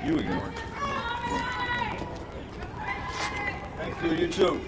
You again. Thank you, you too.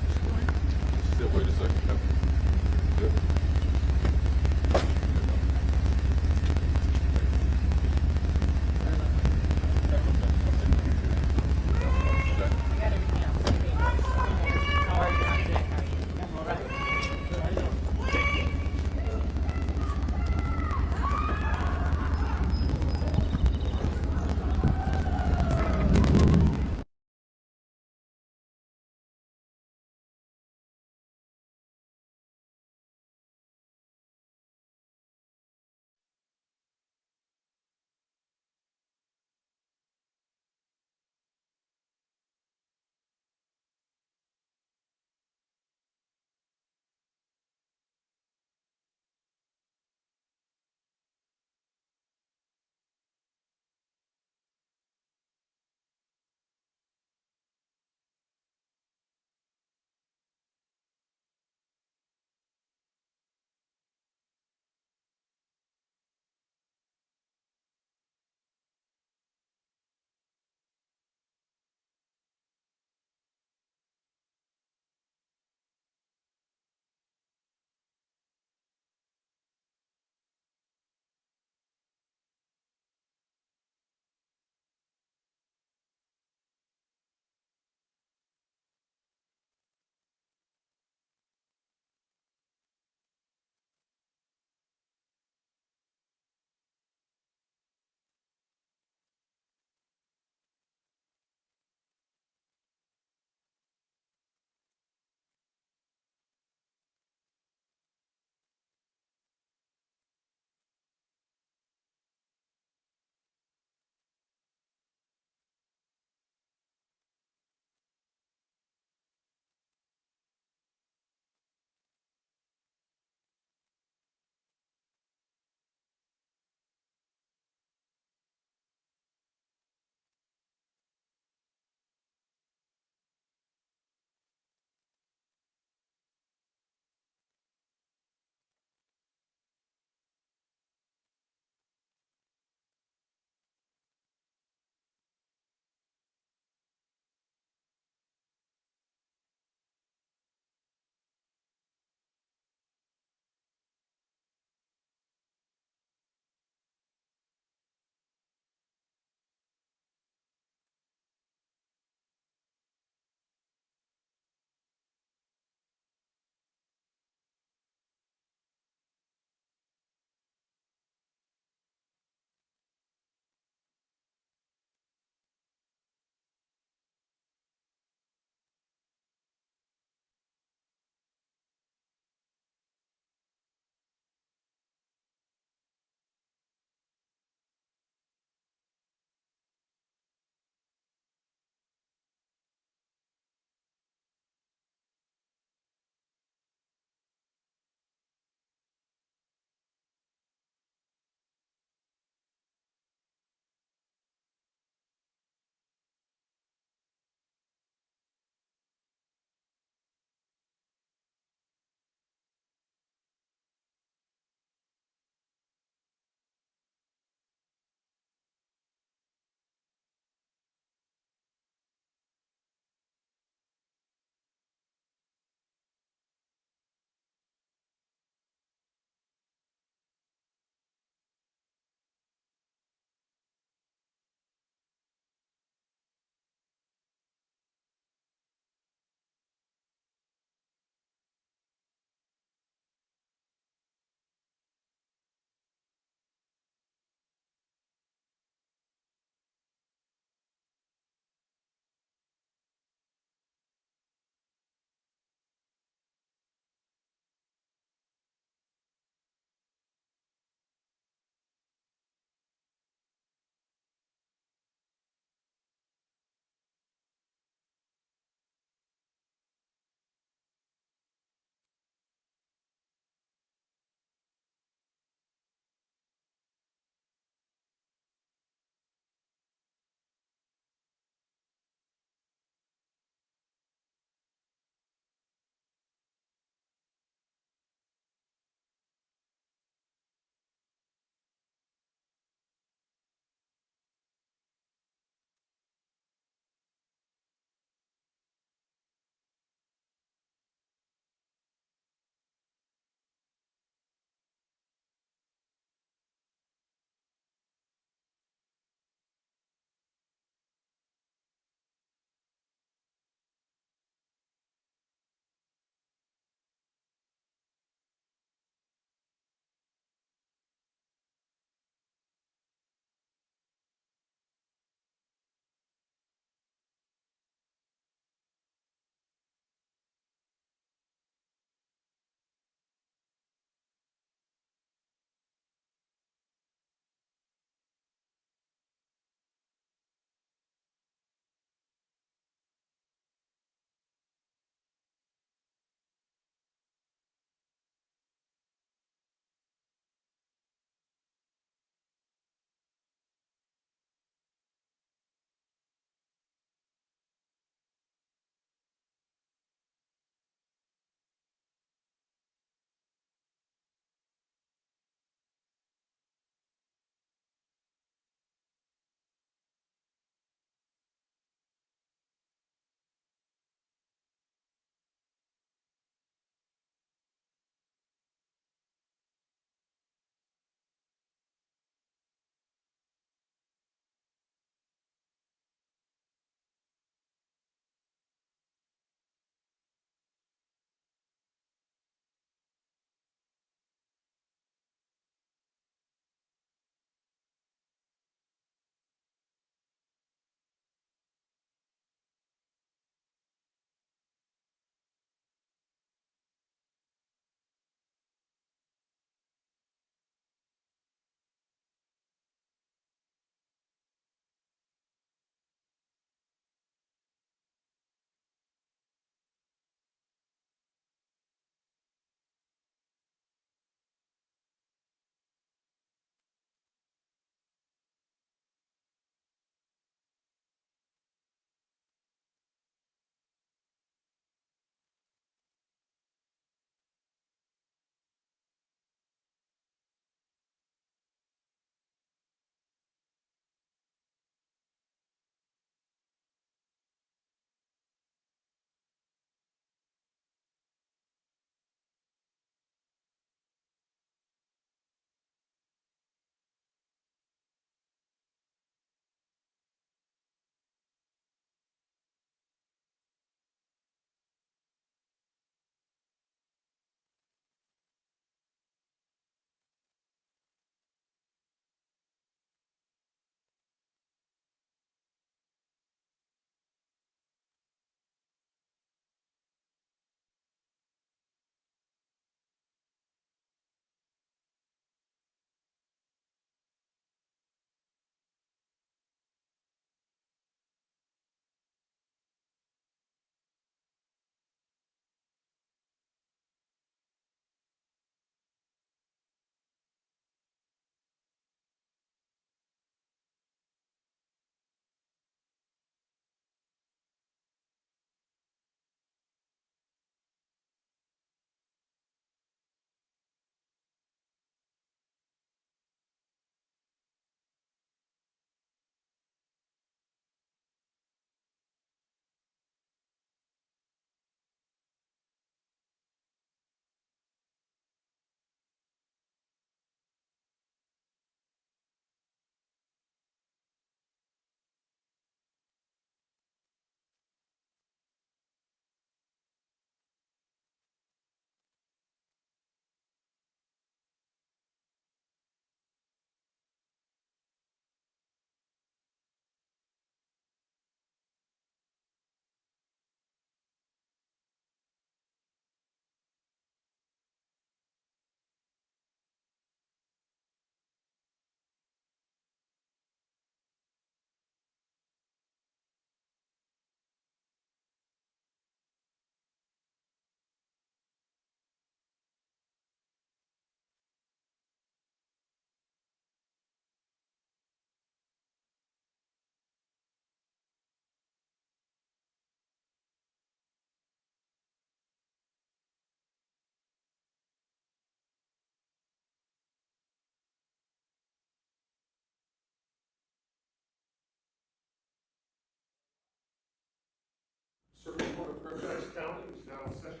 Fairfax County is now in session.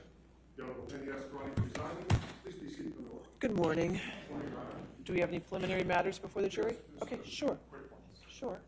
The Honorable Penny Escalante presiding. Please be seated for the order. Good morning. Do we have any preliminary matters before the jury? Okay, sure. Sure.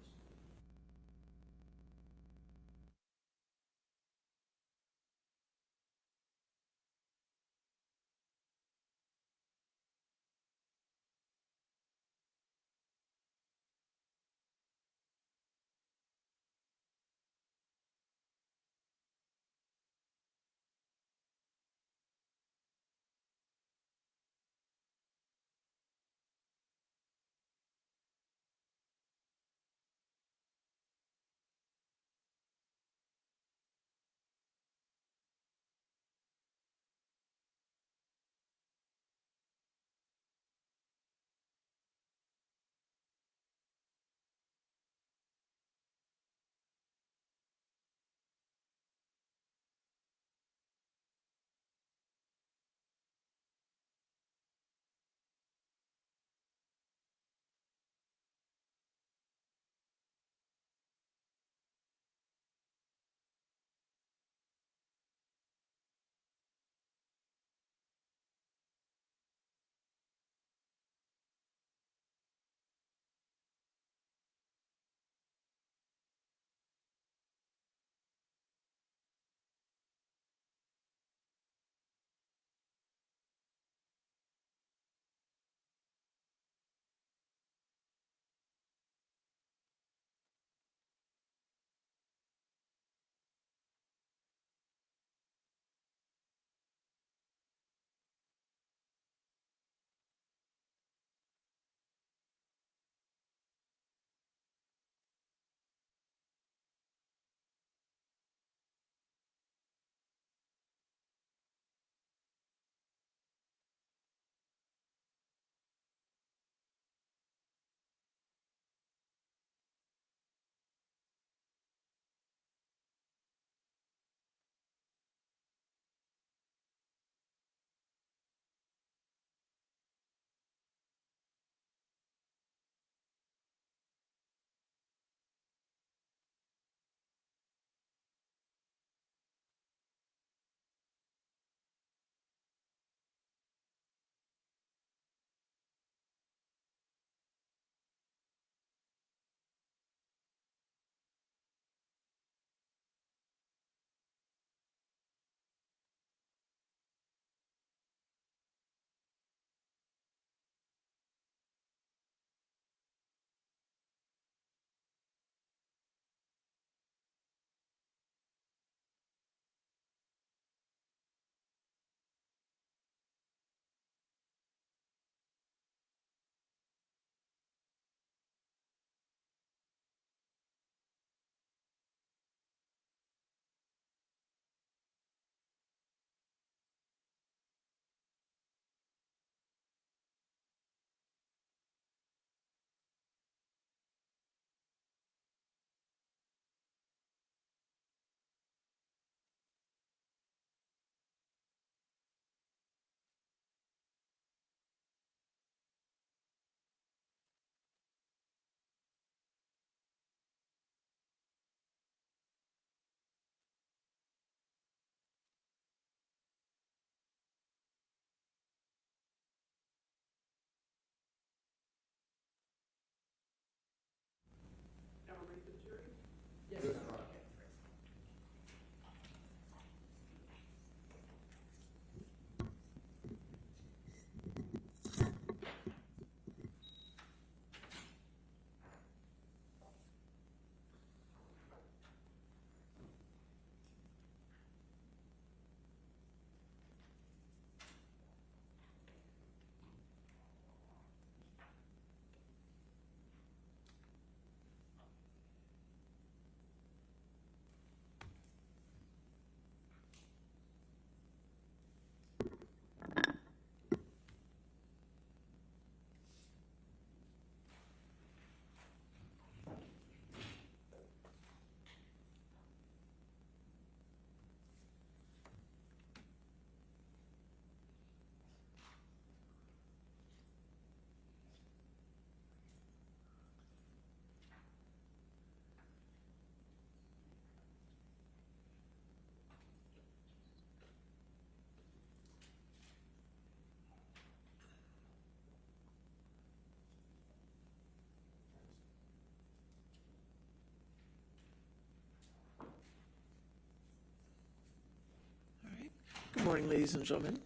Good morning, ladies and gentlemen.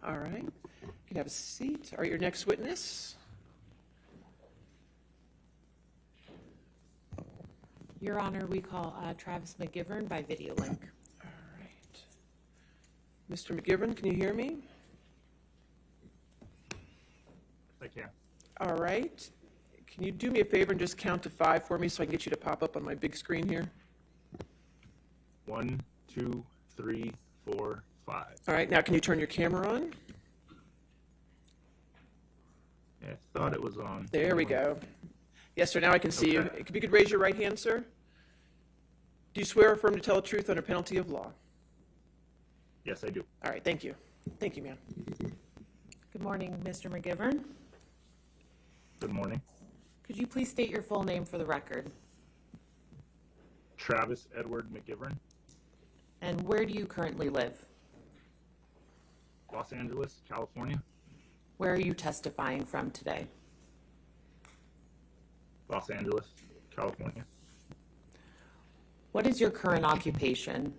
All right, you can have a seat. All right, your next witness. Your Honor, we call Travis Mcgivern by video link. All right. Mr. Mcgivern, can you hear me? I can. All right. Can you do me a favor and just count to 5 for me so I can get you to pop up on my big screen here? 1, 2, 3, 4, 5. All right, now can you turn your camera on? Yeah, I thought it was on. There we go. Yes, sir, now I can see you. Okay. If you could raise your right hand, sir. Do you swear or affirm to tell the truth under penalty of law? Yes, I do. All right, thank you. Thank you, ma'am. Good morning, Mr. Mcgivern. Good morning. Could you please state your full name for the record? Travis Edward Mcgivern, And where do you currently live? Los Angeles, California. Where are you testifying from today? Los Angeles, California. What is your current occupation?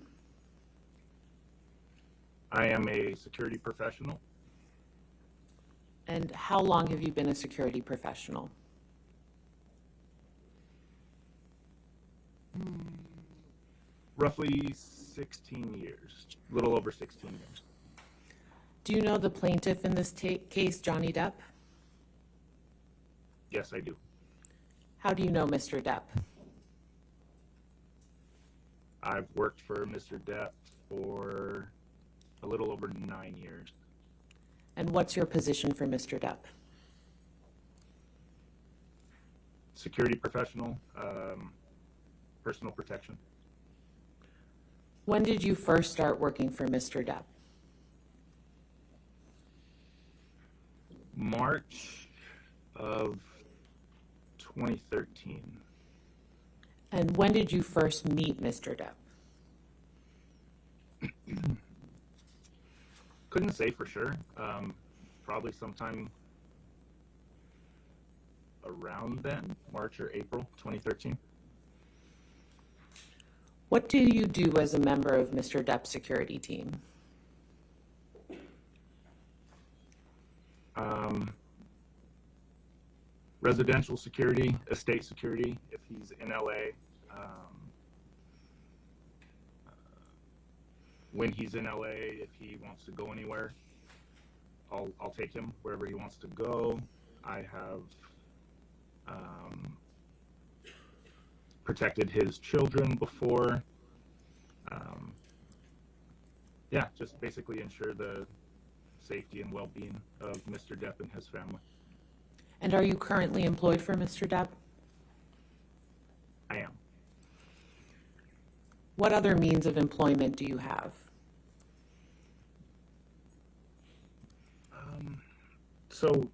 I am a security professional. And how long have you been a security professional? Roughly 16 years, a little over 16 years. Do you know the plaintiff in this case, Johnny Depp? Yes, I do. How do you know Mr. Depp? I've worked for Mr. Depp for a little over 9 years. And what's your position for Mr. Depp? Security professional, personal protection. When did you first start working for Mr. Depp? March of 2013. And when did you first meet Mr. Depp? Couldn't say for sure. Probably sometime around then, March or April 2013. What do you do as a member of Mr. Depp's security team? Residential security, estate security, if he's in LA. When he's in LA, if he wants to go anywhere, I'll take him wherever he wants to go. I have protected his children before. Yeah, just basically ensure the safety and well-being of Mr. Depp and his family. And are you currently employed for Mr. Depp? I am. What other means of employment do you have? So,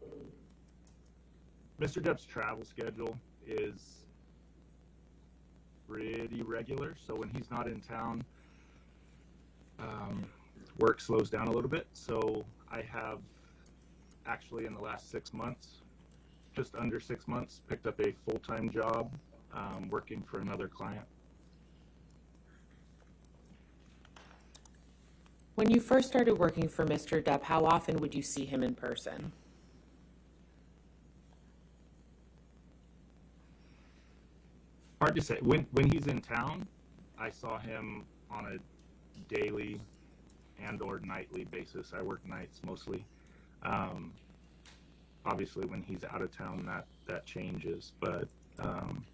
Mr. Depp's travel schedule is pretty regular. So when he's not in town, work slows down a little bit. So I have actually in the last 6 months, just under 6 months, picked up a full-time job working for another client. When you first started working for Mr. Depp, how often would you see him in person? Hard to say. When he's in town, I saw him on a daily and or nightly basis. I work nights mostly. Obviously, when he's out of town, that changes. But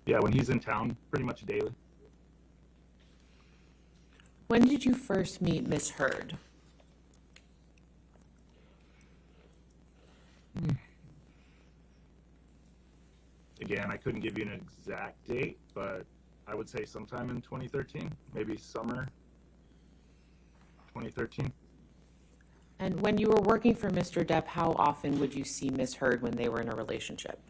yeah, when he's in town, pretty much daily. When did you first meet Miss Heard? Again, I couldn't give you an exact date, but I would say sometime in 2013, maybe summer 2013. And when you were working for Mr. Depp, how often would you see Miss Heard when they were in a relationship?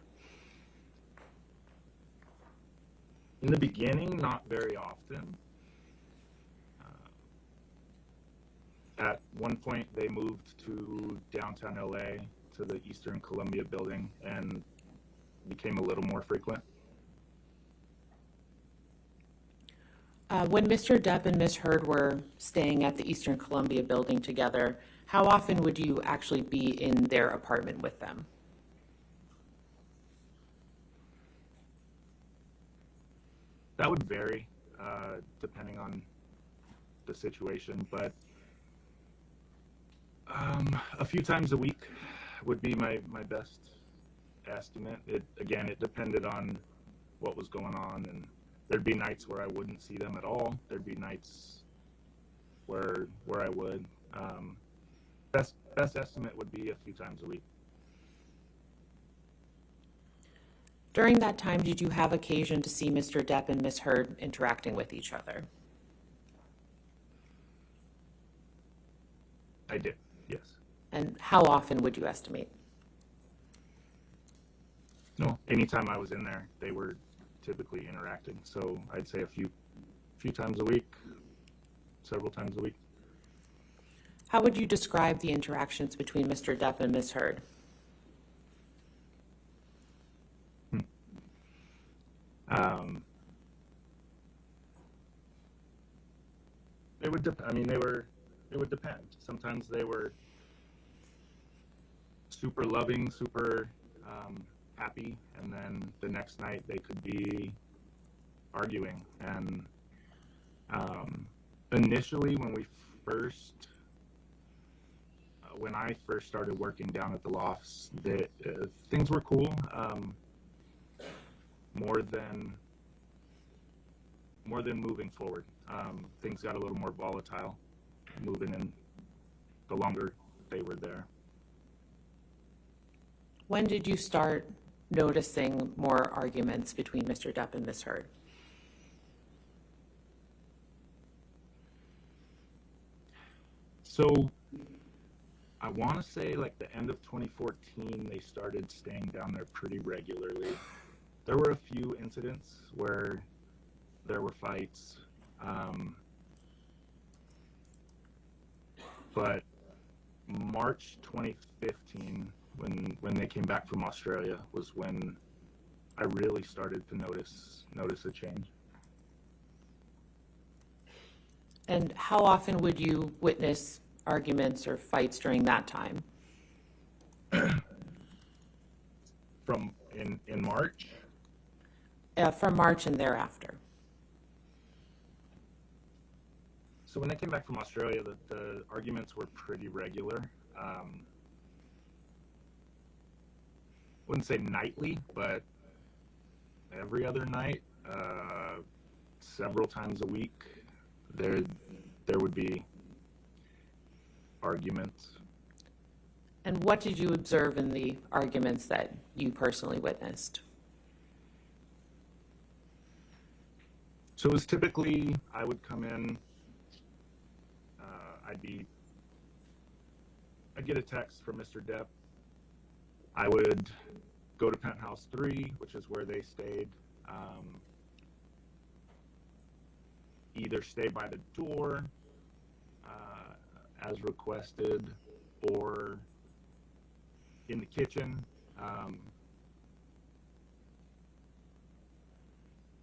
In the beginning, not very often. At one point, they moved to downtown LA to the Eastern Columbia building and became a little more frequent. When Mr. Depp and Ms. Heard were staying at the Eastern Columbia building together, how often would you actually be in their apartment with them? That would vary, depending on the situation, but a few times a week would be my best estimate. Again, it depended on what was going on, and there'd be nights where I wouldn't see them at all. There'd be nights where I would. Best estimate would be a few times a week. During that time, did you have occasion to see Mr. Depp and Ms. Heard interacting with each other? I did, yes. And how often would you estimate? No, anytime I was in there, they were typically interacting. So I'd say a few times a week, several times a week. How would you describe the interactions between Mr. Depp and Ms. Heard? It would depend. Sometimes they were super loving, super happy, and then the next night they could be arguing. And initially, when I first started working down at the lofts, things were cool. More than moving forward, things got a little more volatile moving in the longer they were there. When did you start noticing more arguments between Mr. Depp and Ms. Heard? So I want to say like the end of 2014, they started staying down there pretty regularly. There were a few incidents where there were fights, but March 2015, when they came back from Australia, was when I really started to notice a change. And how often would you witness arguments or fights during that time? In March? From March and thereafter. So when they came back from Australia, the arguments were pretty regular. Wouldn't say nightly, but every other night, several times a week, there would be arguments. And what did you observe in the arguments that you personally witnessed? So it was typically, I would come in, I'd get a text from Mr. Depp. I would go to Penthouse 3, which is where they stayed, either stay by the door as requested, or in the kitchen.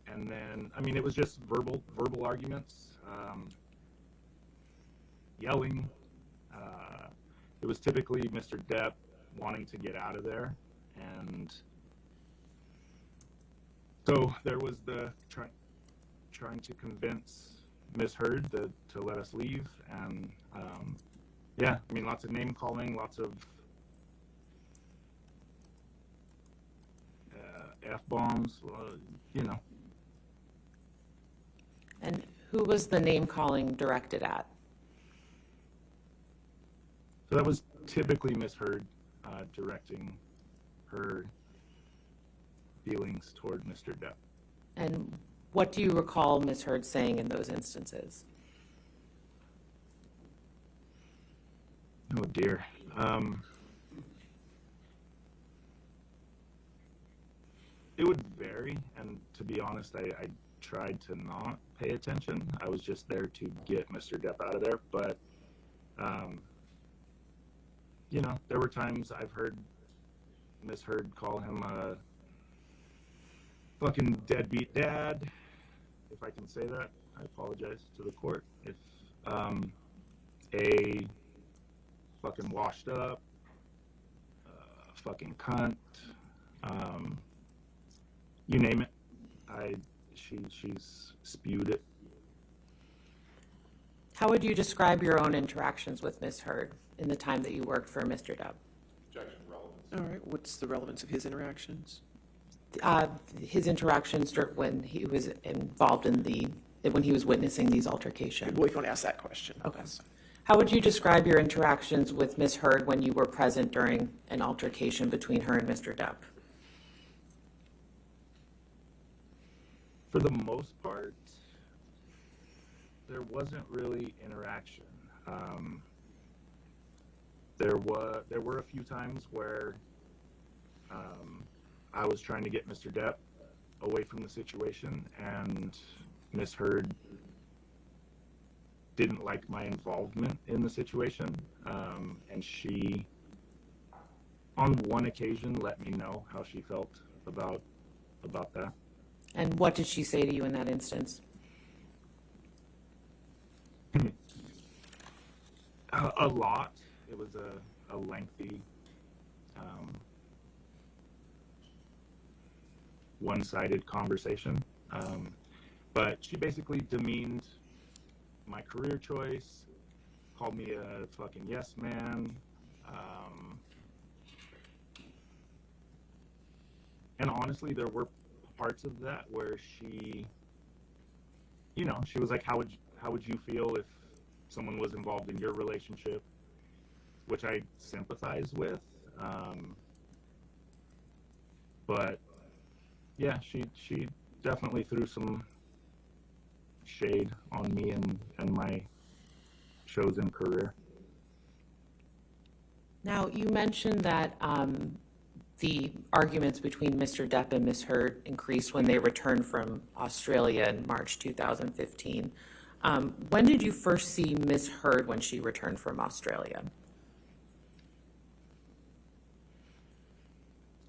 And then, it was just verbal arguments, yelling. It was typically Mr. Depp wanting to get out of there, and so there was the trying to convince Ms. Heard to let us leave, and yeah, lots of name calling, lots of F-bombs, And who was the name calling directed at? So that was typically Ms. Heard directing her feelings toward Mr. Depp. And what do you recall Ms. Heard saying in those instances? Oh dear. It would vary, and to be honest, I tried to not pay attention. I was just there to get Mr. Depp out of there, but there were times I've heard Ms. Heard call him a fucking deadbeat dad, if I can say that. I apologize to the court if a fucking washed up, fucking cunt, you name it. She's spewed it. How would you describe your own interactions with Ms. Heard in the time that you worked for Mr. Depp? Objection, relevance. All right, what's the relevance of his interactions? His interactions when he was involved when he was witnessing these altercations. Well, if you want to ask that question. Okay. How would you describe your interactions with Ms. Heard when you were present during an altercation between her and Mr. Depp? For the most part, there wasn't really interaction. There were a few times where I was trying to get Mr. Depp away from the situation, and Ms. Heard didn't like my involvement in the situation, and she, on one occasion, let me know how she felt about that. And what did she say to you in that instance? A lot. It was a lengthy, one-sided conversation. But she basically demeaned my career choice, called me a fucking yes man, and honestly, there were parts of that where she was like, how would you feel if someone was involved in your relationship, which I sympathize with, but yeah, she definitely threw some shade on me and my chosen career. Now, you mentioned that the arguments between Mr. Depp and Ms. Heard increased when they returned from Australia in March 2015. When did you first see Ms. Heard when she returned from Australia?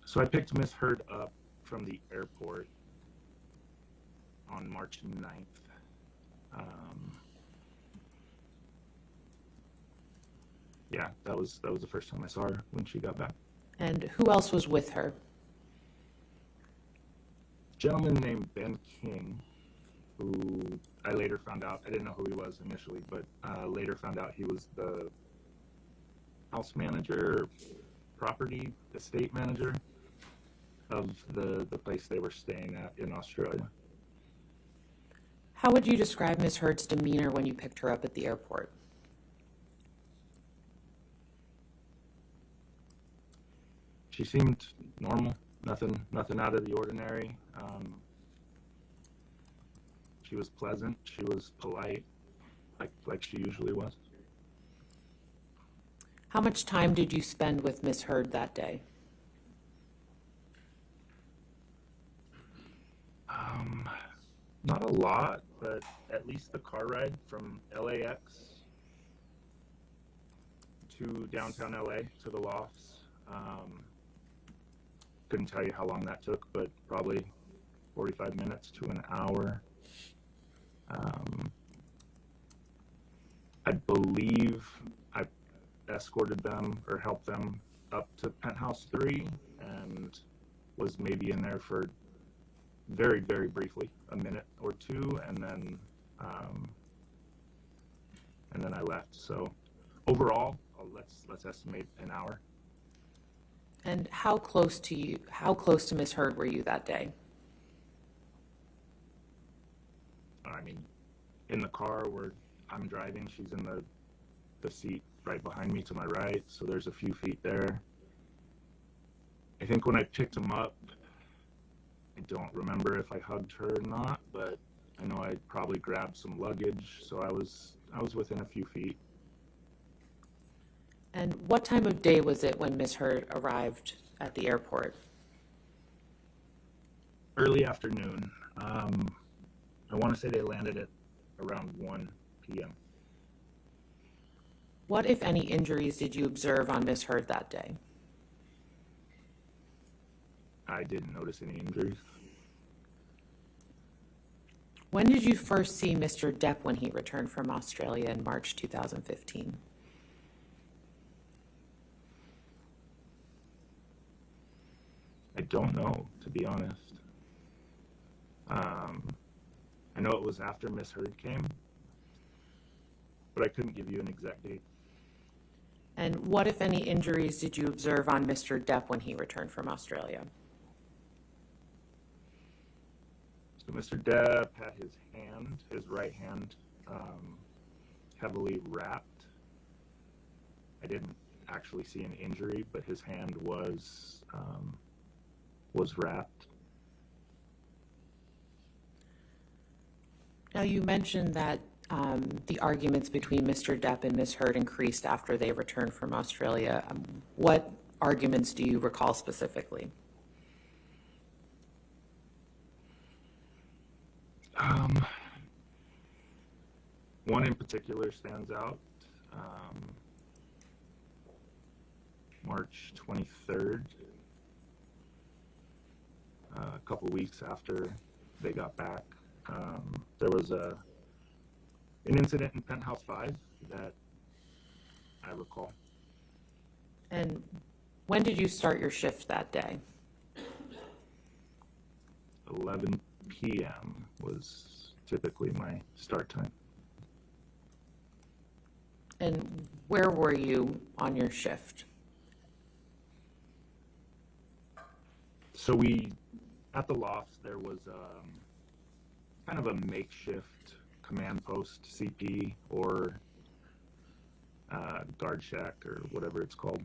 So I picked Ms. Heard up from the airport on March 9th. Yeah, that was the first time I saw her when she got back. And who else was with her? A gentleman named Ben King, who I later found out, I didn't know who he was initially, but later found out he was the house manager, or property estate manager of the place they were staying at in Australia. How would you describe Ms. Heard's demeanor when you picked her up at the airport? She seemed normal, nothing out of the ordinary. She was pleasant. She was polite, like she usually was. How much time did you spend with Ms. Heard that day? Not a lot, but at least the car ride from LAX to downtown LA to the lofts. Couldn't tell you how long that took, but probably 45 minutes to an hour. I believe I escorted them or helped them up to Penthouse 3 and was maybe in there for very, very briefly, a minute or two, and then I left. So overall, let's estimate an hour. And how close to Ms. Heard were you that day? I mean, in the car where I'm driving, she's in the seat right behind me to my right, so there's a few feet there. I think when I picked him up, I don't remember if I hugged her or not, but I know I probably grabbed some luggage, so I was within a few feet. And what time of day was it when Ms. Heard arrived at the airport? Early afternoon. I want to say they landed at around 1 p.m. What, if any, injuries did you observe on Ms. Heard that day? I didn't notice any injuries. When did you first see Mr. Depp when he returned from Australia in March 2015? I don't know, to be honest. I know it was after Miss Heard came, but I couldn't give you an exact date. And what, if any, injuries did you observe on Mr. Depp when he returned from Australia? So Mr. Depp had his right hand, heavily wrapped. I didn't actually see an injury, but his hand was wrapped. Now, you mentioned that the arguments between Mr. Depp and Ms. Heard increased after they returned from Australia. What arguments do you recall specifically? One in particular stands out. March 23rd, a couple weeks after they got back, there was an incident in Penthouse 5 that I recall. And when did you start your shift that day? 11 p.m. was typically my start time. And where were you on your shift? So at the loft, there was kind of a makeshift command post, CP, or guard shack, or whatever it's called,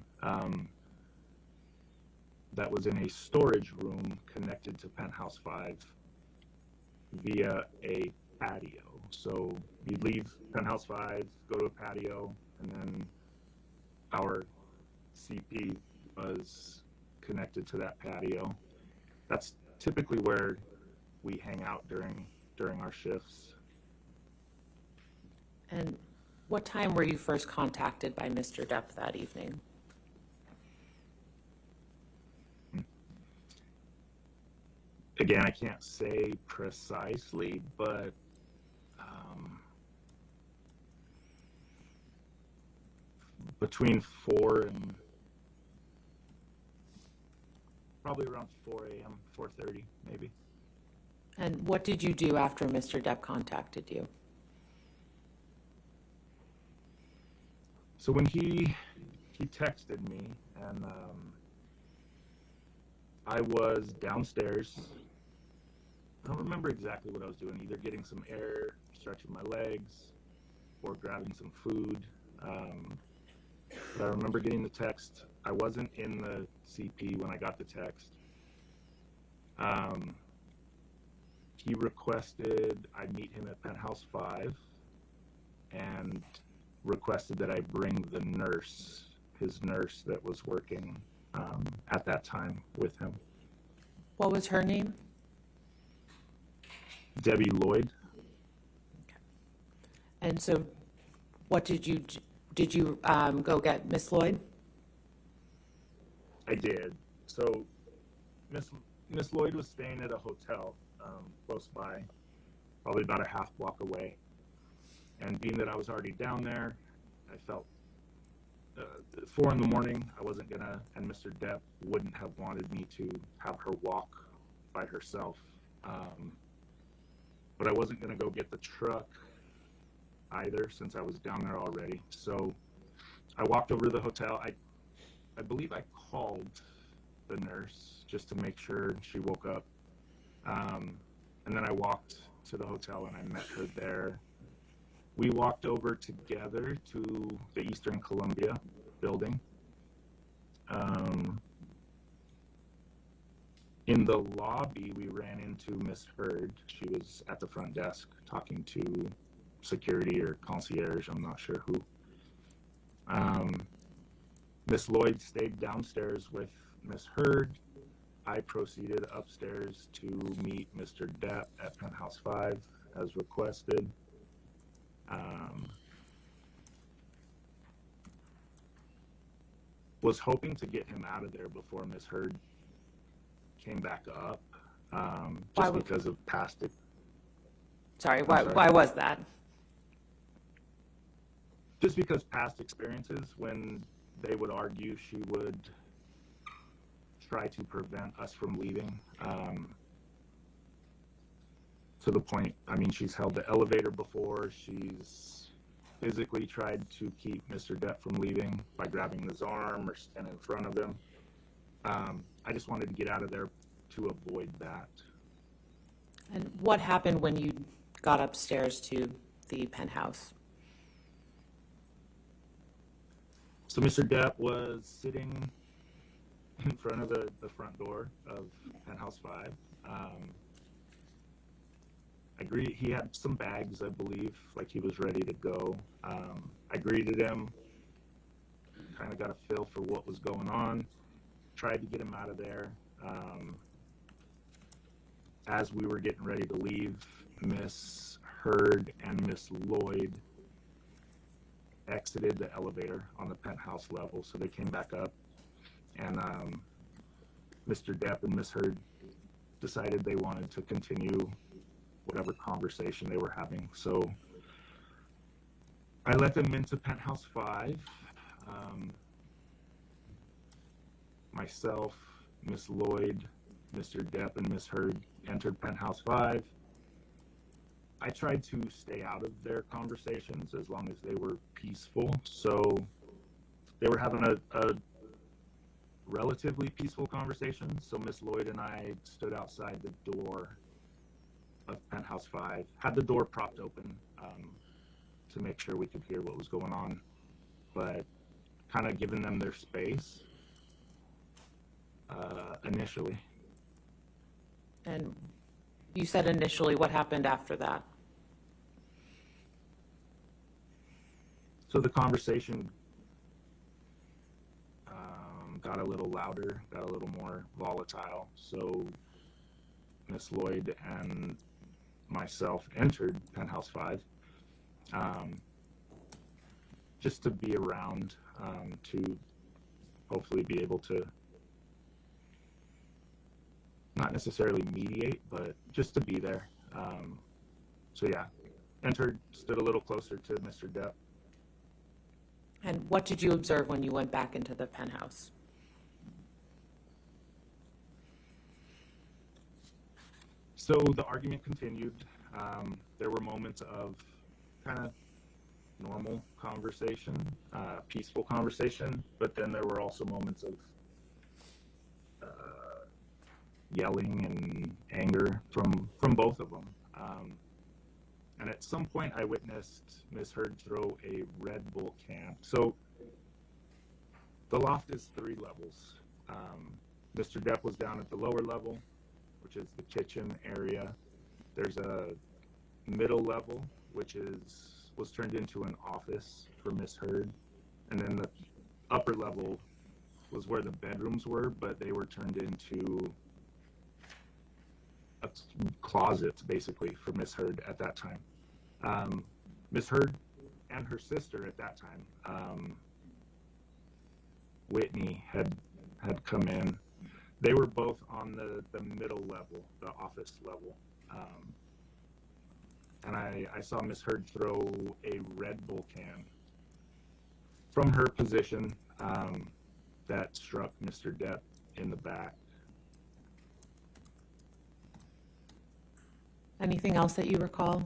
that was in a storage room connected to Penthouse 5 via a patio. So you'd leave Penthouse 5, go to a patio, and then our CP was connected to that patio. That's typically where we hang out during our shifts. And what time were you first contacted by Mr. Depp that evening? Again, I can't say precisely, but between 4 and probably around 4 a.m., 4:30 maybe. And what did you do after Mr. Depp contacted you? So when he texted me, and I was downstairs. I don't remember exactly what I was doing, either getting some air, stretching my legs, or grabbing some food. But I remember getting the text. I wasn't in the CP when I got the text. He requested I meet him at Penthouse 5 and requested that I bring the nurse, his nurse that was working at that time with him. What was her name? Debbie Lloyd. And so what did you go get Miss Lloyd? I did. So Miss Lloyd was staying at a hotel close by, probably about a half block away. And being that I was already down there, I felt 4 in the morning, I wasn't gonna, and Mr. Depp wouldn't have wanted me to have her walk by herself. But I wasn't gonna go get the truck either, since I was down there already. So I walked over to the hotel. I believe I called the nurse just to make sure she woke up. And then I walked to the hotel and I met her there. We walked over together to the Eastern Columbia building. In the lobby, we ran into Miss Heard. She was at the front desk talking to security or concierge, I'm not sure who. Miss Lloyd stayed downstairs with Miss Heard. I proceeded upstairs to meet Mr. Depp at Penthouse 5 as requested. Was hoping to get him out of there before Miss Heard came back up, just because of past Sorry, sorry. why was that? Just because past experiences, when they would argue, she would try to prevent us from leaving. To the point, I mean, she's held the elevator before. She's physically tried to keep Mr. Depp from leaving by grabbing his arm or standing in front of him. I just wanted to get out of there to avoid that. And what happened when you got upstairs to the penthouse? So Mr. Depp was sitting in front of the front door of Penthouse 5. I greeted, he had some bags, I believe, like he was ready to go. I greeted him, kind of got a feel for what was going on, tried to get him out of there. As we were getting ready to leave, Miss Heard and Miss Lloyd exited the elevator on the penthouse level, so they came back up, and Mr. Depp and Miss Heard decided they wanted to continue whatever conversation they were having. So I let them into Penthouse 5. Myself, Miss Lloyd, Mr. Depp, and Miss Heard entered Penthouse 5. I tried to stay out of their conversations as long as they were peaceful. So they were having a relatively peaceful conversation. So Miss Lloyd and I stood outside the door of Penthouse 5, had the door propped open to make sure we could hear what was going on, but kind of giving them their space initially. And you said initially, what happened after that? So the conversation got a little louder, got a little more volatile. So Miss Lloyd and myself entered Penthouse 5 just to be around, to hopefully be able to not necessarily mediate, but just to be there. So yeah, entered, stood a little closer to Mr. Depp. And what did you observe when you went back into the penthouse? So the argument continued. There were moments of kind of normal conversation, peaceful conversation, but then there were also moments of yelling and anger from both of them. And at some point I witnessed Miss Heard throw a Red Bull can. So the loft is 3 levels. Mr. Depp was down at the lower level, which is the kitchen area. There's a middle level, which was turned into an office for Miss Heard. And then the upper level was where the bedrooms were, but they were turned into closets, basically, for Miss Heard at that time. Miss Heard and her sister at that time, Whitney, had come in. They were both on the middle level, the office level. And I saw Miss Heard throw a Red Bull can from her position that struck Mr. Depp in the back. Anything else that you recall?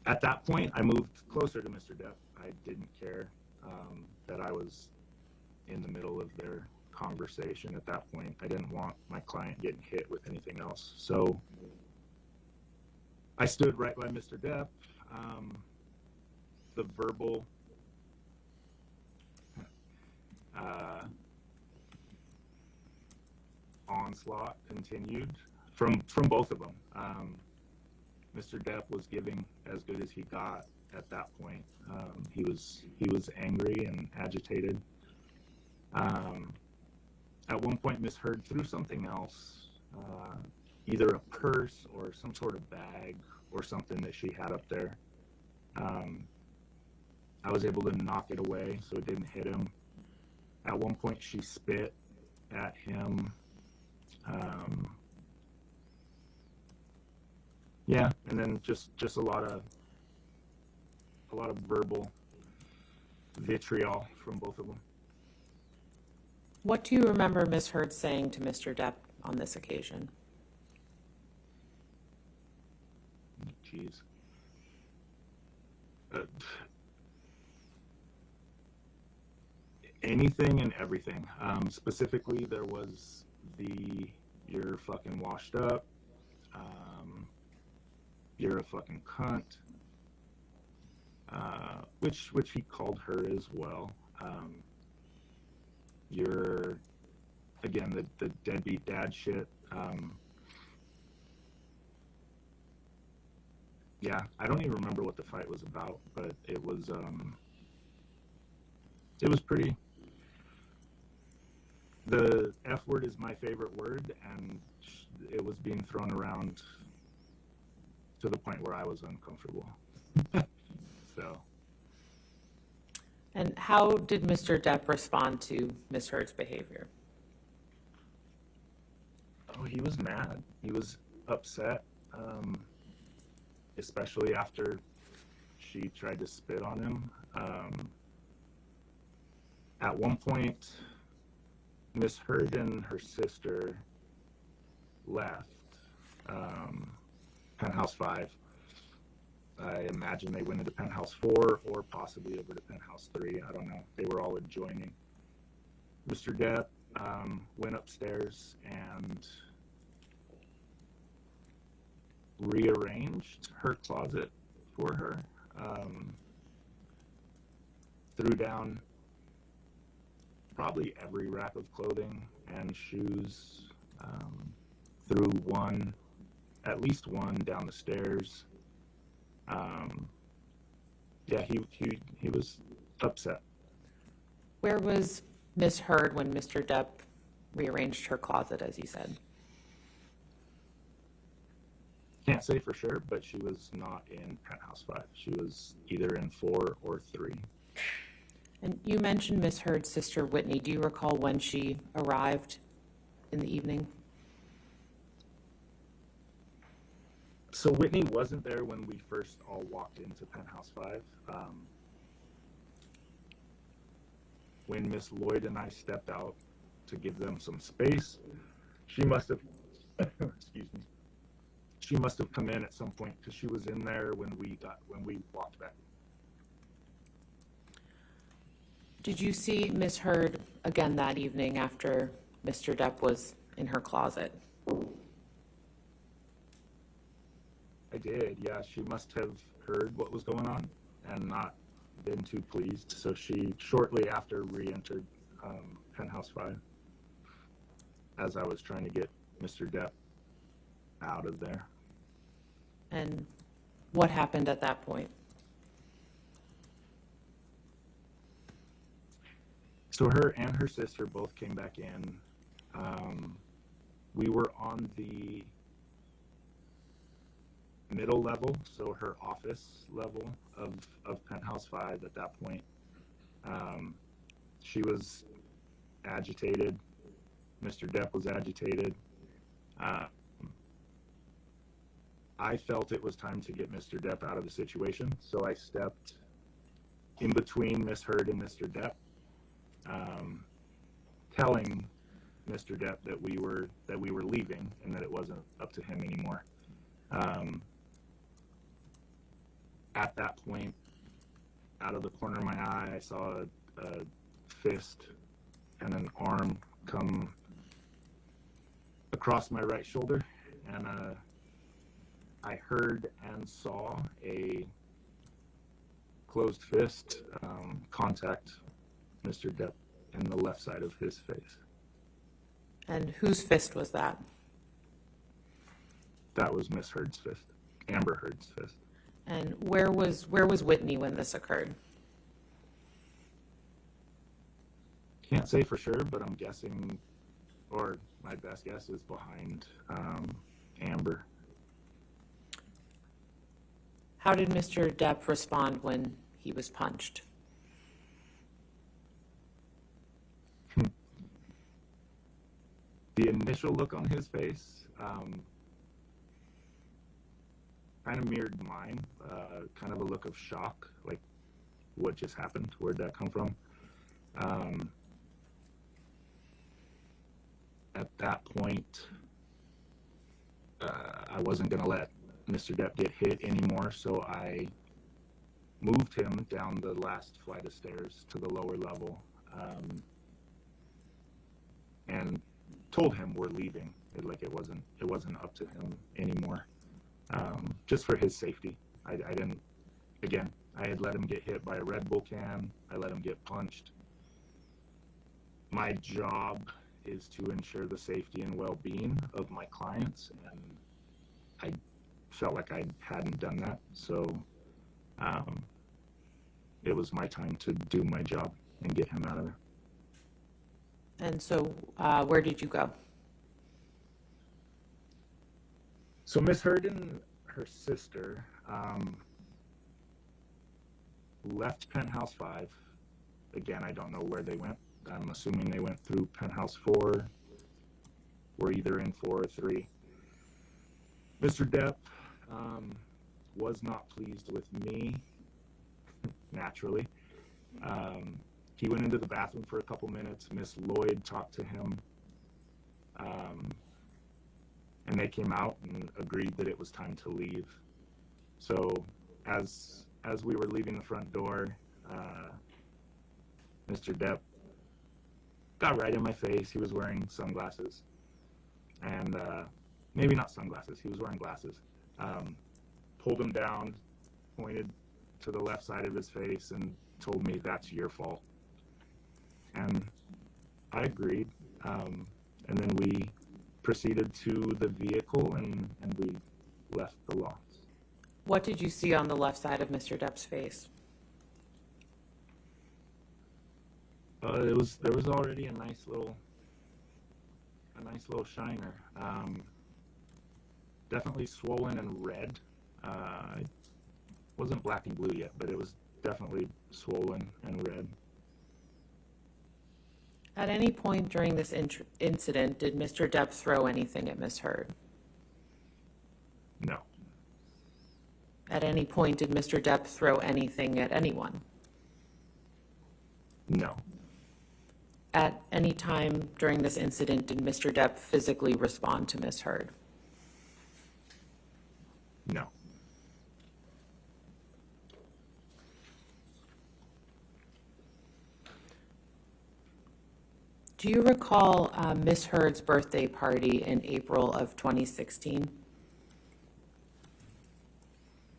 At that point, I moved closer to Mr. Depp. I didn't care that I was in the middle of their conversation at that point. I didn't want my client getting hit with anything else. So I stood right by Mr. Depp. The verbal onslaught continued from both of them. Mr. Depp was giving as good as he got at that point. He was angry and agitated. At one point, Miss Heard threw something else, either a purse or some sort of bag or something that she had up there. I was able to knock it away so it didn't hit him. At one point, she spit at him. Yeah, and then just a lot of verbal vitriol from both of them. What do you remember Ms. Heard saying to Mr. Depp on this occasion? Jeez. Anything and everything. Specifically, there was you're fucking washed up, you're a fucking cunt, which he called her as well. You're, again, the deadbeat dad shit. Yeah, I don't even remember what the fight was about, but it was pretty. The F word is my favorite word, and it was being thrown around to the point where I was uncomfortable. So. And how did Mr. Depp respond to Ms. Heard's behavior? Oh, he was mad. He was upset, especially after she tried to spit on him. At one point, Miss Heard and her sister left Penthouse 5. I imagine they went into Penthouse 4 or possibly over to Penthouse 3. I don't know. They were all adjoining. Mr. Depp went upstairs and rearranged her closet for her. Threw down probably every rack of clothing and shoes. Threw at least one down the stairs. Yeah, he was upset. Where was Ms. Heard when Mr. Depp rearranged her closet, as you said? Can't say for sure, but she was not in Penthouse 5. She was either in 4 or 3. And you mentioned Ms. Heard's sister, Whitney. Do you recall when she arrived in the evening? So Whitney wasn't there when we first all walked into Penthouse 5. When Miss Lloyd and I stepped out to give them some space, she must have, excuse me, she must have come in at some point because she was in there when we walked back. Did you see Ms. Heard again that evening after Mr. Depp was in her closet? I did, yeah. She must have heard what was going on and not been too pleased. So she shortly after re-entered Penthouse 5 as I was trying to get Mr. Depp out of there. And what happened at that point? So her and her sister both came back in. We were on the middle level, so her office level of Penthouse 5 at that point. She was agitated. Mr. Depp was agitated. I felt it was time to get Mr. Depp out of the situation, so I stepped in between Miss Heard and Mr. Depp, telling Mr. Depp that we were leaving and that it wasn't up to him anymore. At that point, out of the corner of my eye, I saw a fist and an arm come across my right shoulder, and I heard and saw a closed fist contact Mr. Depp in the left side of his face. And whose fist was that? That was Miss Heard's fist, Amber Heard's fist. And where was Whitney when this occurred? Can't say for sure, but I'm guessing, or my best guess is behind Amber. How did Mr. Depp respond when he was punched? The initial look on his face, kind of mirrored mine, kind of a look of shock, like what just happened, where'd that come from? At that point, I wasn't going to let Mr. Depp get hit anymore, so I moved him down the last flight of stairs to the lower level, and told him we're leaving. It wasn't up to him anymore, just for his safety. I didn't, again, I had let him get hit by a Red Bull can. I let him get punched. My job is to ensure the safety and well-being of my clients, and I felt like I hadn't done that, so it was my time to do my job and get him out of there. And so where did you go? So Miss Heard and her sister left Penthouse 5. Again, I don't know where they went. I'm assuming they went through Penthouse 4. We're either in 4 or 3. Mr. Depp was not pleased with me, naturally. He went into the bathroom for a couple minutes. Miss Lloyd talked to him, and they came out and agreed that it was time to leave. So as we were leaving the front door, Mr. Depp got right in my face. He was wearing sunglasses, and maybe not sunglasses, he was wearing glasses. Pulled him down, pointed to the left side of his face, and told me, "That's your fault." And I agreed, and then we proceeded to the vehicle, and we left the lots. What did you see on the left side of Mr. Depp's face? There was already a nice little shiner. Definitely swollen and red. It wasn't black and blue yet, but it was definitely swollen and red. At any point during this incident, did Mr. Depp throw anything at Miss Heard? No. At any point, did Mr. Depp throw anything at anyone? No. At any time during this incident, did Mr. Depp physically respond to Miss Heard? No. Do you recall Miss Heard's birthday party in April of 2016?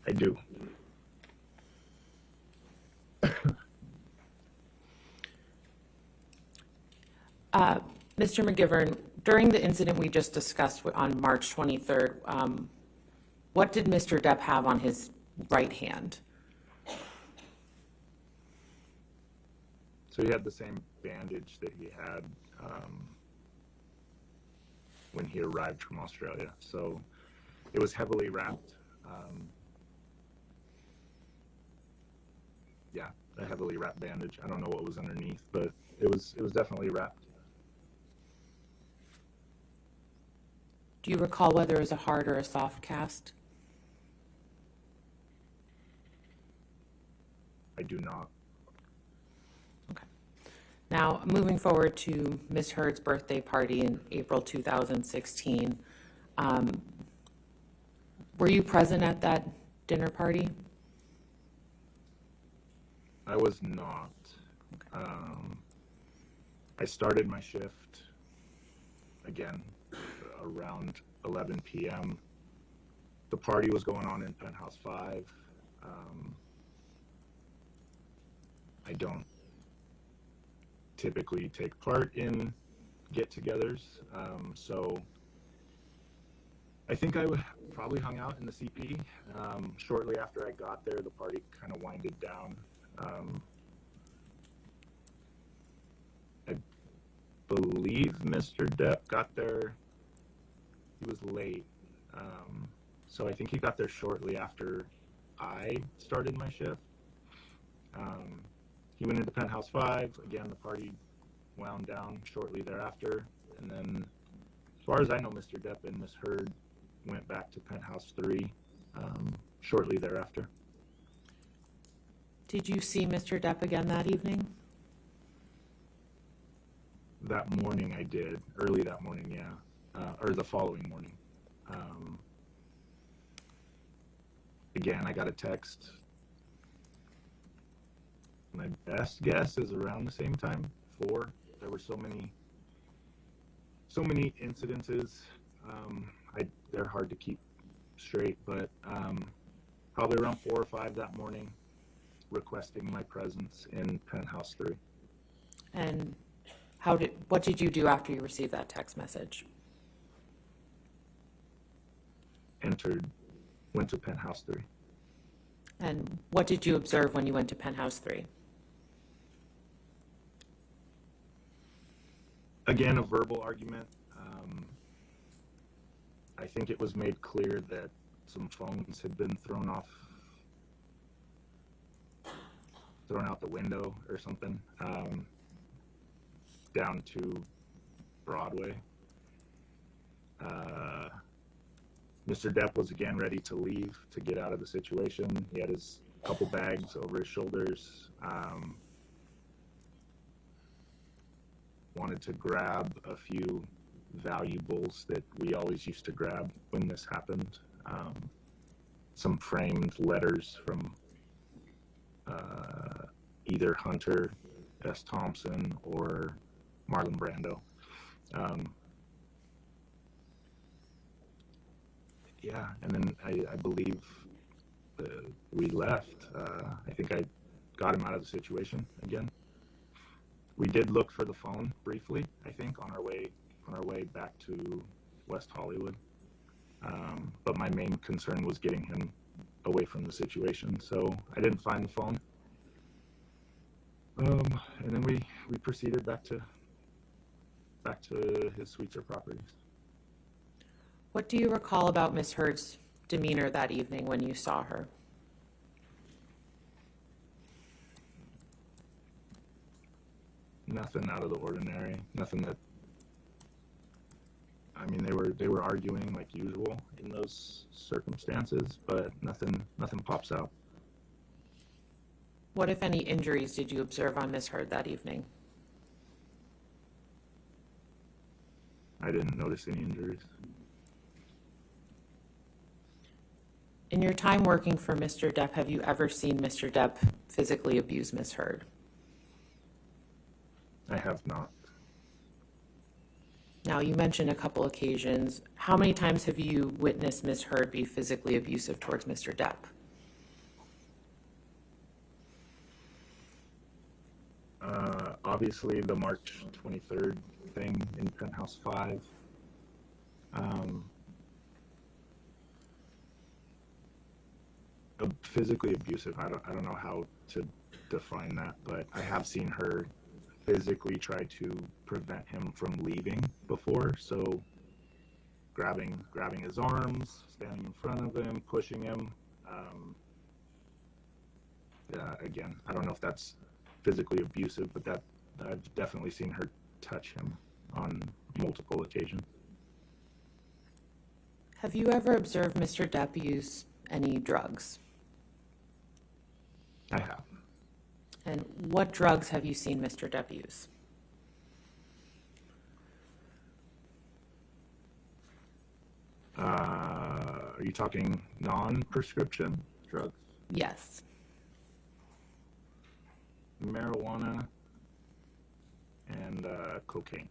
I do. Mr. Mcgivern, during the incident we just discussed on March 23rd, what did Mr. Depp have on his right hand? So he had the same bandage that he had when he arrived from Australia. So it was heavily wrapped. Yeah, a heavily wrapped bandage. I don't know what was underneath, but it was definitely wrapped. Do you recall whether it was a hard or a soft cast? I do not. Okay. Now, moving forward to Miss Heard's birthday party in April 2016, were you present at that dinner party? I was not. Okay. I started my shift, again, around 11 p.m. The party was going on in Penthouse 5. I don't typically take part in get-togethers, so I think I would probably hung out in the CP. Shortly after I got there, the party kind of winded down. I believe Mr. Depp got there. He was late, so I think he got there shortly after I started my shift. He went into Penthouse 5. Again, the party wound down shortly thereafter. And then, as far as I know, Mr. Depp and Miss Heard went back to Penthouse 3. shortly thereafter. Did you see Mr. Depp again that evening? That morning I did, early that morning, yeah, or the following morning. Again, I got a text. My best guess is around the same time, 4. There were so many incidences. They're hard to keep straight, but probably around 4 or 5 that morning, requesting my presence in penthouse 3. And what did you do after you received that text message? Went to penthouse 3. And what did you observe when you went to penthouse 3? Again, a verbal argument. I think it was made clear that some phones had been thrown out the window or something, down to Broadway. Mr. Depp was again ready to leave, to get out of the situation. He had his couple bags over his shoulders. Wanted to grab a few valuables that we always used to grab when this happened. Some framed letters from either Hunter S. Thompson or Marlon Brando. Yeah, and then I believe we left. I think I got him out of the situation again. We did look for the phone briefly, I think, on our way back to West Hollywood. But my main concern was getting him away from the situation, so I didn't find the phone. And then we proceeded back to his suites or properties. What do you recall about Miss Heard's demeanor that evening when you saw her? Nothing out of the ordinary. Nothing that. I mean, they were arguing like usual in those circumstances, but nothing pops out. What, if any, injuries did you observe on Miss Heard that evening? I didn't notice any injuries. In your time working for Mr. Depp, have you ever seen Mr. Depp physically abuse Miss Heard? I have not. Now, you mentioned a couple occasions. How many times have you witnessed Miss Heard be physically abusive towards Mr. Depp? Obviously, the March 23rd thing in Penthouse 5. Physically abusive, I don't know how to define that, but I have seen her physically try to prevent him from leaving before. So grabbing his arms, standing in front of him, pushing him. Yeah, again, I don't know if that's physically abusive, but that I've definitely seen her touch him on multiple occasions. Have you ever observed Mr. Depp use any drugs? I have. And what drugs have you seen Mr. Depp use? Are you talking non-prescription drugs? Yes. Marijuana and cocaine.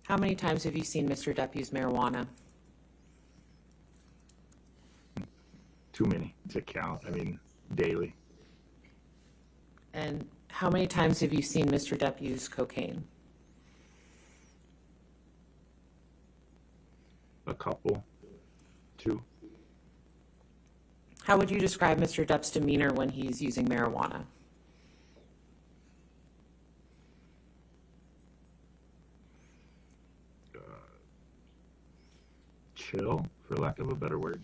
How many times have you seen Mr. Depp use marijuana? Too many to count. I mean, daily. And how many times have you seen Mr. Depp use cocaine? A couple. 2. How would you describe Mr. Depp's demeanor when he's using marijuana? Chill, for lack of a better word.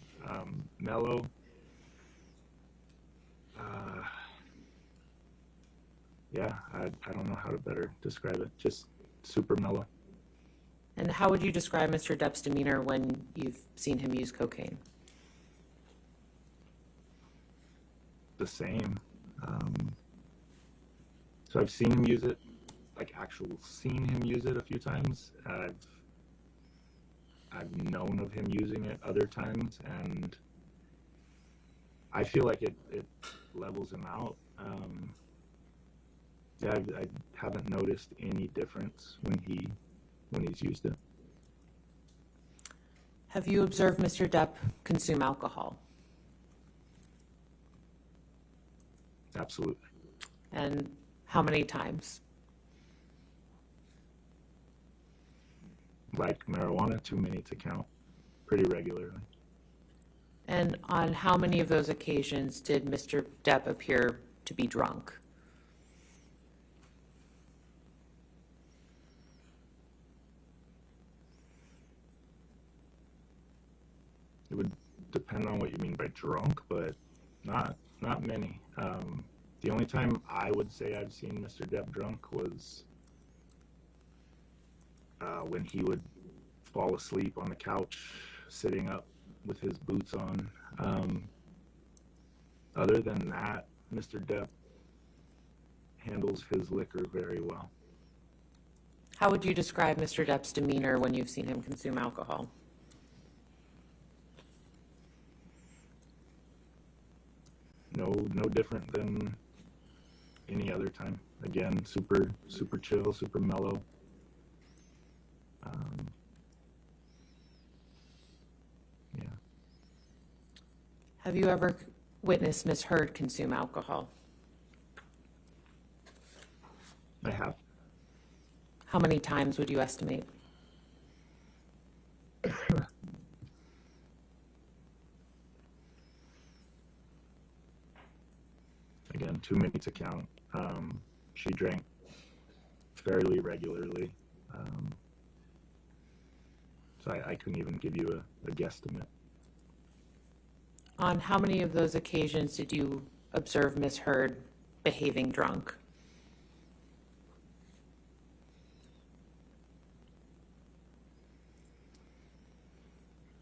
Mellow. Yeah, I don't know how to better describe it. Just super mellow. And how would you describe Mr. Depp's demeanor when you've seen him use cocaine? the same. So I've seen him use it, like seen him use it a few times. I've known of him using it other times, and I feel like it levels him out. Yeah, I haven't noticed any difference when he's used it. Have you observed Mr. Depp consume alcohol? Absolutely. And how many times? Like marijuana, too many to count, pretty regularly. And on how many of those occasions did Mr. Depp appear to be drunk? It would depend on what you mean by drunk, but not many. The only time I would say I've seen Mr. Depp drunk was when he would fall asleep on the couch, sitting up with his boots on. Other than that, Mr. Depp handles his liquor very well. How would you describe Mr. Depp's demeanor when you've seen him consume alcohol? No different than any other time. Again, super chill, super mellow. Yeah. Have you ever witnessed Ms. Heard consume alcohol? I have. How many times would you estimate? Again, too many to count. She drank fairly regularly. So I couldn't even give you a guesstimate. On how many of those occasions did you observe Ms. Heard behaving drunk?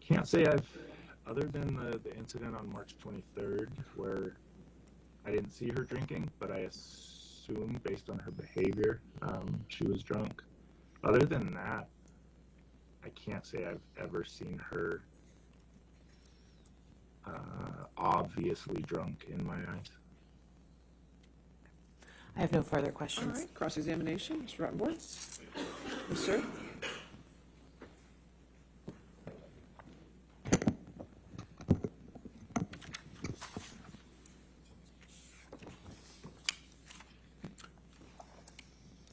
Can't say other than the incident on March 23rd, where I didn't see her drinking, but I assume based on her behavior, she was drunk. Other than that, I can't say I've ever seen her obviously drunk in my eyes. I have no further All questions. right, cross-examination, Mr. Rottenborn. Yes, sir.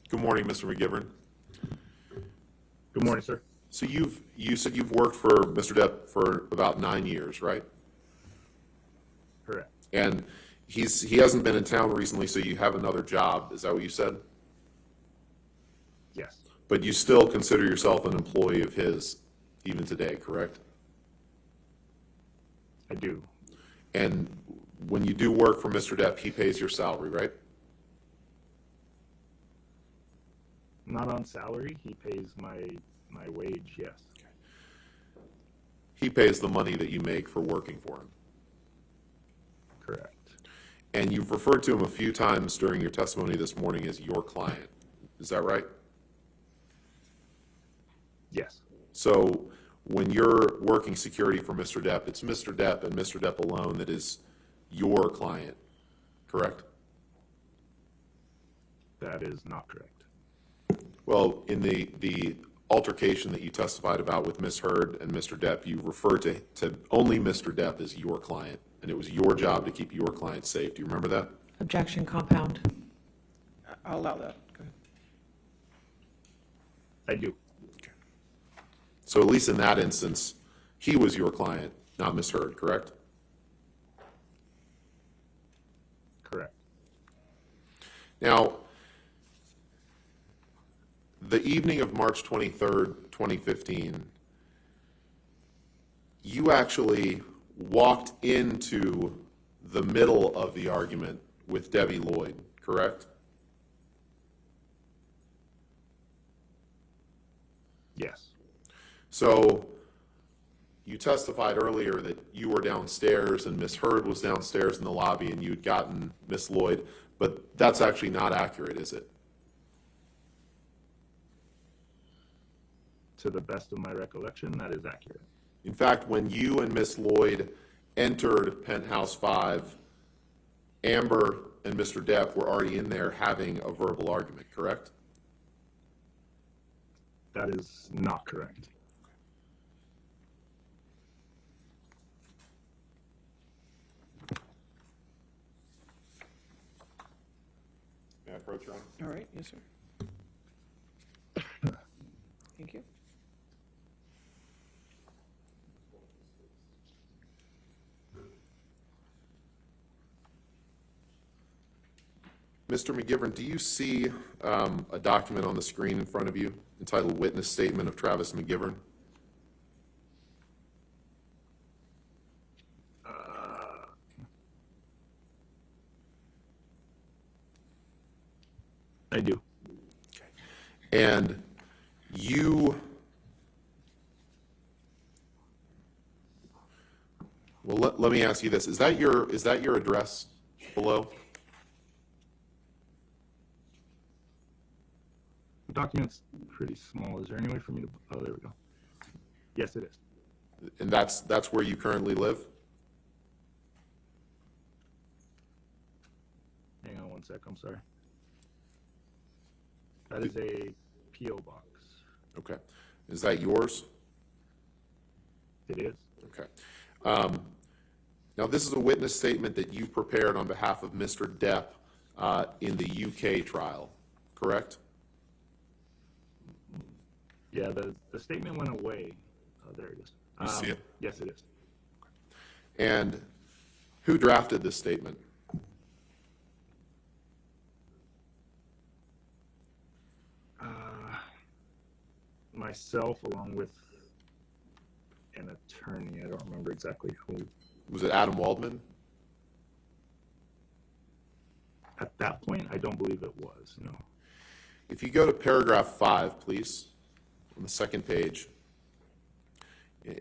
Good morning, Mr. Mcgivern. Good morning, sir. So you said you've worked for Mr. Depp for about 9 years, right? Correct. And he hasn't been in town recently, so you have another job. Is that what you said? Yes. But you still consider yourself an employee of his even today, correct? I do. And when you do work for Mr. Depp, he pays your salary, right? Not on salary. He pays my wage, yes. He pays the money that you make for working for him. Correct. And you've referred to him a few times during your testimony this morning as your client. Is that right? Yes. So when you're working security for Mr. Depp, it's Mr. Depp and Mr. Depp alone that is your client, correct? That is not correct. Well, in the altercation that you testified about with Ms. Heard and Mr. Depp, you referred to only Mr. Depp as your client, and it was your job to keep your client safe. Do you remember that? Objection, compound. I'll allow that. Go ahead. I do. So at least in that instance, he was your client, not Ms. Heard, correct? Correct. Now, the evening of March 23rd, 2015, you actually walked into the middle of the argument with Debbie Lloyd, correct? Yes. So you testified earlier that you were downstairs and Miss Heard was downstairs in the lobby and you had gotten Miss Lloyd, but that's actually not accurate, is it? To the best of my recollection, that is accurate. In fact, when you and Miss Lloyd entered Penthouse 5, Amber and Mr. Depp were already in there having a verbal argument, correct? That is not correct. May I approach, Your Honor? All right, yes, sir. Thank you. Mr. Mcgivern, do you see a document on the screen in front of you entitled Witness Statement of Travis Mcgivern? I do. And you, well, let me ask you this. Is that your address below? The document's pretty small. Is there any way for me to, oh, there we go. Yes, it is. And that's where you currently live? Hang on one sec, I'm sorry. That is a P.O. box. Okay. Is that yours? It is. Okay. Now, this is a witness statement that you prepared on behalf of Mr. Depp in the UK trial, correct? Yeah, the statement went away. Oh, there it is. You see it? Yes, it is. And who drafted this statement? Myself, along with an attorney. I don't remember exactly who. Was it Adam Waldman? At that point, I don't believe it was, no. If you go to paragraph 5, please, on the second page,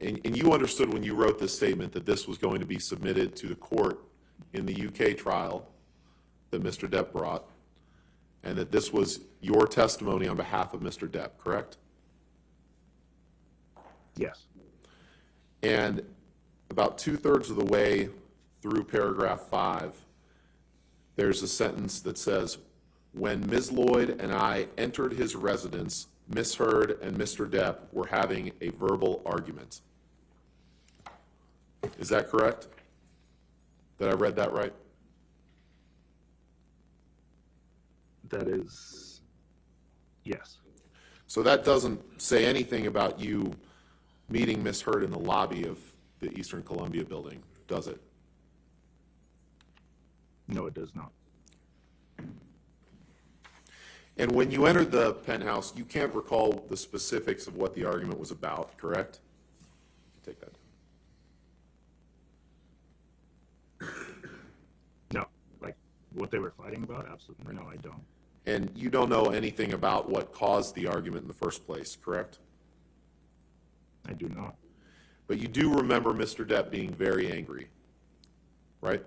and you understood when you wrote this statement that this was going to be submitted to the court in the UK trial that Mr. Depp brought, and that this was your testimony on behalf of Mr. Depp, correct? Yes. And about 2/3 of the way through paragraph 5, there's a sentence that says, when Ms. Lloyd and I entered his residence, Ms. Heard and Mr. Depp were having a verbal argument. Is that correct? Did I read that right? That is, yes. So that doesn't say anything about you meeting Ms. Heard in the lobby of the Eastern Columbia building, does it? No, it does not. And when you entered the penthouse, you can't recall the specifics of what the argument was about, correct? Take that. No, like what they were fighting about? Absolutely. No, I don't. And you don't know anything about what caused the argument in the first place, correct? I do not. But you do remember Mr. Depp being very angry, right?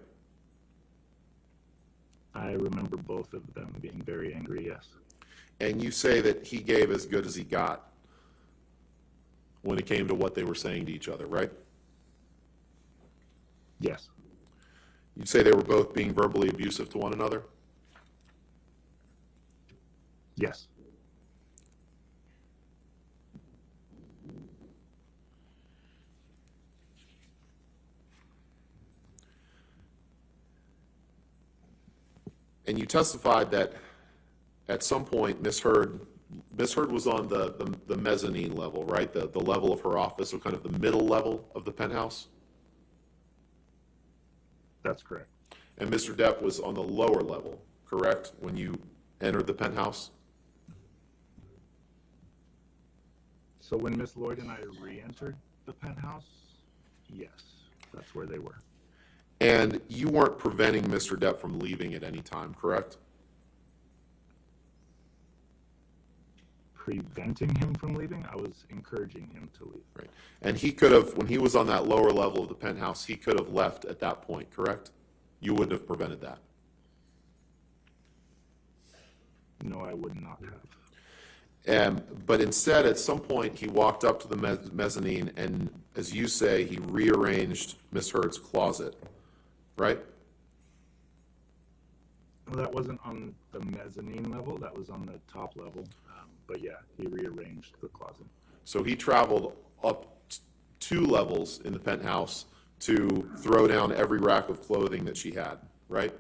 I remember both of them being very angry, yes. And you say that he gave as good as he got when it came to what they were saying to each other, right? Yes. You'd say they were both being verbally abusive to one another? Yes. And you testified that at some point Ms. Heard was on the mezzanine level, right? The level of her office, or kind of the middle level of the penthouse? That's correct. And Mr. Depp was on the lower level, correct, when you entered the penthouse? So when Miss Lloyd and I re-entered the penthouse, yes, that's where they were. And you weren't preventing Mr. Depp from leaving at any time, correct? preventing him from leaving. I was encouraging him to leave. Right. And he could have, when he was on that lower level of the penthouse, he could have left at that point, correct? You wouldn't have prevented that. No, I would not have. But instead, at some point, he walked up to the mezzanine and, as you say, he rearranged Miss Heard's closet, right? Well, that wasn't on the mezzanine level. That was on the top level. But yeah, he rearranged the closet. So he traveled up 2 levels in the penthouse to throw down every rack of clothing that she had, right?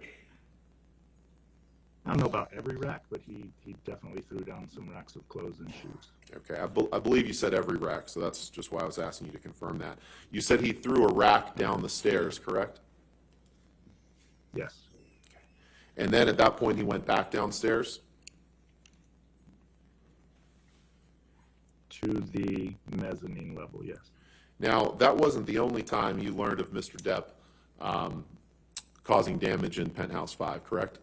I don't know about every rack, but he definitely threw down some racks of clothes and shoes. Okay, I believe you said every rack, so that's just why I was asking you to confirm that. You said he threw a rack down the stairs, correct? Yes. And then at that point, he went back downstairs? To the mezzanine level, yes. Now, that wasn't the only time you learned of Mr. Depp causing damage in Penthouse 5, correct?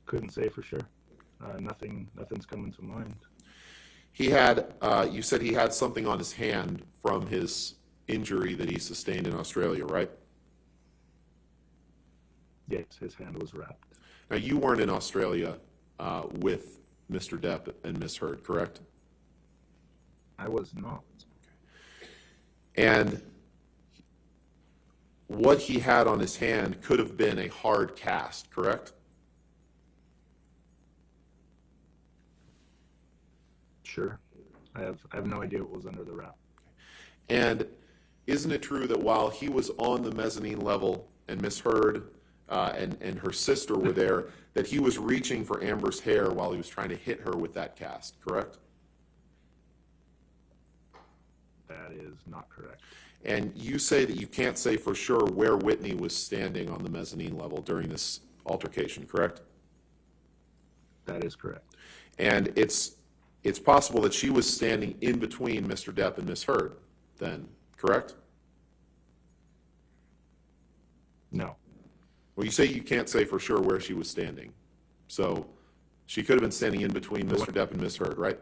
Couldn't say for sure. Nothing's coming to mind. He had, you said he had something on his hand from his injury that he sustained in Australia, right? Yes, his hand was wrapped. Now, you weren't in Australia with Mr. Depp and Miss Heard, correct? I was not. And what he had on his hand could have been a hard cast, correct? Sure. I have no idea what was under the wrap. And isn't it true that while he was on the mezzanine level and Miss Heard and her sister were there, that he was reaching for Amber's hair while he was trying to hit her with that cast, correct? That is not correct. And you say that you can't say for sure where Whitney was standing on the mezzanine level during this altercation, correct? That is correct. And it's possible that she was standing in between Mr. Depp and Miss Heard then, correct? No. Well, you say you can't say for sure where she was standing. So she could have been standing in between Mr. Depp and Miss Heard, right?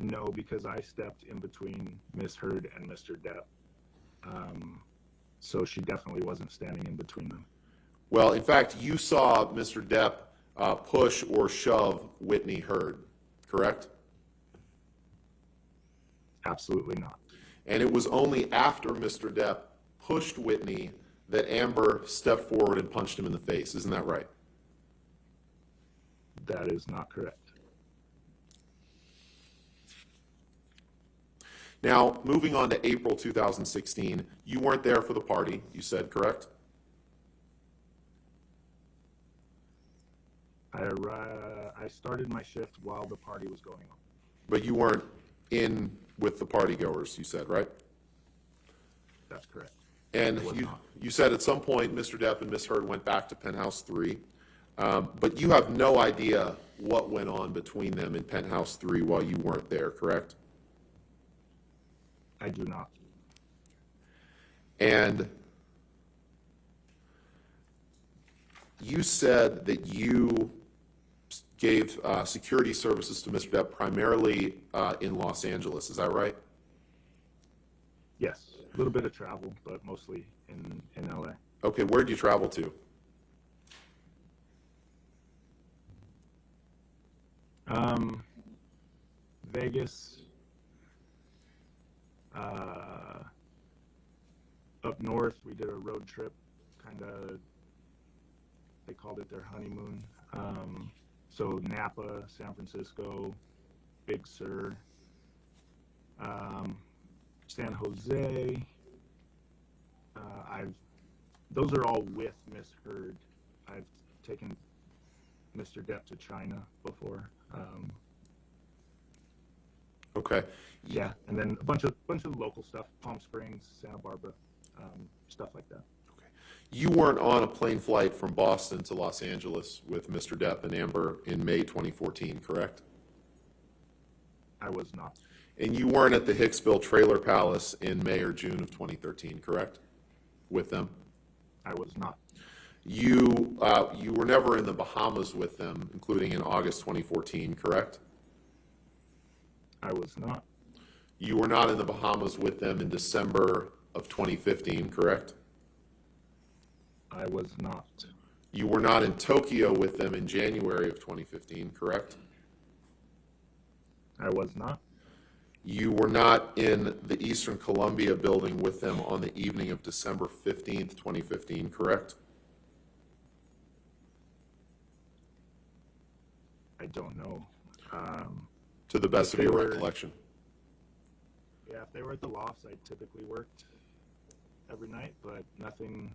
No, because I stepped in between Miss Heard and Mr. Depp. So she definitely wasn't standing in between them. Well, in fact, you saw Mr. Depp push or shove Whitney Heard, correct? Absolutely not. And it was only after Mr. Depp pushed Whitney that Amber stepped forward and punched him in the face. Isn't that right? That is not correct. Now, moving on to April 2016, you weren't there for the party, you said, correct? I started my shift while the party was going on. But you weren't in with the partygoers, you said, right? That's correct. And you said at some point Mr. Depp and Miss Heard went back to Penthouse 3, but you have no idea what went on between them in Penthouse 3 while you weren't there, correct? I do not. And you said that you gave security services to Mr. Depp primarily in Los Angeles, is that right? Yes, a little bit of travel, but mostly in LA. Okay, where did you travel to? Vegas, up north, we did a road trip, kind of, they called it their honeymoon. So Napa, San Francisco, Big Sur, San Jose. Those are all with Miss Heard. I've taken Mr. Depp to China before. Okay. Yeah, and then a bunch of local stuff, Palm Springs, Santa Barbara, stuff like that. Okay. You weren't on a plane flight from Boston to Los Angeles with Mr. Depp and Amber in May 2014, correct? I was not. And you weren't at the Hicksville Trailer Palace in May or June of 2013, correct? With them? I was not. You were never in the Bahamas with them, including in August 2014, correct? I was not. You were not in the Bahamas with them in December of 2015, correct? I was not. You were not in Tokyo with them in January of 2015, correct? I was not. You were not in the Eastern Columbia building with them on the evening of December 15th, 2015, correct? I don't know. To the best of If your they were- recollection. Yeah, if they were at the lofts, I typically worked every night, but nothing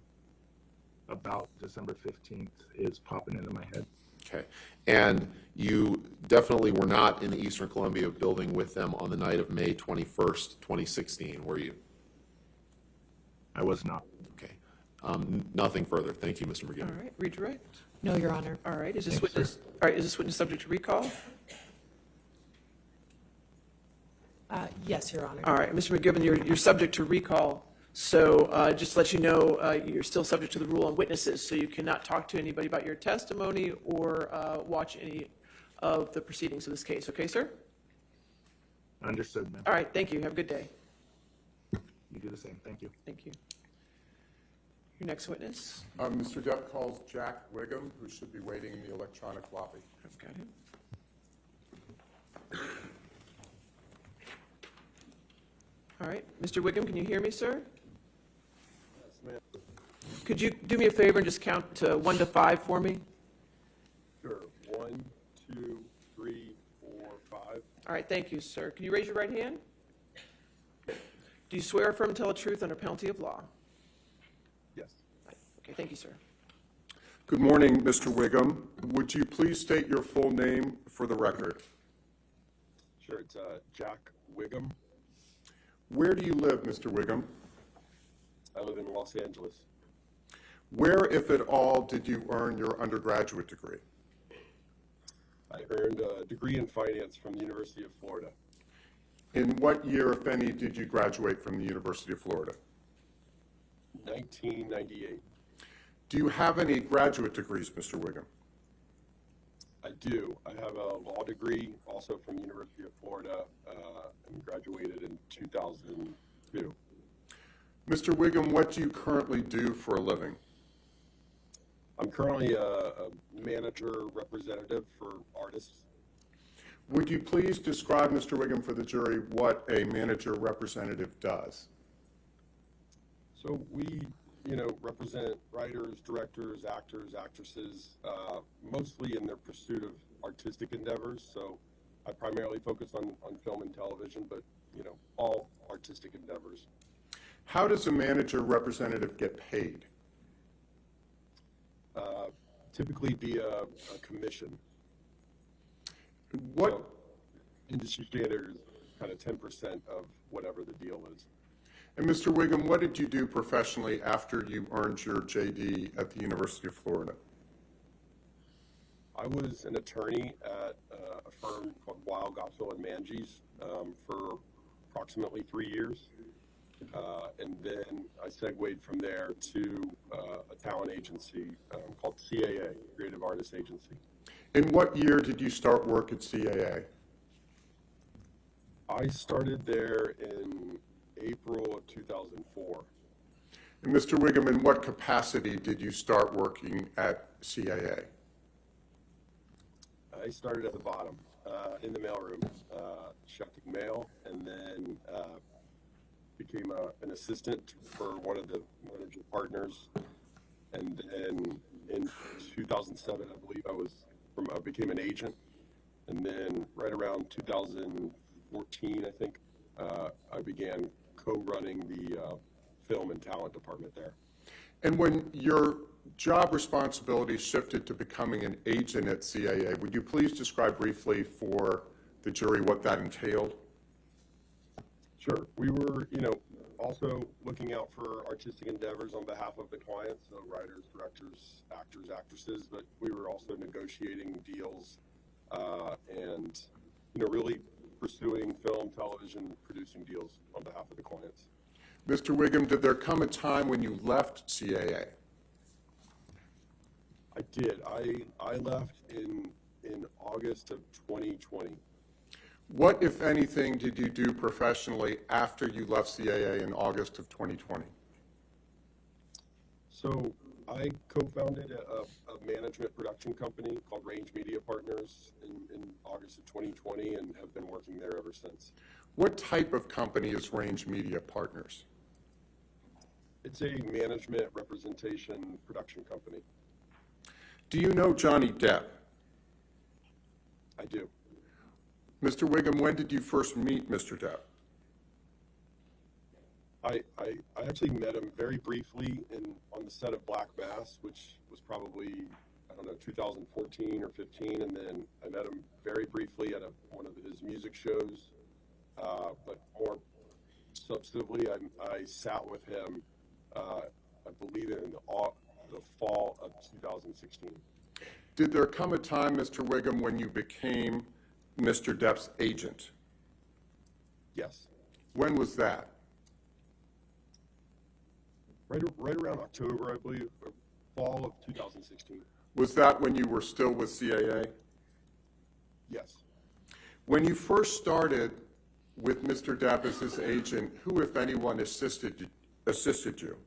about December 15th is popping into my head. Okay. And you definitely were not in the Eastern Columbia building with them on the night of May 21st, 2016, were you? I was not. Okay. Nothing further. Thank you, Mr. All McGivern. right, read your right. No, Your Honor. All right, is this Thank you, witness, all right, is this witness subject to recall? Yes, Your Honor. All right, Mr. McGivern, you're subject to recall, so just to let you know, you're still subject to the rule on witnesses, so you cannot talk to anybody about your testimony or watch any of the proceedings of this case. Okay, sir? Understood, ma'am. All right, thank you. Have a good day. You do the same. Thank you. Thank you. Your next witness? Mr. Depp calls Jack Wiggum, who should be waiting in the electronic lobby. I've got him. All right, Mr. Wiggum, can you hear me, sir? Yes, ma'am. Could you do me a favor and just count 1 to 5 for me? Sure. 1, 2, 3, 4, 5. All right, thank you, sir. Can you raise your right hand? Do you swear or affirm to tell the truth under penalty of law? Yes. Okay, thank you, sir. Good morning, Mr. Wiggum. Would you please state your full name for the record? Sure, it's Jack Wiggum. Where do you live, Mr. Wiggum? I live in Los Angeles. Where, if at all, did you earn your undergraduate degree? I earned a degree in finance from the University of Florida. In what year, if any, did you graduate from the University of Florida? 1998. Do you have any graduate degrees, Mr. Wiggum? I do. I have a law degree also from the University of Florida and graduated in 2002. Mr. Wiggum, what do you currently do for a living? I'm currently a manager representative for artists. Would you please describe, Mr. Wiggum, for the jury what a manager representative does? So we, represent writers, directors, actors, actresses, mostly in their pursuit of artistic endeavors. So I primarily focus on film and television, but, all artistic endeavors. How does a manager representative get paid? Typically via a commission. What? So industry standard is kind of 10% of whatever the deal is. And Mr. Wiggum, what did you do professionally after you earned your JD at the University of Florida? I was an attorney at a firm called Weil, Gottsville and Manges for approximately 3 years. And then I segued from there to a talent agency called CAA, Creative Artists Agency. In what year did you start work at CAA? I started there in April of 2004. And Mr. Wiggum, in what capacity did you start working at CAA? I started at the bottom, in the mailroom, checking mail, and then became an assistant for one of the manager partners. And then in 2007, I believe I became an agent. And then right around 2014, I think, I began co-running the film and talent department there. And when your job responsibilities shifted to becoming an agent at CAA, would you please describe briefly for the jury what that entailed? Sure. We were, also looking out for artistic endeavors on behalf of the clients, so writers, directors, actors, actresses, but we were also negotiating deals and, really pursuing film, television, producing deals on behalf of the clients. Mr. Wiggum, did there come a time when you left CAA? did. I left in August of 2020. What, if anything, did you do professionally after you left CAA in August of 2020? So I co-founded a management production company called Range Media Partners in August of 2020 and have been working there ever since. What type of company is Range Media Partners? It's a management representation production company. Do you know Johnny Depp? I do. Mr. Wiggum, when did you first meet Mr. Depp? I actually met him very briefly on the set of Black Mass, which was probably, I don't know, 2014 or 15, and then I met him very briefly at one of his music shows, but more substantively, I sat with him, I believe in the fall of 2016. Did there come a time, Mr. Wiggum, when you became Mr. Depp's agent? Yes. When was that? Right around October, I believe, or fall of 2016. Was that when you were still with CAA? Yes. When you first started with Mr. Depp as his agent, who, if anyone, assisted you?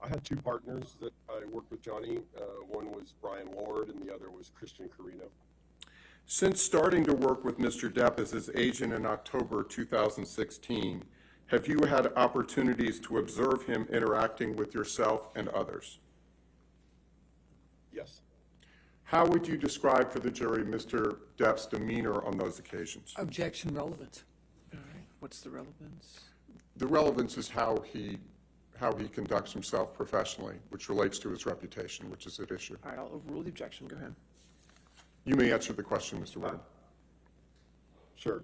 I had two partners that I worked with Johnny. One was Brian Ward, and the other was Christian Carino. Since starting to work with Mr. Depp as his agent in October 2016, have you had opportunities to observe him interacting with yourself and others? Yes. How would you describe for the jury Mr. Depp's demeanor on those occasions? Objection relevant. All right, what's the relevance? The relevance is how he conducts himself professionally, which relates to his reputation, which is at issue. All right, I'll overrule the objection. Go ahead. You may answer the question, Mr. Wiggum. Sure.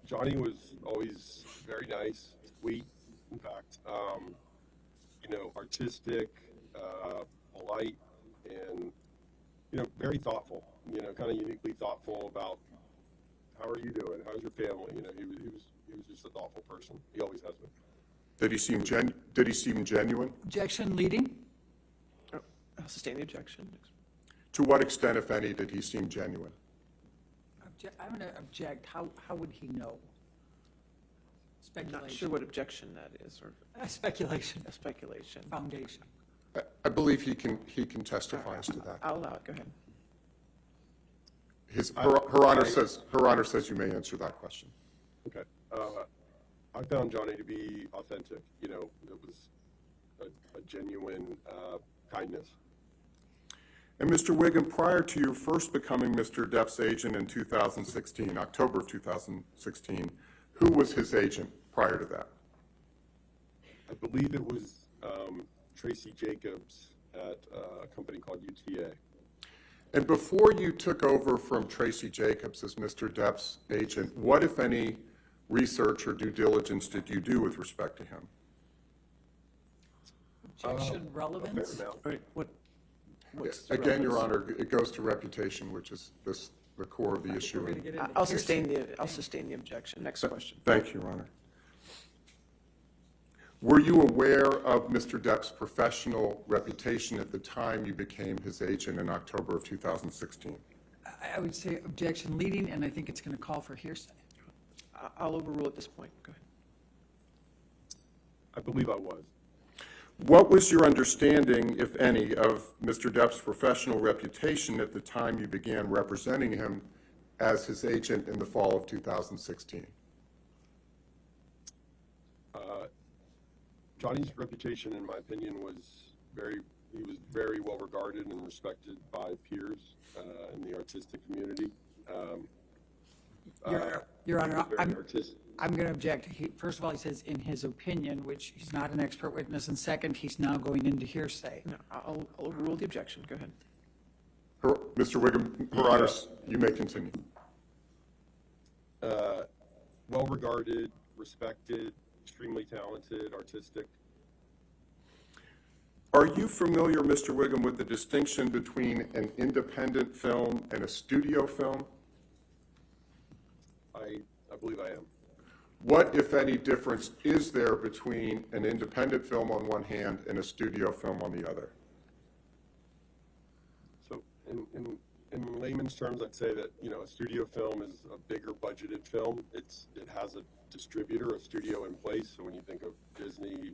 Johnny was always very nice, sweet, in fact, artistic, polite, and, very thoughtful, kind of uniquely thoughtful about how are you doing? How's your family? He was just a thoughtful person. He always has been. Did he seem genuine? Objection leading. Oh, I'll sustain the objection. To what extent, if any, did he seem genuine? I'm going to object. How would he know? I'm Speculation. not sure what objection that is, or Speculation. a speculation. Foundation. I believe he can testify as to that. I'll allow it. Go ahead. Her Honor says you may answer that question. Okay. I found Johnny to be authentic. It was a genuine kindness. And Mr. Wiggum, prior to you first becoming Mr. Depp's agent in 2016, October of 2016, who was his agent prior to that? I believe it was Tracy Jacobs at a company called UTA. And before you took over from Tracy Jacobs as Mr. Depp's agent, what, if any, research or due diligence did you do with respect to him? Objection relevance. A fair amount. All right, what's the Again, Your relevance? Honor, it goes to reputation, which is the core of the issue. We're gonna get into I'll hearsay. sustain the objection. Next question. Thank you, Your Honor. Were you aware of Mr. Depp's professional reputation at the time you became his agent in October of 2016? I would say objection leading, and I think it's going to call for hearsay. I'll overrule at this point. Go ahead. I believe I was. What was your understanding, if any, of Mr. Depp's professional reputation at the time you began representing him as his agent in the fall of 2016? Johnny's reputation, in my opinion, was he was very well regarded and respected by peers in the artistic community. Your Honor, very artistic. I'm going to object. First of all, he says in his opinion, which he's not an expert witness, and second, he's now going into hearsay. No, I'll overrule the objection. Go ahead. Mr. Wiggum, Her Honor, you may continue. Well regarded, respected, extremely talented, artistic. Are you familiar, Mr. Wiggum, with the distinction between an independent film and a studio film? I believe I am. What, if any, difference is there between an independent film on one hand and a studio film on the other? In layman's terms, I'd say that, you know, a studio film is a bigger budgeted film. It has a distributor, a studio in place. So when you think of Disney,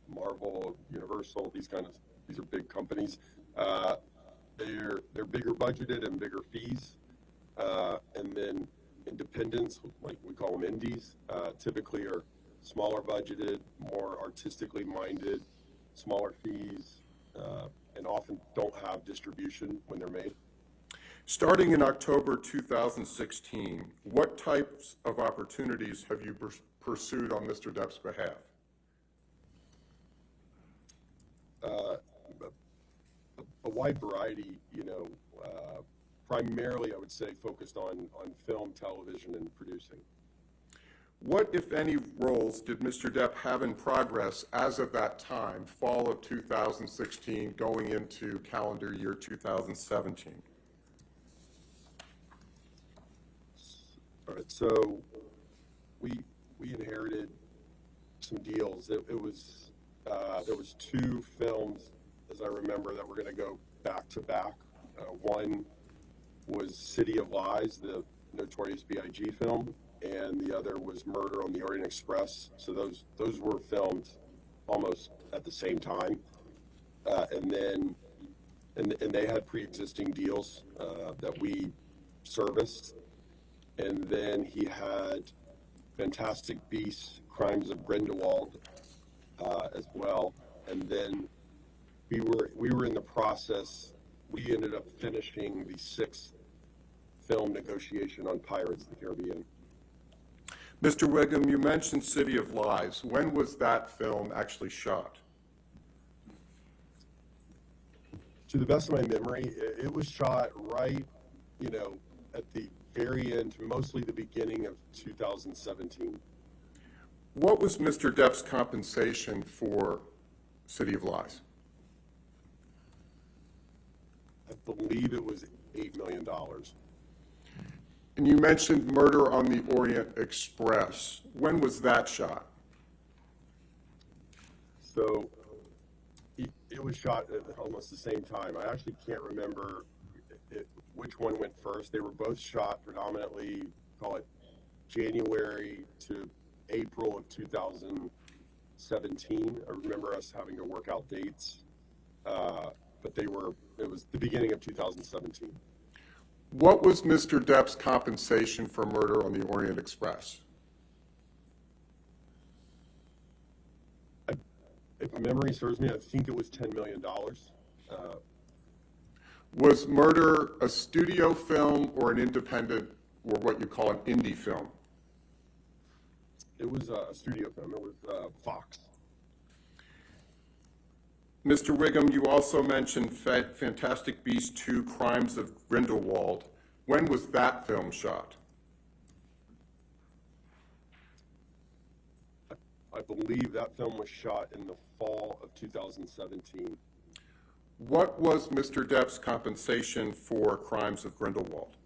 Marvel, Universal, these are big companies. They're bigger budgeted and bigger fees. And then independents, like we call them indies, typically are smaller budgeted, more artistically minded, smaller fees, and often don't have distribution when they're made. Starting in October 2016, what types of opportunities have you pursued on Mr. Depp's behalf? A wide variety, you know, primarily I would say focused on film, television, and producing. What, if any, roles did Mr. Depp have in progress as of that time, fall of 2016, going into calendar year 2017? All right, so we inherited some deals. It was there was 2 films, as I remember, that were going to go back to back. One was City of Lies, the Notorious B.I.G. film, and the other was Murder on the Orient Express. So those were filmed almost at the same time, and they had pre-existing deals that we serviced. And then he had Fantastic Beasts, Crimes of Grindelwald, as well. And then we were in the process. We ended up finishing the 6th film negotiation on Pirates of the Caribbean. Mr. Wiggum, you mentioned City of Lies. When was that film actually shot? To the best of my memory, it was shot right, you know, at the very end, mostly the beginning of 2017. What was Mr. Depp's compensation for City of Lies? I believe it was $8 million. And you mentioned Murder on the Orient Express. When was that shot? So it was shot at almost the same time. I actually can't remember which one went first. They were both shot predominantly, call it January to April of 2017. I remember us having to work out dates, but it was the beginning of 2017. What was Mr. Depp's compensation for Murder on the Orient Express? If memory serves me, I think it was $10 million. Was Murder a studio film or an independent, or what you call an indie film? It was a studio film. It was Fox. Mr. Wiggum, you also mentioned Fantastic Beasts 2, Crimes of Grindelwald. When was that film shot? I believe that film was shot in the fall of 2017. What was Mr. Depp's compensation for Crimes of Grindelwald?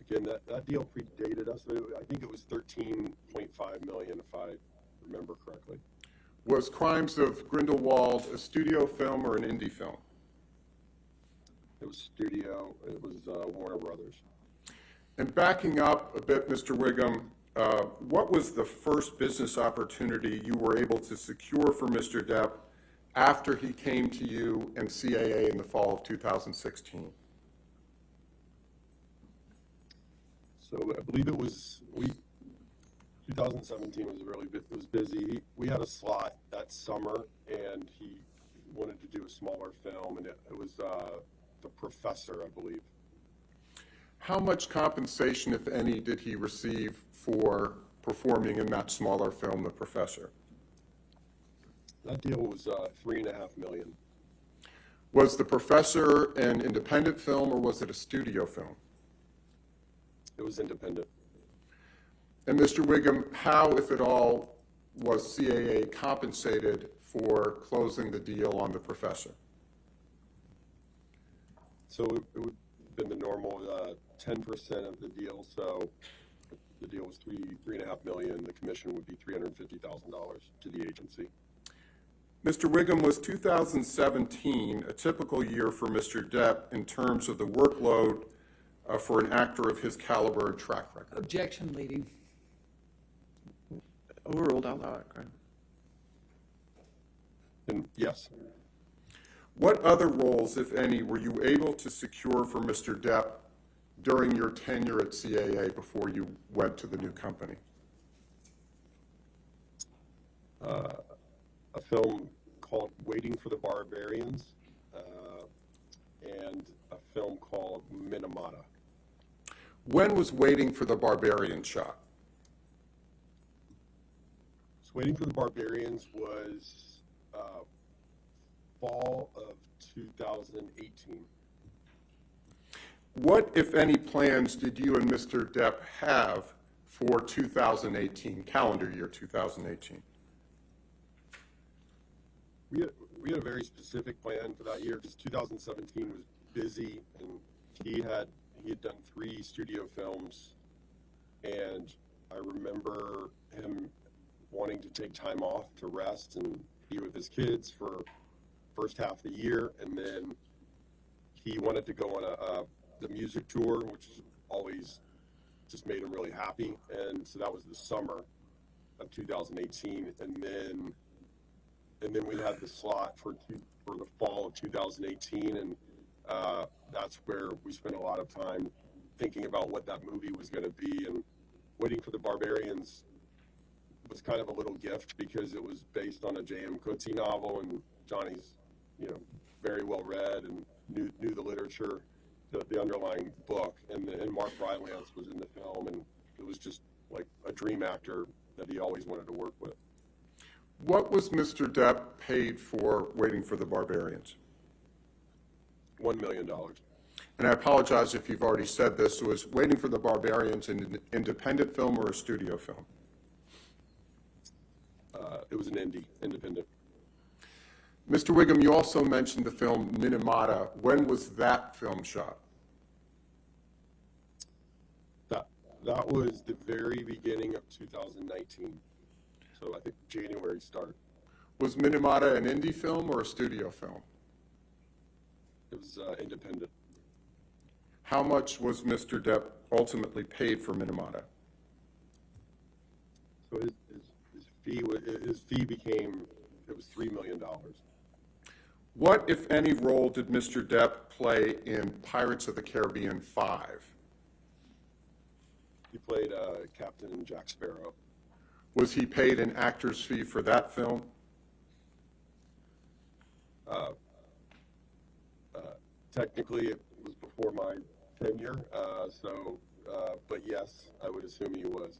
Again, that deal predated us. I think it was $13.5 million, if I remember correctly. Was Crimes of Grindelwald a studio film or an indie film? It was studio. It was Warner Brothers. And backing up a bit, Mr. Wiggum, what was the first business opportunity you were able to secure for Mr. Depp after he came to you and CAA in the fall of 2016? So I believe it was 2017 was it was busy. We had a slot that summer, and he wanted to do a smaller film, and it was The Professor, I believe. How much compensation, if any, did he receive for performing in that smaller film, The Professor? That deal was $3.5 million. Was The Professor an independent film or was it a studio film? It was independent. And Mr. Wiggum, how, if at all, was CAA compensated for closing the deal on The Professor? So it would have been the normal 10% of the deal. So the deal was $3.5 million. The commission would be $350,000 to the agency. Mr. Wiggum, was 2017 a typical year for Mr. Depp in terms of the workload for an actor of his caliber and track record? Objection, leading. Overruled, I'll allow it. Go ahead. And yes, What other roles, if any, were you able to secure for Mr. Depp during your tenure at CAA before you went to the new company? a film called Waiting for the Barbarians, and a film called Minamata. When was Waiting for the Barbarian shot? So Waiting for the Barbarians was fall of 2018. What, if any, plans did you and Mr. Depp have for 2018, calendar year 2018? We had a very specific plan for that year because 2017 was busy, and he had done 3 studio films, and I remember him wanting to take time off to rest and be with his kids for first half of the year, and then he wanted to go on the music tour, which always just made him really happy, and so that was the summer of 2018, and then we had the slot for the fall of 2018, and that's where we spent a lot of time thinking about what that movie was going to be. And Waiting for the Barbarians was kind of a little gift because it was based on a J.M. Coetzee novel, and Johnny's, very well read and knew the literature, the underlying book, and Mark Rylance was in the film, and it was just like a dream actor that he always wanted to work with. What was Mr. Depp paid for Waiting for the Barbarians? $1 million. And I apologize if you've already said this. Was Waiting for the Barbarians an independent film or a studio film? It was an independent. Mr. Wiggum, you also mentioned the film Minamata. When was that film shot? That was the very beginning of 2019. So I think January start. Was Minamata an indie film or a studio film? It was independent. How much was Mr. Depp ultimately paid for Minamata? So his fee became, it was $3 million. What, if any, role did Mr. Depp play in Pirates of the Caribbean 5? He played Captain Jack Sparrow. Was he paid an actor's fee for that film? Technically, it was before my tenure, but yes, I would assume he was.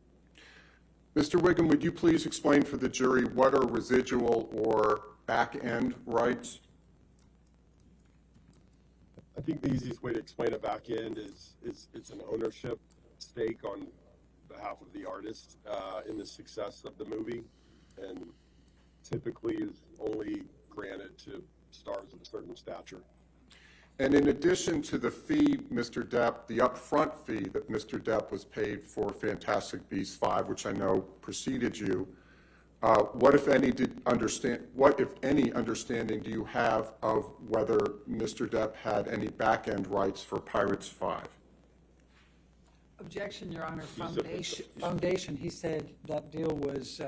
Mr. Wiggum, would you please explain for the jury what are residual or back-end rights? I think the easiest way to explain a back end is it's an ownership stake on behalf of the artist in the success of the movie, and typically is only granted to stars of a certain stature. And in addition to the fee, Mr. Depp, the upfront fee that Mr. Depp was paid for Fantastic Beasts 5, which I know preceded you, what, if any, understanding do you have of whether Mr. Depp had any back-end rights for Pirates 5? Objection, Your Honor. Foundation, he said that deal was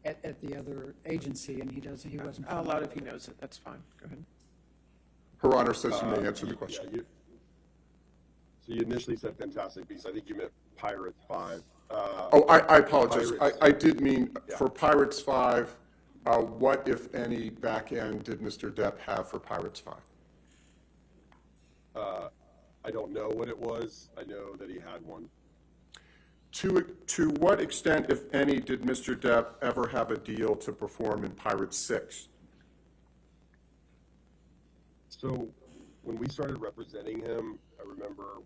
at the other agency, and he wasn't. I'll allow it if he knows it. That's fine. Go ahead. Her Honor says you may answer the question. Yeah, so you initially said Fantastic Beasts. I think you meant Pirates 5. I apologize. Pirates. I did mean for Pirates 5, what, if any, back end did Mr. Depp have for Pirates 5? I don't know what it was. I know that he had one. To what extent, if any, did Mr. Depp ever have a deal to perform in Pirates 6? So when we started representing him, I remember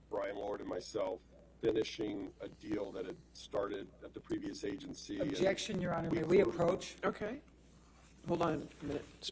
Brian Lord and myself finishing a deal that had started at the previous agency. Objection, Your Honor. May we approach? Okay. Hold on a minute.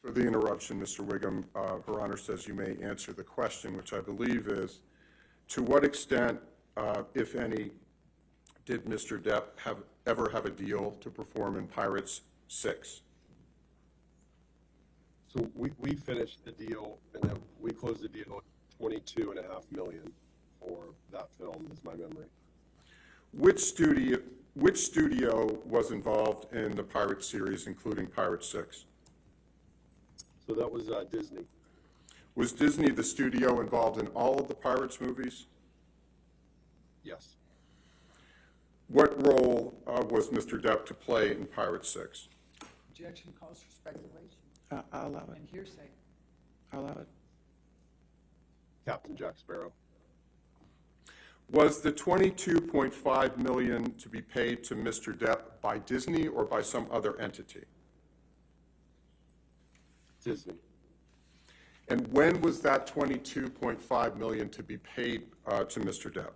For the interruption, Mr. Wiggum, Her Honor says you may answer the question, which I believe is, to what extent, if any, did Mr. Depp ever have a deal to perform in Pirates 6? So we finished the deal, and then we closed the deal at $22.5 million for that film, is my memory. Which studio was involved in the Pirates series, including Pirates 6? So that was Disney. Was Disney the studio involved in all of the Pirates movies? Yes. What role was Mr. Depp to play in Pirates 6? Objection calls for speculation I'll allow it. and hearsay. I'll allow it. Captain Jack Sparrow. Was the $22.5 million to be paid to Mr. Depp by Disney or by some other entity? Disney. And when was that $22.5 million to be paid to Mr. Depp?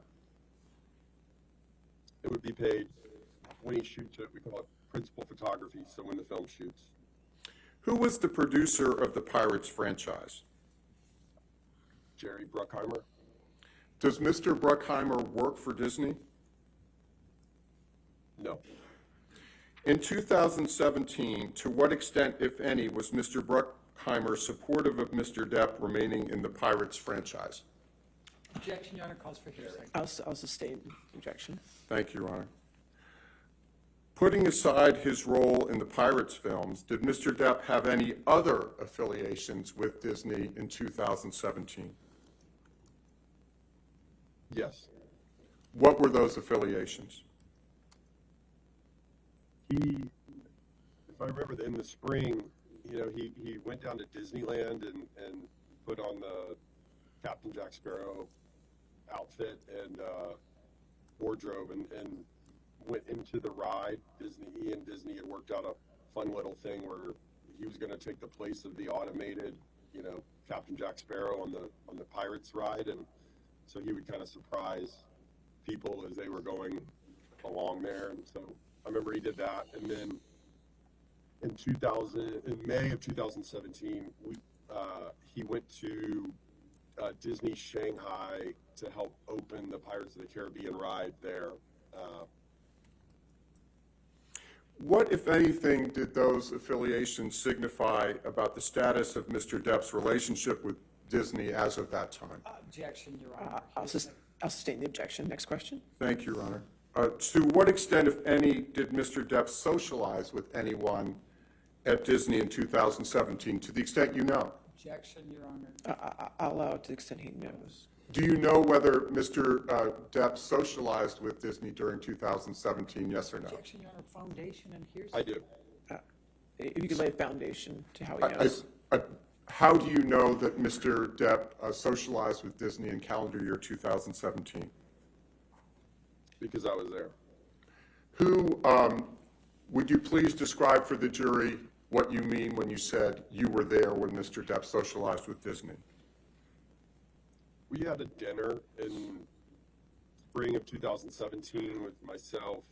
It would be paid when he shoots it. We call it principal photography, so when the film shoots. Who was the producer of the Pirates franchise? Jerry Bruckheimer. Does Mr. Bruckheimer work for Disney? No. In 2017, to what extent, if any, was Mr. Bruckheimer supportive of Mr. Depp remaining in the Pirates franchise? Objection, Your Honor, calls for hearsay. I'll sustain the objection. Thank you, Your Honor. Putting aside his role in the Pirates films, did Mr. Depp have any other affiliations with Disney in 2017? Yes. What were those affiliations? He, if I remember, in the spring, he went down to Disneyland and put on the Captain Jack Sparrow outfit and wardrobe and went into the ride. He and Disney had worked out a fun little thing where he was going to take the place of the automated, Captain Jack Sparrow on the Pirates ride, and so he would kind of surprise people as they were going along there. And so I remember he did that, and then in May of 2017, he went to Disney Shanghai to help open the Pirates of the Caribbean ride there. What, if anything, did those affiliations signify about the status of Mr. Depp's relationship with Disney as of that time? Objection, Your Honor. I'll sustain the objection. Next question. Thank you, Your Honor. To what extent, if any, did Mr. Depp socialize with anyone at Disney in 2017, to the extent you know? Objection, Your Honor. I'll allow it to the extent he knows. Do you know whether Mr. Depp socialized with Disney during 2017, yes or no? Objection, Your Honor. Foundation and hearsay. I do. If you could lay a foundation to how he knows. How do you know that Mr. Depp socialized with Disney in calendar year 2017? Because I was there. Who, would you please describe for the jury what you mean when you said you were there when Mr. Depp socialized with Disney? We had a dinner in spring of 2017 with myself,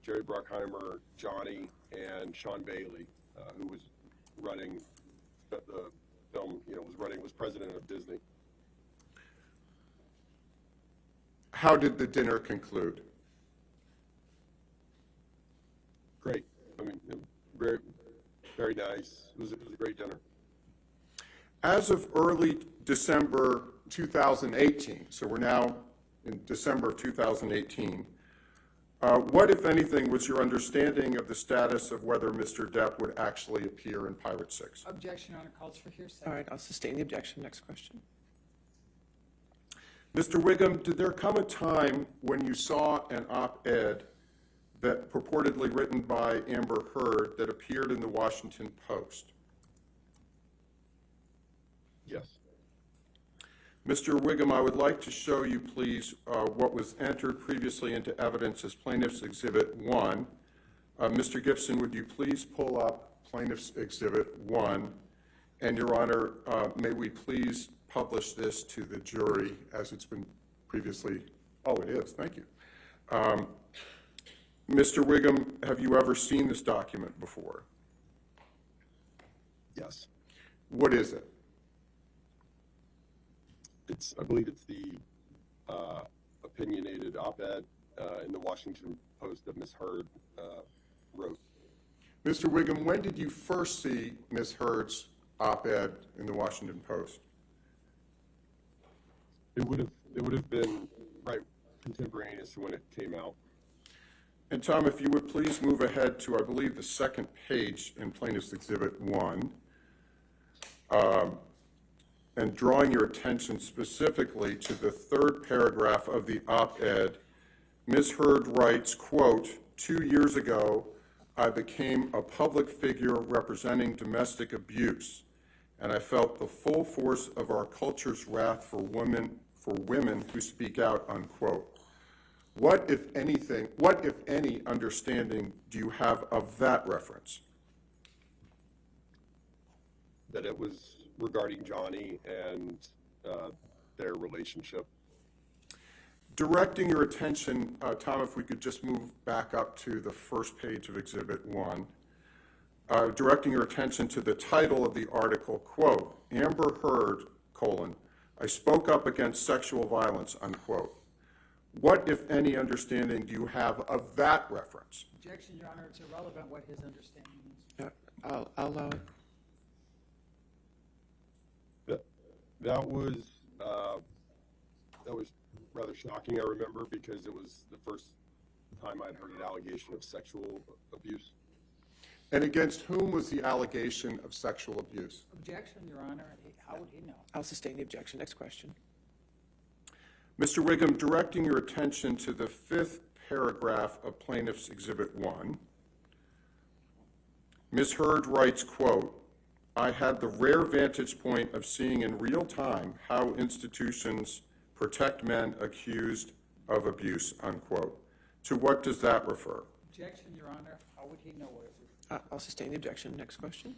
Jerry Bruckheimer, Johnny, and Sean Bailey, who was running the film, was president of Disney. How did the dinner conclude? Great. I mean, very, very nice. It was a great dinner. As of early December 2018, so we're now in December of 2018, what, if anything, was your understanding of the status of whether Mr. Depp would actually appear in Pirate 6? Objection, Your Honor, calls for hearsay. All right, I'll sustain the objection. Next question. Mr. Wiggum, did there come a time when you saw an op-ed that purportedly written by Amber Heard that appeared in the Washington Post? Yes. Mr. Wiggum, I would like to show you, please, what was entered previously into evidence as Plaintiff's Exhibit 1. Mr. Gibson, would you please pull up Plaintiff's Exhibit 1? And, Your Honor, may we please publish this to the jury as it's been previously, oh, it is, thank you. Mr. Wiggum, have you ever seen this document before? Yes. What is it? I believe it's the opinionated op-ed in the Washington Post that Ms. Heard wrote. Mr. Wiggum, when did you first see Ms. Heard's op-ed in the Washington Post? It would have been right contemporaneous to when it came out. And Tom, if you would please move ahead to, I believe, the second page in Plaintiff's Exhibit 1, and drawing your attention specifically to the third paragraph of the op-ed, Ms. Heard writes, quote, 2 years ago, I became a public figure representing domestic abuse, and I felt the full force of our culture's wrath for women who speak out, unquote. What, if any, understanding do you have of that reference? That it was regarding Johnny and their relationship. Directing your attention, Tom, if we could just move back up to the first page of Exhibit 1. Directing your attention to the title of the article, quote, Amber Heard, colon, I spoke up against sexual violence, unquote. What, if any, understanding do you have of that reference? Objection, Your Honor, it's irrelevant what his understanding is. I'll allow it. That was rather shocking, I remember, because it was the first time I'd heard an allegation of sexual abuse. And against whom was the allegation of sexual abuse? Objection, Your Honor, how would he know? I'll sustain the objection. Next question. Mr. Wiggum, directing your attention to the fifth paragraph of Plaintiff's Exhibit 1, Ms. Heard writes, quote, I had the rare vantage point of seeing in real time how institutions protect men accused of abuse, unquote. To what does that refer? Objection, Your Honor, how would he know what it refers? I'll sustain the objection. Next question.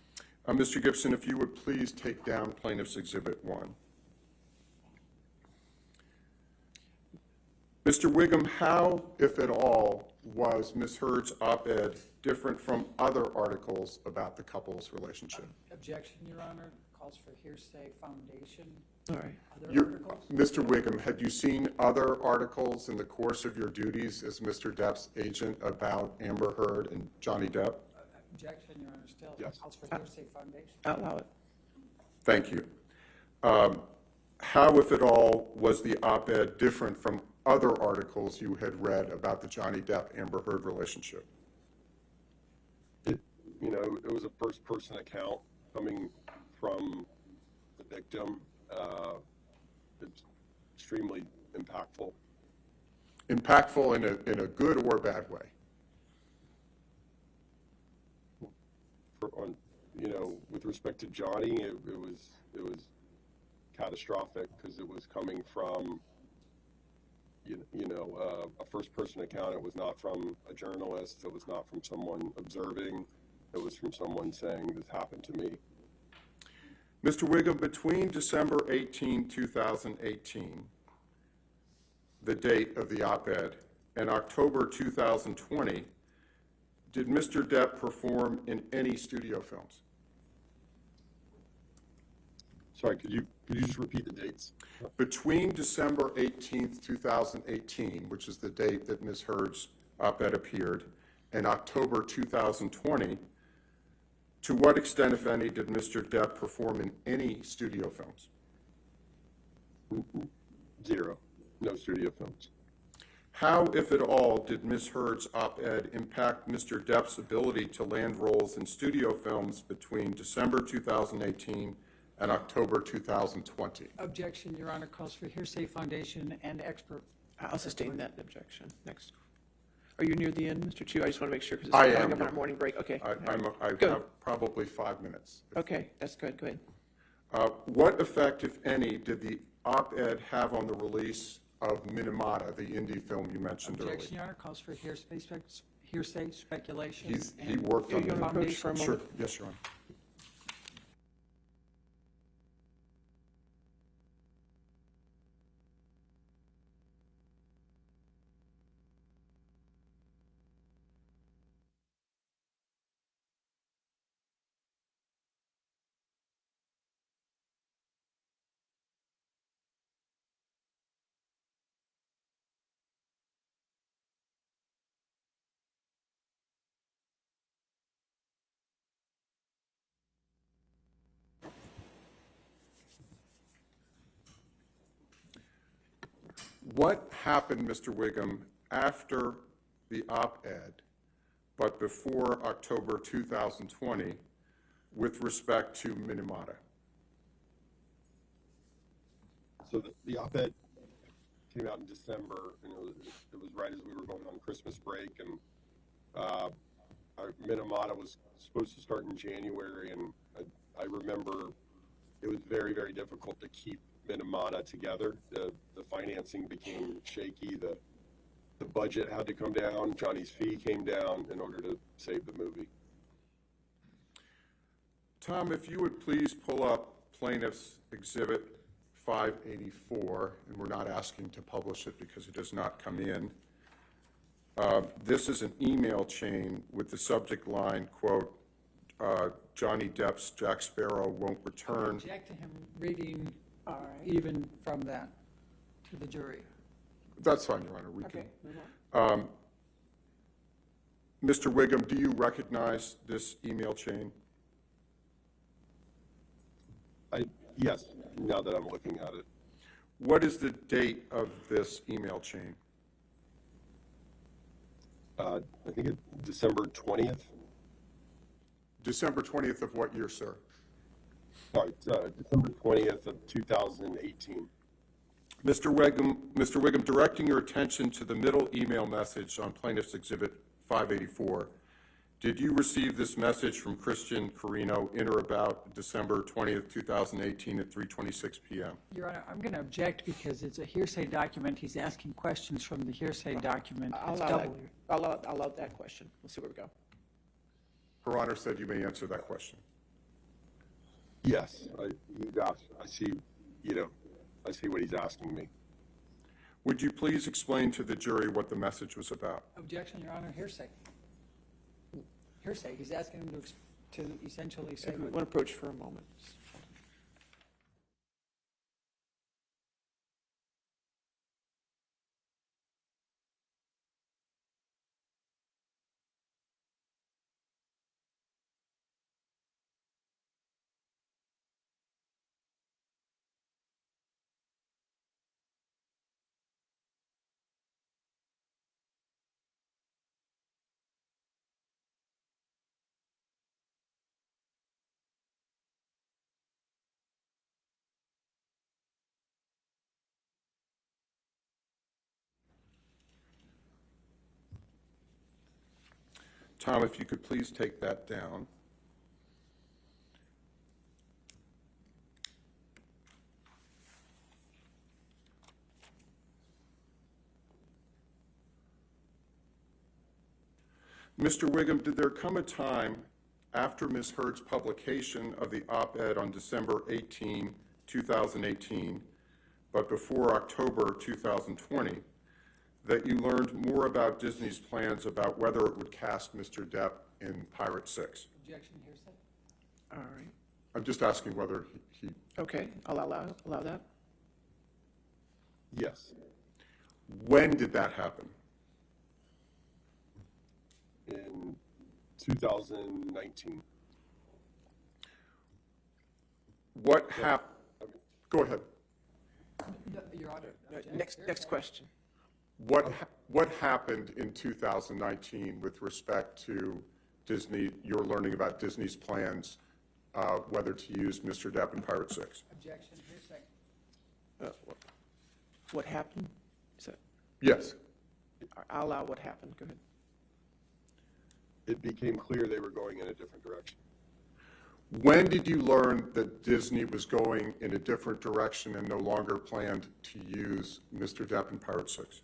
Mr. Gibson, if you would please take down Plaintiff's Exhibit 1. Mr. Wiggum, how, if at all, was Ms. Heard's op-ed different from other articles about the couple's relationship? Objection, Your Honor, calls for hearsay foundation. All right. Other articles? Mr. Wiggum, had you seen other articles in the course of your duties as Mr. Depp's agent about Amber Heard and Johnny Depp? Objection, Your Honor, still Yes. calls for hearsay foundation. I'll allow it. Thank you. How, if at all, was the op-ed different from other articles you had read about the Johnny Depp-Amber Heard relationship? It was a first-person account coming from the victim. It's extremely impactful. Impactful in a good or bad way? With respect to Johnny, it was catastrophic because it was coming from a first-person account. It was not from a journalist. It was not from someone observing. It was from someone saying, this happened to me. Mr. Wiggum, between December 18, 2018, the date of the op-ed, and October 2020, did Mr. Depp perform in any studio films? Sorry, could you just repeat the dates? Between December 18, 2018, which is the date that Ms. Heard's op-ed appeared, and October 2020, to what extent, if any, did Mr. Depp perform in any studio films? Zero. No studio films. How, if at all, did Ms. Heard's op-ed impact Mr. Depp's ability to land roles in studio films between December 2018 and October 2020? Objection, Your Honor, calls for hearsay foundation and expert. I'll sustain that objection. Next. Are you near the end, Mr. Chu? I just want to make sure because I it's am. coming up on our morning break. Okay. I Go. have probably 5 minutes. Okay, that's good. Go ahead. What effect, if any, did the op-ed have on the release of Minamata, the indie film you mentioned earlier? Objection, Your Honor, calls for hearsay speculation. He worked on You want to approach for a Sure. moment? Yes, Your Honor. What happened, Mr. Wiggum, after the op-ed, but before October 2020, with respect to Minamata? So the op-ed came out in December, and it was right as we were going on Christmas break, and Minamata was supposed to start in January, and I remember it was very, very difficult to keep Minamata together. The financing became shaky. The budget had to come down. Johnny's fee came down in order to save the movie. Tom, if you would please pull up Plaintiff's Exhibit 584, and we're not asking to publish it because it does not come in. This is an email chain with the subject line, quote, Johnny Depp's Jack Sparrow won't return. Object to him reading even from that to the jury. That's fine, Your Honor. We Okay. can. Mr. Wiggum, do you recognize this email chain? Yes, now that I'm looking at it. What is the date of this email chain? I think it's December 20th. December 20th of what year, sir? Sorry, December 20th of 2018. Mr. Wiggum, directing your attention to the middle email message on Plaintiff's Exhibit 584, did you receive this message from Christian Carino in or about December 20th, 2018 at 3:26 p.m.? Your Honor, I'm going to object because it's a hearsay document. He's asking questions from the hearsay document. I'll It's allow that, double. I'll allow that question. We'll see where we go. Her Honor said you may answer that question. Yes, I see, I see what he's asking me. Would you please explain to the jury what the message was about? Objection, Your Honor, hearsay. Hearsay. He's asking him to essentially say. One approach for a moment. Tom, if you could please take that down. Mr. Wiggum, did there come a time after Ms. Heard's publication of the op-ed on December 18, 2018, but before October 2020, that you learned more about Disney's plans about whether it would cast Mr. Depp in Pirate 6? Objection, hearsay. All right. I'm just asking whether he Okay, I'll allow that. Yes. when did that happen? In 2019. What happened? Go ahead. Your Honor. Next question. What happened in 2019 with respect to Disney, your learning about Disney's plans, whether to use Mr. Depp in Pirate 6? Objection, hearsay. What happened? Is that, Yes. I'll allow what happened. Go ahead. It became clear they were going in a different direction. When did you learn that Disney was going in a different direction and no longer planned to use Mr. Depp in Pirate 6?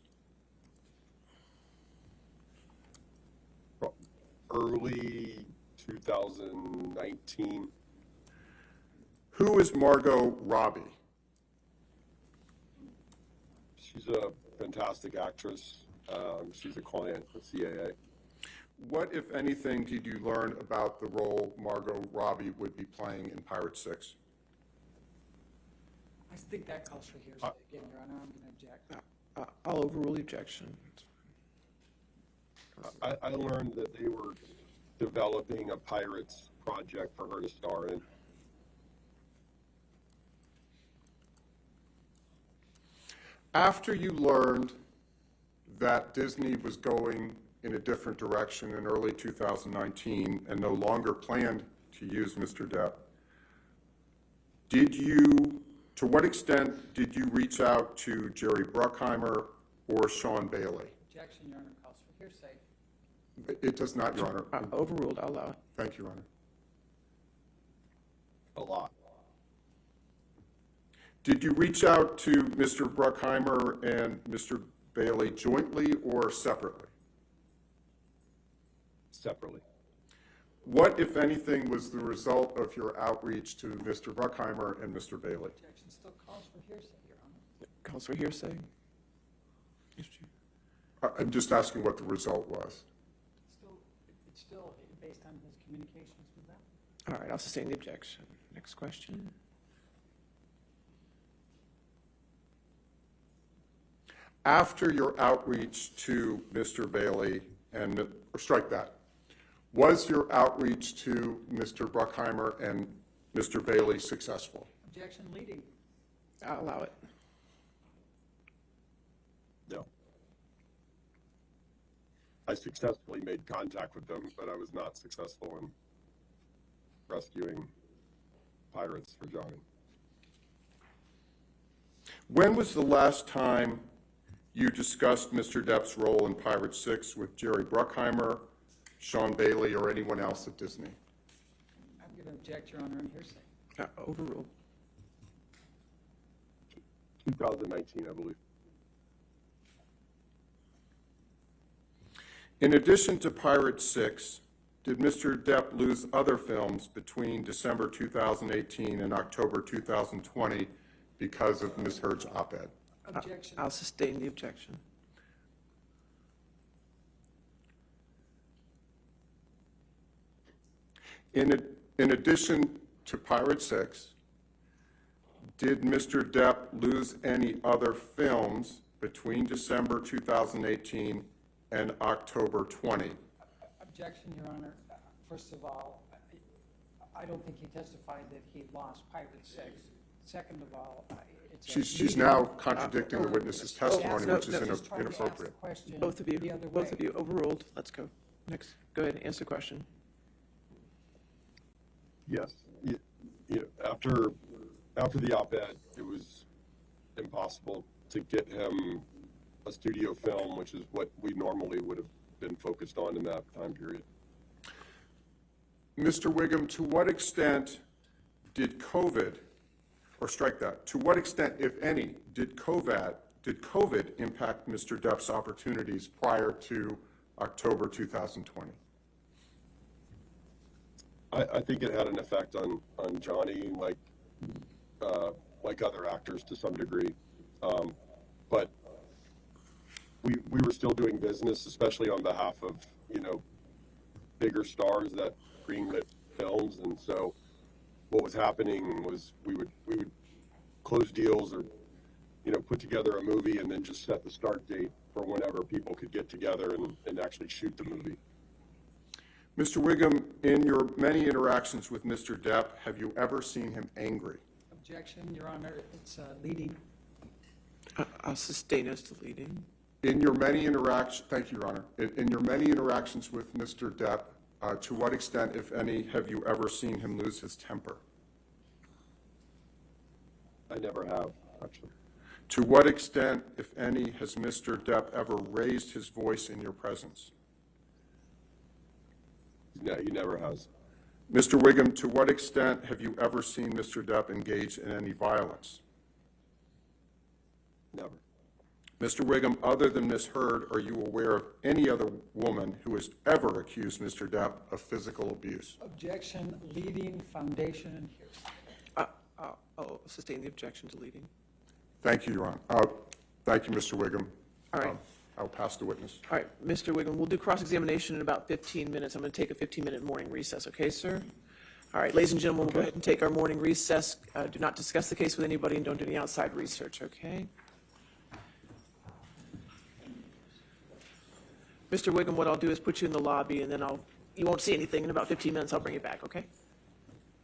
Early 2019. Who is Margot Robbie? She's a fantastic actress. She's a client with CAA. What, if anything, did you learn about the role Margot Robbie would be playing in Pirate 6? I think that calls for hearsay. Again, Your Honor, I'm going to object. I'll overrule the objection. I learned that they were developing a Pirates project for her to star in. After you learned that Disney was going in a different direction in early 2019 and no longer planned to use Mr. Depp, to what extent did you reach out to Jerry Bruckheimer or Sean Bailey? Objection, Your Honor, calls for hearsay. It does not, Your Honor. Overruled, I'll allow it. Thank you, Your Honor. A lot. Did you reach out to Mr. Bruckheimer and Mr. Bailey jointly or separately? Separately. What, if anything, was the result of your outreach to Mr. Bruckheimer and Mr. Bailey? Objection still calls for hearsay, Your Honor. Calls for hearsay. I'm just asking what the result was. It's still based on his communications with them. All right, I'll sustain the objection. Next question. After your outreach to Mr. Bailey and, or strike that, was your outreach to Mr. Bruckheimer and Mr. Bailey successful? Objection leading. I'll allow it. No. I successfully made contact with them, but I was not successful in rescuing pirates for Johnny. When was the last time you discussed Mr. Depp's role in Pirate 6 with Jerry Bruckheimer, Sean Bailey, or anyone else at Disney? I'm going to object, Your Honor, on hearsay. Overruled. 2019, I believe. In addition to Pirate 6, did Mr. Depp lose other films between December 2018 and October 2020 because of Ms. Heard's op-ed? Objection. I'll sustain the objection. In addition to Pirate 6, did Mr. Depp lose any other films between December 2018 and October 20? Objection, Your Honor. First of all, I don't think he testified that he lost Pirate 6. Second of all, it's a She's now contradicting the witness's testimony, which is inappropriate. Both of you overruled. Let's go. Next. Go ahead and answer the question. Yes. After the op-ed, it was impossible to get him a studio film, which is what we normally would have been focused on in that time period. Mr. Wiggum, to what extent did COVID, or strike that, to what extent, if any, did COVID impact Mr. Depp's opportunities prior to October 2020? I think it had an effect on Johnny, like other actors to some degree. But we were still doing business, especially on behalf of, bigger stars that greenlit films. And so what was happening was we would close deals or, put together a movie and then just set the start date for whenever people could get together and actually shoot the movie. Mr. Wiggum, in your many interactions with Mr. Depp, have you ever seen him angry? Objection, Your Honor. It's leading. I'll sustain as to leading. In your many interactions, thank you, Your Honor. In your many interactions with Mr. Depp, to what extent, if any, have you ever seen him lose his temper? I never have, actually. To what extent, if any, has Mr. Depp ever raised his voice in your presence? No, he never has. Mr. Wiggum, to what extent have you ever seen Mr. Depp engage in any violence? Never. Mr. Wiggum, other than Ms. Heard, are you aware of any other woman who has ever accused Mr. Depp of physical abuse? Objection, leading, foundation, and hearsay. I'll sustain the objection to leading. Thank you, Your Honor. Thank you, Mr. Wiggum. All right. I'll pass the witness. All right, Mr. Wiggum, we'll do cross-examination in about 15 minutes. I'm going to take a 15-minute morning recess, okay, sir? All right, ladies and gentlemen, we'll go ahead and take our morning recess. Do not discuss the case with anybody and don't do any outside research, okay? Mr. Wiggum, what I'll do is put you in the lobby, and then you won't see anything. In about 15 minutes, I'll bring you back, okay?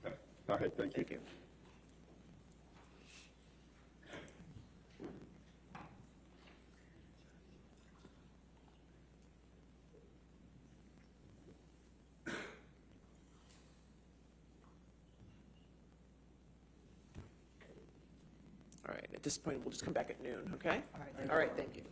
Okay. All right, thank you. Thank you. All right, at this point, we'll just come back at noon, okay? right. All right, thank you.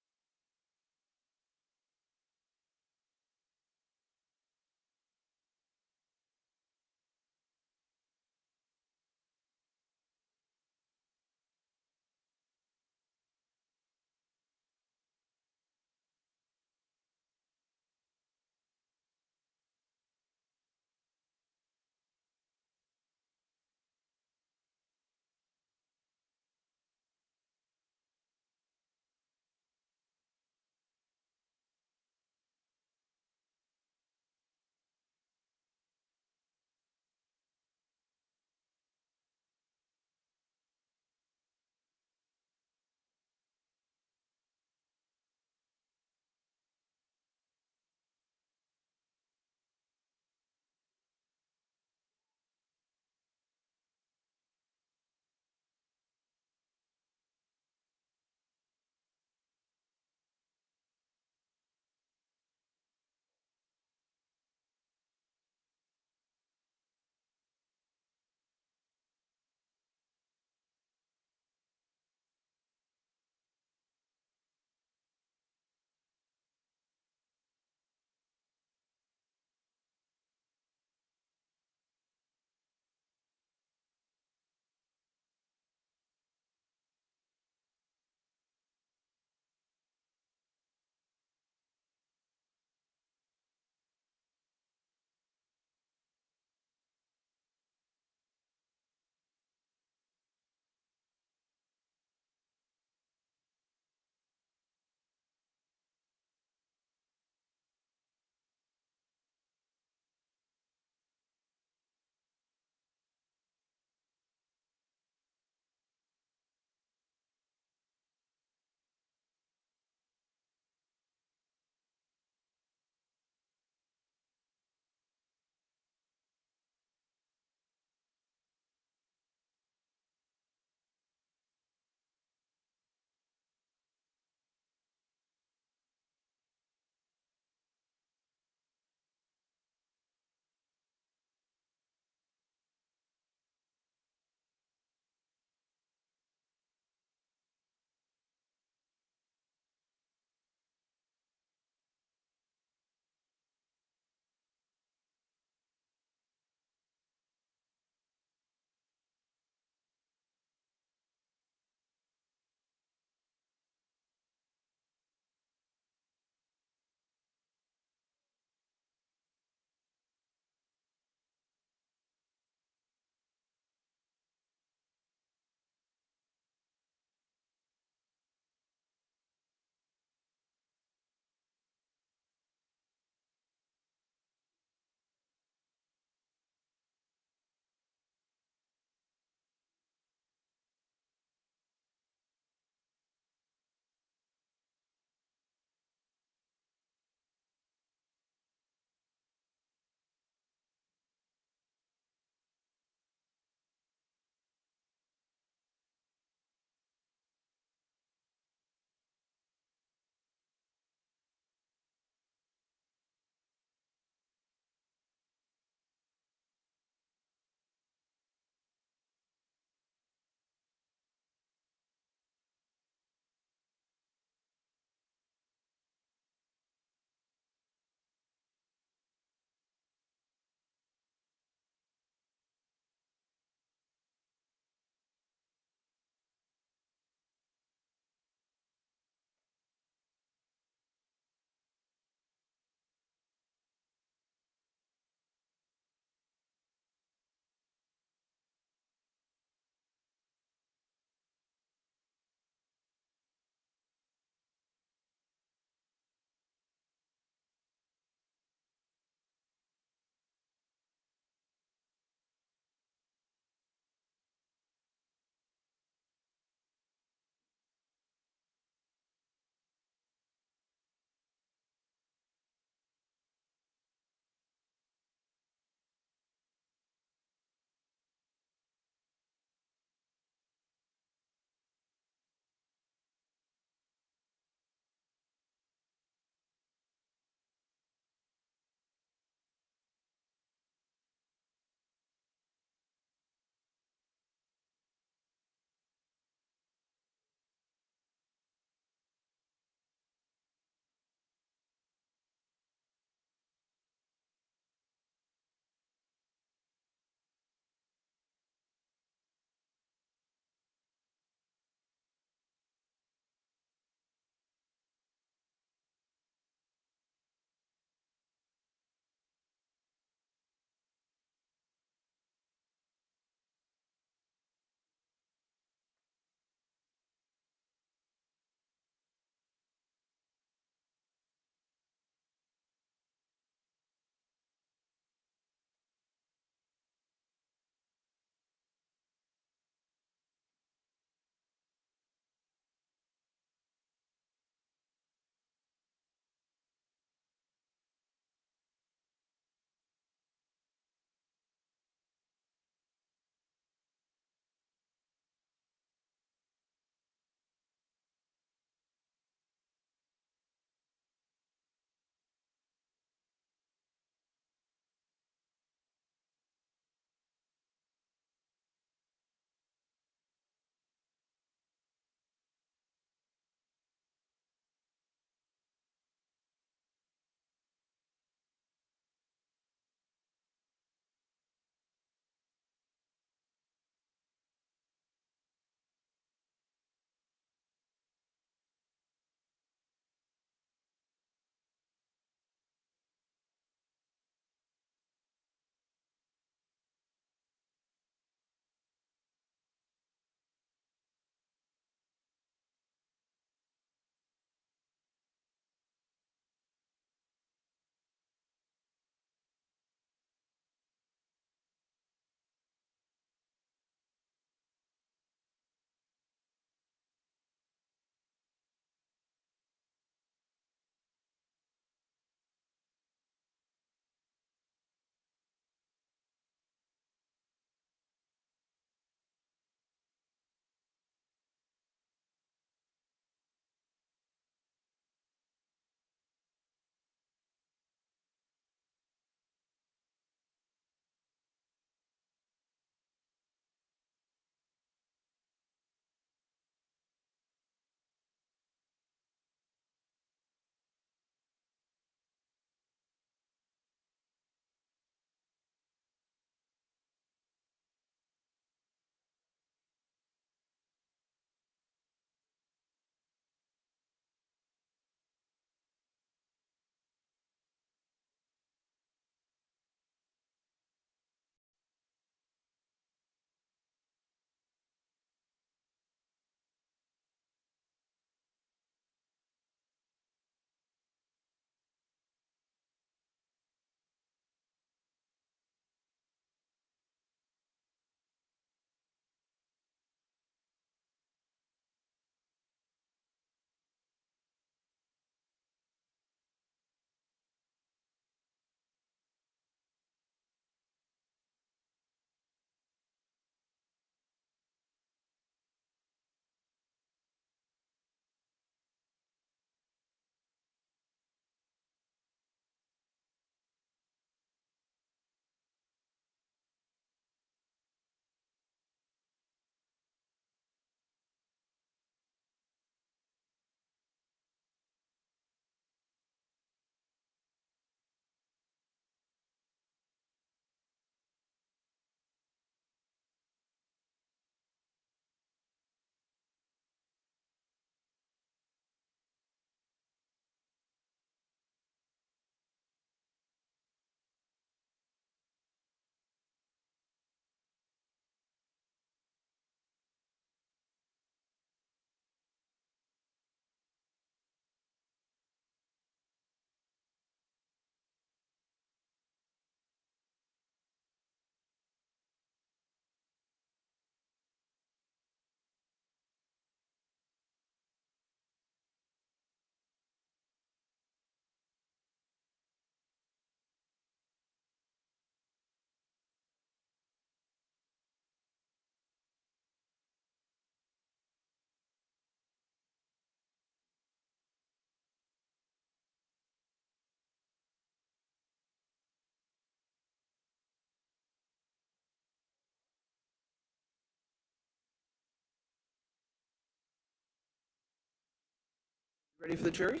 Ready for the jury?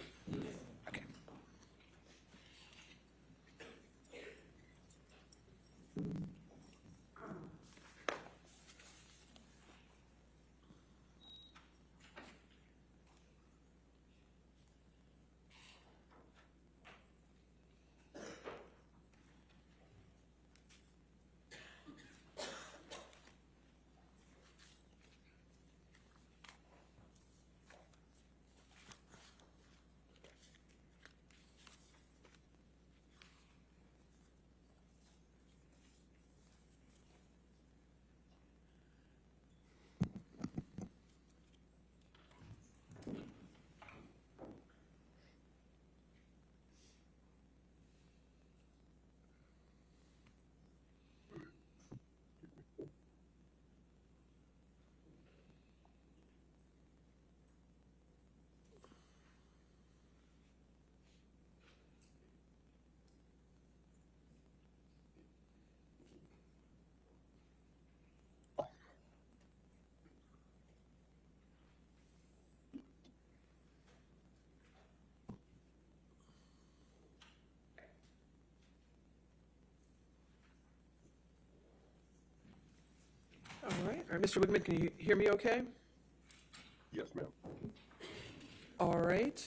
Okay. All right, Mr. Wigman, can you hear me okay? Yes, ma'am. All right.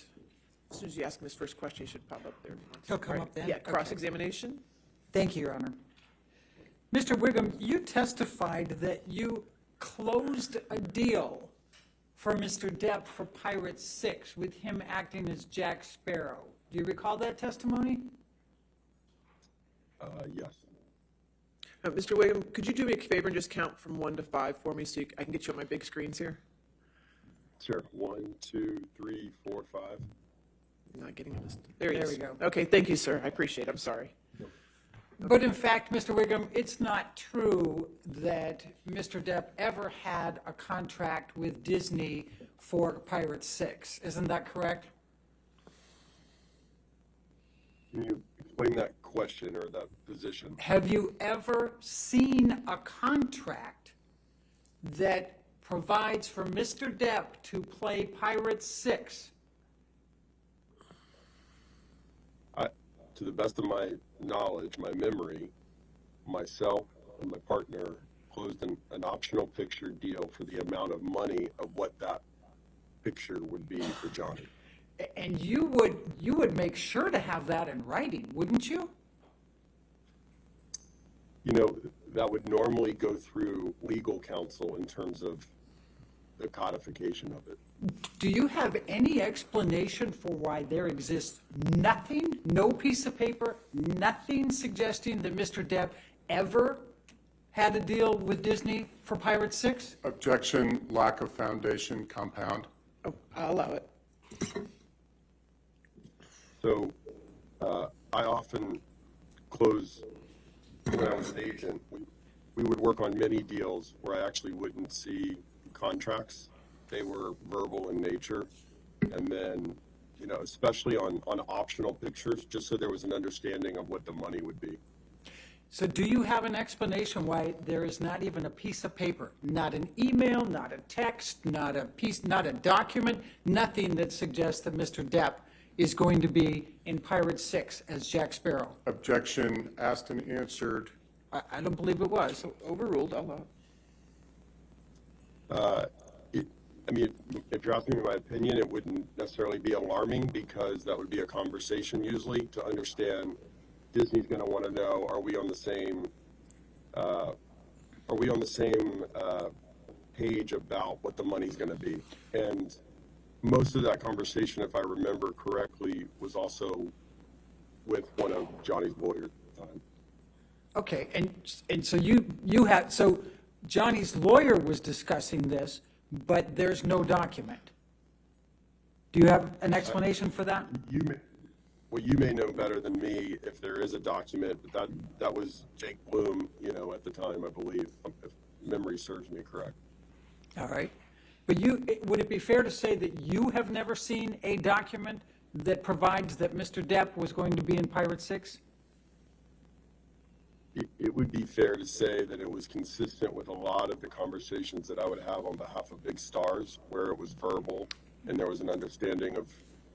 As soon as you ask him his first question, he should pop up there. He'll come All up then? Yeah, Okay. cross-examination. Thank you, Your Honor. Mr. Wiggum, you testified that you closed a deal for Mr. Depp for Pirate 6 with him acting as Jack Sparrow. Do you recall that testimony? Yes. Mr. Wiggum, could you do me a favor and just count from 1 to 5 for me so I can get you on my big screens here? Sure. 1, 2, 3, 4, 5. I'm not getting this. There he There is. we go. Okay, thank you, sir. I appreciate it. I'm sorry. But in fact, Mr. Wiggum, it's not true that Mr. Depp ever had a contract with Disney for Pirate 6. Isn't that correct? Can you explain that question or that position? Have you ever seen a contract that provides for Mr. Depp to play Pirate 6? To the best of my knowledge, my memory, myself and my partner closed an optional picture deal for the amount of money of what that picture would be for Johnny. And you would make sure to have that in writing, wouldn't you? You know, that would normally go through legal counsel in terms of the codification of it. Do you have any explanation for why there exists nothing, no piece of paper, nothing suggesting that Mr. Depp ever had a deal with Disney for Pirate 6? Objection, lack of foundation, compound. Oh, I'll allow it. So I often close, when I was an agent, we would work on many deals where I actually wouldn't see contracts. They were verbal in nature. And then, you know, especially on optional pictures, just so there was an understanding of what the money would be. So do you have an explanation why there is not even a piece of paper, not an email, not a text, not a document, nothing that suggests that Mr. Depp is going to be in Pirate 6 as Jack Sparrow? Objection, asked and answered. I don't believe it was. Overruled, I'll allow it. I mean, if you're asking me my opinion, it wouldn't necessarily be alarming because that would be a conversation usually to understand. Disney's going to want to know: are we on the same? Page about what the money's going to be? And most of that conversation, if I remember correctly, was also with one of Johnny's lawyers at the time. Okay, and so you had, so Johnny's lawyer was discussing this, but there's no document. Do you have an explanation for that? You may know better than me if there is a document, but that was Jake Bloom, you know, at the time, I believe, if memory serves me correct. All right. But would it be fair to say that you have never seen a document that provides that Mr. Depp was going to be in Pirate 6? It would be fair to say that it was consistent with a lot of the conversations that I would have on behalf of big stars, where it was verbal and there was an understanding of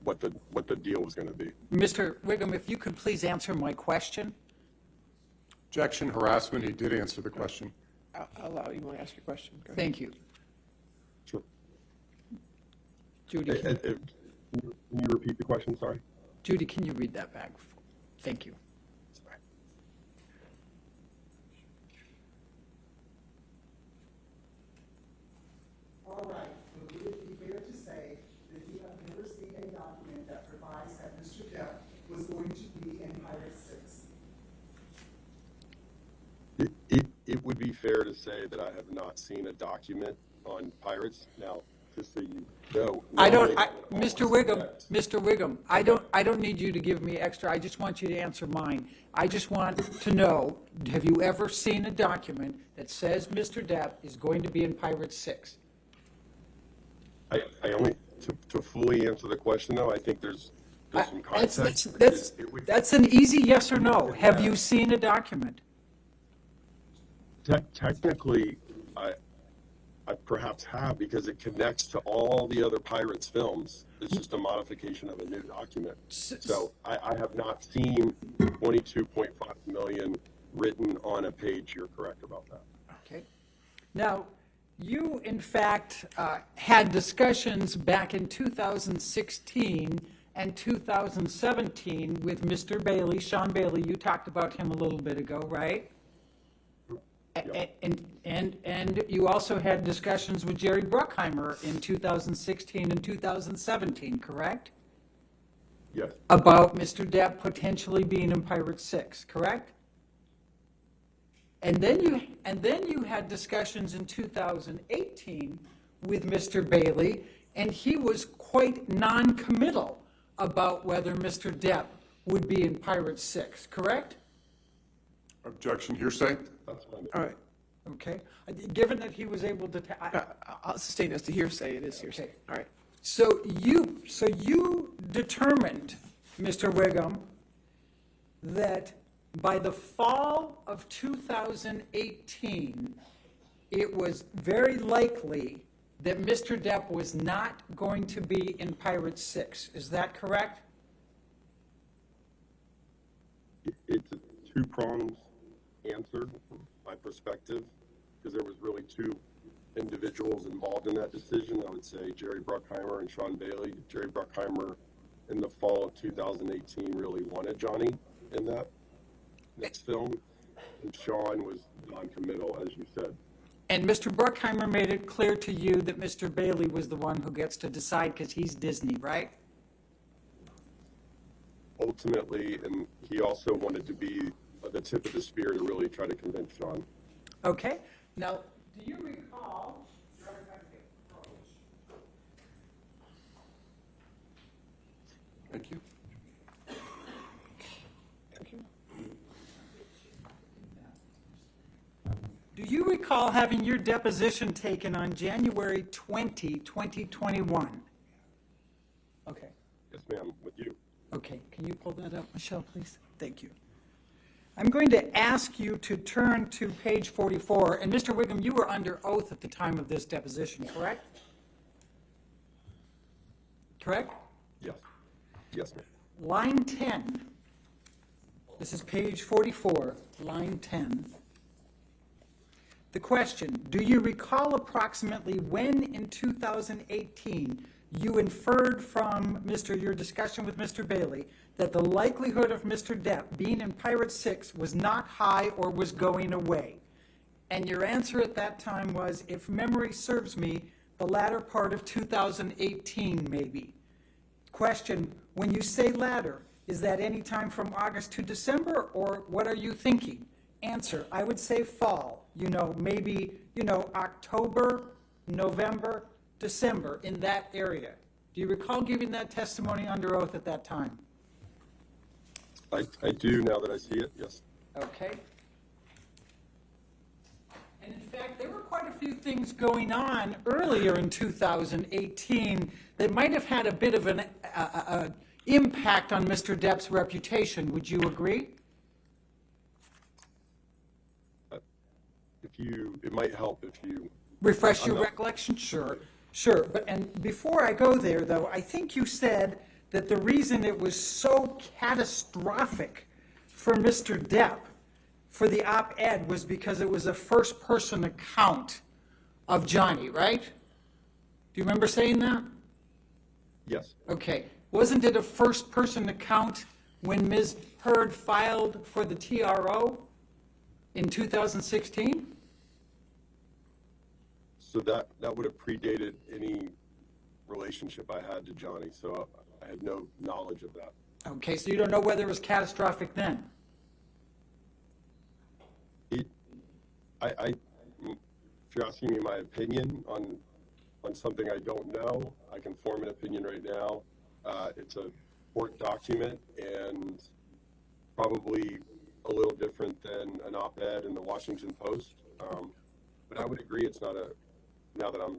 what the deal was going to be. Mr. Wiggum, if you could please answer my question. Objection, harassment, he did answer the question. I'll allow you, want to ask your question? Go ahead. Thank you. Sure. Judy, Can you repeat the question? Sorry. Judy, can you read that back? Thank you. Sorry. All right, so would it be fair to say that you have never seen a document that provides that Mr. Depp was going to be in Pirate 6? It would be fair to say that I have not seen a document on pirates. Now, just so you know. Mr. Wiggum, I don't need you to give me extra. I just want you to answer mine. I just want to know, have you ever seen a document that says Mr. Depp is going to be in Pirate 6? I only, to fully answer the question though, I think there's some context. That's an easy yes or no. Have you seen a document? Technically, I perhaps have, because it connects to all the other Pirates films. It's just a modification of a new document. So I have not seen 22.5 million written on a page. You're correct about that. Okay. Now, you, in fact, had discussions back in 2016 and 2017 with Mr. Bailey, Sean Bailey. You talked about him a little bit ago, right? And you also had discussions with Jerry Bruckheimer in 2016 and 2017, correct? Yes. About Mr. Depp potentially being in Pirate 6, correct? And then you had discussions in 2018 with Mr. Bailey, and he was quite non-committal about whether Mr. Depp would be in Pirate 6, correct? Objection, hearsay. That's fine. All right. Okay. Given that he was able to, I'll sustain as to hearsay. It is hearsay. Okay. All right. So you determined, Mr. Wiggum, that by the fall of 2018, it was very likely that Mr. Depp was not going to be in Pirate 6. Is that correct? It's a two-pronged answer from my perspective, because there was really two individuals involved in that decision. I would say Jerry Bruckheimer and Sean Bailey. Jerry Bruckheimer in the fall of 2018 really wanted Johnny in that next film, and Sean was non-committal, as you said. And Mr. Bruckheimer made it clear to you that Mr. Bailey was the one who gets to decide because he's Disney, right? Ultimately, and he also wanted to be the tip of the spear to really try to convince Sean. Okay. Now, do you recall? Thank you. Do you recall having your deposition taken on January 20, 2021? Okay. Yes, ma'am, with you. Okay. Can you pull that up, Michelle, please? Thank you. I'm going to ask you to turn to page 44. And Mr. Wiggum, you were under oath at the time of this deposition, correct? Correct? Yes. Yes, ma'am. Line 10. This is page 44, line 10. The question, do you recall approximately when in 2018 you inferred from your discussion with Mr. Bailey that the likelihood of Mr. Depp being in Pirate 6 was not high or was going away? And your answer at that time was, if memory serves me, the latter part of 2018 maybe. Question, when you say latter, is that any time from August to December, or what are you thinking? Answer, I would say fall, maybe, October, November, December, in that area. Do you recall giving that testimony under oath at that time? I do, now that I see it, yes. Okay. And in fact, there were quite a few things going on earlier in 2018 that might have had a bit of an impact on Mr. Depp's reputation. Would you agree? It might help if you refresh your recollection? Sure. But, and before I go there, though, I think you said that the reason it was so catastrophic for Mr. Depp for the op-ed was because it was a first-person account of Johnny, right? Do you remember saying that? Yes. Okay. Wasn't it a first-person account when Ms. Heard filed for the TRO in 2016? So that would have predated any relationship I had to Johnny, so I had no knowledge of that. Okay, so you don't know whether it was catastrophic then? If you're asking me my opinion on something I don't know, I can form an opinion right now. It's a court document and probably a little different than an op-ed in the Washington Post. But I would agree it's not now that I'm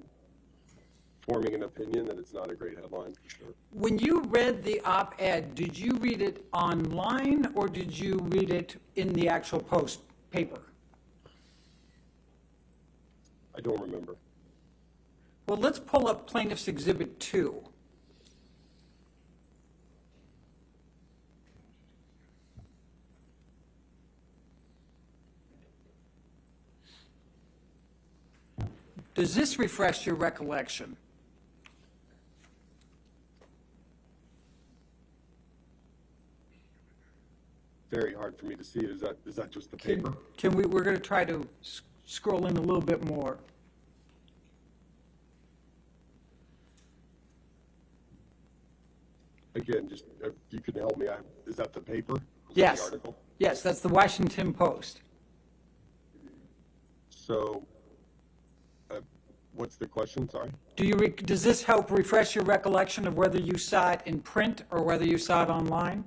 forming an opinion, that it's not a great headline for sure. When you read the op-ed, did you read it online or did you read it in the actual Post paper? I don't remember. Well, let's pull up Plaintiff's Exhibit 2. Does this refresh your recollection? Very hard for me to see it. Is that just the paper? We're going to try to scroll in a little bit more. Again, just if you could help me, is that the paper? Is that Yes. the article? Yes, that's the Washington Post. So, what's the question? Sorry. Does this help refresh your recollection of whether you saw it in print or whether you saw it online?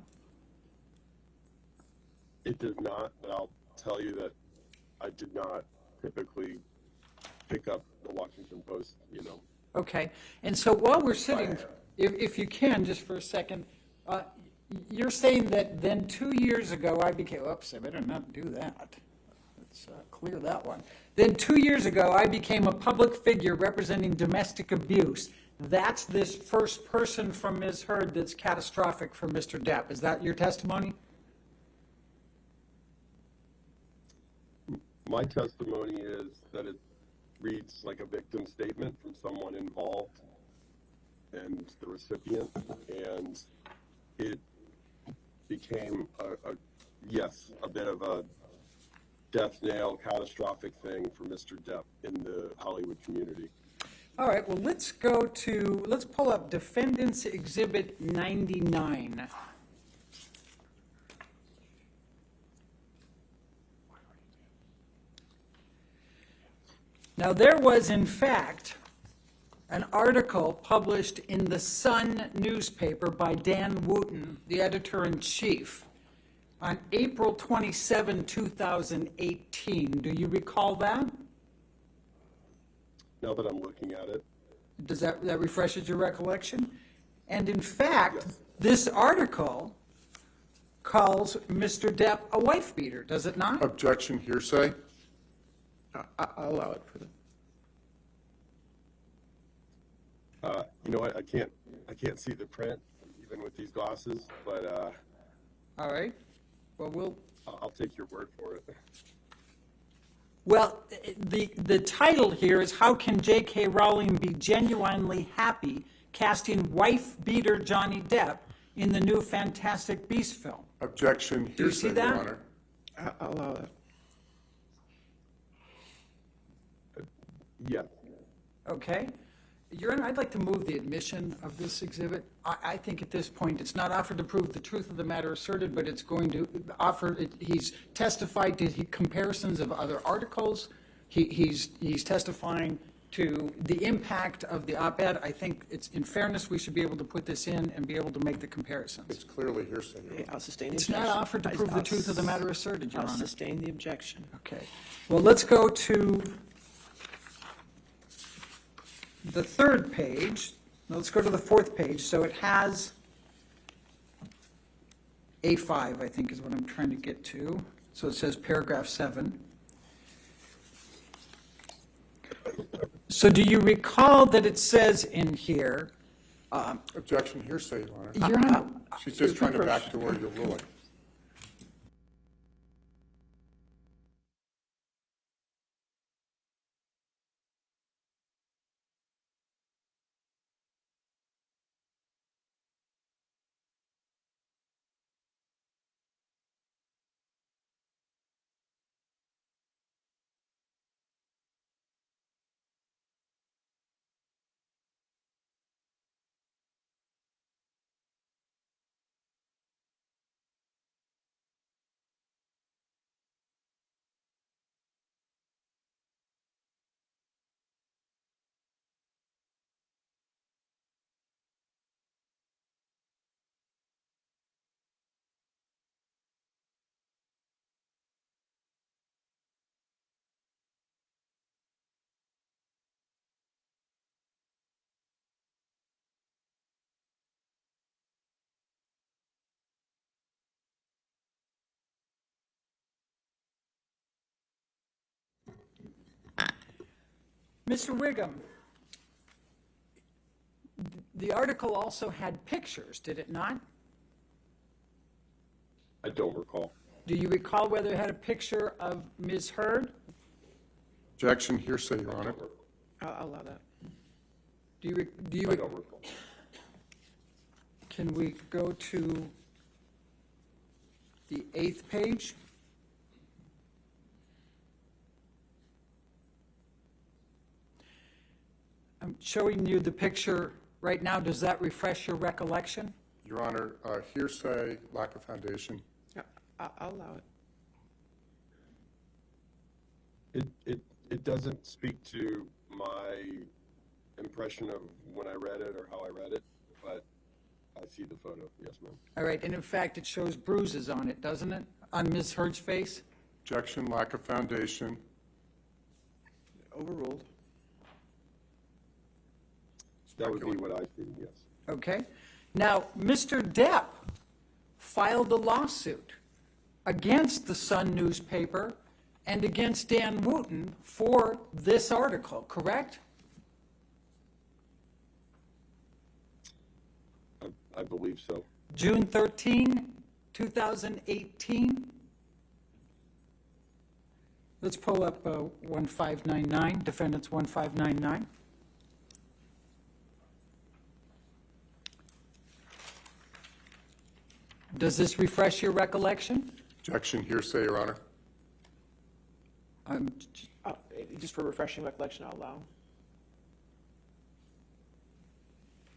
It does not, but I'll tell you that I did not typically pick up the Washington Post, Okay, and so while we're sitting, if you can, just for a second, you're saying that then 2 years ago I became, oops, I better not do that. Let's clear that one. Then 2 years ago I became a public figure representing domestic abuse. That's this first person from Ms. Heard that's catastrophic for Mr. Depp. Is that your testimony? My testimony is that it reads like a victim statement from someone involved and the recipient, and it became a bit of a death nail catastrophic thing for Mr. Depp in the Hollywood community. All right, well, let's pull up Defendants Exhibit 99. Now, there was, in fact, an article published in the Sun newspaper by Dan Wooten, the editor-in-chief, on April 27, 2018. Do you recall that? Now that I'm looking at it. Does that refreshes your recollection? And in fact, Yes. This article calls Mr. Depp a wife beater, does it not? Objection, hearsay. I'll allow it for the. I can't see the print even with these glasses, but All right. Well, I'll take your word for it. Well, the title here is How Can J.K. Rowling Be Genuinely Happy Casting Wife-Beater Johnny Depp in the new Fantastic Beasts film? Objection, Do you see hearsay, that? Your Honor. I'll allow that. Yeah. Okay. Your Honor, I'd like to move the admission of this exhibit. I think at this point, it's not offered to prove the truth of the matter asserted, but it's going to offer, he's testified to comparisons of other articles. He's testifying to the impact of the op-ed. I think it's, in fairness, we should be able to put this in and be able to make the comparisons. It's clearly hearsay, Your Okay, Honor. I'll sustain the It's objection. not offered to prove the truth of the matter asserted, Your I'll Honor. sustain the objection. Okay. Well, let's go to the third page. Let's go to the fourth page. So it has A5, I think is what I'm trying to get to. So it says paragraph 7. So do you recall that it says in here Objection, hearsay, Your Honor. Your Honor, She's just trying to backdoor your ruling. Mr. Wiggum, the article also had pictures, did it not? I don't recall. Do you recall whether it had a picture of Ms. Heard? Objection, hearsay, Your Honor. I'll allow that. I don't recall. Can we go to the 8th page? I'm showing you the picture right now. Does that refresh your recollection? Your Honor, hearsay, lack of foundation. Yeah, I'll allow it. It doesn't speak to my impression of when I read it or how I read it, but I see the photo. Yes, ma'am. All right, and in fact, it shows bruises on it, doesn't it? On Ms. Heard's face? Objection, lack of foundation. Overruled. That would be what I see, yes. Okay. Now, Mr. Depp filed a lawsuit against the Sun newspaper and against Dan Wooten for this article, correct? I believe so. June 13, 2018. Let's pull up 1599, Defendants 1599. Does this refresh your recollection? Objection, hearsay, Your Honor. Just for refreshing recollection, I'll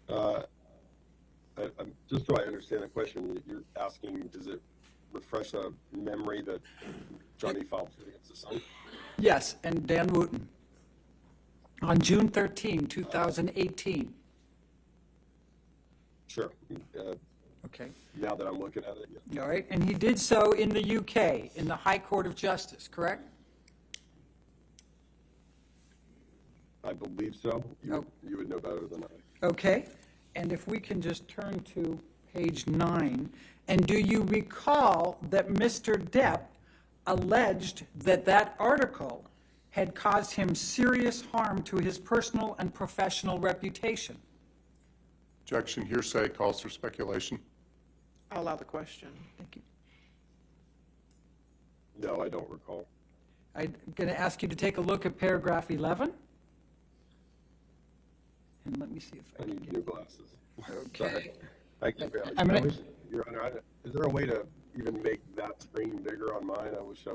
allow. I'm just so I understand the question, you're asking, does it refresh a memory that Johnny filed suit against the Sun? Yes, and Dan Wooten. On June 13, 2018. Sure. Okay. Now that I'm looking at it, yes. All right, and he did so in the UK, in the High Court of Justice, correct? I believe so. You would know better than I. Okay, and if we can just turn to page 9, and do you recall that Mr. Depp alleged that that article had caused him serious harm to his personal and professional reputation? Objection, hearsay, calls for speculation. I'll allow the question. Thank you. No, I don't recall. I'm going to ask you to take a look at paragraph 11. And let me see if I I can need get new glasses. Okay. Sorry. Thank you. I'm I gonna- wish, Your Honor, is there a way to even make that screen bigger on mine? I wish I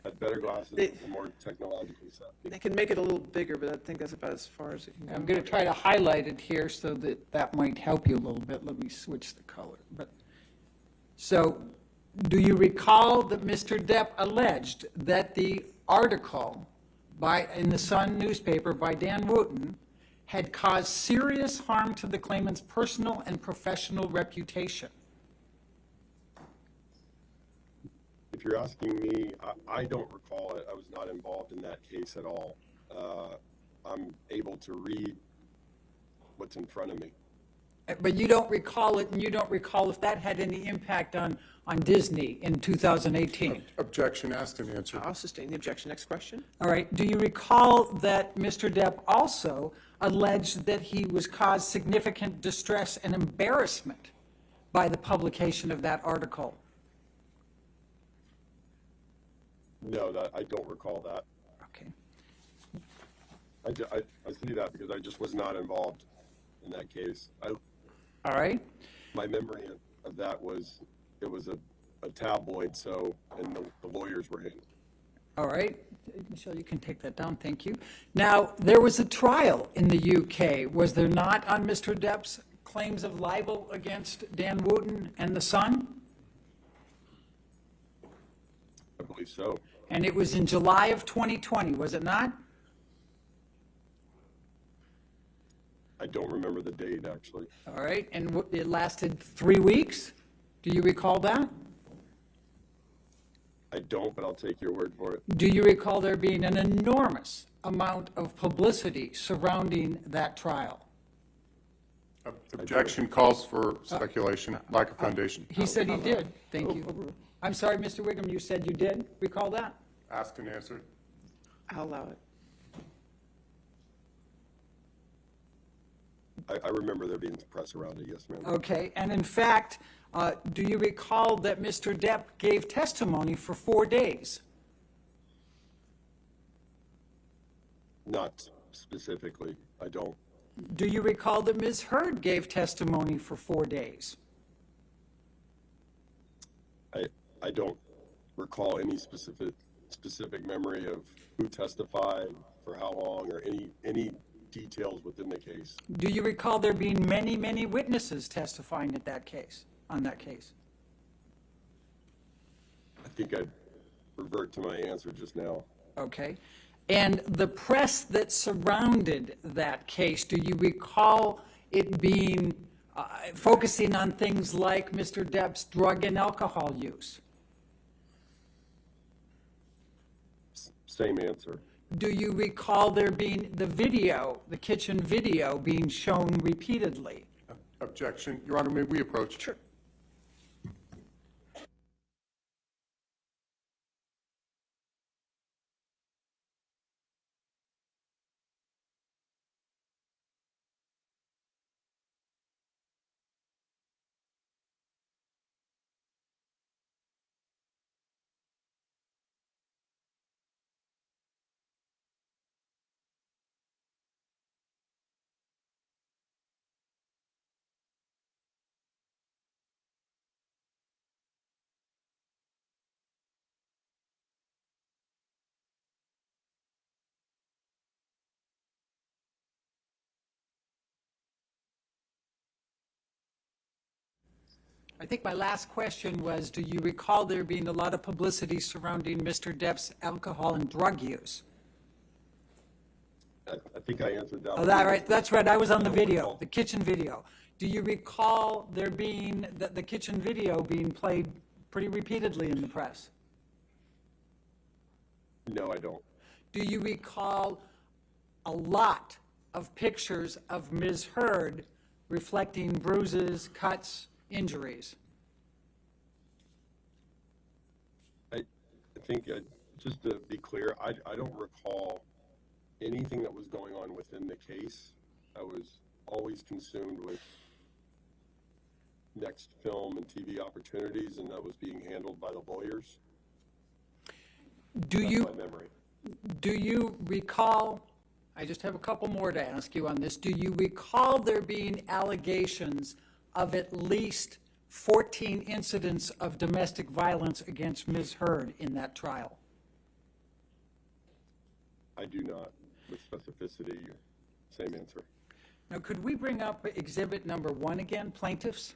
had better glasses and more technologically savvy. They can make it a little bigger, but I think that's about as far as it can go. I'm going to try to highlight it here so that that might help you a little bit. Let me switch the color. So, do you recall that Mr. Depp alleged that the article in the Sun newspaper by Dan Wooten had caused serious harm to the claimant's personal and professional reputation? If you're asking me, I don't recall it. I was not involved in that case at all. I'm able to read what's in front of me. But you don't recall it, and you don't recall if that had any impact on Disney in 2018? Objection, asked and answered. I'll sustain the objection. Next question. All right. Do you recall that Mr. Depp also alleged that he was caused significant distress and embarrassment by the publication of that article. No, that, I don't recall that. Okay. I see that because I just was not involved in that case. All right. My memory of that was, it was a tabloid, so, and the lawyers were in. All right. Michelle, you can take that down. Thank you. Now, there was a trial in the UK, was there not, on Mr. Depp's claims of libel against Dan Wooten and the Sun? I believe so. And it was in July of 2020, was it not? I don't remember the date, actually. All right. And it lasted 3 weeks? Do you recall that? I don't, but I'll take your word for it. Do you recall there being an enormous amount of publicity surrounding that trial? Objection calls for speculation, lack of foundation. He said he did. Thank you. I'm sorry, Mr. Wiggum, you said you did recall that? Asked and answered. I'll allow it. I remember there being press around it, yes, ma'am. Okay, and in fact, do you recall that Mr. Depp gave testimony for 4 days? Not specifically, I don't. Do you recall that Ms. Heard gave testimony for 4 days? I don't recall any specific memory of who testified, for how long, or any details within the case. Do you recall there being many, many witnesses testifying at that case, on that case? I think I'd revert to my answer just now. Okay. And the press that surrounded that case, do you recall it being, focusing on things like Mr. Depp's drug and alcohol use? Same answer. Do you recall there being the video, the kitchen video, being shown repeatedly? Objection. Your Honor, may we approach? Sure. I think my last question was, do you recall there being a lot of publicity surrounding Mr. Depp's alcohol and drug use? I think I answered that. Oh, that right, that's right, I was on the video, the kitchen video. Do you recall there being, the kitchen video being played pretty repeatedly in the press? No, I don't. Do you recall a lot of pictures of Ms. Heard reflecting bruises, cuts, injuries? I think, just to be clear, I don't recall anything that was going on within the case. I was always consumed with next film and TV opportunities, and that was being handled by the lawyers. Do That's you, my memory. do you recall, I just have a couple more to ask you on this, do you recall there being allegations of at least 14 incidents of domestic violence against Ms. Heard in that trial? I do not, with specificity. Same answer. Now, could we bring up exhibit number 1 again, plaintiffs?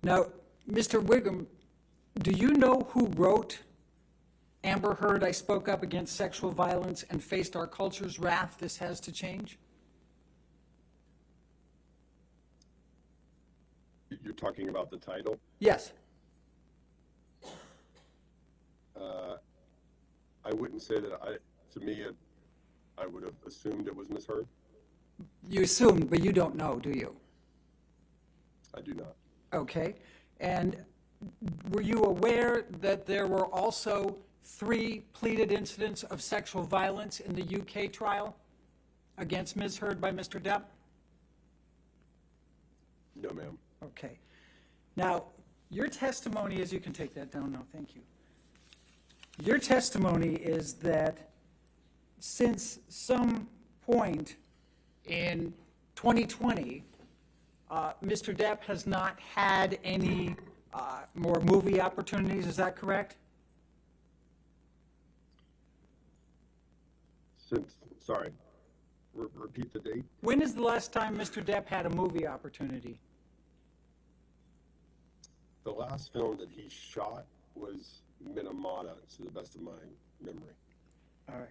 Now, Mr. Wiggum, do you know who wrote Amber Heard, I spoke up against sexual violence and faced our culture's wrath, this has to change? You're talking about the title? Yes. I wouldn't say that to me, I would have assumed it was Ms. Heard. You assumed, but you don't know, do you? I do not. Okay. And were you aware that there were also 3 pleaded incidents of sexual violence in the UK trial against Ms. Heard by Mr. Depp? No, ma'am. Okay. Now, your testimony is, you can take that down now, thank you. Your testimony is that since some point in 2020, Mr. Depp has not had any more movie opportunities, is that correct? Sorry, repeat the date. When is the last time Mr. Depp had a movie opportunity? The last film that he shot was Minamata, to the best of my memory. All right.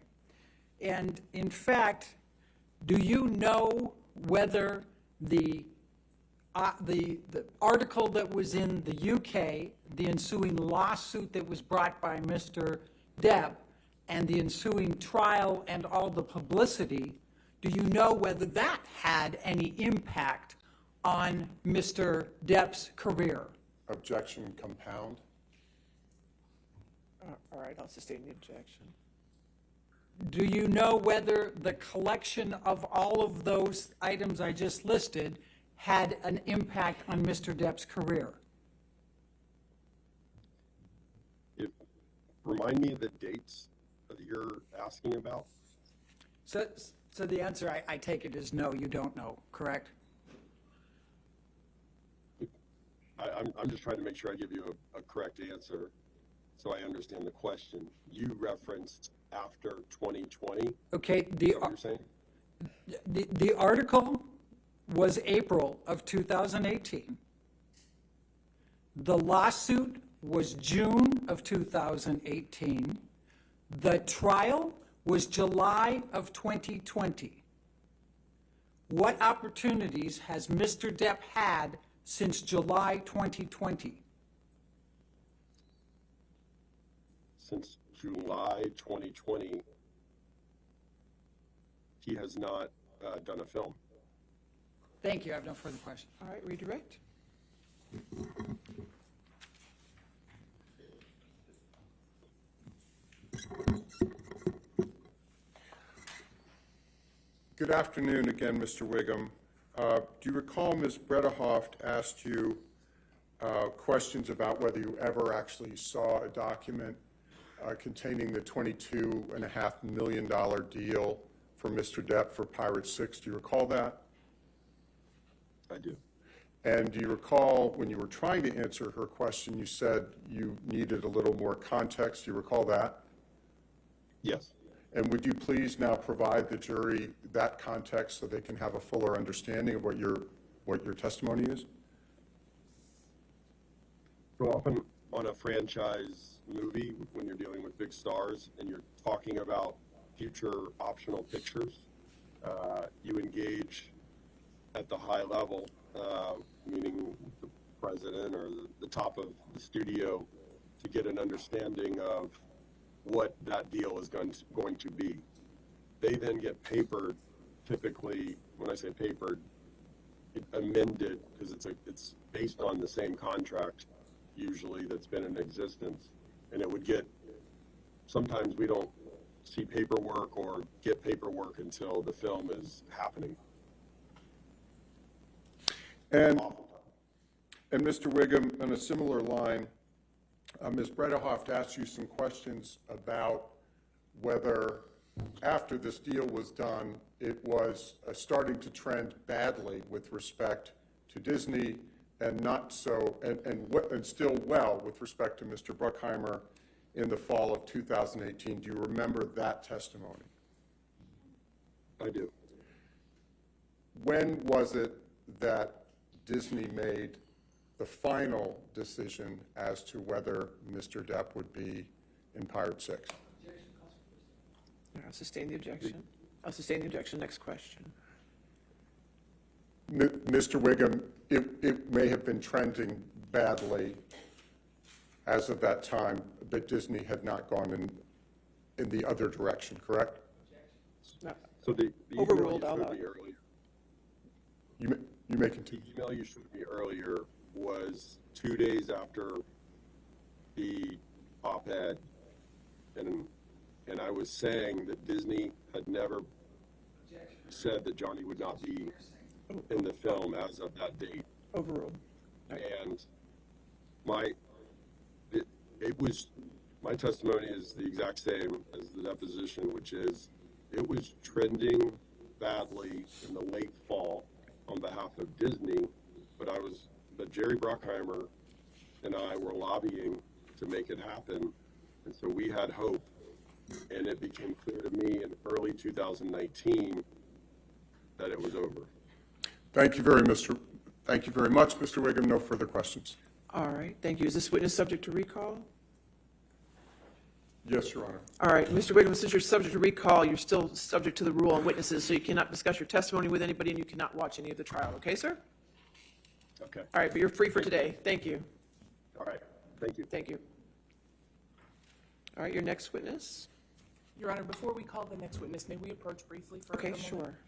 And in fact, do you know whether the article that was in the UK, the ensuing lawsuit that was brought by Mr. Depp, and the ensuing trial and all the publicity, do you know whether that had any impact on Mr. Depp's career? Objection compound. All right, I'll sustain the objection. Do you know whether the collection of all of those items I just listed had an impact on Mr. Depp's career? Remind me of the dates that you're asking about. So the answer, I take it, is no, you don't know, correct? I'm just trying to make sure I give you a correct answer so I understand the question. You referenced after 2020? Okay, Is that what you're saying? the article was April of 2018. The lawsuit was June of 2018. The trial was July of 2020. What opportunities has Mr. Depp had since July 2020? Since July 2020, he has not done a film. Thank you, I have no further questions. All right, redirect. Good afternoon again, Mr. Wiggum. Do you recall Ms. Bredehoft asked you questions about whether you ever actually saw a document containing the $22.5 million deal for Mr. Depp for Pirate 6? Do you recall that? I do. And do you recall when you were trying to answer her question, you said you needed a little more context? Do you recall that? Yes. And would you please now provide the jury that context so they can have a fuller understanding of what your testimony is? So often on a franchise movie, when you're dealing with big stars and you're talking about future optional pictures, you engage at the high level, meaning the president or the top of the studio, to get an understanding of what that deal is going to be. They then get papered, typically, when I say papered, amended, because it's based on the same contract, usually, that's been in existence. And it would get, sometimes we don't see paperwork or get paperwork until the film is happening. And Mr. Wiggum, on a similar line, Ms. Bredehoft asked you some questions about whether after this deal was done, it was starting to trend badly with respect to Disney and not so, and still well with respect to Mr. Bruckheimer in the fall of 2018. Do you remember that testimony? I do. When was it that Disney made the final decision as to whether Mr. Depp would be in Pirate 6? I'll sustain the objection. I'll sustain the objection. Next question. Mr. Wiggum, it may have been trending badly as of that time, but Disney had not gone in the other direction, correct? No. So the Overruled, email you I'll showed allow me it. earlier, You may continue. The email you showed me earlier was 2 days after the op-ed, and I was saying that Disney had never said that Johnny would not be in the film as of that date. Overruled. And my testimony is the exact same as the deposition, which is it was trending badly in the late fall on behalf of Disney, but Jerry Bruckheimer and I were lobbying to make it happen, and so we had hope, and it became clear to me in early 2019 that it was over. Thank you very much, Mr. Wiggum. No further questions. All right, thank you. Is this witness subject to recall? Yes, Your Honor. All right, Mr. Wiggum, since you're subject to recall, you're still subject to the rule on witnesses, so you cannot discuss your testimony with anybody and you cannot watch any of the trial. Okay, sir? Okay. All right, but you're free for today. Thank you. All right. Thank you. Thank you. All right, your next witness? Your Honor, before we call the next witness, may we approach briefly for a Okay, moment? sure.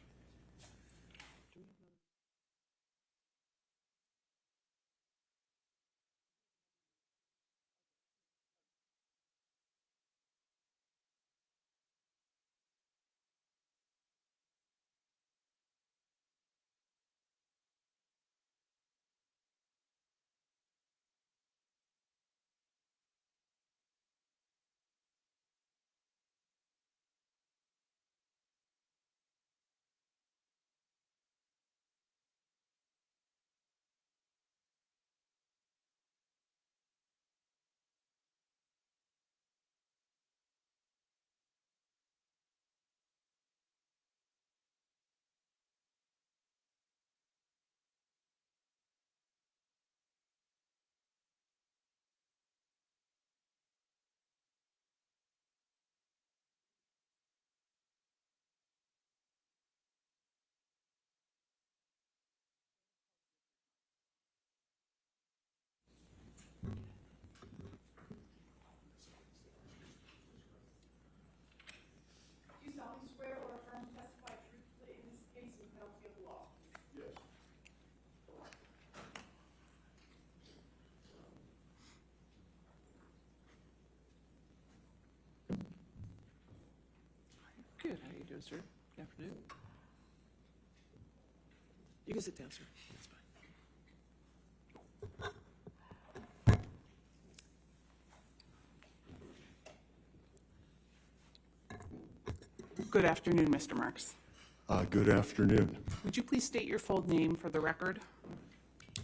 Do you solemnly swear or affirm to testify truthfully in this case with penalty of law? Yes. Good, how you doing, sir? Good afternoon. You can sit down, sir. That's fine. Good afternoon, Mr. Marks. Good afternoon. Would you please state your full name for the record?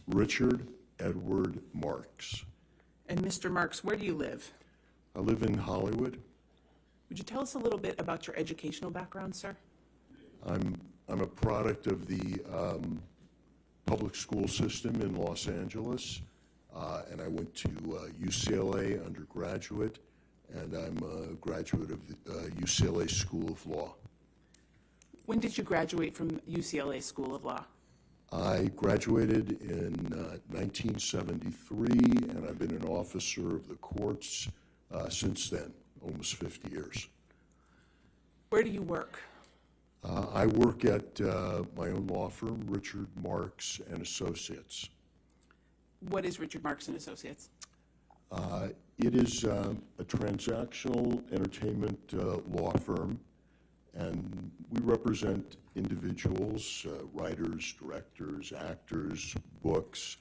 Richard Edward Marks. And Mr. Marks, where do you live? I live in Hollywood. Would you tell us a little bit about your educational background, sir? I'm a product of the public school system in Los Angeles, and I went to UCLA undergraduate, and I'm a graduate of the UCLA School of Law. When did you graduate from UCLA School of Law? I graduated in 1973, and I've been an officer of the courts since then, almost 50 years. Where do you work? I work at my own law firm, Richard Marks and Associates. What is Richard Marks and Associates? It is a transactional entertainment law firm, and we represent individuals, writers, directors, actors, books,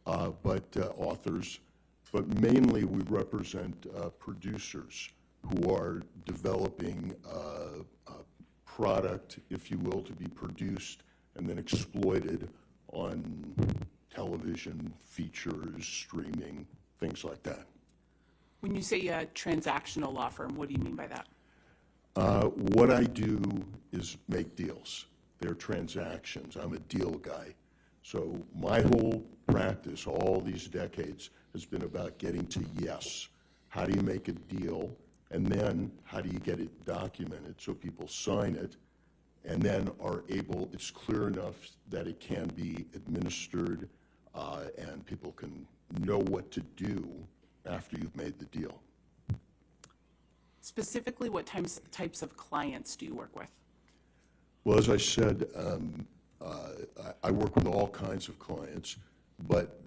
authors, but mainly we represent producers who are developing a product, if you will, to be produced and then exploited on television, features, streaming, things like that. When you say a transactional law firm, what do you mean by that? What I do is make deals. They're transactions. I'm a deal guy. So my whole practice, all these decades, has been about getting to yes. How do you make a deal? And then how do you get it documented so people sign it and then are able, it's clear enough that it can be administered and people can know what to do after you've made the deal. Specifically, what types of clients do you work with? Well, as I said, I work with all kinds of clients, but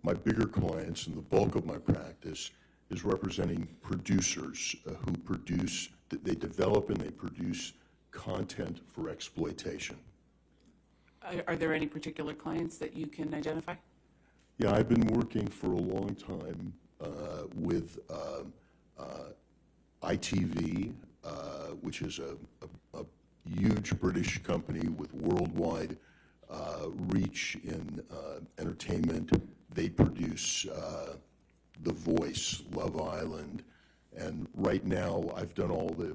my bigger clients and the bulk of my practice is representing producers who produce, they develop and they produce content for exploitation. Are there any particular clients that you can identify? Yeah, I've been working for a long time with ITV, which is a huge British company with worldwide reach in entertainment. They produce The Voice, Love Island, and right now I've done all the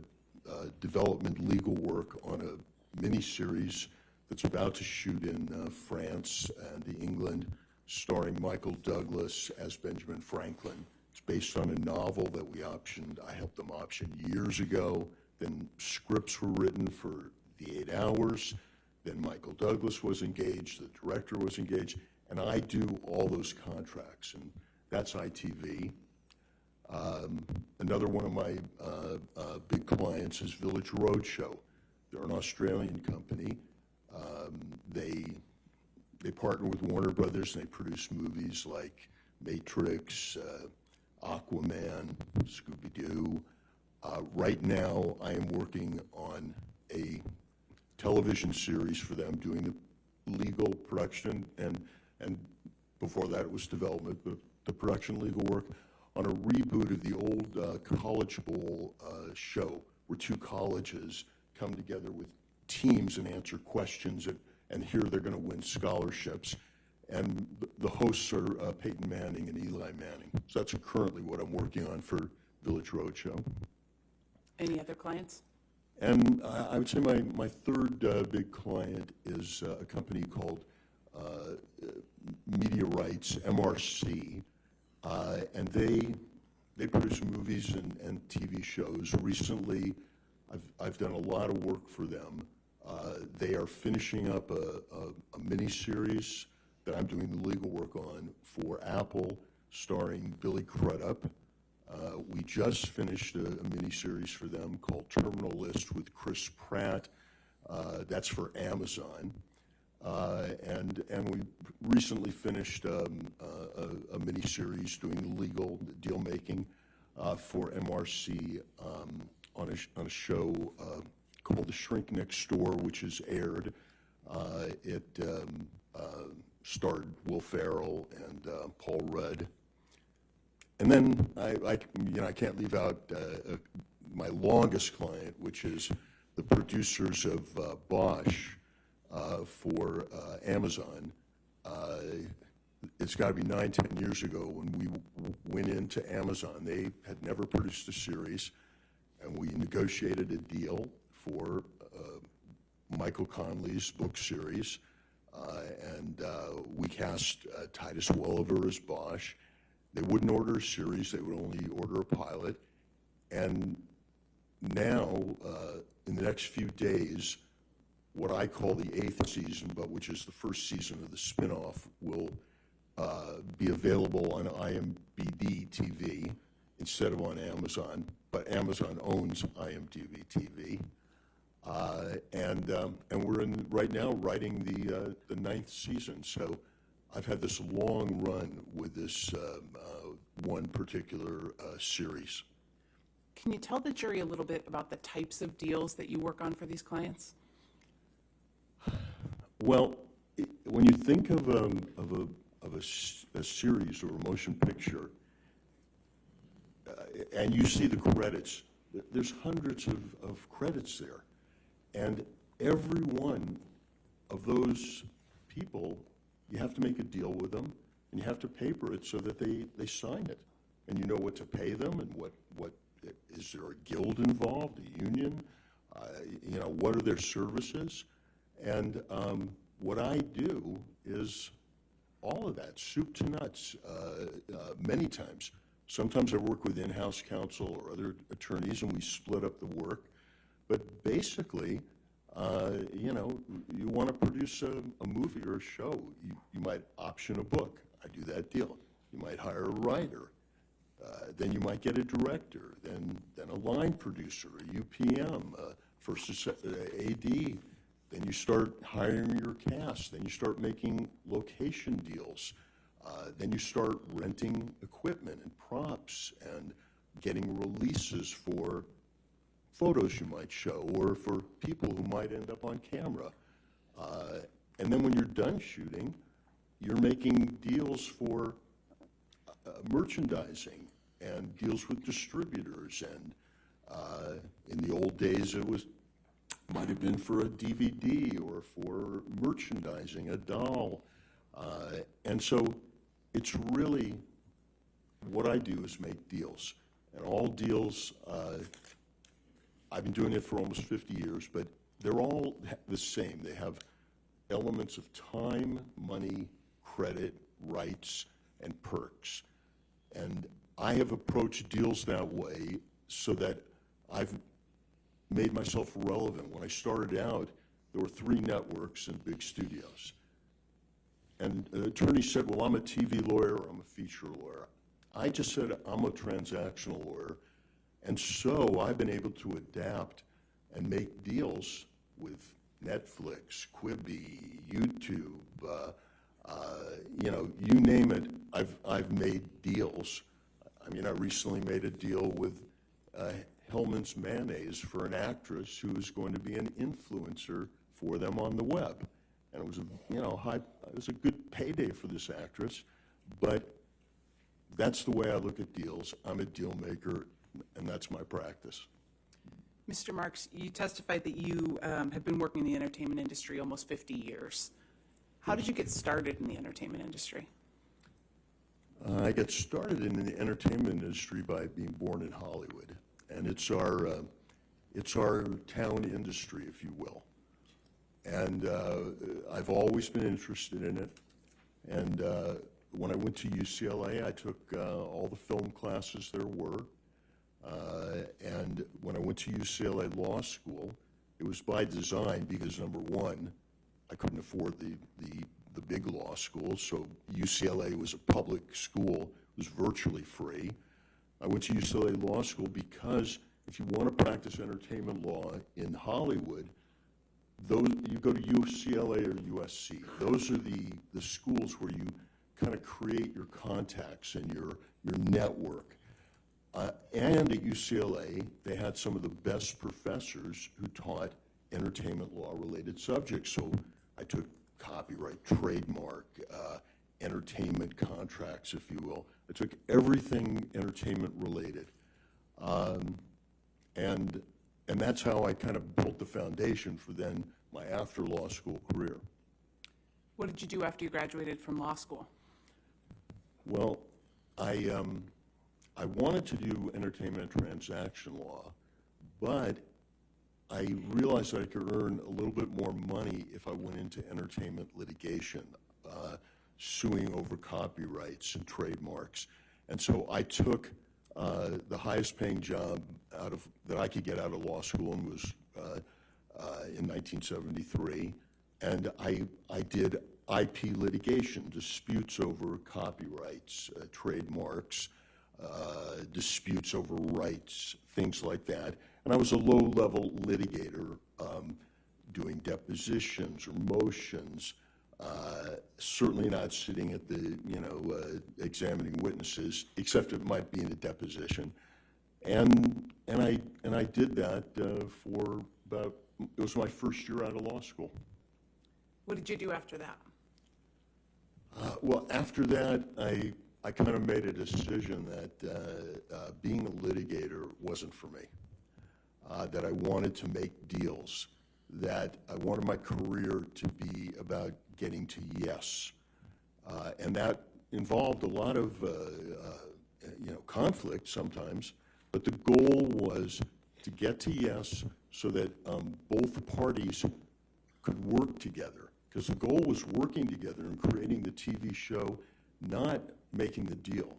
development legal work on a miniseries that's about to shoot in France and England, starring Michael Douglas as Benjamin Franklin. It's based on a novel that we optioned. I helped them option years ago. Then scripts were written for the 8 hours. Then Michael Douglas was engaged, the director was engaged, and I do all those contracts, and that's ITV. Another one of my big clients is Village Roadshow. They're an Australian company. They partner with Warner Brothers, and they produce movies like Matrix, Aquaman, Scooby-Doo. Right now, I am working on a television series for them, doing the legal production, and before that it was development, but the production legal work on a reboot of the old College Bowl show, where 2 colleges come together with teams and answer questions, and here they're going to win scholarships. And the hosts are Peyton Manning and Eli Manning. So that's currently what I'm working on for Village Roadshow. Any other clients? And I would say my third big client is a company called Media Rights, MRC, and they produce movies and TV shows. Recently, I've done a lot of work for them. They are finishing up a miniseries that I'm doing the legal work on for Apple, starring Billy Crudup. We just finished a miniseries for them called Terminal List with Chris Pratt. That's for Amazon. And we recently finished a miniseries doing the legal deal making for MRC on a show called The Shrink Next Door, which is aired. It starred Will Ferrell and Paul Rudd. And then I can't leave out my longest client, which is the producers of Bosch for Amazon. It's got to be 9-10 years ago when we went into Amazon. They had never produced a series, and we negotiated a deal for Michael Conley's book series, and we cast Titus Welliver as Bosch. They wouldn't order a series, they would only order a pilot. And now, in the next few days, what I call the 8th season, but which is the first season of the spinoff, will be available on IMDb TV instead of on Amazon, but Amazon owns IMDb TV. And we're right now writing the 9th season, so I've had this long run with this one particular series. Can you tell the jury a little bit about the types of deals that you work on for these clients? Well, when you think of a series or a motion picture, and you see the credits, there's hundreds of credits there. And every one of those people, you have to make a deal with them, and you have to paper it so that they sign it. And you know what to pay them, and what is there a guild involved, a union? What are their services? And what I do is all of that, soup to nuts, many times. Sometimes I work with in-house counsel or other attorneys, and we split up the work. But basically, you want to produce a movie or a show. You might option a book. I do that deal. You might hire a writer. Then you might get a director. Then a line producer, a UPM, first AD. Then you start hiring your cast. Then you start making location deals. Then you start renting equipment and props and getting releases for photos you might show or for people who might end up on camera. And then when you're done shooting, you're making deals for merchandising and deals with distributors. And in the old days, it might have been for a DVD or for merchandising, a doll. And so it's really, what I do is make deals. And all deals, I've been doing it for almost 50 years, but they're all the same. They have elements of time, money, credit, rights, and perks. And I have approached deals that way so that I've made myself relevant. When I started out, there were 3 networks and big studios. And the attorney said, well, I'm a TV lawyer or I'm a feature lawyer. I just said, I'm a transactional lawyer. And so I've been able to adapt and make deals with Netflix, Quibi, YouTube, you name it, I've made deals. I mean, I recently made a deal with Hellman's Mayonnaise for an actress who is going to be an influencer for them on the web. And it was it was a good payday for this actress, but that's the way I look at deals. I'm a deal maker, and that's my practice. Mr. Marks, you testified that you have been working in the entertainment industry almost 50 years. How did you get started in the entertainment industry? I got started in the entertainment industry by being born in Hollywood, and it's our town industry, if you will. And I've always been interested in it. And when I went to UCLA, I took all the film classes there were. And when I went to UCLA Law School, it was by design because, number one, I couldn't afford the big law school, so UCLA was a public school. It was virtually free. I went to UCLA Law School because if you want to practice entertainment law in Hollywood, you go to UCLA or USC. Those are the schools where you kind of create your contacts and your network. And at UCLA, they had some of the best professors who taught entertainment law-related subjects. So I took copyright, trademark, entertainment contracts, if you will. I took everything entertainment-related. And that's how I kind of built the foundation for then my after-law school career. What did you do after you graduated from law school? Well, I wanted to do entertainment and transaction law, but I realized that I could earn a little bit more money if I went into entertainment litigation, suing over copyrights and trademarks. And so I took the highest paying job that I could get out of law school, and was in 1973. And I did IP litigation, disputes over copyrights, trademarks, disputes over rights, things like that. And I was a low-level litigator, doing depositions or motions, certainly not sitting at the, examining witnesses, except it might be in a deposition. And I did that for about, it was my first year out of law school. What did you do after that? Well, after that, I kind of made a decision that being a litigator wasn't for me, that I wanted to make deals, that I wanted my career to be about getting to yes. And that involved a lot of conflict sometimes, but the goal was to get to yes so that both parties could work together. Because the goal was working together and creating the TV show, not making the deal.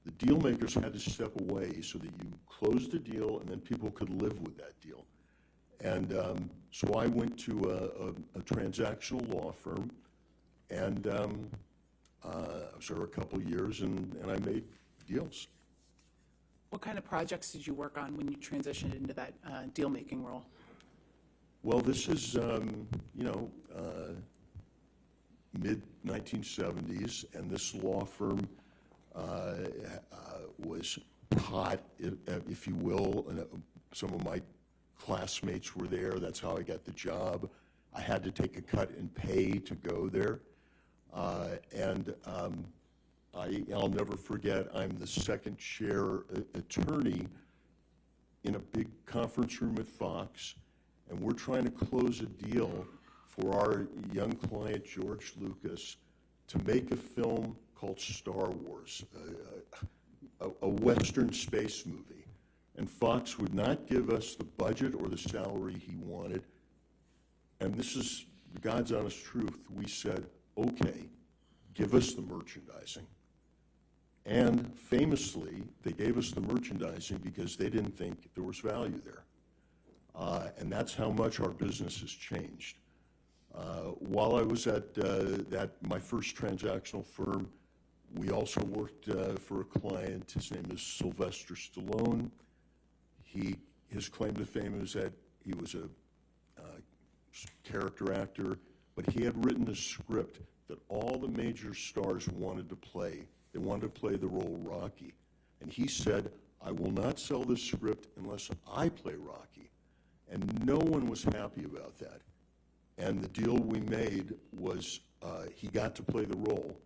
The deal makers had to step away so that you closed the deal and then people could live with that deal. And so I went to a transactional law firm, and I was there a couple of years, and I made deals. What kind of projects did you work on when you transitioned into that deal-making role? Well, this is, mid-1970s, and this law firm was hot, if you will, and some of my classmates were there. That's how I got the job. I had to take a cut in pay to go there. I'll never forget, I'm the second chair attorney in a big conference room at Fox, and we're trying to close a deal for our young client, George Lucas, to make a film called Star Wars, a Western space movie. And Fox would not give us the budget or the salary he wanted. And this is the God's honest truth. We said, okay, give us the merchandising. And famously, they gave us the merchandising because they didn't think there was value there. And that's how much our business has changed. While I was at my first transactional firm, we also worked for a client. His name is Sylvester Stallone. His claim to fame is that he was a character actor, but he had written a script that all the major stars wanted to play. They wanted to play the role Rocky. And he said, I will not sell this script unless I play Rocky. And no one was happy about that. And the deal we made was he got to play the role,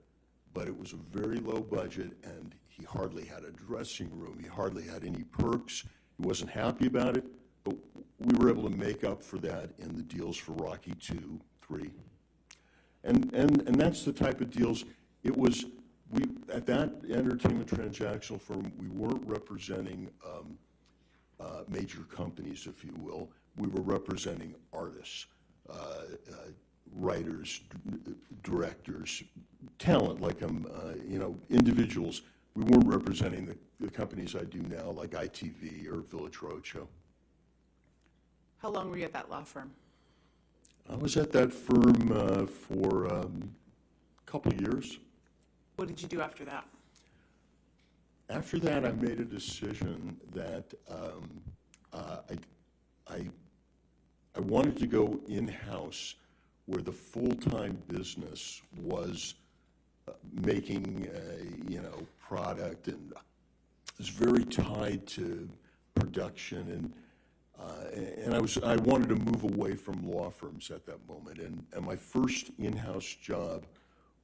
but it was a very low budget, and he hardly had a dressing room. He hardly had any perks. He wasn't happy about it, but we were able to make up for that in the deals for Rocky 2, 3. And that's the type of deals. It was, at that entertainment transactional firm, we weren't representing major companies, if you will. We were representing artists, writers, directors, talent, like individuals. We weren't representing the companies I do now, like ITV or Village Roadshow. How long were you at that law firm? I was at that firm for a couple of years. What did you do after that? After that, I made a decision that I wanted to go in-house where the full-time business was making product, and it was very tied to production, and I wanted to move away from law firms at that moment. And my first in-house job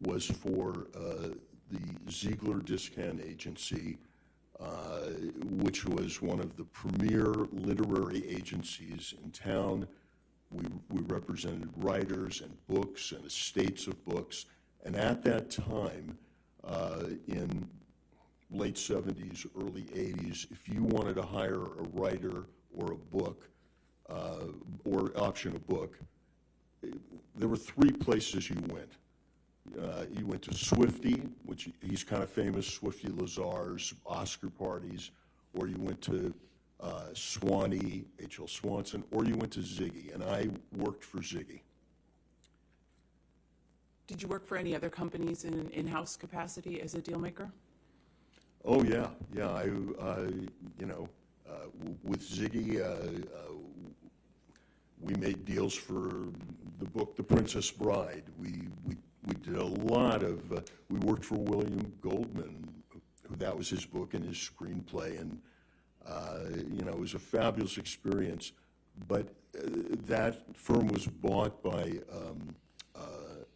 was for the Ziegler Discount Agency, which was one of the premier literary agencies in town. We represented writers and books and estates of books. And at that time, in late 70s, early 80s, if you wanted to hire a writer or a book, or option a book, there were three places you went. You went to Swifty, which he's kind of famous, Swifty Lazar's Oscar parties, or you went to Swanee, H.L. Swanson, or you went to Ziggy, and I worked for Ziggy. Did you work for any other companies in an in-house capacity as a deal maker? Oh yeah. With Ziggy, we made deals for the book The Princess Bride. We did a lot of. We worked for William Goldman, that was his book and his screenplay, and it was a fabulous experience. But that firm was bought by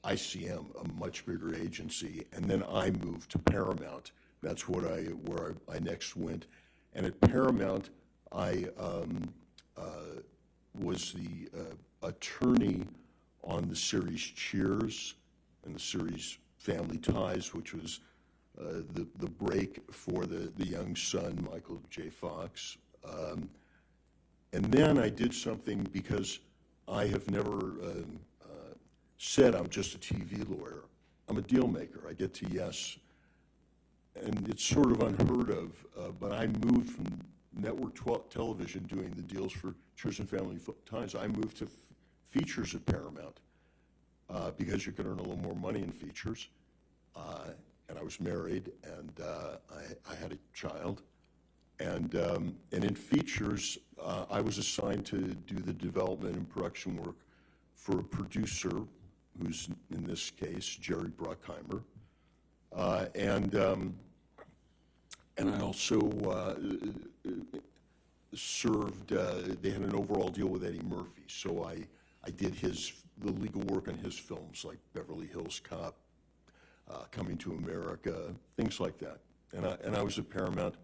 ICM, a much bigger agency, and then I moved to Paramount. That's where I next went, and at Paramount, I was the attorney on the series Cheers and the series Family Ties, which was the break for the young son, Michael J. Fox. And then I did something, because I have never said I'm just a TV lawyer. I'm a deal maker. I get to yes. And it's sort of unheard of, but I moved from network television doing the deals for Cheers and Family Ties. I moved to features at Paramount because you could earn a little more money in features. And I was married, and I had a child. And in features, I was assigned to do the development and production work for a producer, who's in this case Jerry Bruckheimer, and I also served. They had an overall deal with Eddie Murphy, so I did the legal work on his films like Beverly Hills Cop, Coming to America, things like that. And I was at Paramount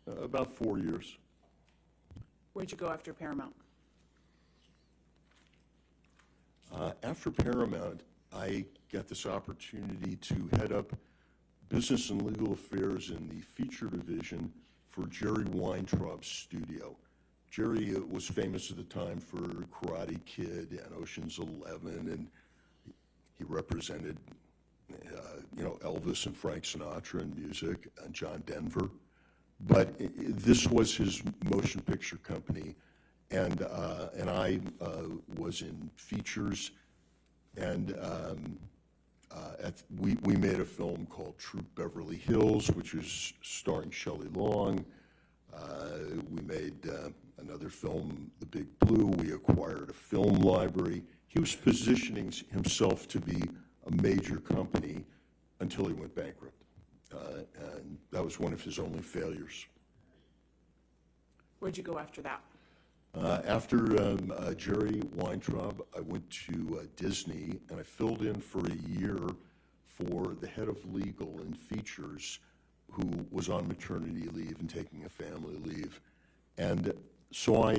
about 4 years. Where'd you go after Paramount? After Paramount, I got this opportunity to head up business and legal affairs in the feature division for Jerry Weintraub's studio. Jerry was famous at the time for Karate Kid and Ocean's 11, and he represented Elvis and Frank Sinatra in music, and John Denver. But this was his motion picture company, and I was in features, and we made a film called Troop Beverly Hills, which was starring Shelley Long. We made another film, The Big Blue. We acquired a film library. He was positioning himself to be a major company until he went bankrupt. And that was one of his only failures. Where'd you go after that? After Jerry Weintraub, I went to Disney, and I filled in for a year for the head of legal and features, who was on maternity leave and taking a family leave. And so I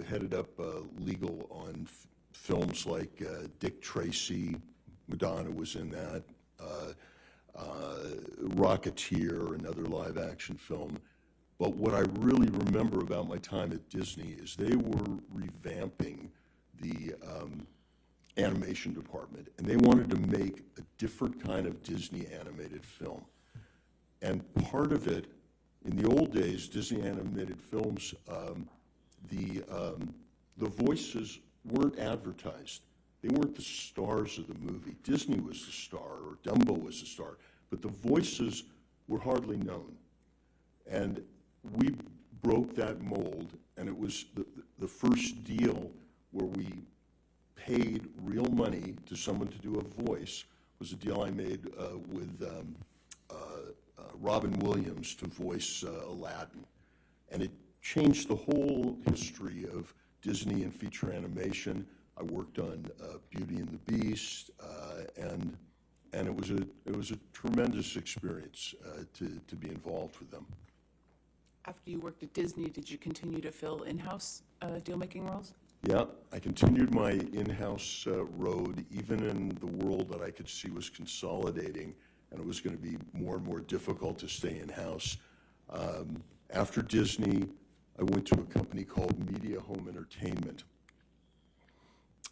headed up legal on films like Dick Tracy, Madonna was in that, Rocketeer, another live-action film. But what I really remember about my time at Disney is they were revamping the animation department, and they wanted to make a different kind of Disney animated film. And part of it, in the old days, Disney animated films, the voices weren't advertised. They weren't the stars of the movie. Disney was the star, or Dumbo was the star, but the voices were hardly known. And we broke that mold, and it was the first deal where we paid real money to someone to do a voice. Was a deal I made with Robin Williams to voice Aladdin. And it changed the whole history of Disney and feature animation. I worked on Beauty and the Beast, and it was a tremendous experience to be involved with them. After you worked at Disney, did you continue to fill in-house deal-making roles? Yeah, I continued my in-house road, even in the world that I could see was consolidating, and it was going to be more and more difficult to stay in-house. After Disney, I went to a company called Media Home Entertainment,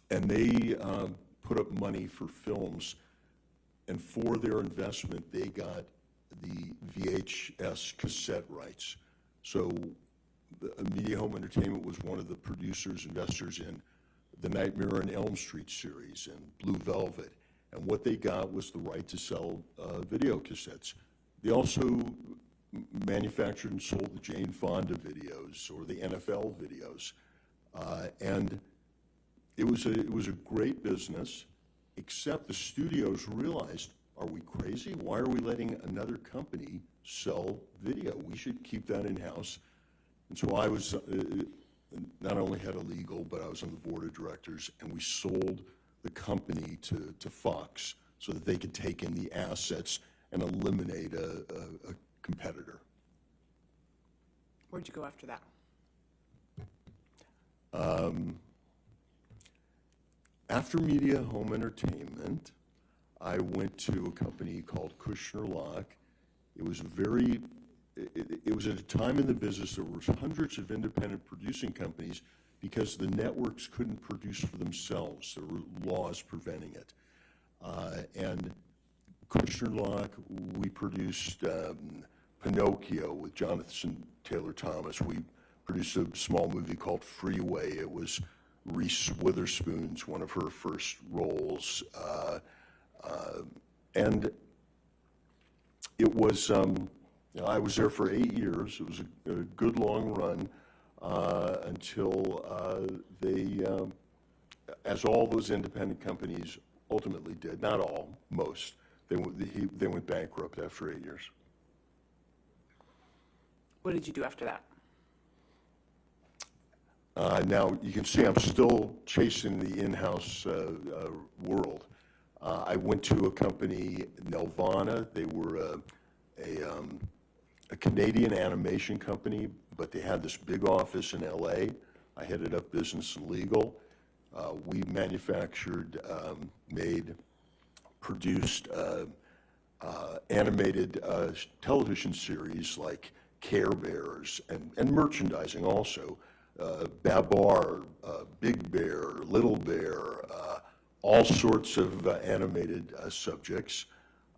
and they put up money for films, and for their investment, they got the VHS cassette rights. So Media Home Entertainment was one of the producers, investors in the Nightmare on Elm Street series and Blue Velvet. And what they got was the right to sell video cassettes. They also manufactured and sold the Jane Fonda videos or the NFL videos. And it was a great business, except the studios realized, are we crazy? Why are we letting another company sell video? We should keep that in-house. And so I was not only head of legal, but I was on the board of directors, and we sold the company to Fox so that they could take in the assets and eliminate a competitor. Where'd you go after that? After Media Home Entertainment, I went to a company called Kushner Lock. It was it was at a time in the business there were hundreds of independent producing companies because the networks couldn't produce for themselves. There were laws preventing it. And Kushner Lock, we produced Pinocchio with Jonathan Taylor Thomas. We produced a small movie called Freeway. It was Reese Witherspoon's one of her first roles. And it was, I was there for 8 years. It was a good long run. until they, as all those independent companies ultimately did, not all, most, they went bankrupt after 8 years. What did you do after that? Now, you can see I'm still chasing the in-house world. I went to a company, Nelvana. They were a Canadian animation company, but they had this big office in LA. I headed up business and legal. We manufactured, made, produced animated television series like Care Bears and merchandising also. Babar, Big Bear, Little Bear, all sorts of animated subjects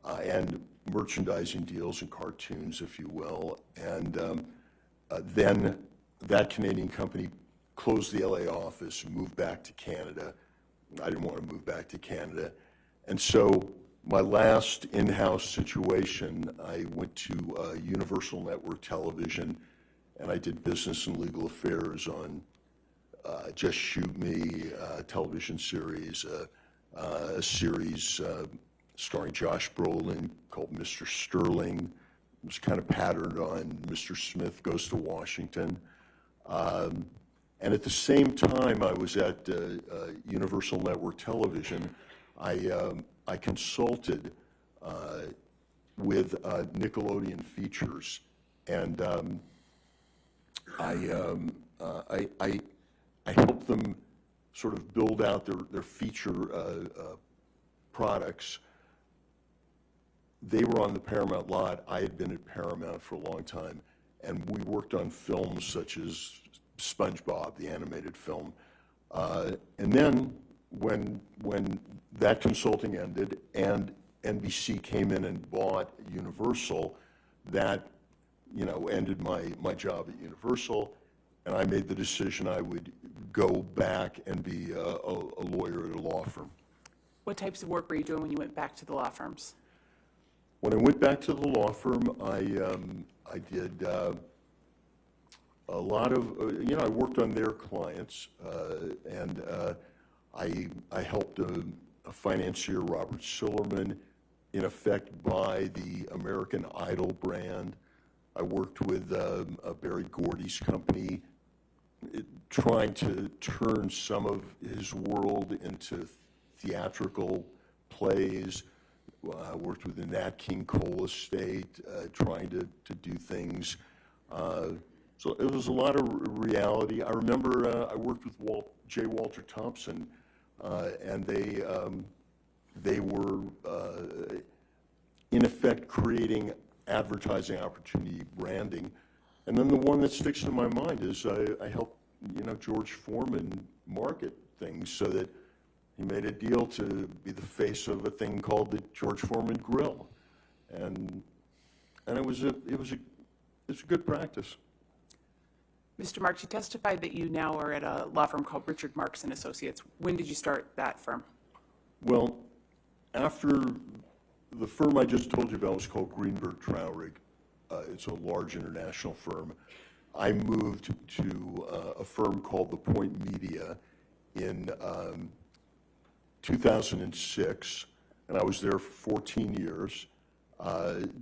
and merchandising deals and cartoons, if you will. And then that Canadian company closed the LA office and moved back to Canada. I didn't want to move back to Canada. And so my last in-house situation, I went to Universal Network Television, and I did business and legal affairs on Just Shoot Me, television series, a series starring Josh Brolin called Mr. Sterling. It was kind of patterned on Mr. Smith Goes to Washington. And at the same time I was at Universal Network Television, I consulted with Nickelodeon Features, and I helped them sort of build out their feature products. They were on the Paramount lot. I had been at Paramount for a long time, and we worked on films such as SpongeBob, the animated film. And then when that consulting ended and NBC came in and bought Universal, that ended my job at Universal, and I made the decision I would go back and be a lawyer at a law firm. What types of work were you doing when you went back to the law firms? When I went back to the law firm, I did a lot of, I worked on their clients, and I helped a financier, Robert Sillerman, in effect buy the American Idol brand. I worked with Barry Gordy's company, trying to turn some of his world into theatrical plays. I worked with the Nat King Cole estate, trying to do things. So it was a lot of reality. I remember I worked with J. Walter Thompson, and they were, in effect, creating advertising opportunity branding. And then the one that sticks in my mind is I helped George Foreman market things so that he made a deal to be the face of a thing called the George Foreman Grill, and it was a good practice. Mr. Marks, you testified that you now are at a law firm called Richard Marks and Associates. When did you start that firm? Well, after the firm I just told you about was called Greenberg Traurig. It's a large international firm. I moved to a firm called The Point Media in 2006, and I was there for 14 years,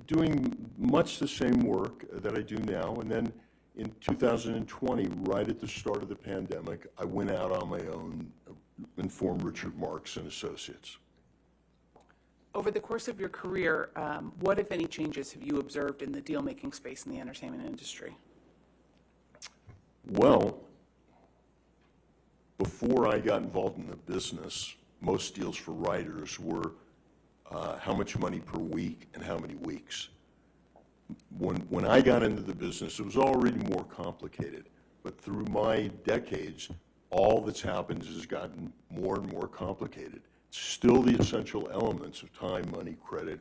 doing much the same work that I do now. And then in 2020, right at the start of the pandemic, I went out on my own and formed Richard Marks and Associates. Over the course of your career, what, if any, changes have you observed in the deal-making space in the entertainment industry? Well, before I got involved in the business, most deals for writers were how much money per week and how many weeks. When I got into the business, it was already more complicated. But through my decades, all that's happened is it's gotten more and more complicated. Still the essential elements of time, money, credit,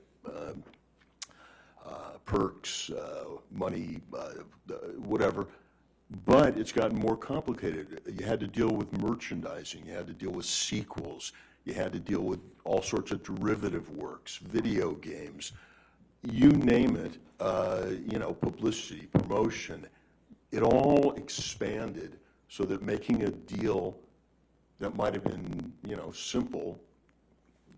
perks, money, whatever. But it's gotten more complicated. You had to deal with merchandising. You had to deal with sequels. You had to deal with all sorts of derivative works, video games, you name it, publicity, promotion. it all expanded so that making a deal that might have been, simple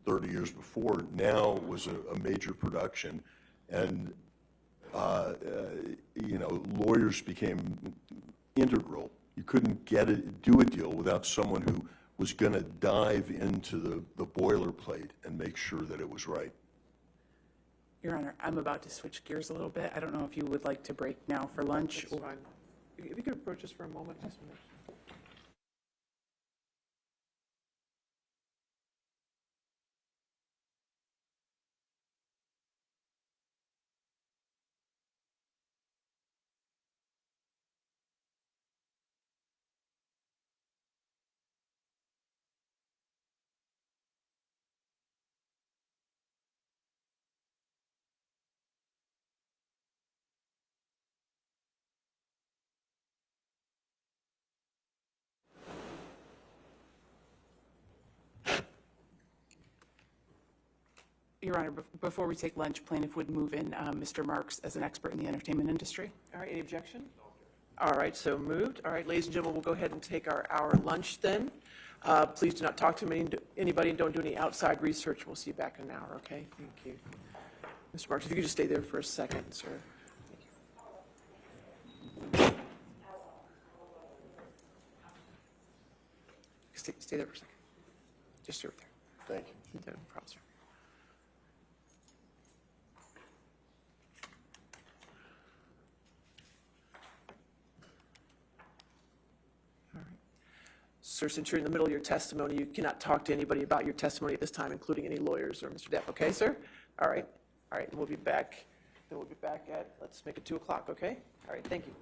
30 years before now was a major production. And, lawyers became integral. You couldn't do a deal without someone who was going to dive into the boilerplate and make sure that it was right. Your Honor, I'm about to switch gears a little bit. I don't know if you would like to break now for lunch. That's fine. If you could approach us for a moment, just a minute. Your Honor, before we take lunch, plaintiff would move in Mr. Marks as an expert in the entertainment industry. All right, any objection? All right, so moved. All right, ladies and gentlemen, we'll go ahead and take our hour lunch then. Please do not talk to anybody and don't do any outside research. We'll see you back in an hour, okay? Thank you. Mr. Marks, if you could just stay there for a second, sir. Stay there for a second. Just right there. Thank you. No problem, sir. All right. Sir, since you're in the middle of your testimony, you cannot talk to anybody about your testimony at this time, including any lawyers or Mr. Depp, okay, sir? All right. All right, and we'll be back. Then we'll be back at, let's make it 2 o'clock, okay? All right, thank you.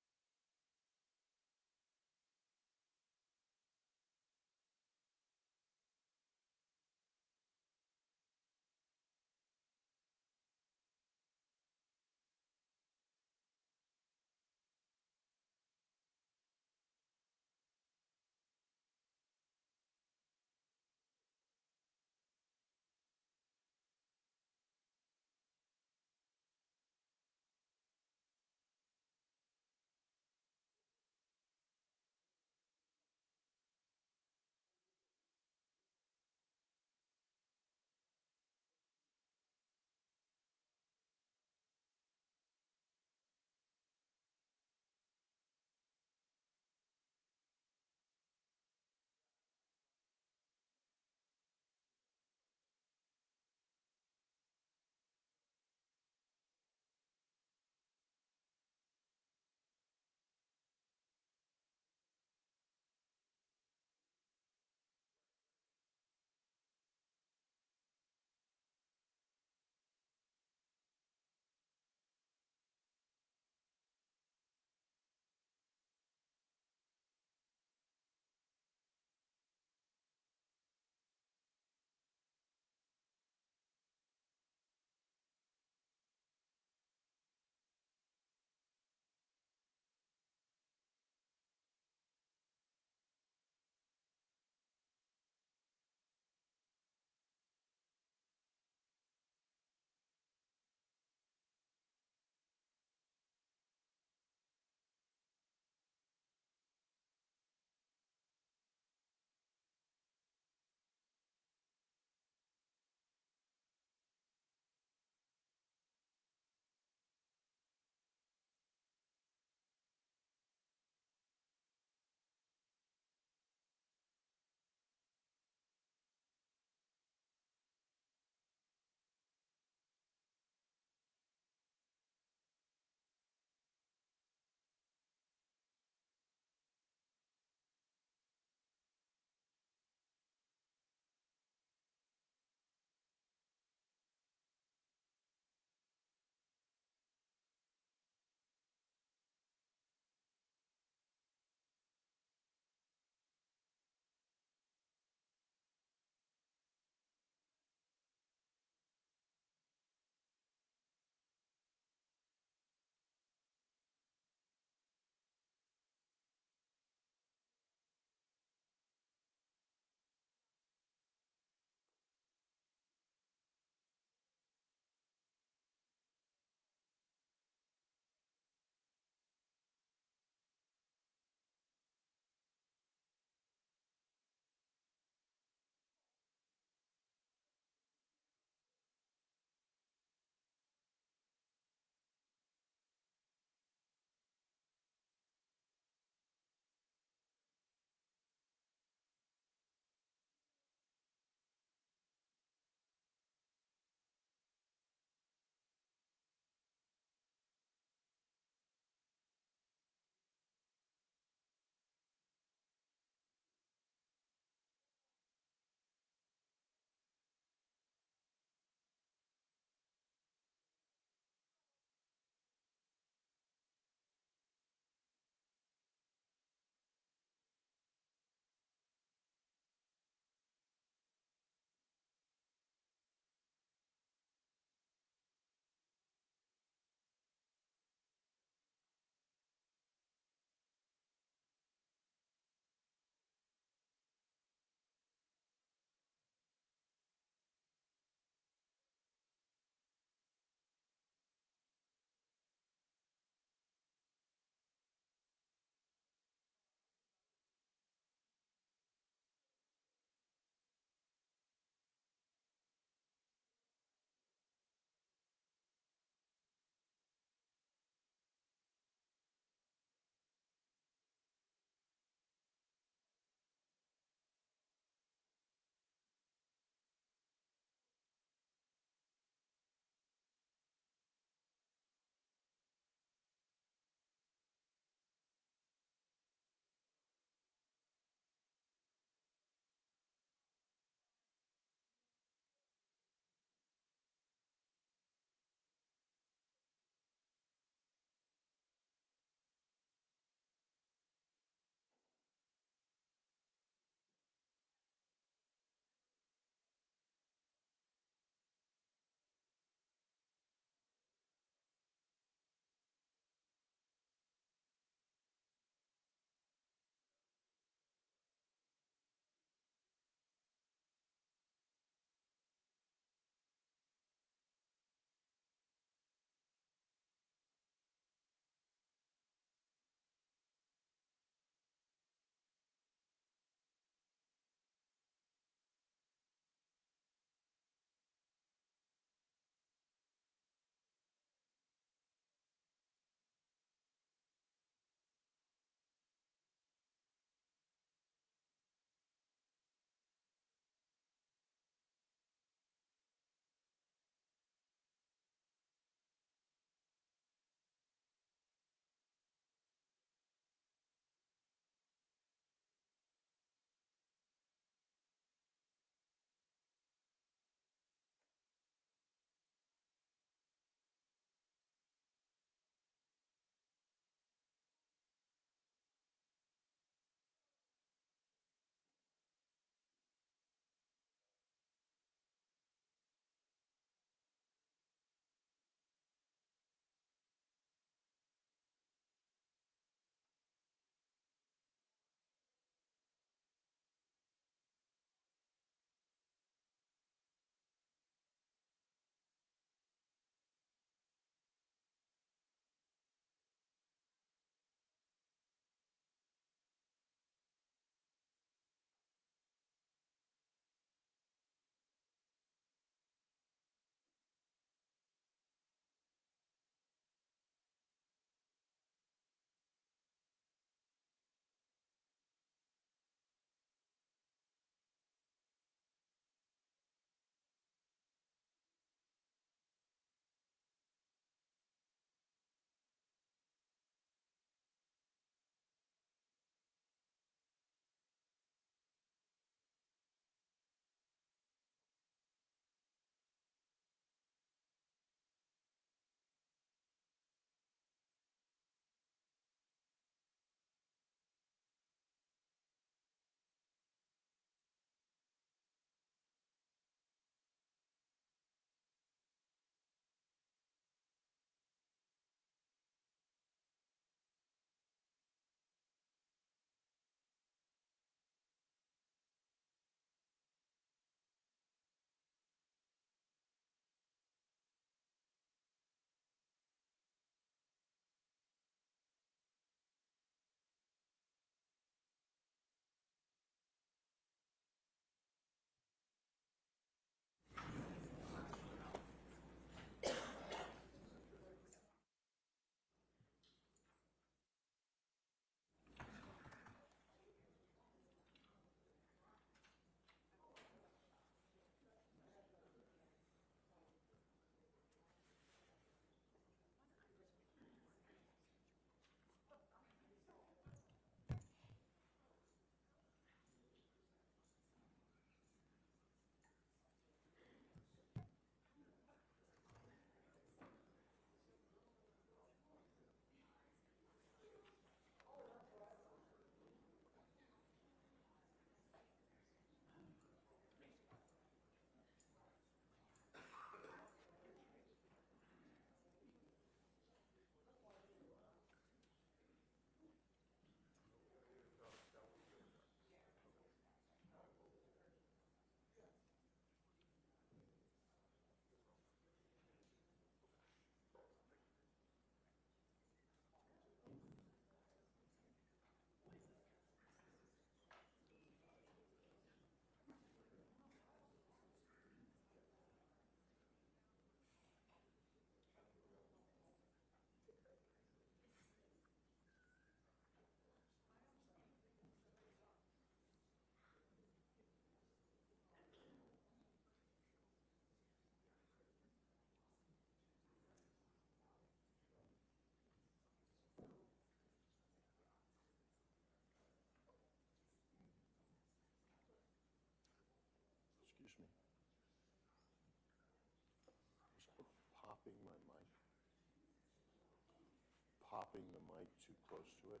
popping the mic too close to it?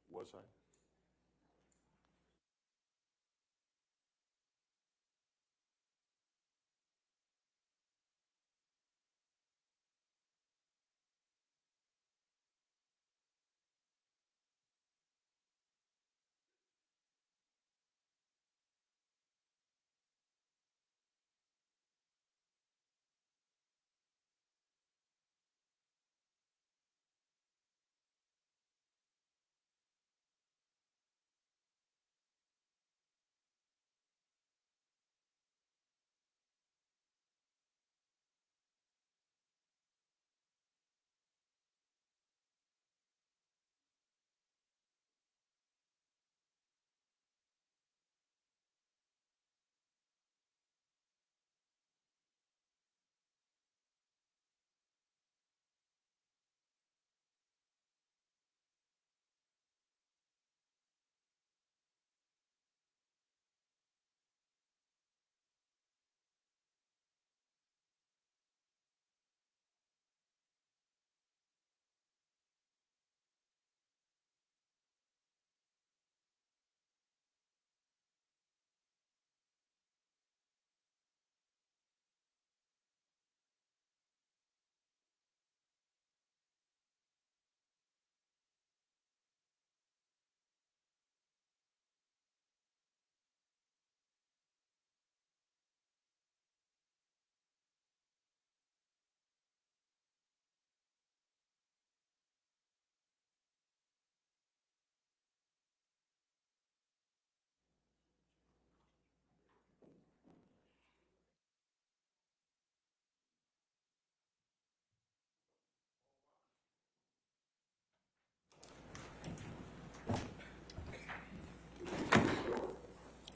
Was I?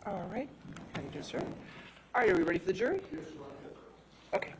All right. How do you do, sir? All right, are we ready for the jury? Yes, okay.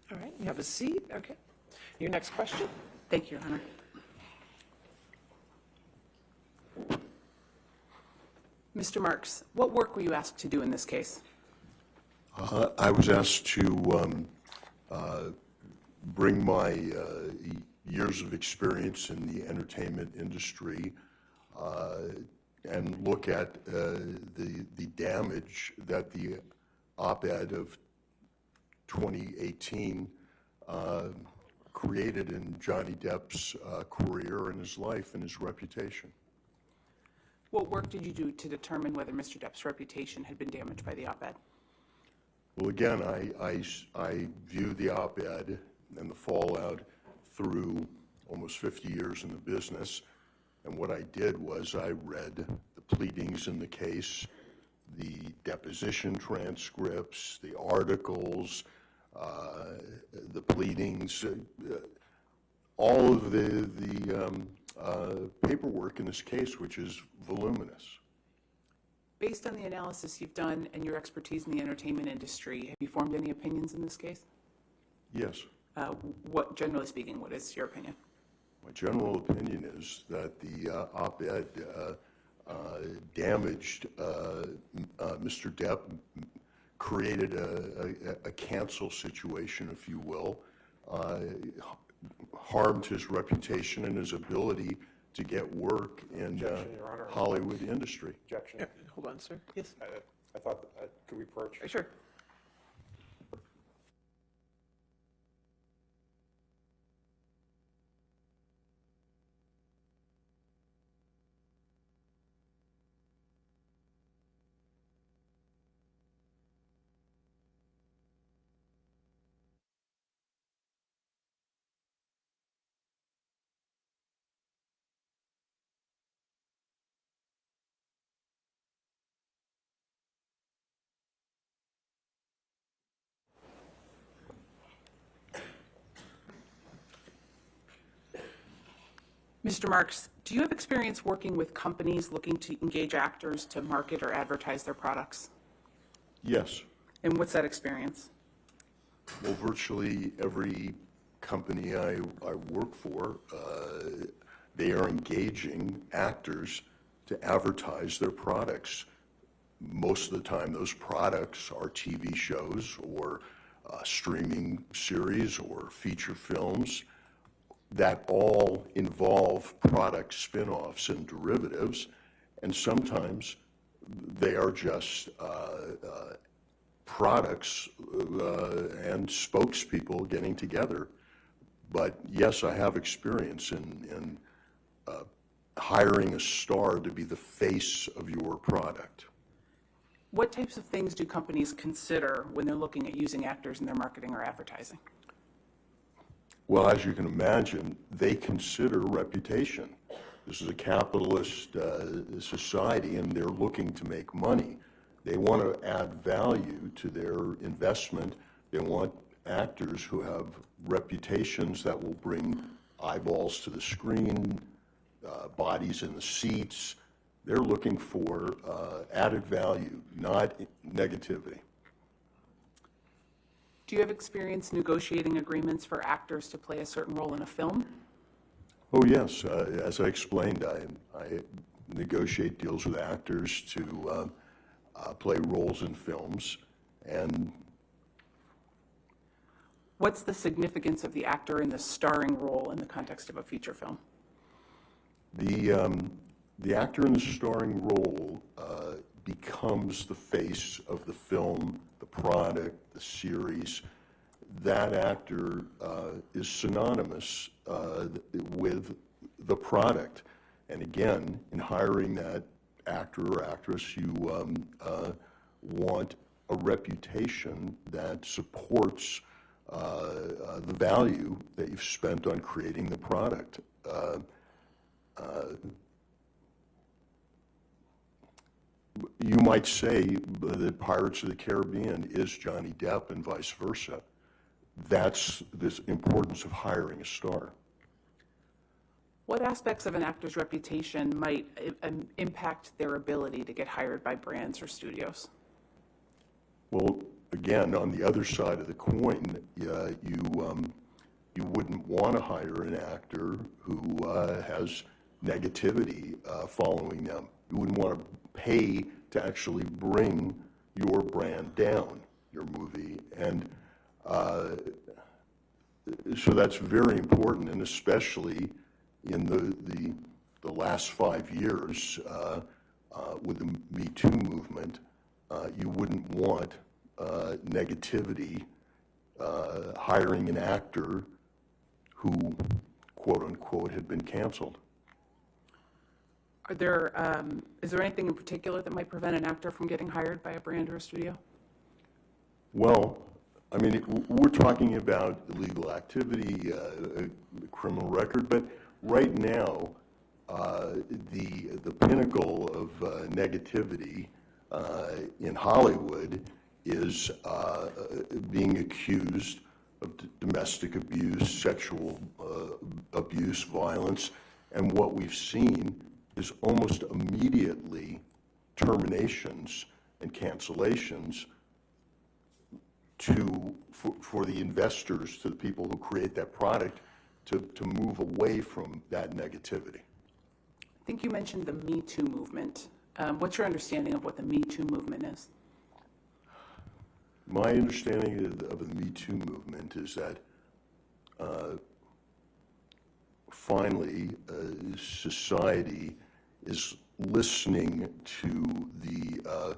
All right, you have a seat. Okay. Your next question? Thank you, Your Honor. Mr. Marks, what work were you asked to do in this case? I was asked to bring my years of experience in the entertainment industry and look at the damage that the op-ed of 2018 created in Johnny Depp's career and his life and his reputation. What work did you do to determine whether Mr. Depp's reputation had been damaged by the op-ed? Well, again, I view the op-ed and the fallout through almost 50 years in the business, and what I did was I read the pleadings in the case, the deposition transcripts, the articles, the pleadings, all of the paperwork in this case, which is voluminous. Based on the analysis you've done and your expertise in the entertainment industry, have you formed any opinions in this case? Yes. Generally speaking, what is your opinion? My general opinion is that the op-ed damaged Mr. Depp, created a cancel situation, if you will, harmed his reputation and his ability to get work in Hollywood industry. Objection. Yeah, hold on, sir. Yes. I thought, could we approach? Sure. Mr. Marks, do you have experience working with companies looking to engage actors to market or advertise their products? Yes. And what's that experience? Well, virtually every company I work for, they are engaging actors to advertise their products. Most of the time, those products are TV shows or streaming series or feature films that all involve product spin-offs and derivatives, and sometimes they are just products and spokespeople getting together. But yes, I have experience in hiring a star to be the face of your product. What types of things do companies consider when they're looking at using actors in their marketing or advertising? Well, as you can imagine, they consider reputation. This is a capitalist society, and they're looking to make money. They want to add value to their investment. They want actors who have reputations that will bring eyeballs to the screen, bodies in the seats. They're looking for added value, not negativity. Do you have experience negotiating agreements for actors to play a certain role in a film? Oh, yes. As I explained, I negotiate deals with actors to play roles in films. And what's the significance of the actor in the starring role in the context of a feature film? The actor in the starring role becomes the face of the film, the product, the series. That actor is synonymous with the product. And again, in hiring that actor or actress, you want a reputation that supports the value that you've spent on creating the product. You might say that Pirates of the Caribbean is Johnny Depp and vice versa. That's the importance of hiring a star. What aspects of an actor's reputation might impact their ability to get hired by brands or studios? Well, again, on the other side of the coin, you wouldn't want to hire an actor who has negativity following them. You wouldn't want to pay to actually bring your brand down, your movie. And so that's very important, and especially in the last 5 years with the Metoo movement, you wouldn't want negativity hiring an actor who, quote unquote, had been canceled. Is there anything in particular that might prevent an actor from getting hired by a brand or a studio? Well, I mean, we're talking about illegal activity, a criminal record, but right now, the pinnacle of negativity in Hollywood is being accused of domestic abuse, sexual abuse, violence, and what we've seen is almost immediately terminations and cancellations for the investors, to the people who create that product, to move away from that negativity. I think you mentioned the Me Too movement. What's your understanding of what the Me Too movement is? My understanding of the Me Too movement is that finally society is listening to the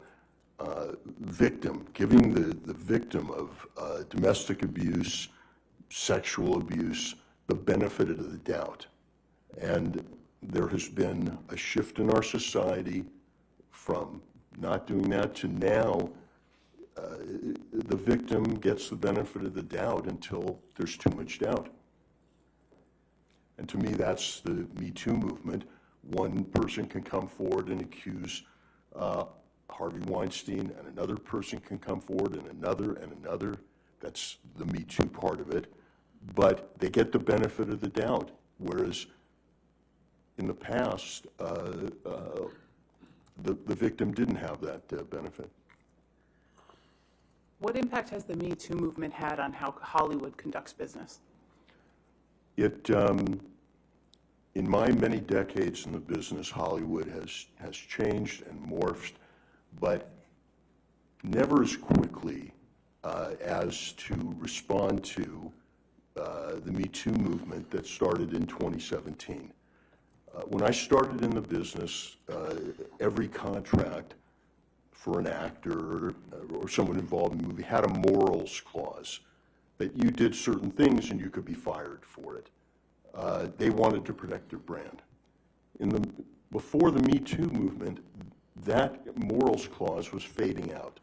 victim, giving the victim of domestic abuse, sexual abuse, the benefit of the doubt. And there has been a shift in our society from not doing that to now the victim gets the benefit of the doubt until there's too much doubt. And to me, that's the Me Too movement. One person can come forward and accuse Harvey Weinstein, and another person can come forward, and another. That's the Me Too part of it. But they get the benefit of the doubt, whereas in the past, the victim didn't have that benefit. What impact has the Me Too movement had on how Hollywood conducts business? It, in my many decades in the business, Hollywood has changed and morphed, but never as quickly as to respond to the Me Too movement that started in 2017. When I started in the business, every contract for an actor or someone involved in a movie had a morals clause that you did certain things and you could be fired for it. They wanted to protect their brand. Before the Me Too movement, that morals clause was fading out.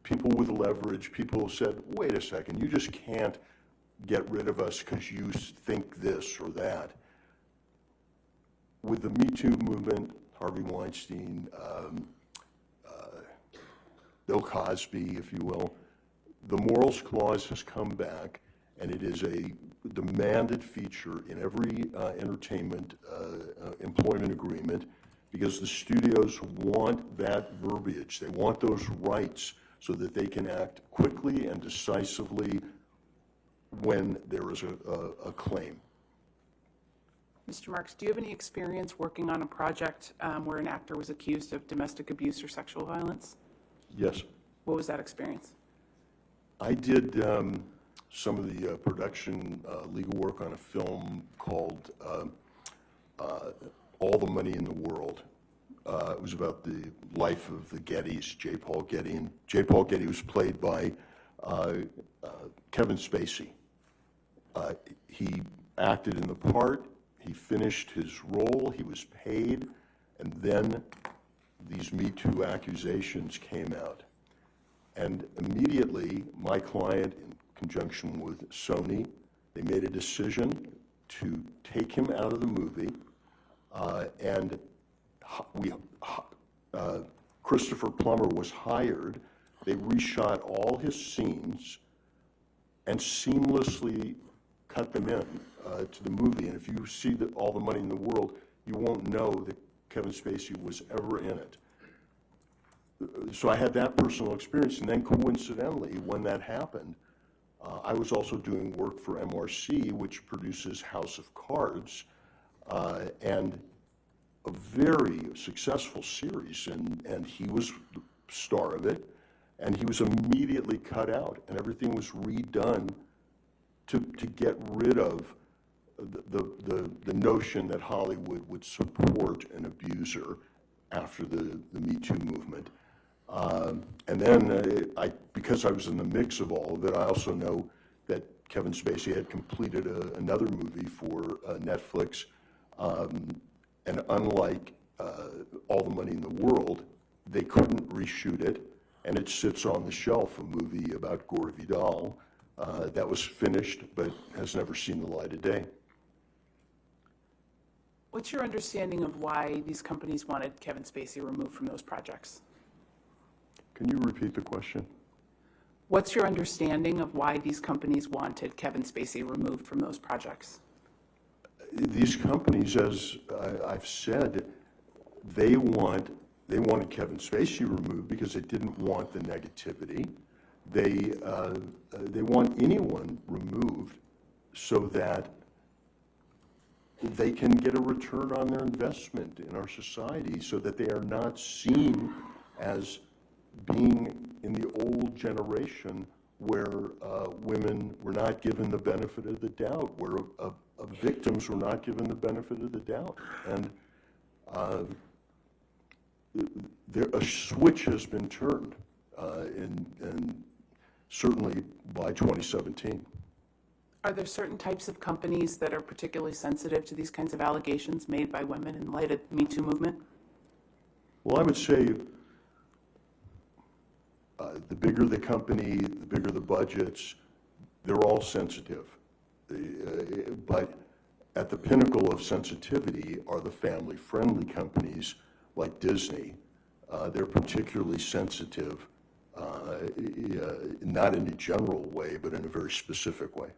People with leverage, people said, wait a second, you just can't get rid of us because you think this or that. With the Me Too movement, Harvey Weinstein, Bill Cosby, if you will, the morals clause has come back, and it is a demanded feature in every entertainment employment agreement, because the studios want that verbiage. They want those rights so that they can act quickly and decisively when there is a claim. Mr. Marks, do you have any experience working on a project where an actor was accused of domestic abuse or sexual violence? Yes. What was that experience? I did some of the production legal work on a film called All the Money in the World. It was about the life of the Gettys, J. Paul Getty. And J. Paul Getty was played by Kevin Spacey. He acted in the part, he finished his role, he was paid, and then these Me Too accusations came out. And immediately, my client, in conjunction with Sony, they made a decision to take him out of the movie, and Christopher Plummer was hired. They reshot all his scenes and seamlessly cut them in to the movie. And if you see All the Money in the World, you won't know that Kevin Spacey was ever in it. So I had that personal experience, and then coincidentally, when that happened, I was also doing work for MRC, which produces House of Cards, and a very successful series, and he was the star of it, and he was immediately cut out, and everything was redone to get rid of the notion that Hollywood would support an abuser after the Me Too movement. And then, because I was in the mix of all of it, I also know that Kevin Spacey had completed another movie for Netflix, and unlike All the Money in the World, they couldn't reshoot it, and it sits on the shelf, a movie about Gore Vidal that was finished but has never seen the light of day. What's your understanding of why these companies wanted Kevin Spacey removed from those projects? Can you repeat the question? What's your understanding of why these companies wanted Kevin Spacey removed from those projects? These companies, as I've said, they wanted Kevin Spacey removed because they didn't want the negativity. They want anyone removed so that they can get a return on their investment in our society, so that they are not seen as being in the old generation where women were not given the benefit of the doubt, where victims were not given the benefit of the doubt. And a switch has been turned, and certainly by 2017. Are there certain types of companies that are particularly sensitive to these kinds of allegations made by women in light of the Me Too movement? Well, I would say the bigger the company, the bigger the budgets, they're all sensitive. But at the pinnacle of sensitivity are the family-friendly companies like Disney. They're particularly sensitive, not in a general way, but in a very specific way.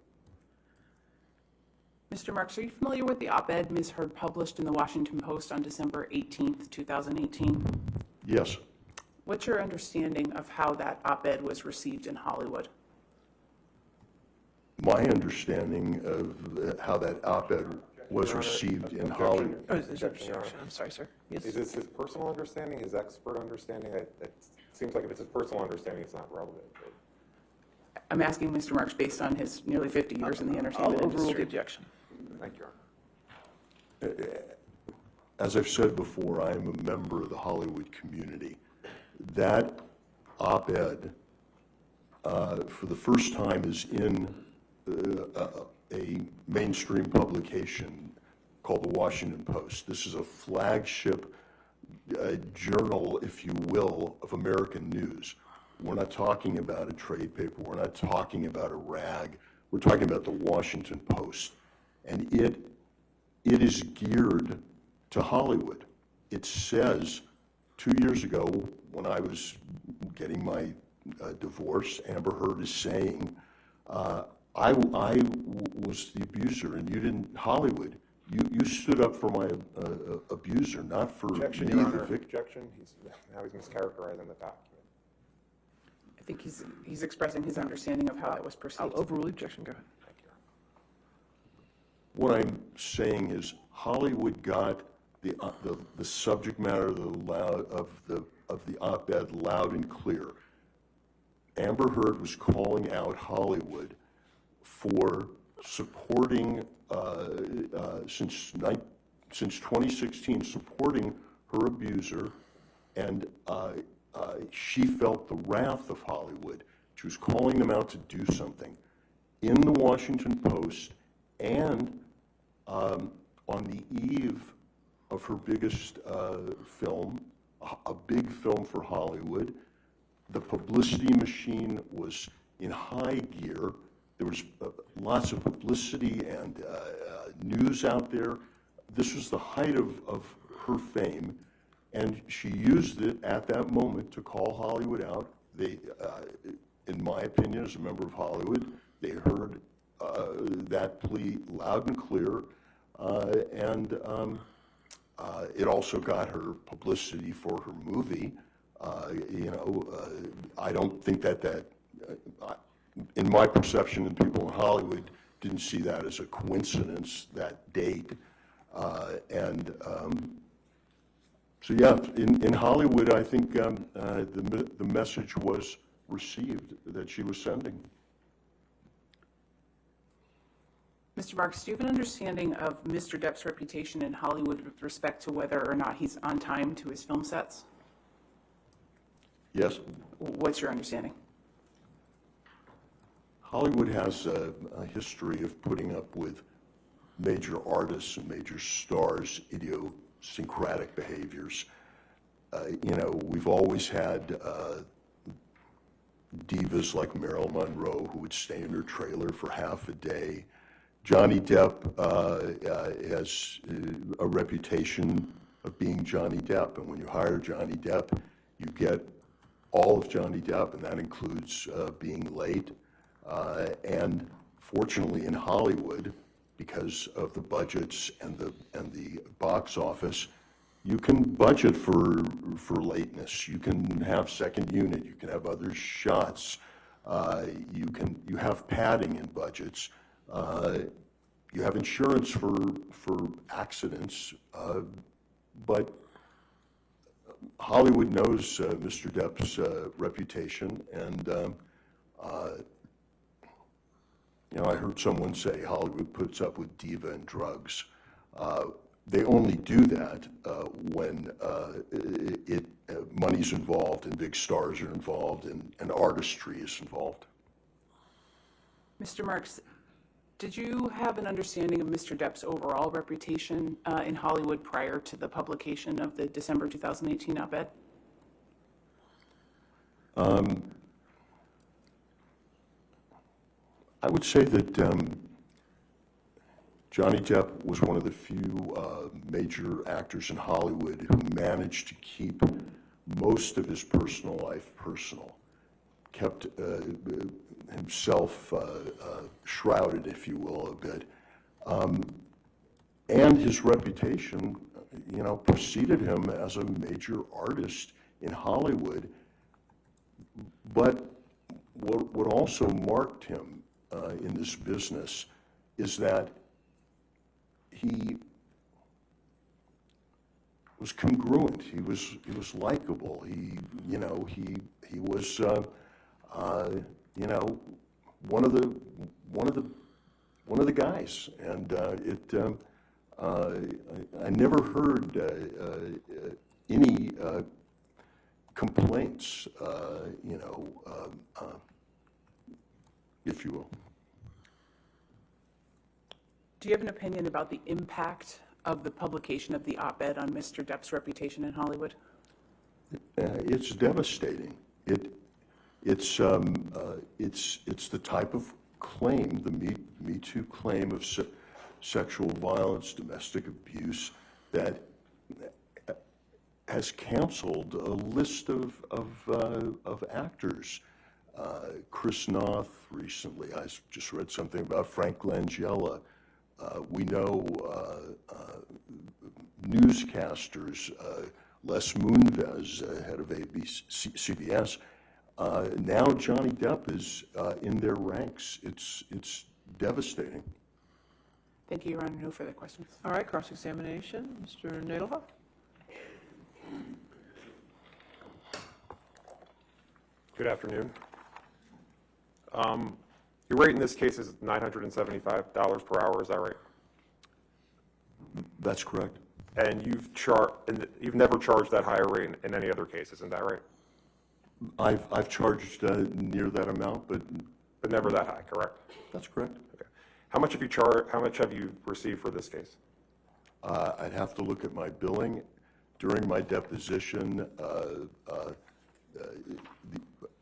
Mr. Marks, are you familiar with the op-ed Ms. Heard published in the Washington Post on December 18th, 2018? Yes. What's your understanding of how that op-ed was received in Hollywood? My understanding of how that op-ed was received in Hollywood. Oh, is there objection? I'm sorry, sir. Yes. Is this his personal understanding, his expert understanding? It seems like if it's his personal understanding, it's not relevant. I'm asking Mr. Marks based on his nearly 50 years in the entertainment I'll overrule the industry. objection. Thank you, Your Honor. As I've said before, I am a member of the Hollywood community. That op-ed, for the first time, is in a mainstream publication called the Washington Post. This is a flagship journal, if you will, of American news. We're not talking about a trade paper. We're not talking about a rag. We're talking about the Washington Post. And it is geared to Hollywood. It says, 2 years ago, when I was getting my divorce, Amber Heard is saying, I was the abuser, and you didn't, Hollywood, you stood up for my abuser, not for Objection, me, Your the Honor. victim. Objection. Now he's mischaracterizing the document. I think he's expressing his understanding of how that was perceived. I'll overrule the objection. Go ahead. Thank you, Your Honor. What I'm saying is Hollywood got the subject matter of the op-ed loud and clear. Amber Heard was calling out Hollywood for supporting, since 2016, supporting her abuser, and she felt the wrath of Hollywood. She was calling them out to do something. In the Washington Post, and on the eve of her biggest film, a big film for Hollywood, the publicity machine was in high gear. There was lots of publicity and news out there. This was the height of her fame, and she used it at that moment to call Hollywood out. They, in my opinion, as a member of Hollywood, they heard that plea loud and clear, and it also got her publicity for her movie. I don't think that in my perception, and people in Hollywood didn't see that as a coincidence, that date. So yeah, in Hollywood, I think the message was received that she was sending. Mr. Marks, do you have an understanding of Mr. Depp's reputation in Hollywood with respect to whether or not he's on time to his film sets? Yes. What's your understanding? Hollywood has a history of putting up with major artists and major stars' idiosyncratic behaviors. We've always had divas like Marilyn Monroe who would stay in her trailer for half a day. Johnny Depp has a reputation of being Johnny Depp, and when you hire Johnny Depp, you get all of Johnny Depp, and that includes being late. And fortunately, in Hollywood, because of the budgets and the box office, you can budget for lateness. You can have second unit. You can have other shots. You have padding in budgets. You have insurance for accidents, but Hollywood knows Mr. Depp's reputation, and I heard someone say Hollywood puts up with diva and drugs. They only do that when money's involved and big stars are involved and artistry is involved. Mr. Marks, did you have an understanding of Mr. Depp's overall reputation in Hollywood prior to the publication of the December 2018 op-ed? I would say that Johnny Depp was one of the few major actors in Hollywood who managed to keep most of his personal life personal, kept himself shrouded, if you will, a bit. And his reputation, you know, preceded him as a major artist in Hollywood. But what also marked him in this business is that he was congruent. He was likable. He was one of the guys. And I never heard any complaints, if you will. Do you have an opinion about the impact of the publication of the op-ed on Mr. Depp's reputation in Hollywood? It's devastating. It's the type of claim, the Me Too claim of sexual violence, domestic abuse, that has canceled a list of actors. Chris Noth recently. I just read something about Frank Langella. We know newscasters, Les Moonves, head of CBS. Now Johnny Depp is in their ranks. It's devastating. Thank you, Your Honor. No further questions. All right, cross-examination. Mr. Nadelhoff? Good afternoon. Your rate in this case is $975 per hour, is that right? That's correct. And you've never charged that higher rate in any other case, isn't that right? I've charged near that amount, but never that high, correct? That's correct. Okay. How much have you received for this case? I'd have to look at my billing. During my deposition,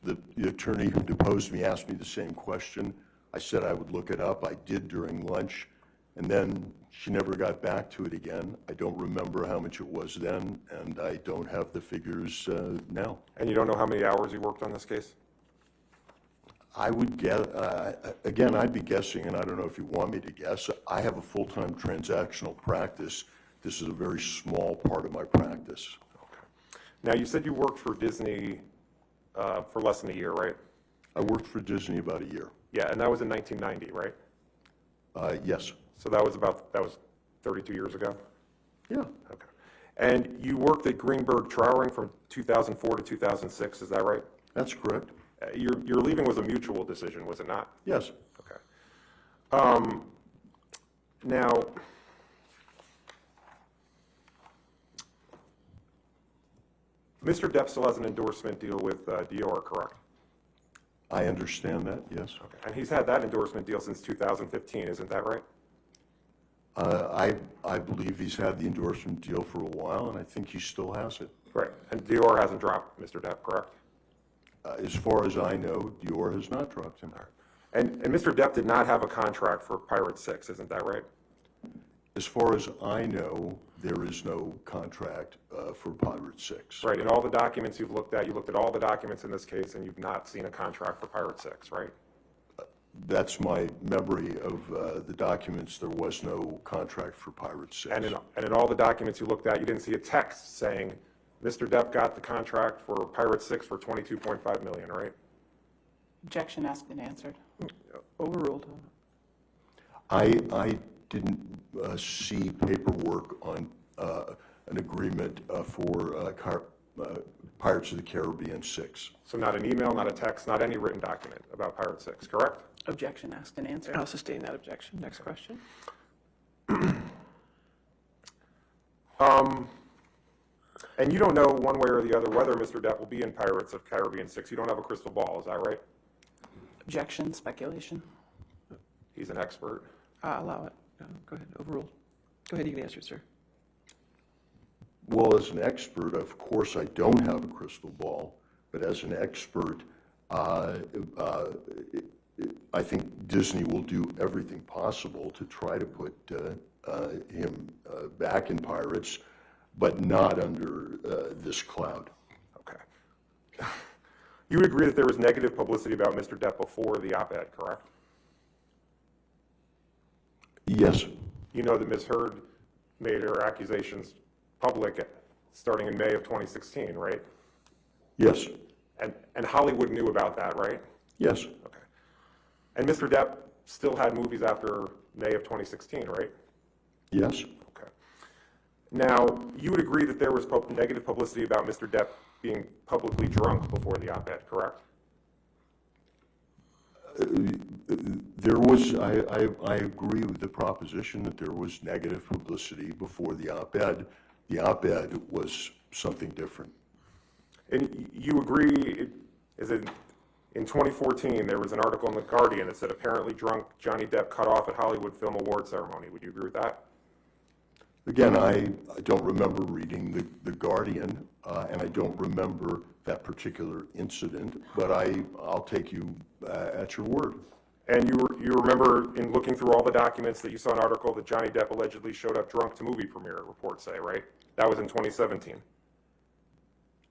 the attorney who deposed me asked me the same question. I said I would look it up. I did during lunch, and then she never got back to it again. I don't remember how much it was then, and I don't have the figures now. And you don't know how many hours you worked on this case? I would guess, again, I'd be guessing, and I don't know if you want me to guess. I have a full-time transactional practice. This is a very small part of my practice. Okay. Now, you said you worked for Disney for less than a year, right? I worked for Disney about a year. Yeah, and that was in 1990, right? Yes. So that was 32 years ago? Yeah. Okay. And you worked at Greenberg Trowering from 2004 to 2006, is that right? That's correct. Your leaving was a mutual decision, was it not? Yes. Okay. Now, Mr. Depp still has an endorsement deal with Dior, correct? I understand that, yes. Okay. And he's had that endorsement deal since 2015, isn't that right? I believe he's had the endorsement deal for a while, and I think he still has it. Right. And Dior hasn't dropped Mr. Depp, correct? As far as I know, Dior has not dropped him. And Mr. Depp did not have a contract for Pirate 6, isn't that right? As far as I know, there is no contract for Pirate 6. Right. In all the documents you've looked at, you looked at all the documents in this case, and you've not seen a contract for Pirate 6, right? That's my memory of the documents. There was no contract for Pirate 6. And in all the documents you looked at, you didn't see a text saying, Mr. Depp got the contract for Pirate 6 for $22.5 million, right? Objection asked and answered. Overruled. I didn't see paperwork on an agreement for Pirates of the Caribbean 6. So not an email, not a text, not any written document about Pirate 6, correct? Objection asked and answered. I'll sustain that objection. Next question. And you don't know one way or the other whether Mr. Depp will be in Pirates of Caribbean 6. You don't have a crystal ball, is that right? Objection, speculation. He's an expert. Allow it. Go ahead. Overruled. Go ahead. You can answer, sir. Well, as an expert, of course, I don't have a crystal ball, but as an expert, I think Disney will do everything possible to try to put him back in Pirates, but not under this cloud. Okay. You would agree that there was negative publicity about Mr. Depp before the op-ed, correct? Yes. You know that Ms. Heard made her accusations public starting in May of 2016, right? Yes. And Hollywood knew about that, right? Yes. Okay. And Mr. Depp still had movies after May of 2016, right? Yes. Okay. Now, you would agree that there was negative publicity about Mr. Depp being publicly drunk before the op-ed, correct? There was, I agree with the proposition that there was negative publicity before the op-ed. The op-ed was something different. And you agree, is it in 2014, there was an article in The Guardian that said apparently drunk Johnny Depp cut off at Hollywood Film Award ceremony. Would you agree with that? Again, I don't remember reading The Guardian, and I don't remember that particular incident, but I'll take you at your word. And you remember in looking through all the documents that you saw an article that Johnny Depp allegedly showed up drunk to movie premiere, reports say, right? That was in 2017.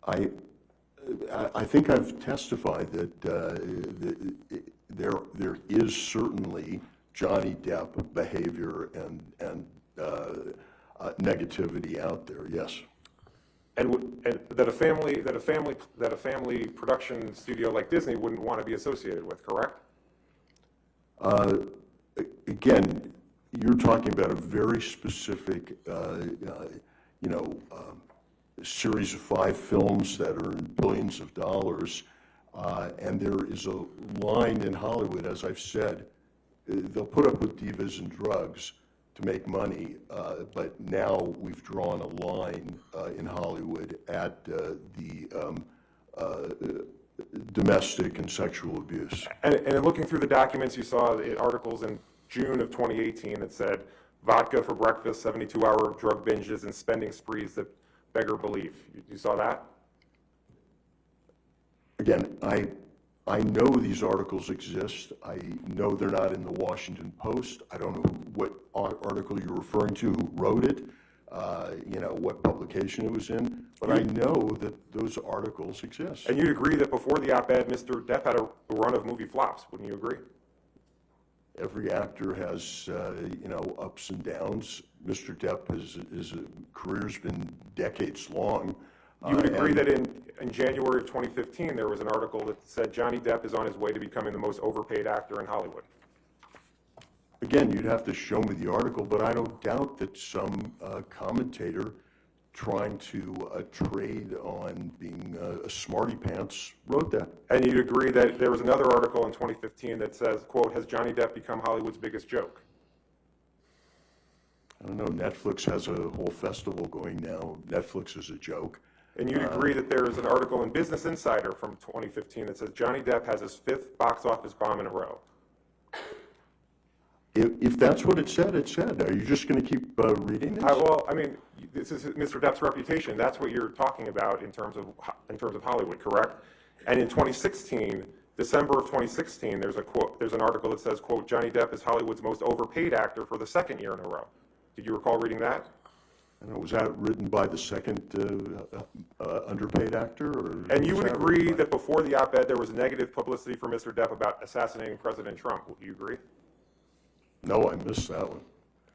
I think I've testified that there is certainly Johnny Depp behavior and negativity out there. Yes. And that a family production studio like Disney wouldn't want to be associated with, correct? Again, you're talking about a very specific, series of 5 films that are in billions of dollars, and there is a line in Hollywood, as I've said, they'll put up with divas and drugs to make money, but now we've drawn a line in Hollywood at the domestic and sexual abuse. And in looking through the documents, you saw the articles in June of 2018 that said vodka for breakfast, 72-hour drug binges, and spending sprees that beggar belief. You saw that? Again, I know these articles exist. I know they're not in the Washington Post. I don't know what article you're referring to, who wrote it, what publication it was in, but I know that those articles exist. And you'd agree that before the op-ed, Mr. Depp had a run of movie flops, wouldn't you agree? Every actor has, ups and downs. Mr. Depp, his career's been decades long. You would agree that in January of 2015, there was an article that said Johnny Depp is on his way to becoming the most overpaid actor in Hollywood. Again, you'd have to show me the article, but I don't doubt that some commentator trying to trade on being a smarty pants wrote that. And you'd agree that there was another article in 2015 that says, quote, has Johnny Depp become Hollywood's biggest joke? I don't know, Netflix has a whole festival going now. Netflix is a joke. And you'd agree that there is an article in Business Insider from 2015 that says Johnny Depp has his 5th box office bomb in a row. If that's what it said, it said. Are you just going to keep reading this? Well, I mean, this is Mr. Depp's reputation. That's what you're talking about in terms of Hollywood, correct? And in 2016, December of 2016, there's an article that says, quote, Johnny Depp is Hollywood's most overpaid actor for the 2nd year in a row. Did you recall reading that? And was that written by the second underpaid actor? And you would agree that before the op-ed, there was negative publicity for Mr. Depp about assassinating President Trump. Would you agree? No, I missed that one.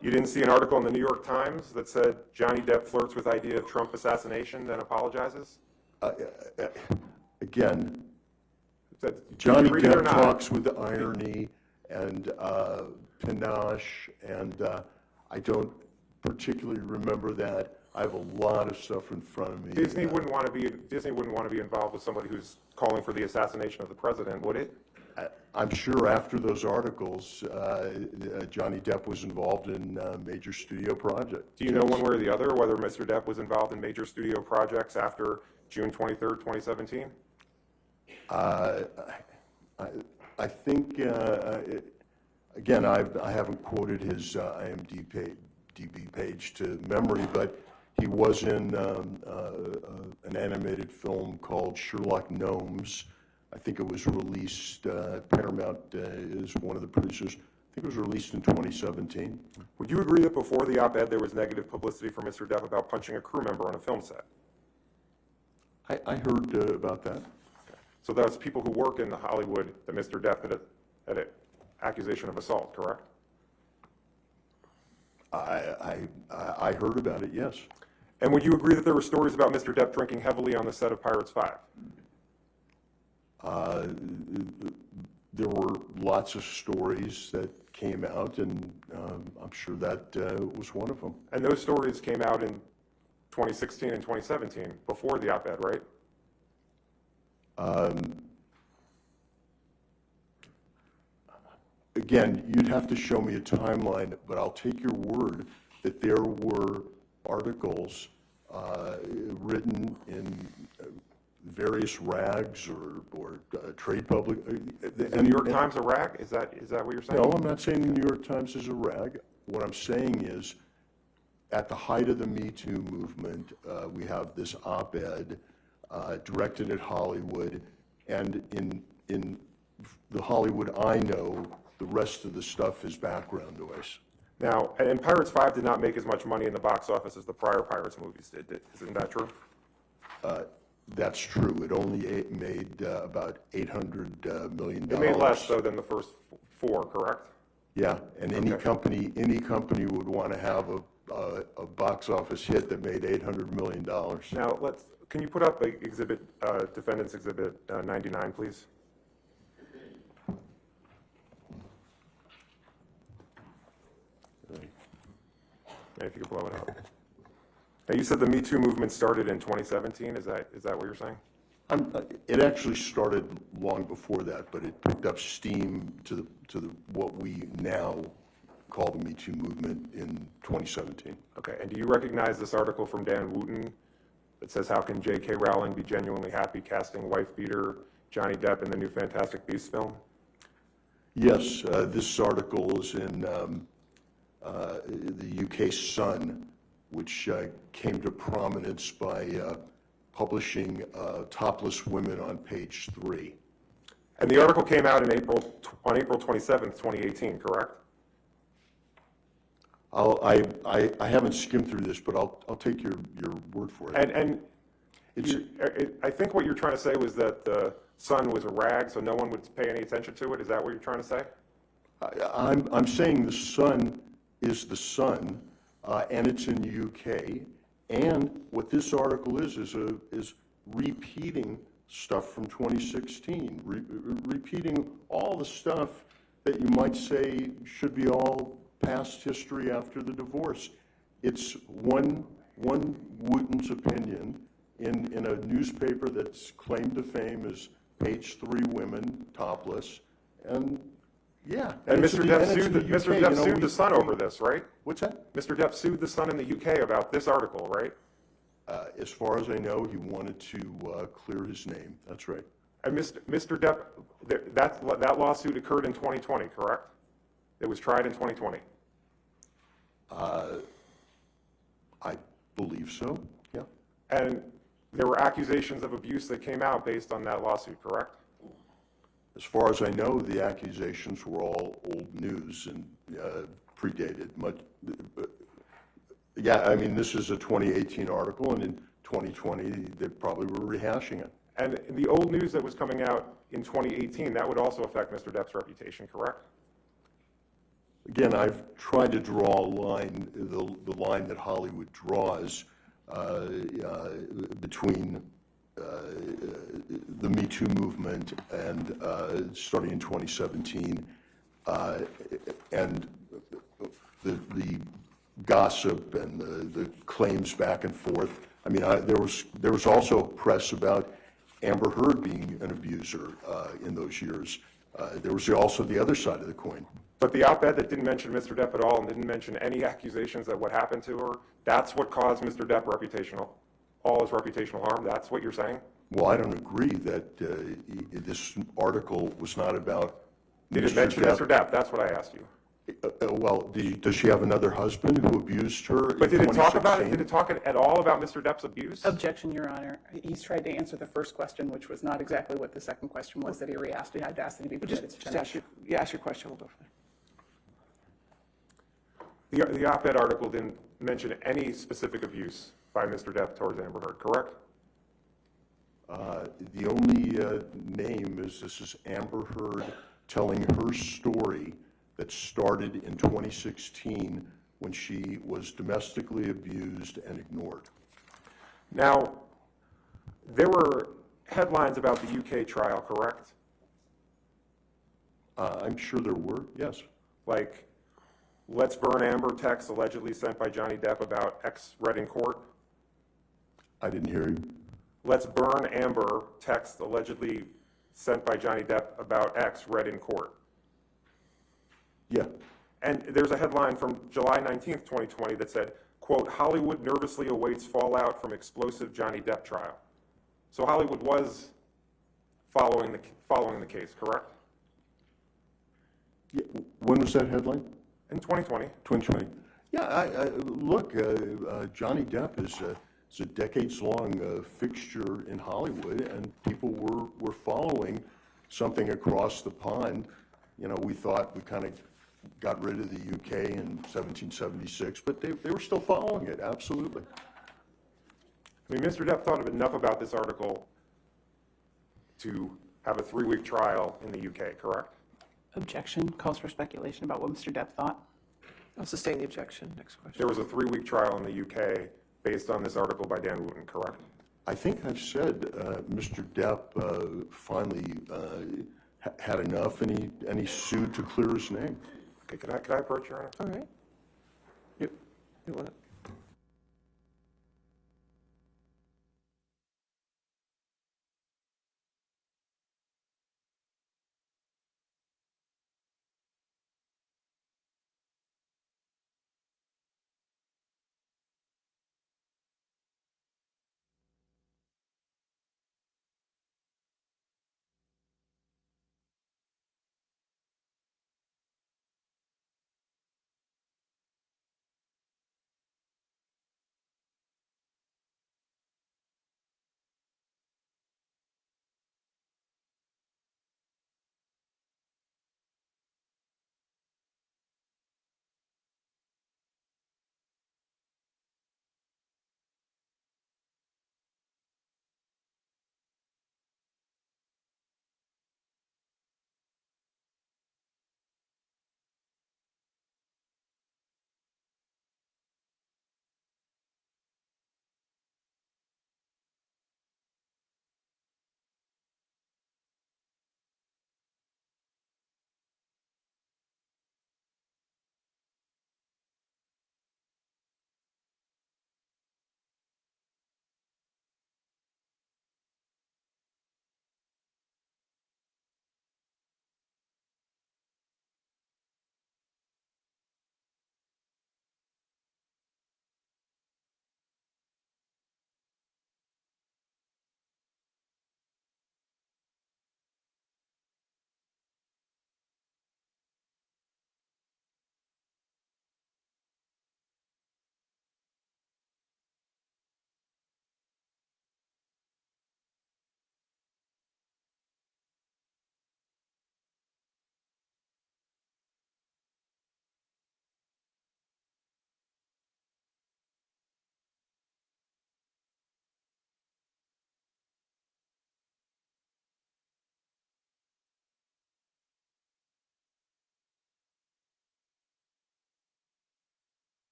You didn't see an article in the New York Times that said Johnny Depp flirts with idea of Trump assassination, then apologizes? Again, Johnny Depp talks with irony and panache, and I don't particularly remember that. I have a lot of stuff in front of me. Disney wouldn't want to be involved with somebody who's calling for the assassination of the president, would it? I'm sure after those articles, Johnny Depp was involved in major studio projects. Do you know one way or the other whether Mr. Depp was involved in major studio projects after June 23rd, 2017? I think, again, I haven't quoted his IMDb page to memory, but he was in an animated film called Sherlock Gnomes. I think it was released, Paramount is one of the producers. I think it was released in 2017. Would you agree that before the op-ed there was negative publicity for Mr. Depp about punching a crew member on a film set? I heard about that. Okay. So that's people who work in Hollywood that Mr. Depp had an accusation of assault, correct? I heard about it, yes. And would you agree that there were stories about Mr. Depp drinking heavily on the set of Pirates 5? There were lots of stories that came out, and I'm sure that was one of them. And those stories came out in 2016 and 2017, before the op-ed, right? Again, you'd have to show me a timeline, but I'll take your word that there were articles written in various rags or trade public. Is the New York Times a rag? Is that what you're saying? No, I'm not saying the New York Times is a rag. What I'm saying is, at the height of the Metoo movement, we have this op-ed directed at Hollywood, and in the Hollywood I know, the rest of the stuff is background noise. Now, and Pirates 5 did not make as much money in the box office as the prior Pirates movies did. Isn't that true? That's true. It only made about $800 million. It made less, though, than the first 4, correct? Yeah, and any company would want to have a box office hit that made $800 million. Now, can you put up Defendants Exhibit 99, please? And if you could blow it up. Now, you said the Me Too movement started in 2017. Is that what you're saying? It actually started long before that, but it picked up steam to what we now call the Me Too movement in 2017. Okay, and do you recognize this article from Dan Wooten that says, how can J.K. Rowling be genuinely happy casting wife-beater Johnny Depp in the new Fantastic Beasts film? Yes, this article is in the UK Sun, which came to prominence by publishing topless women on page 3. And the article came out on April 27th, 2018, correct? I haven't skimmed through this, but I'll take your word for it. And I think what you're trying to say was that the Sun was a rag, so no one would pay any attention to it. Is that what you're trying to say? I'm saying the Sun is the Sun, and it's in the UK. And what this article is repeating stuff from 2016, repeating all the stuff that you might say should be all past history after the divorce. It's one Wooten's opinion in a newspaper that's claimed to fame as page 3 women, topless, and yeah. And Mr. Depp sued the Sun over this, right? What's that? Mr. Depp sued the Sun in the UK about this article, right? As far as I know, he wanted to clear his name. That's right. And Mr. Depp, that lawsuit occurred in 2020, correct? It was tried in 2020. I believe so, yeah. And there were accusations of abuse that came out based on that lawsuit, correct? As far as I know, the accusations were all old news and predated much. Yeah, I mean, this is a 2018 article, and in 2020, they probably were rehashing it. And the old news that was coming out in 2018, that would also affect Mr. Depp's reputation, correct? Again, I've tried to draw a line, the line that Hollywood draws between the Me Too movement and starting in 2017 and the gossip and the claims back and forth. I mean, there was also press about Amber Heard being an abuser in those years. There was also the other side of the coin. But the op-ed that didn't mention Mr. Depp at all and didn't mention any accusations that what happened to her, that's what caused Mr. Depp all his reputational harm? That's what you're saying? Well, I don't agree that this article was not about Did it mention Mr. Depp? That's what I asked you. Well, does she have another husband who abused her? But did it talk about it? Did it talk at all about Mr. Depp's abuse? Objection, Your Honor. He's tried to answer the first question, which was not exactly what the second question was that he re-asked. I'd asked that he be permitted to finish. Ask your question. We'll go from there. The op-ed article didn't mention any specific abuse by Mr. Depp towards Amber Heard, correct? The only name is this is Amber Heard telling her story that started in 2016 when she was domestically abused and ignored. Now, there were headlines about the UK trial, correct? I'm sure there were, yes. Like, let's burn Amber text allegedly sent by Johnny Depp about X read in court? I didn't hear you. Let's burn Amber text allegedly sent by Johnny Depp about X read in court. Yeah. And there's a headline from July 19th, 2020 that said, quote, Hollywood nervously awaits fallout from explosive Johnny Depp trial. So Hollywood was following the case, correct? Yeah. When was that headline? In 2020. 2020. Yeah, look, Johnny Depp is a decades-long fixture in Hollywood, and people were following something across the pond. You know, we thought we kind of got rid of the UK in 1776, but they were still following it, absolutely. I mean, Mr. Depp thought enough about this article to have a 3-week trial in the UK, correct? Objection. Calls for speculation about what Mr. Depp thought. I'll sustain the objection. Next question. There was a 3-week trial in the UK based on this article by Dan Wooten, correct? I think I've said Mr. Depp finally had enough, and he sued to clear his name. Okay, can I approach, Your Honor? All right. You want to?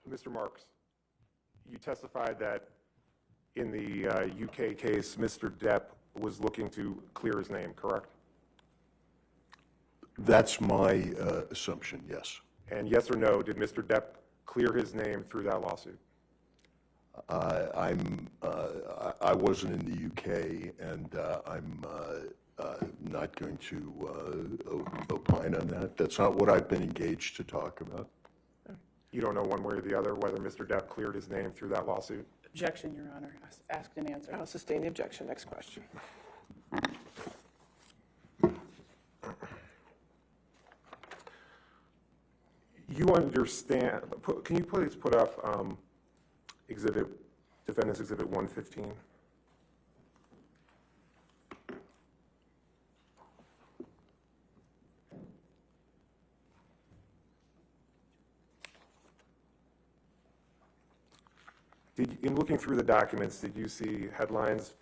Mr. Marks, you testified that in the UK case, Mr. Depp was looking to clear his name, correct? That's my assumption, yes. And yes or no, did Mr. Depp clear his name through that lawsuit? I wasn't in the UK, and I'm not going to opine on that. That's not what I've been engaged to talk about. You don't know one way or the other whether Mr. Depp cleared his name through that lawsuit? Objection, Your Honor. Asked and answered. I'll sustain the objection. Next question. You understand, can you please put up Defendants Exhibit 115? in looking through the documents, did you see headlines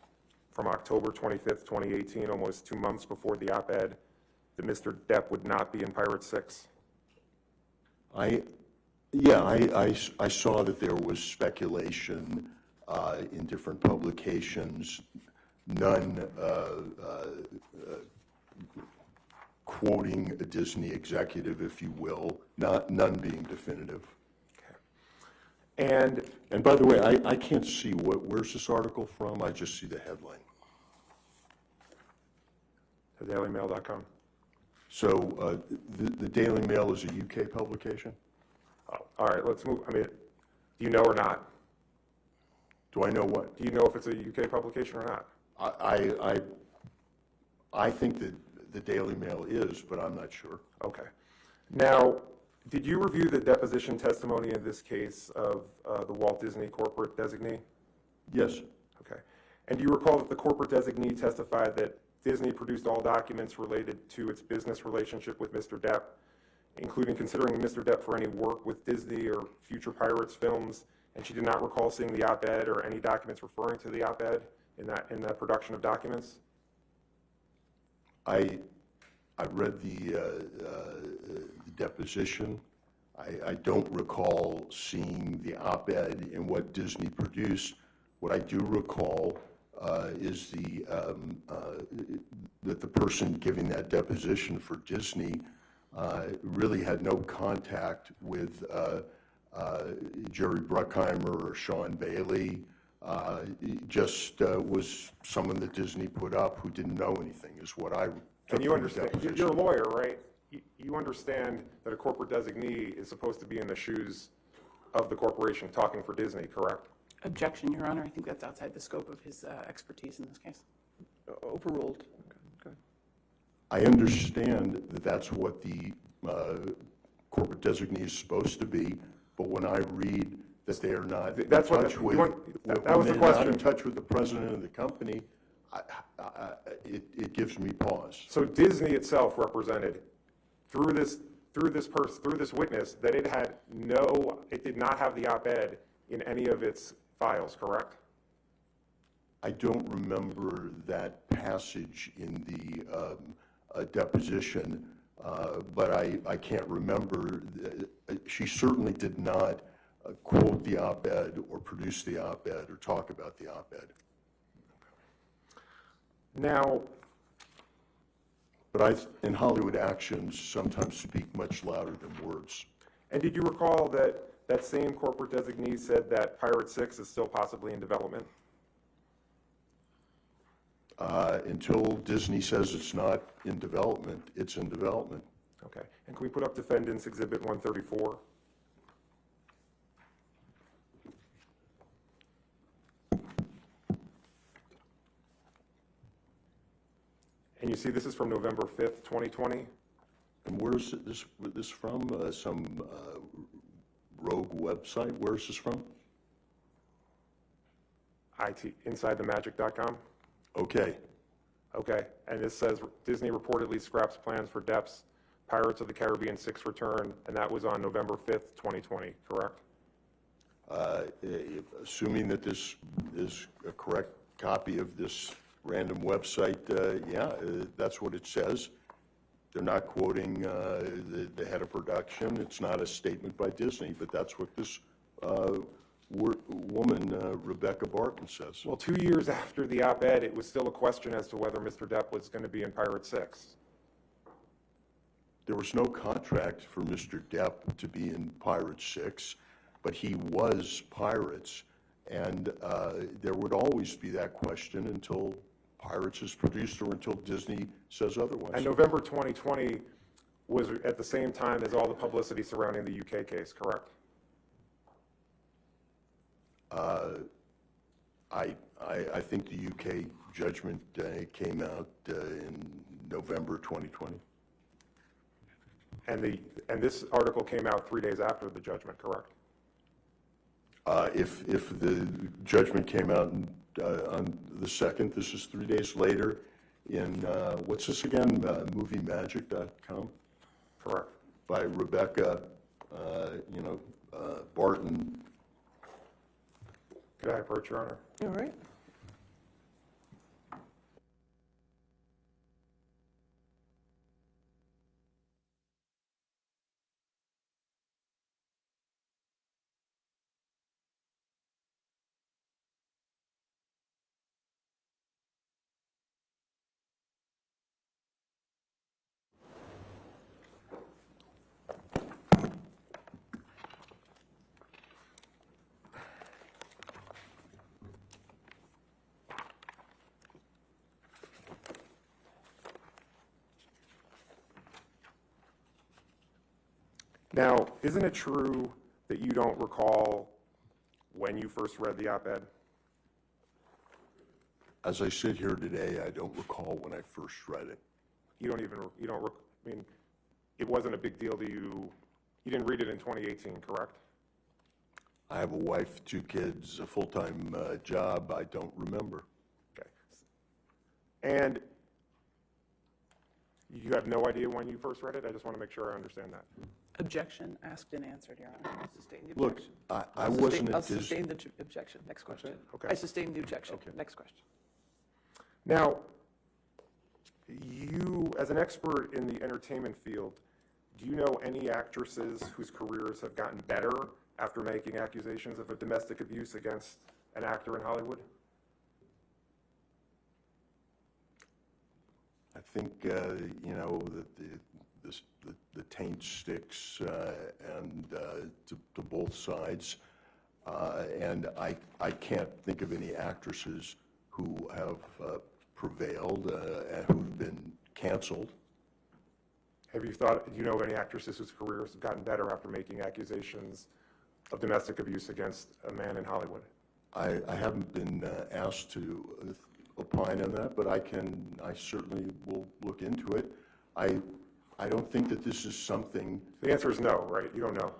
from October 25th, 2018, almost 2 months before the op-ed, that Mr. Depp would not be in Pirate 6? I saw that there was speculation in different publications, none quoting a Disney executive, if you will, none being definitive. And by the way, I can't see where's this article from. I just see the headline. DailyMail.com. So the Daily Mail is a UK publication? Oh, all right, let's move. I mean, do you know or not? Do I know what? Do you know if it's a UK publication or not? I think that the Daily Mail is, but I'm not sure. Okay. Now, did you review the deposition testimony in this case of the Walt Disney corporate designee? Yes. Okay. And do you recall that the corporate designee testified that Disney produced all documents related to its business relationship with Mr. Depp, including considering Mr. Depp for any work with Disney or future Pirates films, and she did not recall seeing the op-ed or any documents referring to the op-ed in that production of documents? I read the deposition. I don't recall seeing the op-ed in what Disney produced. What I do recall is that the person giving that deposition for Disney really had no contact with Jerry Bruckheimer or Sean Bailey. Just was someone that Disney put up who didn't know anything, is what I took. And you understand, you're a lawyer, right? You understand that a corporate designee is supposed to be in the shoes of the corporation talking for Disney, correct? Objection, Your Honor. I think that's outside the scope of his expertise in this case. Overruled. Okay. I understand that that's what the corporate designee is supposed to be, but when I read that they are not in touch with the president of the company, it gives me pause. So Disney itself represented through this witness that it did not have the op-ed in any of its files, correct? I don't remember that passage in the deposition, but I can't remember. She certainly did not quote the op-ed or produce the op-ed or talk about the op-ed. Now, but in Hollywood, actions sometimes speak much louder than words. and did you recall that that same corporate designee said that Pirate 6 is still possibly in development? Until Disney says it's not in development, it's in development. Okay. And can we put up Defendants Exhibit 134? And you see this is from November 5th, 2020. And where's this from? Some rogue website? Where's this from? InsideTheMagic.com. Okay. Okay. And this says Disney reportedly scraps plans for Depp's Pirates of the Caribbean 6 return, and that was on November 5th, 2020, correct? Assuming that this is a correct copy of this random website, that's what it says. They're not quoting the head of production. It's not a statement by Disney, but that's what this woman, Rebecca Barton, says. Well, 2 years after the op-ed, it was still a question as to whether Mr. Depp was going to be in Pirate 6. There was no contract for Mr. Depp to be in Pirate 6, but he was Pirates, and there would always be that question until Pirates is produced or until Disney says otherwise. And November 2020 was at the same time as all the publicity surrounding the UK case, correct? I think the UK judgment came out in November 2020. And this article came out 3 days after the judgment, correct? If the judgment came out on the 2nd, this is 3 days later in, what's this again, moviemagic.com? Correct. By Rebecca, Barton. Could I approach, Your Honor? All right. Now, isn't it true that you don't recall when you first read the op-ed? As I sit here today, I don't recall when I first read it. I mean, it wasn't a big deal to you. You didn't read it in 2018, correct? I have a wife, 2 kids, a full-time job. I don't remember. Okay. And you have no idea when you first read it? I just want to make sure I understand that. Objection, asked and answered, Your Honor. I'll sustain the Look, objection. I wasn't I'll at this. sustain the objection. Next question. Okay. I sustain the objection. Okay. Next question. Now, you, as an expert in the entertainment field, do you know any actresses whose careers have gotten better after making accusations of a domestic abuse against an actor in Hollywood? I think, you know, that the taint sticks and to both sides. And I can't think of any actresses who have prevailed and who've been canceled. Do you know of any actresses whose careers have gotten better after making accusations of domestic abuse against a man in Hollywood? I haven't been asked to opine on that, but I certainly will look into it. I don't think that this is something. The answer is no, right? You don't know.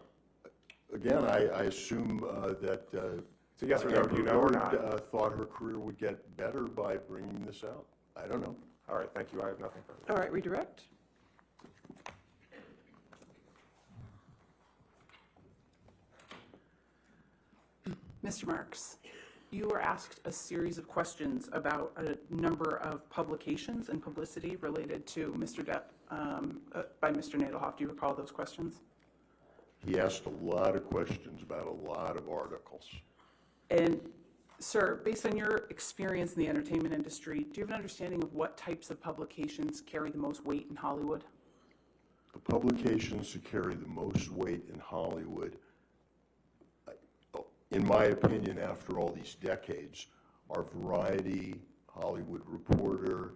Again, I assume that. So yes or no? Do you know or not? Thought her career would get better by bringing this out. I don't know. All right, thank you. I have nothing further. All right, redirect. Mr. Marks, you were asked a series of questions about a number of publications and publicity related to Mr. Depp by Mr. Nadelhoff. Do you recall those questions? He asked a lot of questions about a lot of articles. And, sir, based on your experience in the entertainment industry, do you have an understanding of what types of publications carry the most weight in Hollywood? The publications that carry the most weight in Hollywood, in my opinion, after all these decades, are Variety, Hollywood Reporter,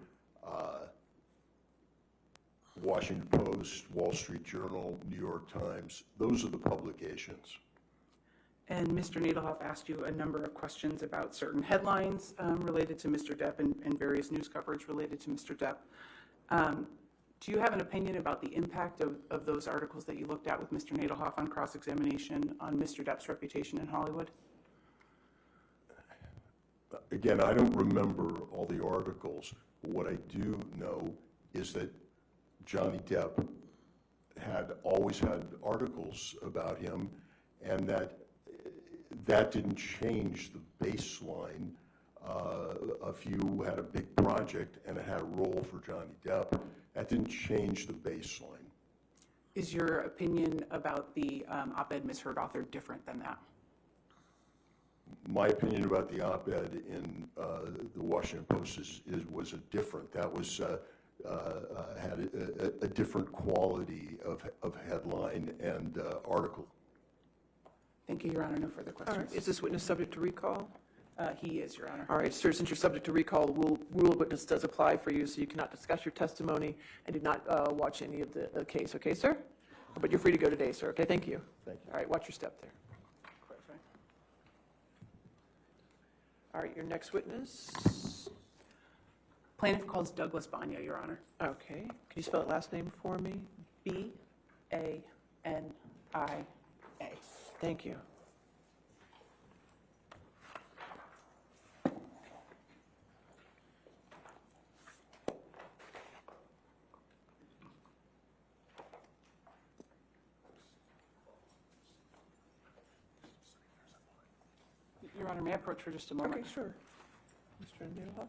Washington Post, Wall Street Journal, New York Times. Those are the publications. And Mr. Nadelhoff asked you a number of questions about certain headlines related to Mr. Depp and various news coverage related to Mr. Depp. Do you have an opinion about the impact of those articles that you looked at with Mr. Nadelhoff on cross-examination on Mr. Depp's reputation in Hollywood? Again, I don't remember all the articles, but what I do know is that Johnny Depp had always had articles about him, and that didn't change the baseline. If you had a big project and it had a role for Johnny Depp, that didn't change the baseline. Is your opinion about the op-ed misheard author different than that? My opinion about the op-ed in the Washington Post was a different. That was had a different quality of headline and article. Thank you, Your Honor. No further questions. All right, is this witness subject to recall? He is, Your Honor. All right, sir, since you're subject to recall, the rule of witness does apply for you, so you cannot discuss your testimony and do not watch any of the case, okay, sir? But you're free to go today, sir, okay? Thank you. Thank you. All right, watch your step there. All right, your next witness. Plaintiff calls Douglas Banya, Your Honor. Okay, can you spell that last name for me? B-A-N-I-A. Thank you. Your Honor, may I approach for just a moment? Okay, sure. Mr. Nadelhoff?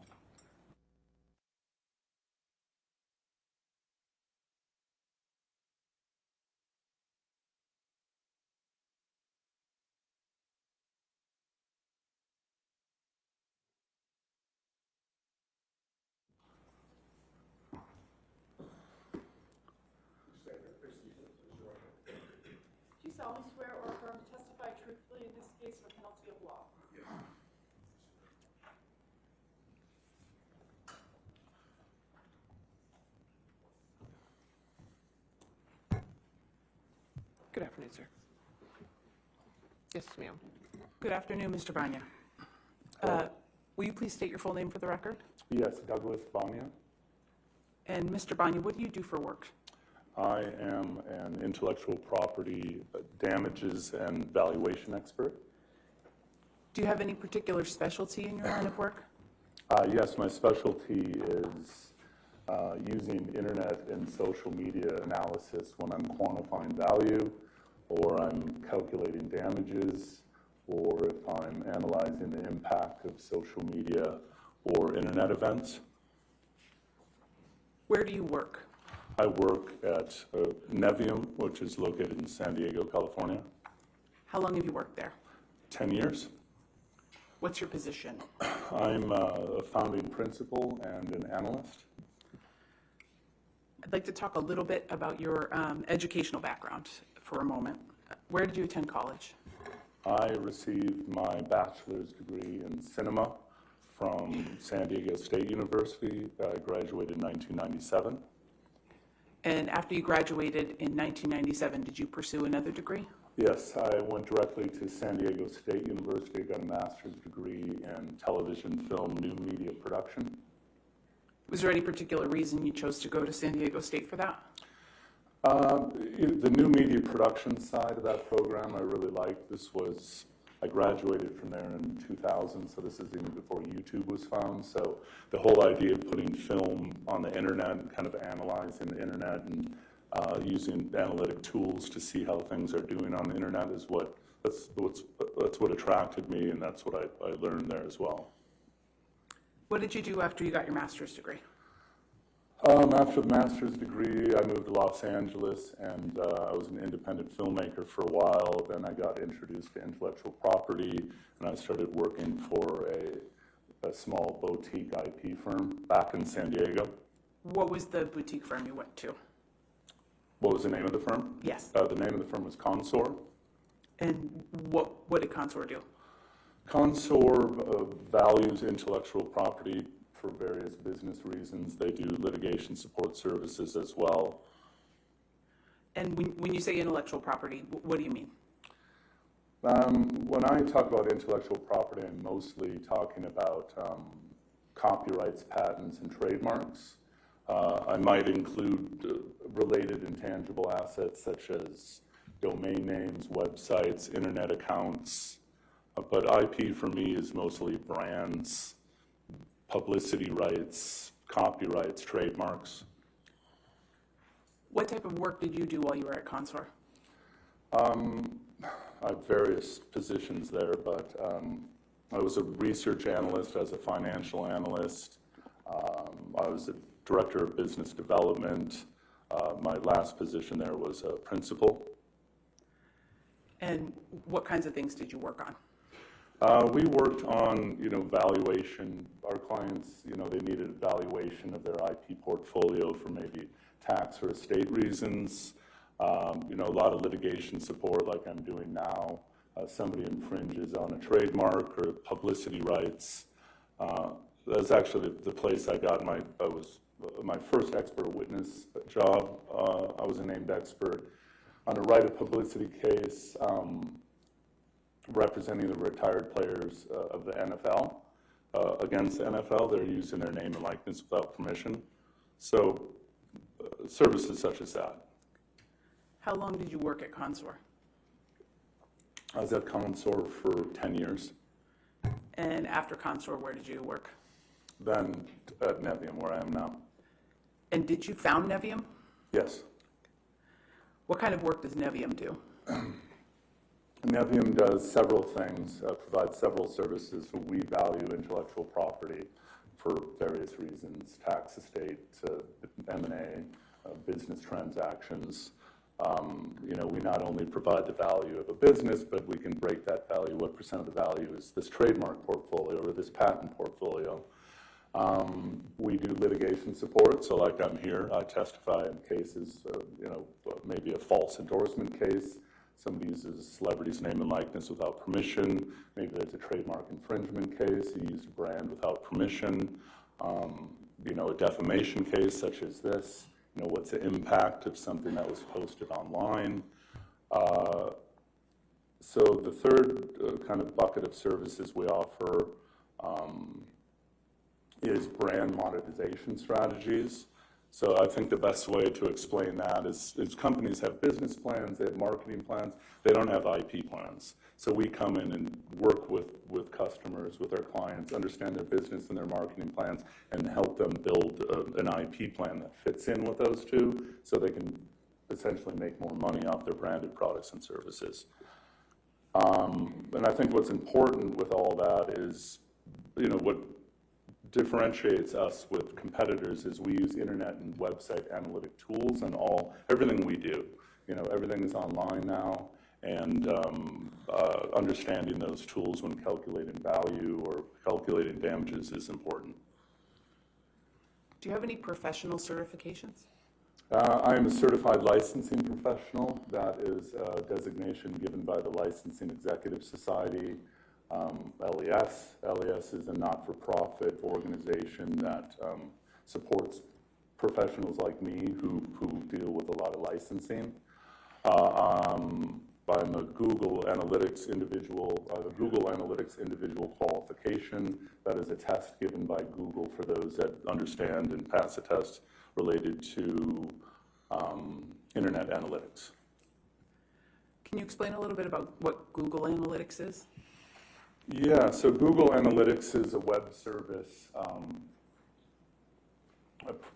Do you solemnly swear or affirm to testify truthfully in this case or penalty of law? Good afternoon, sir. Yes, ma'am. Good afternoon, Mr. Banya. Will you please state your full name for the record? Yes, Douglas Banya. And Mr. Banya, what do you do for work? I am an intellectual property damages and valuation expert. Do you have any particular specialty in your line of work? Yes, my specialty is using internet and social media analysis when I'm quantifying value, or I'm calculating damages, or if I'm analyzing the impact of social media or internet events. Where do you work? I work at Nevium, which is located in San Diego, California. How long have you worked there? 10 years. What's your position? I'm a founding principal and an analyst. I'd like to talk a little bit about your educational background for a moment. Where did you attend college? I received my bachelor's degree in cinema from San Diego State University. I graduated in 1997. And after you graduated in 1997, did you pursue another degree? Yes, I went directly to San Diego State University, got a master's degree in television, film, new media production. Was there any particular reason you chose to go to San Diego State for that? The new media production side of that program I really liked. I graduated from there in 2000, so this is even before YouTube was found. So the whole idea of putting film on the internet and kind of analyzing the internet and using analytic tools to see how things are doing on the internet that's what attracted me, and that's what I learned there as well. What did you do after you got your master's degree? After the master's degree, I moved to Los Angeles, and I was an independent filmmaker for a while. Then I got introduced to intellectual property, and I started working for a small boutique IP firm back in San Diego. What was the boutique firm you went to? What was the name of the firm? Yes. The name of the firm was Consor. And what did Consor do? Consor values intellectual property for various business reasons. They do litigation support services as well. And when you say intellectual property, what do you mean? When I talk about intellectual property, I'm mostly talking about copyrights, patents, and trademarks. I might include related intangible assets such as domain names, websites, internet accounts. But IP for me is mostly brands, publicity rights, copyrights, trademarks. What type of work did you do while you were at Consor? I have various positions there, but I was a research analyst, I was a financial analyst, I was a director of business development. My last position there was a principal. And what kinds of things did you work on? We worked on, valuation. Our clients, they needed a valuation of their IP portfolio for maybe tax or estate reasons. A lot of litigation support like I'm doing now. Somebody infringes on a trademark or publicity rights. That's actually the place I got my first expert witness job. I was a named expert on a right of publicity case representing the retired players of the NFL against the NFL. They're using their name and likeness without permission. So services such as that. How long did you work at Consor? I was at Consor for 10 years. And after Consor, where did you work? Then at Nevium, where I am now. And did you found Nevium? Yes. What kind of work does Nevium do? Mcgivern does several things, provides several services. We value intellectual property for various reasons: tax, estate, M&A, business transactions. We not only provide the value of a business, but we can break that value. What percent of the value is this trademark portfolio or this patent portfolio? We do litigation support, so like I'm here, I testify in cases, maybe a false endorsement case. Somebody uses a celebrity's name and likeness without permission. Maybe there's a trademark infringement case. He used a brand without permission. A defamation case such as this. What's the impact of something that was posted online? So the third kind of bucket of services we offer is brand monetization strategies. So I think the best way to explain that is companies have business plans, they have marketing plans, they don't have IP plans. So we come in and work with customers, with our clients, understand their business and their marketing plans, and help them build an IP plan that fits in with those two so they can essentially make more money off their branded products and services. And I think what's important with all that is, what differentiates us with competitors is we use internet and website analytic tools and everything we do. Everything is online now, and understanding those tools when calculating value or calculating damages is important. Do you have any professional certifications? I am a certified licensing professional. That is a designation given by the Licensing Executive Society. LES. LES is a not-for-profit organization that supports professionals like me who deal with a lot of licensing. I'm a Google Analytics individual, the Google Analytics individual qualification. That is a test given by Google for those that understand and pass a test related to internet analytics. Can you explain a little bit about what Google Analytics is? Yeah, so Google Analytics is a web service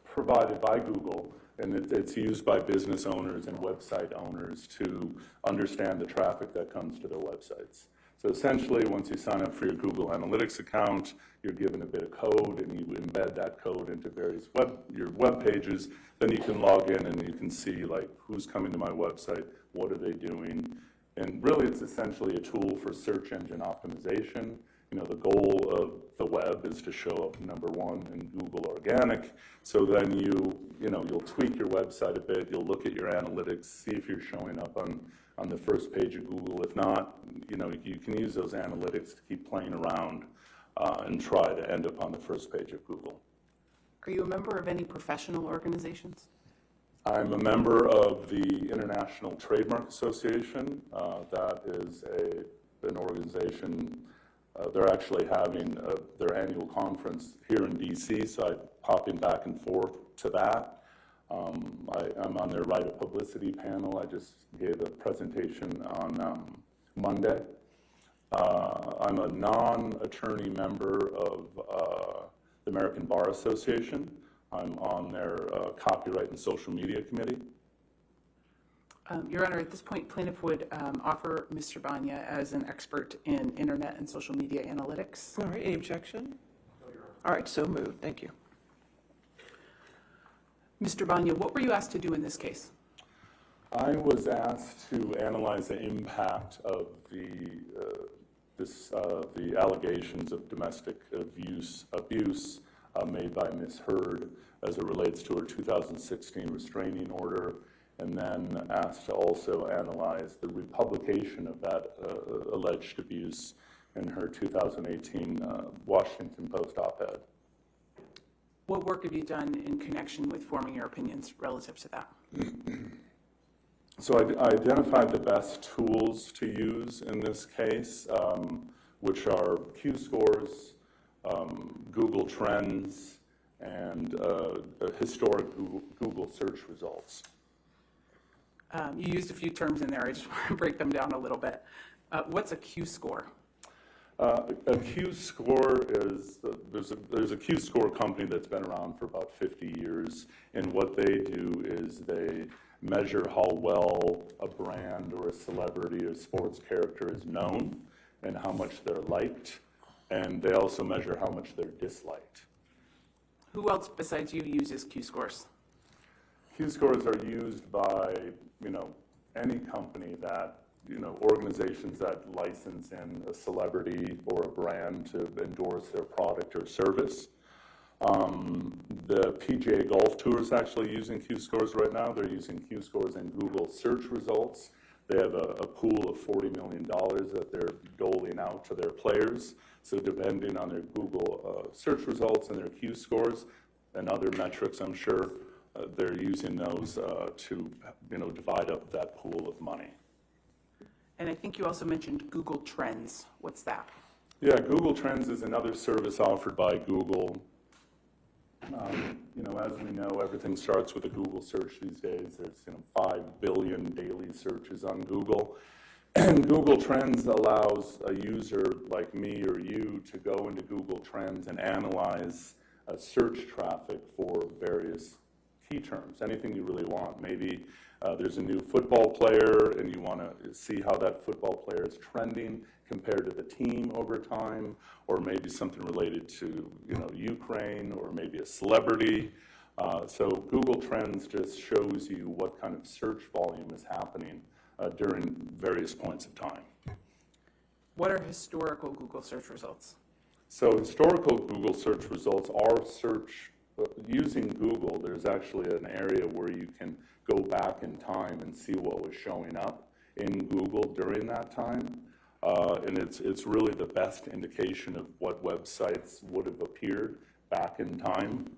provided by Google, and it's used by business owners and website owners to understand the traffic that comes to their websites. So essentially, once you sign up for your Google Analytics account, you're given a bit of code, and you embed that code into various your web pages. Then you can log in and you can see who's coming to my website, what are they doing. And really, it's essentially a tool for search engine optimization. The goal of the web is to show up #1 in Google Organic. So then you'll tweak your website a bit. You'll look at your analytics, see if you're showing up on the first page of Google. If not, you can use those analytics to keep playing around and try to end up on the first page of Google. Are you a member of any professional organizations? I'm a member of the International Trademark Association. That is an organization. They're actually having their annual conference here in DC, so I'm popping back and forth to that. I'm on their right of publicity panel. I just gave a presentation on Monday. I'm a non-attorney member of the American Bar Association. I'm on their Copyright and Social Media Committee. Your Honor, at this point, plaintiff would offer Mr. Banya as an expert in internet and social media analytics. All right, any objection? All right, so moved. Thank you. Mr. Banya, what were you asked to do in this case? I was asked to analyze the impact of the allegations of domestic abuse made by Ms. Heard as it relates to her 2016 restraining order, and then asked to also analyze the republication of that alleged abuse in her 2018 Washington Post op-ed. What work have you done in connection with forming your opinions relative to that? So I identified the best tools to use in this case, which are Q-scores, Google Trends, and historic Google search results. You used a few terms in there. I just want to break them down a little bit. What's a Q-score? A Q-score is, there's a Q-score company that's been around for about 50 years, and what they do is they measure how well a brand or a celebrity or sports character is known and how much they're liked, and they also measure how much they're disliked. Who else besides you uses Q-scores? Q-scores are used by, any company that, organizations that license in a celebrity or a brand to endorse their product or service. The PGA Golf Tour is actually using Q-scores right now. They're using Q-scores in Google search results. They have a pool of $40 million that they're doling out to their players. So depending on their Google search results and their Q-scores and other metrics, I'm sure, they're using those to divide up that pool of money. And I think you also mentioned Google Trends. What's that? Yeah, Google Trends is another service offered by Google. As we know, everything starts with a Google search these days. There's 5 billion daily searches on Google. And Google Trends allows a user like me or you to go into Google Trends and analyze search traffic for various key terms, anything you really want. Maybe there's a new football player and you want to see how that football player is trending compared to the team over time, or maybe something related to Ukraine, or maybe a celebrity. So Google Trends just shows you what kind of search volume is happening during various points of time. What are historical Google search results? So historical Google search results are using Google. There's actually an area where you can go back in time and see what was showing up in Google during that time. And it's really the best indication of what websites would have appeared back in time.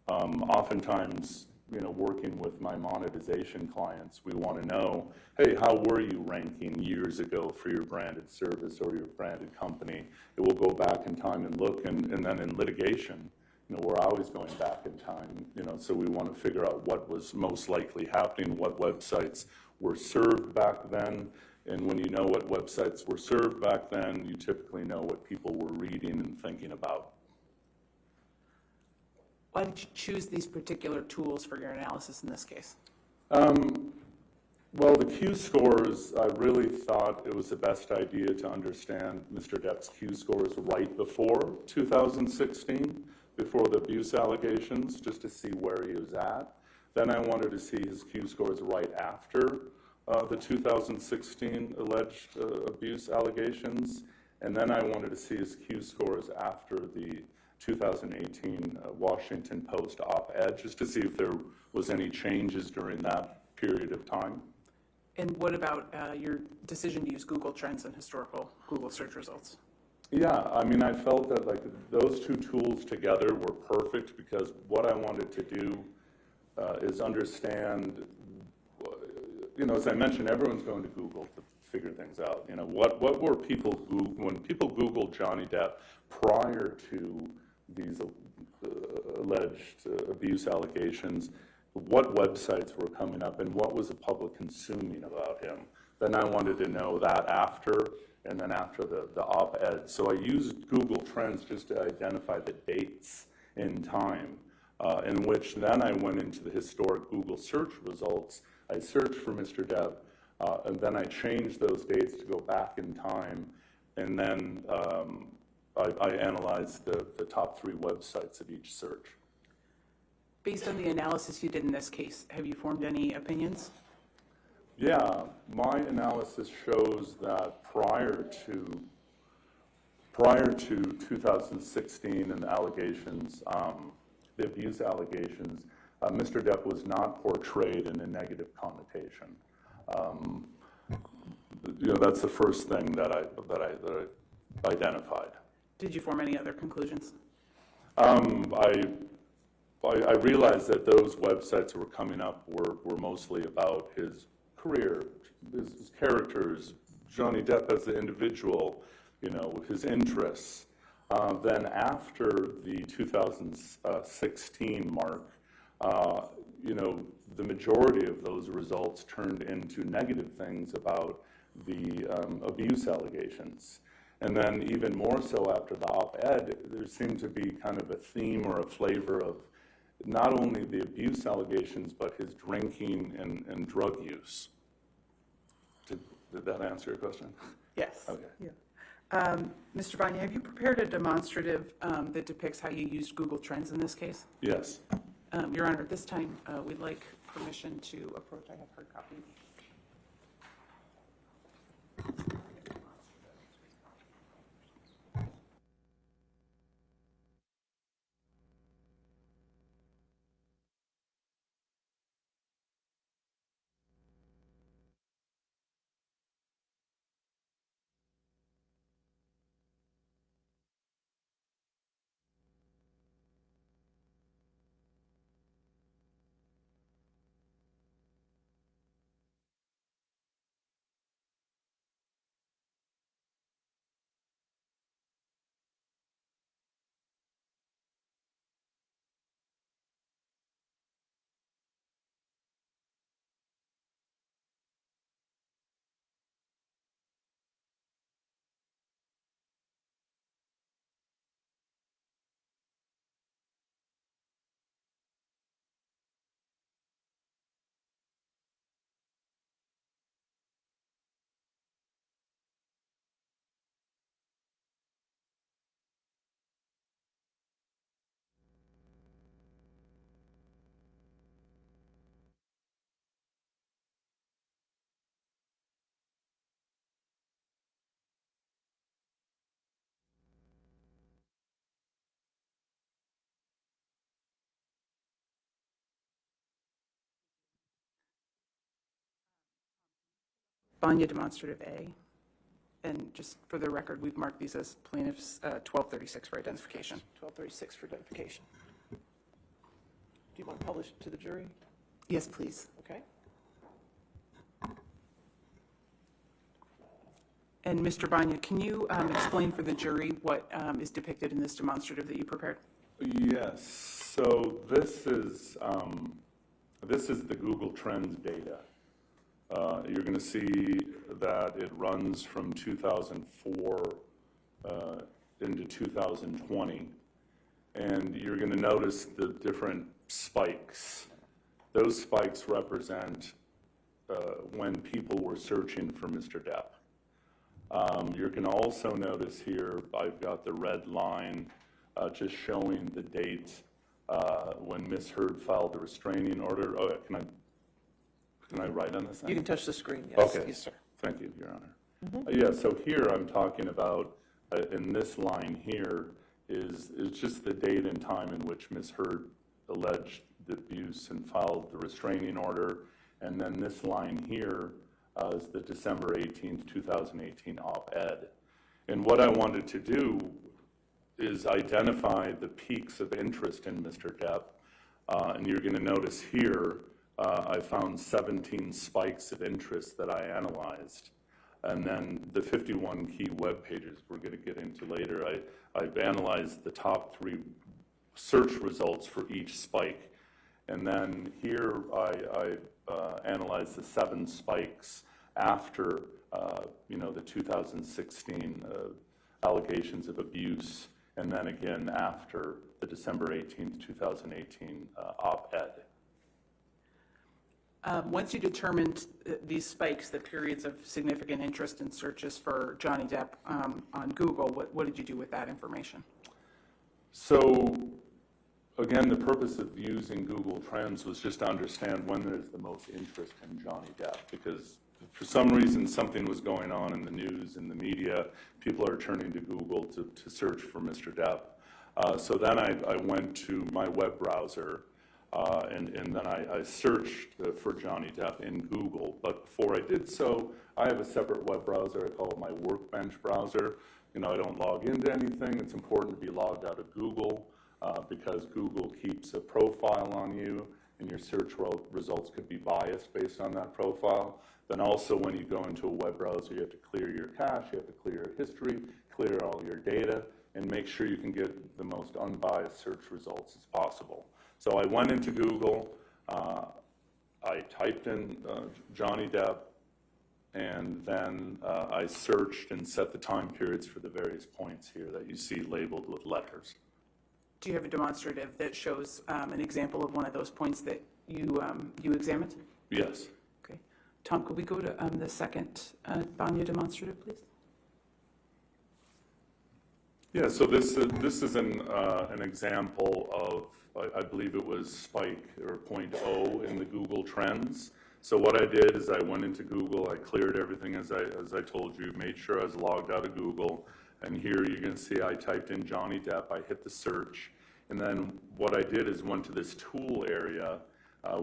Oftentimes, working with my monetization clients, we want to know, hey, how were you ranking years ago for your branded service or your branded company? It will go back in time and look, and then in litigation, we're always going back in time, so we want to figure out what was most likely happening, what websites were served back then. And when you know what websites were served back then, you typically know what people were reading and thinking about. Why did you choose these particular tools for your analysis in this case? Well, the Q-scores, I really thought it was the best idea to understand Mr. Depp's Q-scores right before 2016, before the abuse allegations, just to see where he was at. Then I wanted to see his Q-scores right after the 2016 alleged abuse allegations, and then I wanted to see his Q-scores after the 2018 Washington Post op-ed, just to see if there was any changes during that period of time. And what about your decision to use Google Trends and historical Google search results? Yeah, I mean, I felt that those two tools together were perfect, because what I wanted to do is understand, as I mentioned, everyone's going to Google to figure things out. What were people when people Googled Johnny Depp prior to these alleged abuse allegations, what websites were coming up and what was the public consuming about him? Then I wanted to know that after, and then after the op-ed. So I used Google Trends just to identify the dates in time, in which then I went into the historic Google search results. I searched for Mr. Depp, and then I changed those dates to go back in time, and then I analyzed the top 3 websites of each search. Based on the analysis you did in this case, have you formed any opinions? Yeah, my analysis shows that prior to 2016 and the allegations, the abuse allegations, Mr. Depp was not portrayed in a negative connotation. That's the first thing that I identified. Did you form any other conclusions? I realized that those websites that were coming up were mostly about his career, his characters, Johnny Depp as the individual, his interests. Then after the 2016 mark, the majority of those results turned into negative things about the abuse allegations. And then even more so after the op-ed, there seemed to be kind of a theme or a flavor of, not only the abuse allegations, but his drinking and drug use. Did that answer your question? Yes. Okay. Yeah. Mr. Vanya, have you prepared a demonstrative that depicts how you used Google Trends in this case? Yes. Your Honor, at this time, we'd like permission to approach. I have hard copies. Vanya demonstrative A. And just for the record, we've marked these as plaintiffs 1236 for identification. 1236 for identification. Do you want to publish it to the jury? Yes, please. Okay. And Mr. Vanya, can you explain for the jury what is depicted in this demonstrative that you prepared? Yes. So this is the Google Trends data. You're going to see that it runs from 2004 into 2020, and you're going to notice the different spikes. Those spikes represent when people were searching for Mr. Depp. You can also notice here, I've got the red line just showing the date when Ms. Heard filed the restraining order. Oh, can I write on this? You can touch the screen, yes. Okay. Yes, sir. Thank you, Your Honor. Yeah, so here I'm talking about, in this line here, is just the date and time in which Ms. Heard alleged the abuse and filed the restraining order. And then this line here is the December 18th, 2018 op-ed. And what I wanted to do is identify the peaks of interest in Mr. Depp. And you're going to notice here, I found 17 spikes of interest that I analyzed. And then the 51 key web pages we're going to get into later, I've analyzed the top 3 search results for each spike. And then here I analyzed the 7 spikes after the 2016 allegations of abuse, and then again after the December 18th, 2018 op-ed. Once you determined these spikes, the periods of significant interest in searches for Johnny Depp on Google, what did you do with that information? So, again, the purpose of using Google Trends was just to understand when there's the most interest in Johnny Depp, because for some reason something was going on in the news, in the media, people are turning to Google to search for Mr. Depp. So then I went to my web browser, and then I searched for Johnny Depp in Google. But before I did so, I have a separate web browser. I call it my Workbench browser. I don't log into anything. It's important to be logged out of Google because Google keeps a profile on you, and your search results could be biased based on that profile. Then also when you go into a web browser, you have to clear your cache, you have to clear your history, clear all your data, and make sure you can get the most unbiased search results as possible. So I went into Google, I typed in Johnny Depp, and then I searched and set the time periods for the various points here that you see labeled with letters. Do you have a demonstrative that shows an example of one of those points that you examined? Yes. Okay. Tom, could we go to the second Banya demonstrative, please? Yeah, so this is an example of, I believe it was spike or 0.0 in the Google Trends. So what I did is I went into Google, I cleared everything as I told you, made sure I was logged out of Google, and here you can see I typed in Johnny Depp, I hit the search, and then what I did is went to this tool area,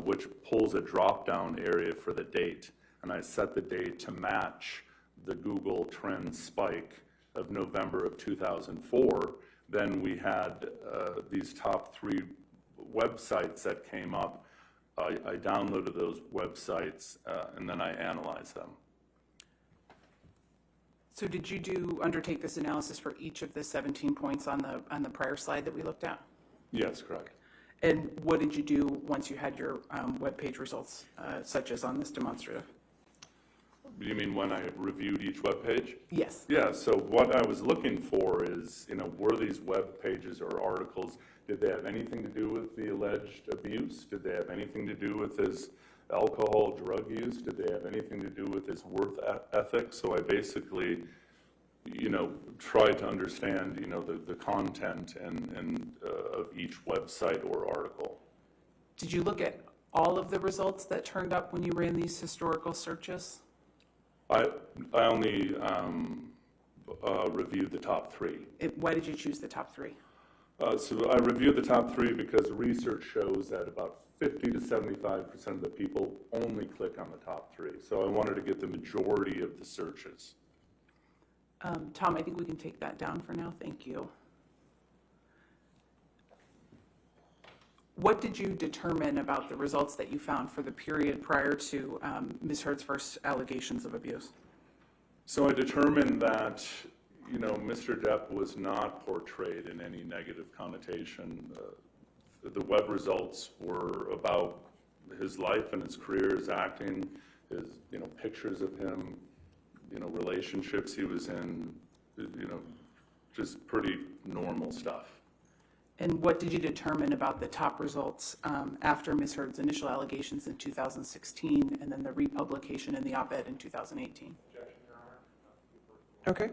which pulls a drop-down area for the date, and I set the date to match the Google Trends spike of November of 2004. Then we had these top 3 websites that came up. I downloaded those websites and then I analyzed them. So did you undertake this analysis for each of the 17 points on the prior slide that we looked at? Yes, correct. And what did you do once you had your web page results, such as on this demonstrative? You mean when I reviewed each web page? Yes. Yeah, so what I was looking for is, were these web pages or articles, did they have anything to do with the alleged abuse? Did they have anything to do with his alcohol, drug use? Did they have anything to do with his work ethic? So I basically, tried to understand, the content and of each website or article. Did you look at all of the results that turned up when you ran these historical searches? I only reviewed the top 3. Why did you choose the top 3? So I reviewed the top 3 because research shows that about 50 to 75% of the people only click on the top 3. So I wanted to get the majority of the searches. Tom, I think we can take that down for now. Thank you. What did you determine about the results that you found for the period prior to Ms. Heard's first allegations of abuse? So I determined that, Mr. Depp was not portrayed in any negative connotation. The web results were about his life and his career, his acting, his, pictures of him, relationships he was in, just pretty normal stuff. And what did you determine about the top results after Ms. Heard's initial allegations in 2016 and then the republication in the op-ed in 2018? Okay.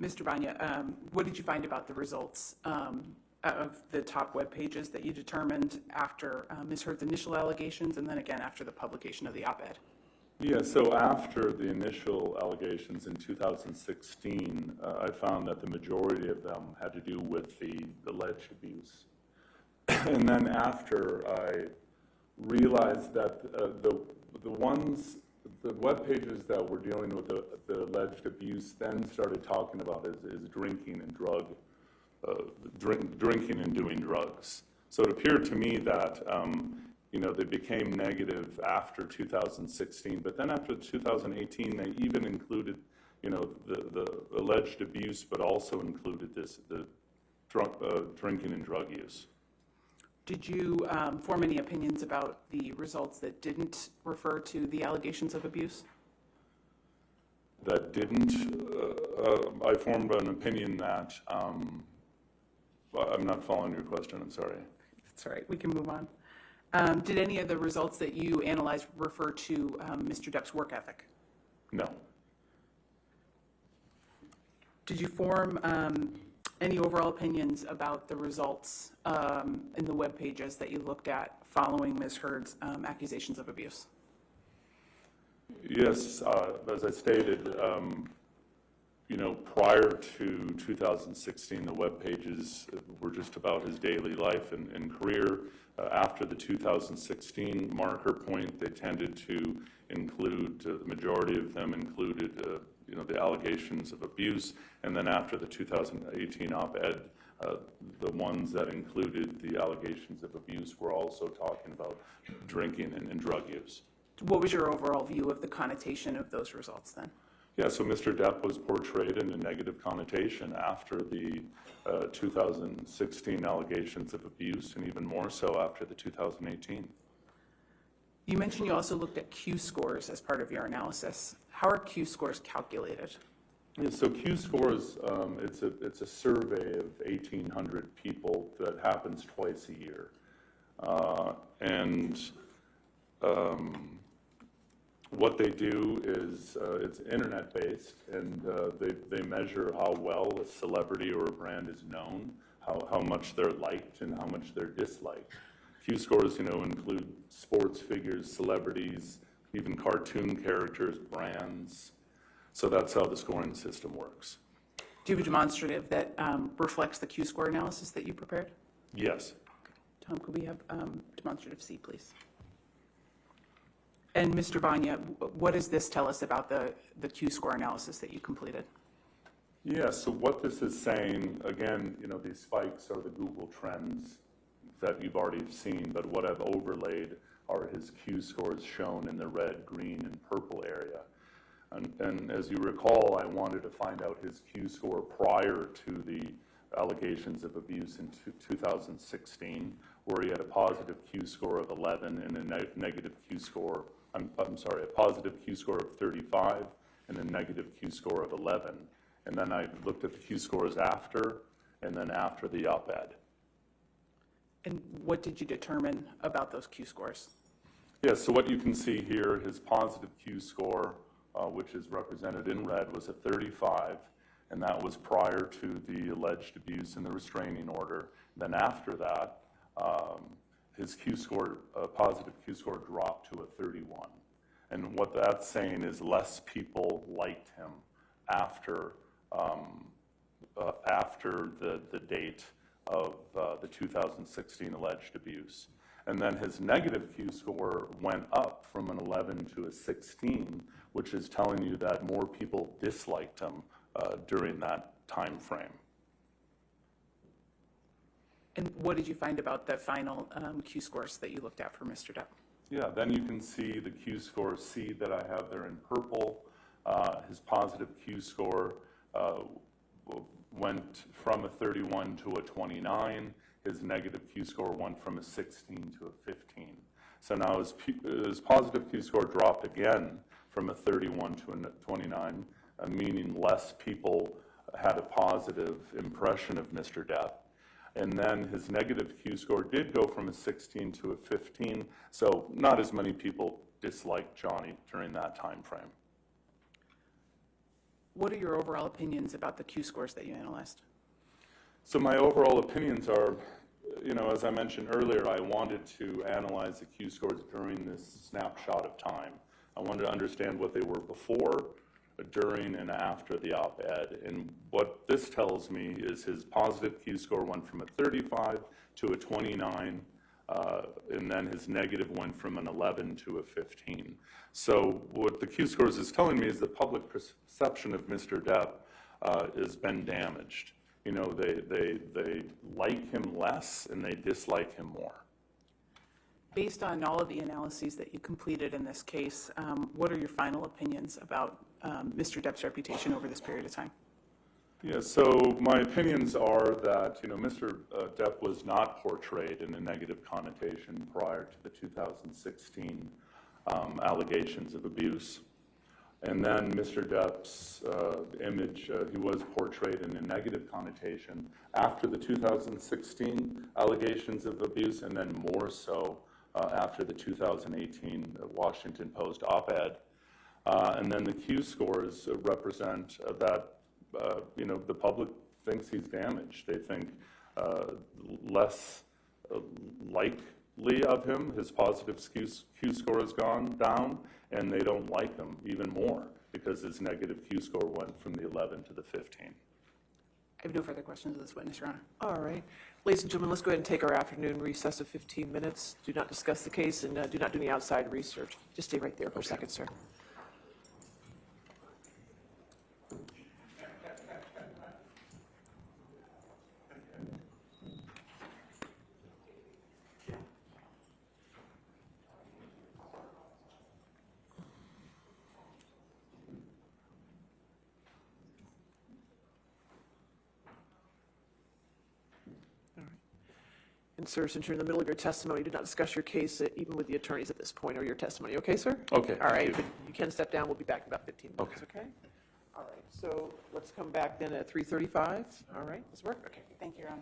Mr. Banya, what did you find about the results of the top web pages that you determined after Ms. Heard's initial allegations and then again after the publication of the op-ed? Yeah, so after the initial allegations in 2016, I found that the majority of them had to do with the alleged abuse. And then after I realized that the web pages that were dealing with the alleged abuse then started talking about is drinking and drinking and doing drugs. So it appeared to me that they became negative after 2016, but then after 2018, they even included the alleged abuse, but also included the drinking and drug use. Did you form any opinions about the results that didn't refer to the allegations of abuse? That didn't? I formed an opinion that, I'm not following your question, I'm sorry. That's all right, we can move on. Did any of the results that you analyzed refer to Mr. Depp's work ethic? No. Did you form any overall opinions about the results in the web pages that you looked at following Ms. Heard's accusations of abuse? Yes, as I stated, prior to 2016, the web pages were just about his daily life and career. After the 2016 marker point, they tended to include, the majority of them included, the allegations of abuse, and then after the 2018 op-ed, the ones that included the allegations of abuse were also talking about drinking and drug use. What was your overall view of the connotation of those results then? Yeah, so Mr. Depp was portrayed in a negative connotation after the 2016 allegations of abuse, and even more so after the 2018. You mentioned you also looked at Q scores as part of your analysis. How are Q scores calculated? Yeah, so Q scores, it's a survey of 1,800 people that happens twice a year. What they do is it's internet-based, and they measure how well a celebrity or a brand is known, how much they're liked, and how much they're disliked. Q scores, include sports figures, celebrities, even cartoon characters, brands. So that's how the scoring system works. Do you have a demonstrative that reflects the Q score analysis that you prepared? Yes. Tom, could we have demonstrative C, please? And Mr. Banya, what does this tell us about the Q score analysis that you completed? Yeah, so what this is saying, again, these spikes are the Google trends that you've already seen, but what I've overlaid are his Q scores shown in the red, green, and purple area. And as you recall, I wanted to find out his Q score prior to the allegations of abuse in 2016, where he had a positive Q score of 11 and a negative Q score, a positive Q score of 35 and a negative Q score of 11. And then I looked at the Q scores after, and then after the op-ed. And what did you determine about those Q scores? Yeah, so what you can see here, his positive Q score, which is represented in red, was a 35, and that was prior to the alleged abuse and the restraining order. Then after that, his Q score, positive Q score, dropped to a 31. And what that's saying is less people liked him after the date of the 2016 alleged abuse. And then his negative Q score went up from an 11 to a 16, which is telling you that more people disliked him during that time frame. And what did you find about the final Q scores that you looked at for Mr. Depp? Yeah, then you can see the Q score C that I have there in purple. His positive Q score went from a 31 to a 29. His negative Q score went from a 16 to a 15. So now his positive Q score dropped again from a 31 to a 29, meaning less people had a positive impression of Mr. Depp. And then his negative Q score did go from a 16 to a 15, so not as many people disliked Johnny during that time frame. What are your overall opinions about the Q scores that you analyzed? So my overall opinions are, as I mentioned earlier, I wanted to analyze the Q scores during this snapshot of time. I wanted to understand what they were before, during, and after the op-ed. And what this tells me is his positive Q score went from a 35 to a 29, and then his negative went from an 11 to a 15. So what the Q scores is telling me is the public perception of Mr. Depp has been damaged. They like him less and they dislike him more. Based on all of the analyses that you completed in this case, what are your final opinions about Mr. Depp's reputation over this period of time? Yeah, so my opinions are that, Mr. Depp was not portrayed in a negative connotation prior to the 2016 allegations of abuse. And then Mr. Depp's image, he was portrayed in a negative connotation after the 2016 allegations of abuse, and then more so after the 2018 Washington Post op-ed. And then the Q scores represent that, the public thinks he's damaged. They think less likely of him. His positive Q score has gone down, and they don't like him even more because his negative Q score went from the 11 to the 15. I have no further questions of this witness, Your Honor. All right. Ladies and gentlemen, let's go ahead and take our afternoon recess of 15 minutes. Do not discuss the case and do not do any outside research. Just stay right there for a second, sir. And sir, since you're in the middle of your testimony, do not discuss your case even with the attorneys at this point or your testimony. Okay, sir? Okay, All thank right, you. but you can step down. We'll be back in about 15 minutes, okay? All right, so let's come back then at 3:35. All right, does it work? Okay. Thank you, Your Honor.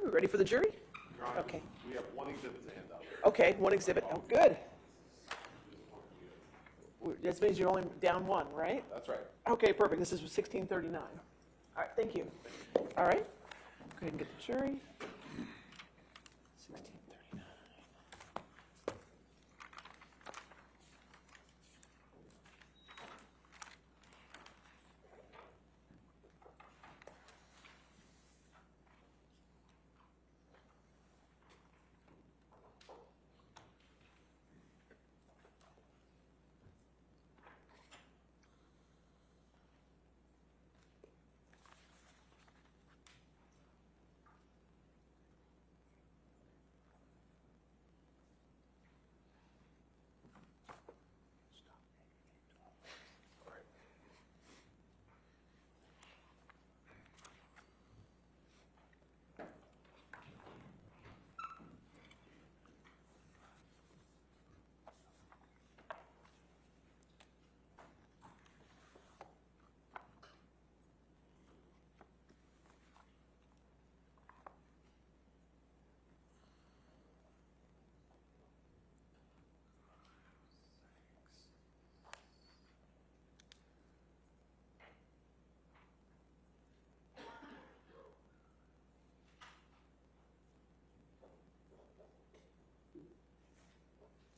we ready for the jury? Okay. We have one exhibit to hand out. Okay, one exhibit. Oh, good. This means you're only down one, right? That's right. Okay, perfect. This is 1639. All right, thank you. All right. Go ahead and get the jury. 1639.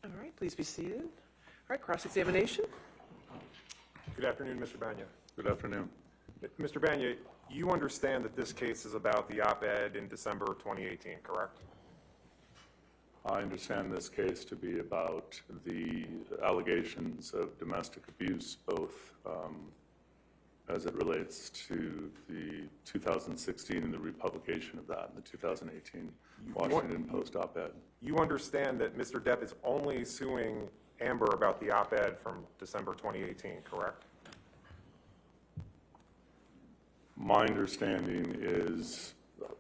All right, please be seated. All right, cross-examination. Good afternoon, Mr. Banya. Good afternoon. Mr. Banya, you understand that this case is about the op-ed in December of 2018, correct? I understand this case to be about the allegations of domestic abuse, both as it relates to the 2016 and the republication of that in the 2018 Washington Post op-ed. You understand that Mr. Depp is only suing Amber about the op-ed from December 2018, correct? My understanding is,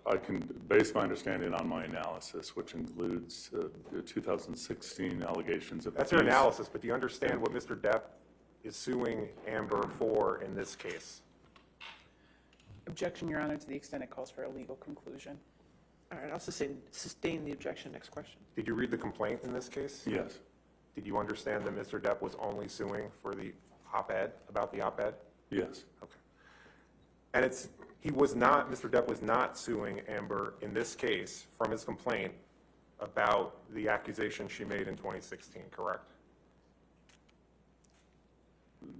I can base my understanding on my analysis, which includes the 2016 allegations of That's your analysis, but do you understand what Mr. Depp is suing Amber for in this case? Objection, Your Honor, to the extent it calls for a legal conclusion. All right, I'll sustain the objection. Next question. Did you read the complaint in this case? Yes. Did you understand that Mr. Depp was only suing for the op-ed, about the op-ed? Yes. Okay. And Mr. Depp was not suing Amber in this case from his complaint about the accusation she made in 2016, correct?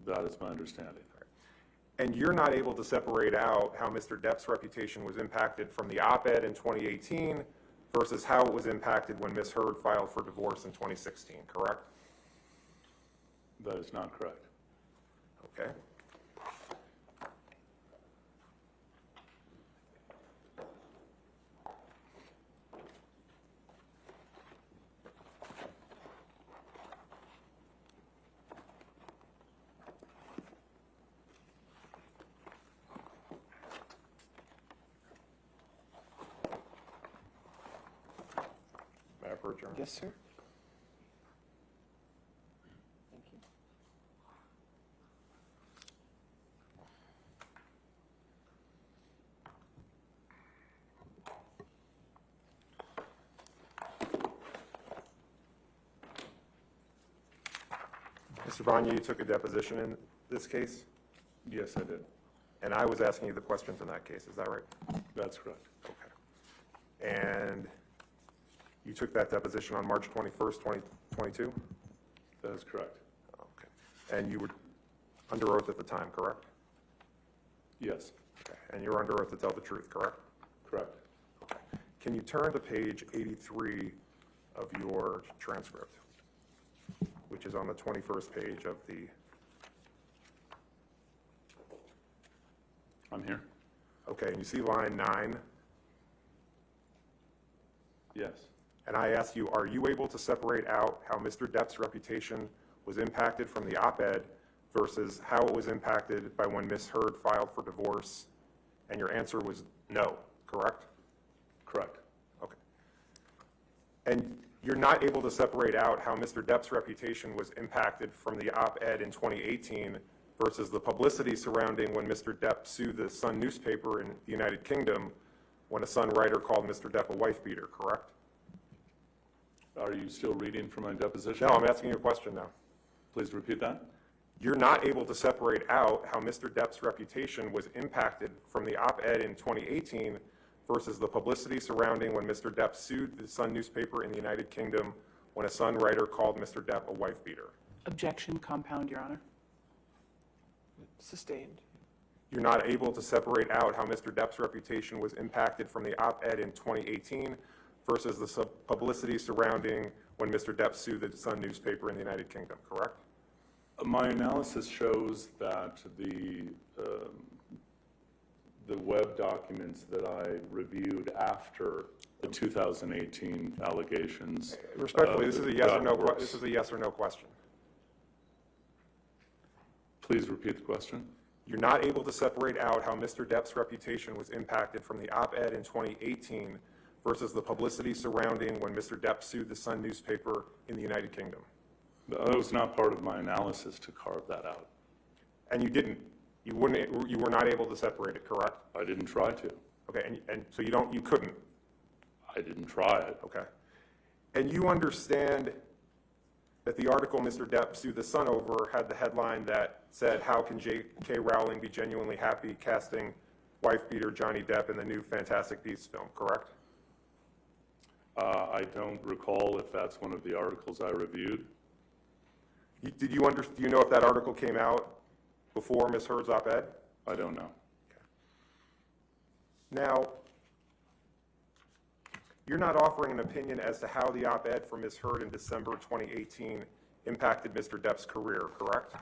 That is my understanding. And you're not able to separate out how Mr. Depp's reputation was impacted from the op-ed in 2018 versus how it was impacted when Ms. Heard filed for divorce in 2016, correct? That is not correct. Okay. Yes, sir. Thank you. Mr. Banya, you took a deposition in this case? Yes, I did. And I was asking you the questions in that case, is that right? That's correct. Okay. And you took that deposition on March 21st, 2022? That is correct. Okay. And you were under oath at the time, correct? Yes. Okay. And you were under oath to tell the truth, correct? Correct. Okay. Can you turn to page 83 of your transcript, which is on the 21st page of the... I'm here. Okay, and you see line 9? Yes. And I ask you, are you able to separate out how Mr. Depp's reputation was impacted from the op-ed versus how it was impacted by when Ms. Heard filed for divorce? And your answer was no, correct? Correct. Okay. And you're not able to separate out how Mr. Depp's reputation was impacted from the op-ed in 2018 versus the publicity surrounding when Mr. Depp sued the Sun newspaper in the United Kingdom when a Sun writer called Mr. Depp a wife beater, correct? Are you still reading from my deposition? No, I'm asking you a question now. Please repeat that. You're not able to separate out how Mr. Depp's reputation was impacted from the op-ed in 2018 versus the publicity surrounding when Mr. Depp sued the Sun newspaper in the United Kingdom when a Sun writer called Mr. Depp a wife beater. Objection, compound, Your Honor. Sustained. You're not able to separate out how Mr. Depp's reputation was impacted from the op-ed in 2018 versus the publicity surrounding when Mr. Depp sued the Sun newspaper in the United Kingdom, correct? My analysis shows that the web documents that I reviewed after the 2018 allegations. Respectfully, this is a yes or no. This is a yes or no question. Please repeat the question. You're not able to separate out how Mr. Depp's reputation was impacted from the op-ed in 2018 versus the publicity surrounding when Mr. Depp sued the Sun newspaper in the United Kingdom. That was not part of my analysis to carve that out. And you didn't. You wouldn't. You were not able to separate it, correct? I didn't try to. Okay, and so you couldn't. I didn't try it. Okay. And you understand that the article Mr. Depp sued the Sun over had the headline that said, "How can J.K. Rowling be genuinely happy casting wife beater Johnny Depp in the new Fantastic Beasts film?" Correct? I don't recall if that's one of the articles I reviewed. Do you know if that article came out before Ms. Heard's op-ed? I don't know. Okay. Now, you're not offering an opinion as to how the op-ed from Ms. Heard in December 2018 impacted Mr. Depp's career, correct?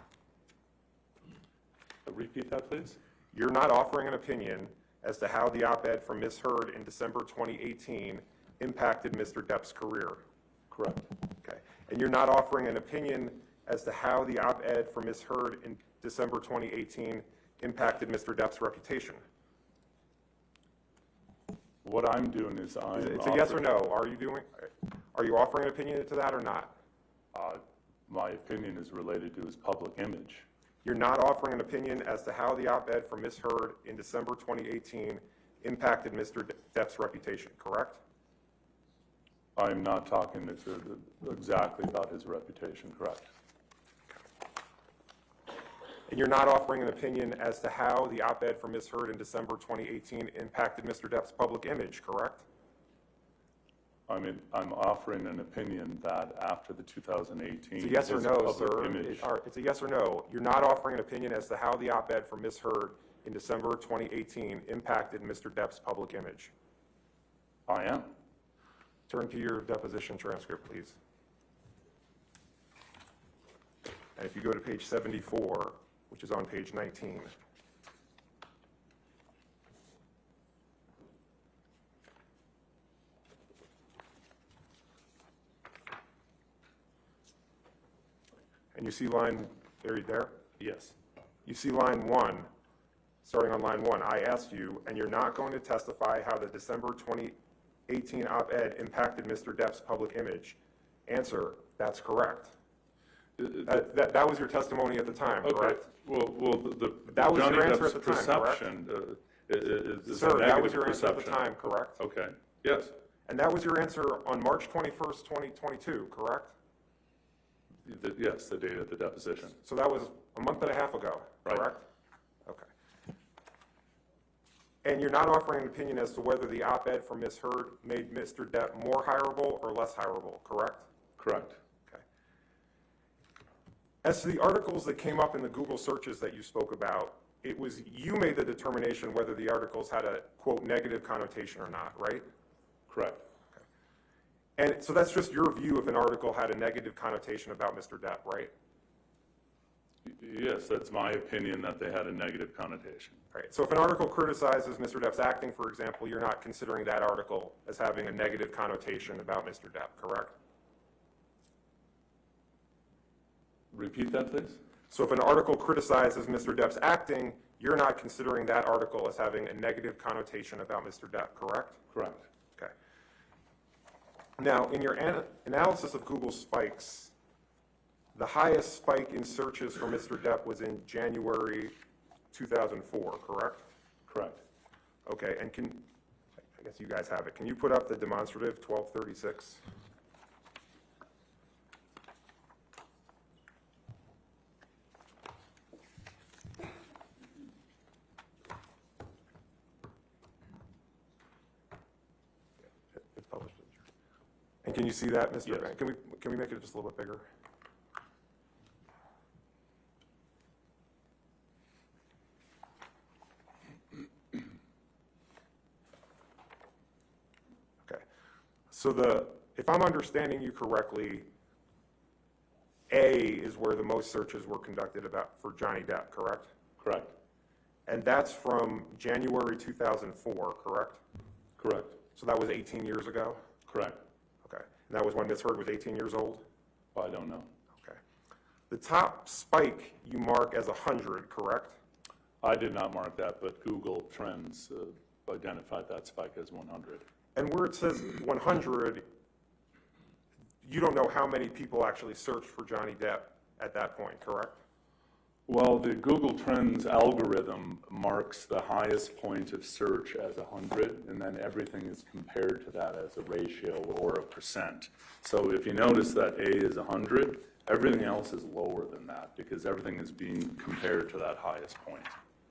Repeat that, please. You're not offering an opinion as to how the op-ed from Ms. Heard in December 2018 impacted Mr. Depp's career. Correct. Okay. And you're not offering an opinion as to how the op-ed from Ms. Heard in December 2018 impacted Mr. Depp's reputation. What I'm doing is It's a yes or no. Are you offering an opinion to that or not? My opinion is related to his public image. You're not offering an opinion as to how the op-ed from Ms. Heard in December 2018 impacted Mr. Depp's reputation, correct? I'm not talking exactly about his reputation, correct? And you're not offering an opinion as to how the op-ed from Ms. Heard in December 2018 impacted Mr. Depp's public image, correct? I'm offering an opinion that after the 2018 it's a yes or no, sir. Image. It's a yes or no. You're not offering an opinion as to how the op-ed from Ms. Heard in December 2018 impacted Mr. Depp's public image. I am. Turn to your deposition transcript, please. And if you go to page 74, which is on page 19. And you see line, there? Yes. You see line 1, starting on line 1. I asked you, and you're not going to testify how the December 2018 op-ed impacted Mr. Depp's public image. Answer, that's correct. That was your testimony at the time, okay. Correct? Well, that was Johnny your answer Depp's at the time, perception correct? Sir, that was your answer at the time, correct? Okay, yes. And that was your answer on March 21st, 2022, correct? Yes, the date of the deposition. So that was a month and a half ago, right. Correct? Okay. And you're not offering an opinion as to whether the op-ed from Ms. Heard made Mr. Depp more hireable or less hireable, correct? Correct. Okay. As to the articles that came up in the Google searches that you spoke about, it was you made the determination whether the articles had a, quote, negative connotation or not, right? Correct. And so that's just your view if an article had a negative connotation about Mr. Depp, right? Yes, that's my opinion that they had a negative connotation. Right. So if an article criticizes Mr. Depp's acting, for example, you're not considering that article as having a negative connotation about Mr. Depp, correct? Repeat that, please. So if an article criticizes Mr. Depp's acting, you're not considering that article as having a negative connotation about Mr. Depp, correct? Correct. Okay. Now, in your analysis of Google spikes, the highest spike in searches for Mr. Depp was in January 2004, correct? Correct. Okay, and I guess you guys have it. Can you put up the demonstrative 1236? It's published. And can you see that, Mr. Yes. Van? Can we make it just a little bit bigger? Okay. So if I'm understanding you correctly, A is where the most searches were conducted for Johnny Depp, correct? Correct. And that's from January 2004, correct? Correct. So that was 18 years ago? Correct. Okay. And that was when Ms. Heard was 18 years old? I don't know. Okay. The top spike you mark as 100, correct? I did not mark that, but Google Trends identified that spike as 100. And where it says 100, you don't know how many people actually searched for Johnny Depp at that point, correct? Well, the Google Trends algorithm marks the highest point of search as 100, and then everything is compared to that as a ratio or a percent. So if you notice that A is 100, everything else is lower than that because everything is being compared to that highest point.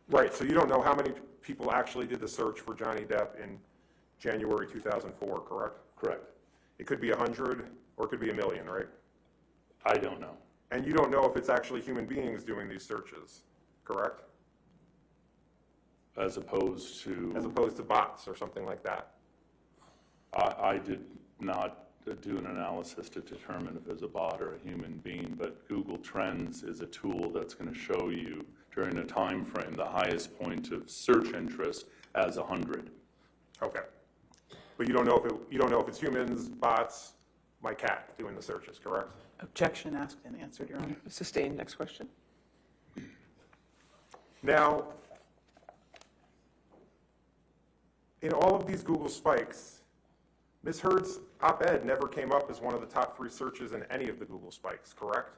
Right, so you don't know how many people actually did the search for Johnny Depp in January 2004, correct? Correct. It could be 100 or it could be 1 million, right? I don't know. And you don't know if it's actually human beings doing these searches, correct? As opposed to? As opposed to bots or something like that. I did not do an analysis to determine if it's a bot or a human being, but Google Trends is a tool that's going to show you during a time frame the highest point of search interest as 100. Okay. But you don't know if it's humans, bots, my cat doing the searches, correct? Objection asked and answered, Your Honor. Sustained. Next question. Now, in all of these Google spikes, Ms. Heard's op-ed never came up as one of the top 3 searches in any of the Google spikes, correct?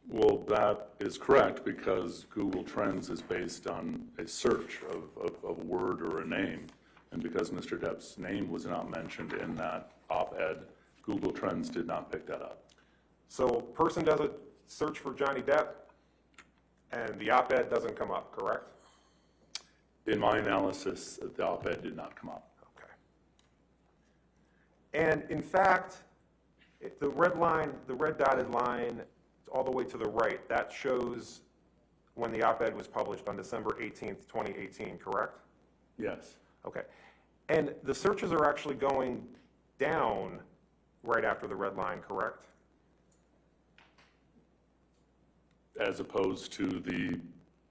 Well, that is correct because Google Trends is based on a search of a word or a name. And because Mr. Depp's name was not mentioned in that op-ed, Google Trends did not pick that up. So a person does a search for Johnny Depp and the op-ed doesn't come up, correct? In my analysis, the op-ed did not come up. Okay. And in fact, the red line, the red dotted line all the way to the right, that shows when the op-ed was published on December 18th, 2018, correct? Yes. Okay. And the searches are actually going down right after the red line, correct? As opposed to the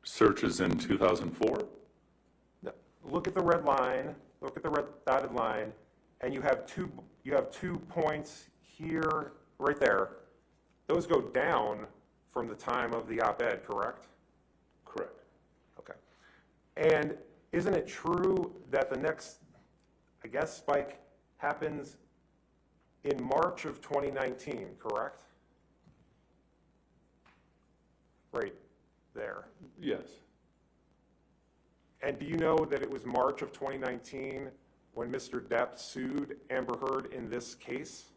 searches in 2004? No. Look at the red line, look at the red dotted line, and you have two points here, right there. Those go down from the time of the op-ed, correct? Correct. Okay. And isn't it true that the next, I guess, spike happens in March of 2019, correct? Right there. Yes. And do you know that it was March of 2019 when Mr. Depp sued Amber Heard in this case?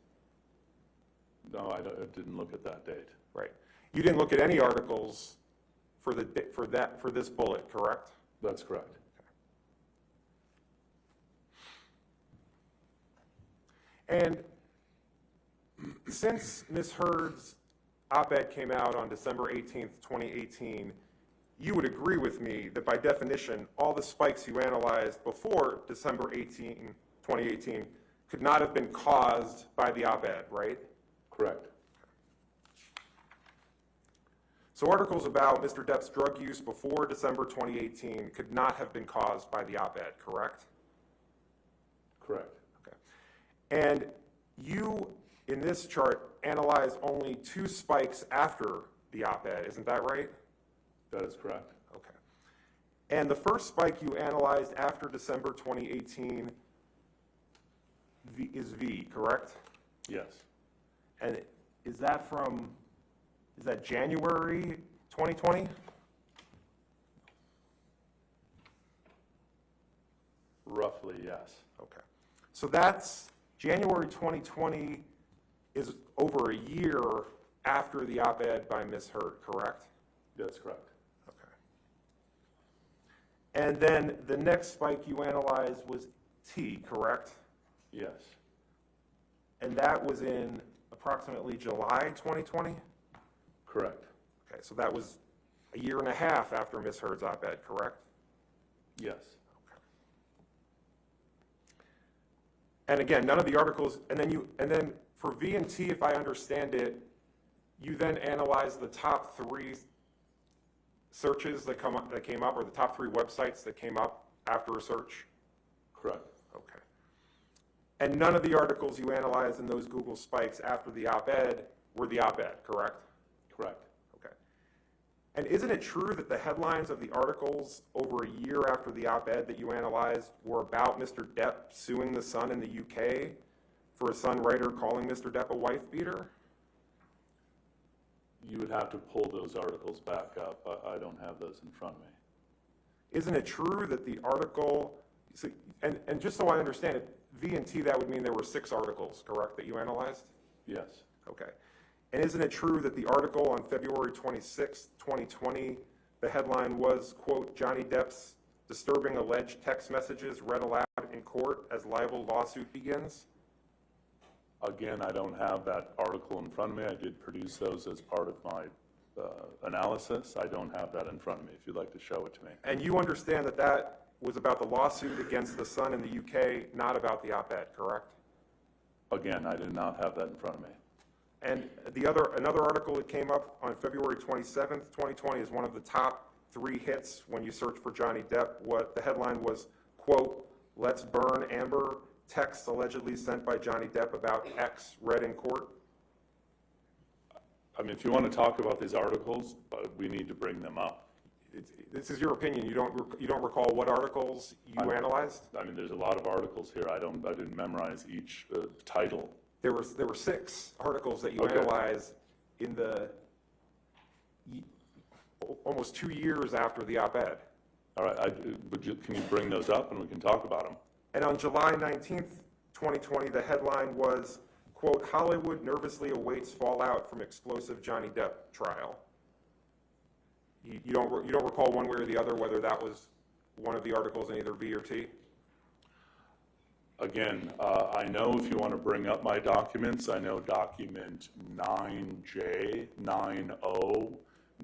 No, I didn't look at that date. Right. You didn't look at any articles for this bullet, correct? That's correct. And since Ms. Heard's op-ed came out on December 18th, 2018, you would agree with me that by definition, all the spikes you analyzed before December 18, 2018 could not have been caused by the op-ed, right? Correct. So articles about Mr. Depp's drug use before December 2018 could not have been caused by the op-ed, correct? Correct. Okay. And you, in this chart, analyzed only 2 spikes after the op-ed, isn't that right? That is correct. Okay. And the first spike you analyzed after December 2018 is V, correct? Yes. And is that January 2020? Roughly, yes. Okay. So that's January 2020 is over a year after the op-ed by Ms. Hurd, correct? That's correct. Okay. And then the next spike you analyzed was T, correct? Yes. And that was in approximately July 2020? Correct. Okay, so that was a year and a half after Ms. Hurd's op-ed, correct? Yes. And again, none of the articles, and then for V and T, if I understand it, you then analyze the top 3 searches that came up, or the top 3 websites that came up after a search? Correct. Okay. And none of the articles you analyzed in those Google spikes after the op-ed were the op-ed, correct? Correct. Okay. And isn't it true that the headlines of the articles over a year after the op-ed that you analyzed were about Mr. Depp suing the Sun in the UK for a Sun writer calling Mr. Depp a wife beater? You would have to pull those articles back up. I don't have those in front of me. Isn't it true that the article, and just so I understand it, V and T, that would mean there were 6 articles, correct, that you analyzed? Yes. Okay. And isn't it true that the article on February 26, 2020, the headline was, quote, Johnny Depp's disturbing alleged text messages read aloud in court as libel lawsuit begins? Again, I don't have that article in front of me. I did produce those as part of my analysis. I don't have that in front of me, if you'd like to show it to me. And you understand that that was about the lawsuit against the Sun in the UK, not about the op-ed, correct? Again, I did not have that in front of me. And another article that came up on February 27th, 2020 is one of the top 3 hits when you search for Johnny Depp. What the headline was, quote, let's burn Amber, texts allegedly sent by Johnny Depp about X read in court. I mean, if you want to talk about these articles, we need to bring them up. This is your opinion. You don't recall what articles you analyzed? I mean, there's a lot of articles here. I didn't memorize each title. There were 6 articles that you analyzed in the almost 2 years after the op-ed. All right, can you bring those up and we can talk about them? And on July 19th, 2020, the headline was, quote, Hollywood nervously awaits fallout from explosive Johnny Depp trial. You don't recall one way or the other whether that was one of the articles in either V or T? Again, I know if you want to bring up my documents, I know document 9J, 9O,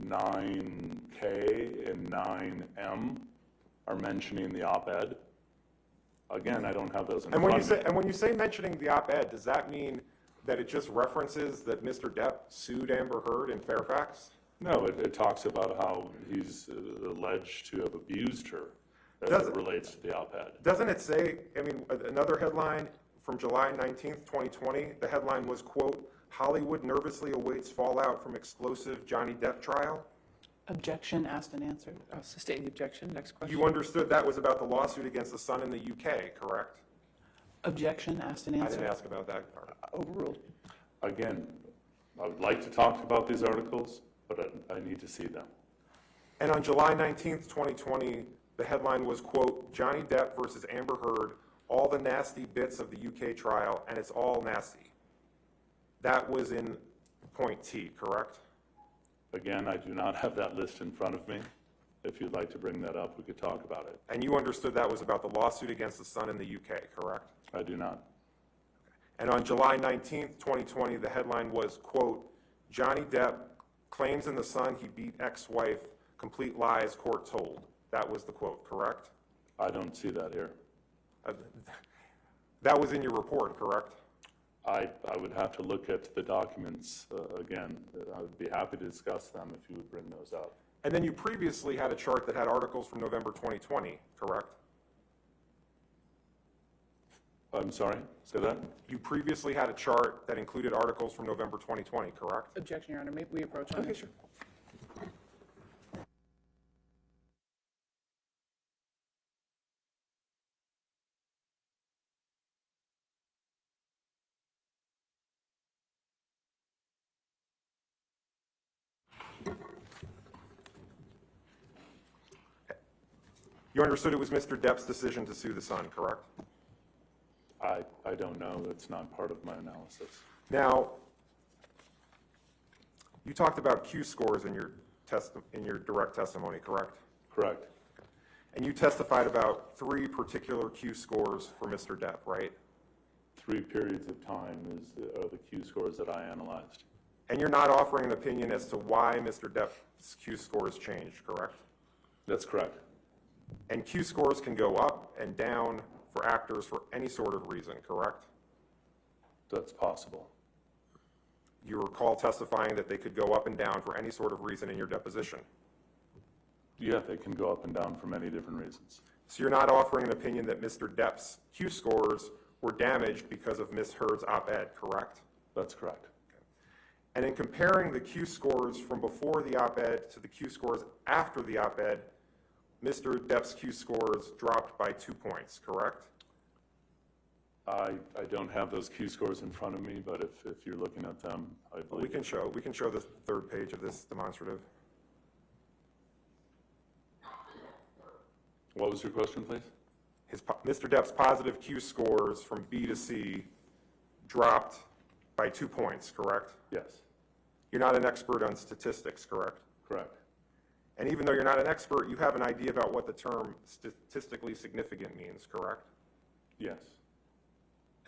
9K, and 9M are mentioning the op-ed. Again, I don't have those in front of me. And when you say mentioning the op-ed, does that mean that it just references that Mr. Depp sued Amber Heard in Fairfax? No, it talks about how he's alleged to have abused her as it relates to the op-ed. Doesn't it say, I mean, another headline from July 19th, 2020, the headline was, quote, Hollywood nervously awaits fallout from explosive Johnny Depp trial? Objection asked and answered. I'll sustain the objection. Next question. You understood that was about the lawsuit against the Sun in the UK, correct? Objection asked and I answered. didn't ask about that part. Overruled. Again, I would like to talk about these articles, but I need to see them. And on July 19th, 2020, the headline was, quote, Johnny Depp versus Amber Heard, all the nasty bits of the UK trial, and it's all nasty. That was in point T, correct? Again, I do not have that list in front of me. If you'd like to bring that up, we could talk about it. And you understood that was about the lawsuit against the Sun in the UK, correct? I do not. And on July 19th, 2020, the headline was, quote, Johnny Depp claims in the Sun he beat ex-wife, complete lies, court told. That was the quote, correct? I don't see that here. That was in your report, correct? I would have to look at the documents again. I would be happy to discuss them if you would bring those up. And then you previously had a chart that had articles from November 2020, correct? I'm sorry, say that? You previously had a chart that included articles from November 2020, correct? Objection, Your Honor. May we approach on this? Sure. You understood it was Mr. Depp's decision to sue the Sun, correct? I don't know. That's not part of my analysis. Now, you talked about Q scores in your direct testimony, correct? Correct. And you testified about 3 particular Q scores for Mr. Depp, right? 3 periods of time are the Q scores that I analyzed. And you're not offering an opinion as to why Mr. Depp's Q scores changed, correct? That's correct. And Q scores can go up and down for actors for any sort of reason, correct? That's possible. You recall testifying that they could go up and down for any sort of reason in your deposition. Yeah, they can go up and down for many different reasons. So you're not offering an opinion that Mr. Depp's Q scores were damaged because of Ms. Heard's op-ed, correct? That's correct. Okay. And in comparing the Q scores from before the op-ed to the Q scores after the op-ed, Mr. Depp's Q scores dropped by 2 points, correct? I don't have those Q scores in front of me, but if you're looking at them, I believe. We can show the 3rd page of this demonstrative. What was your question, please? Mr. Depp's positive Q scores from B to C dropped by 2 points, correct? Yes. You're not an expert on statistics, correct? Correct. And even though you're not an expert, you have an idea about what the term statistically significant means, correct? Yes.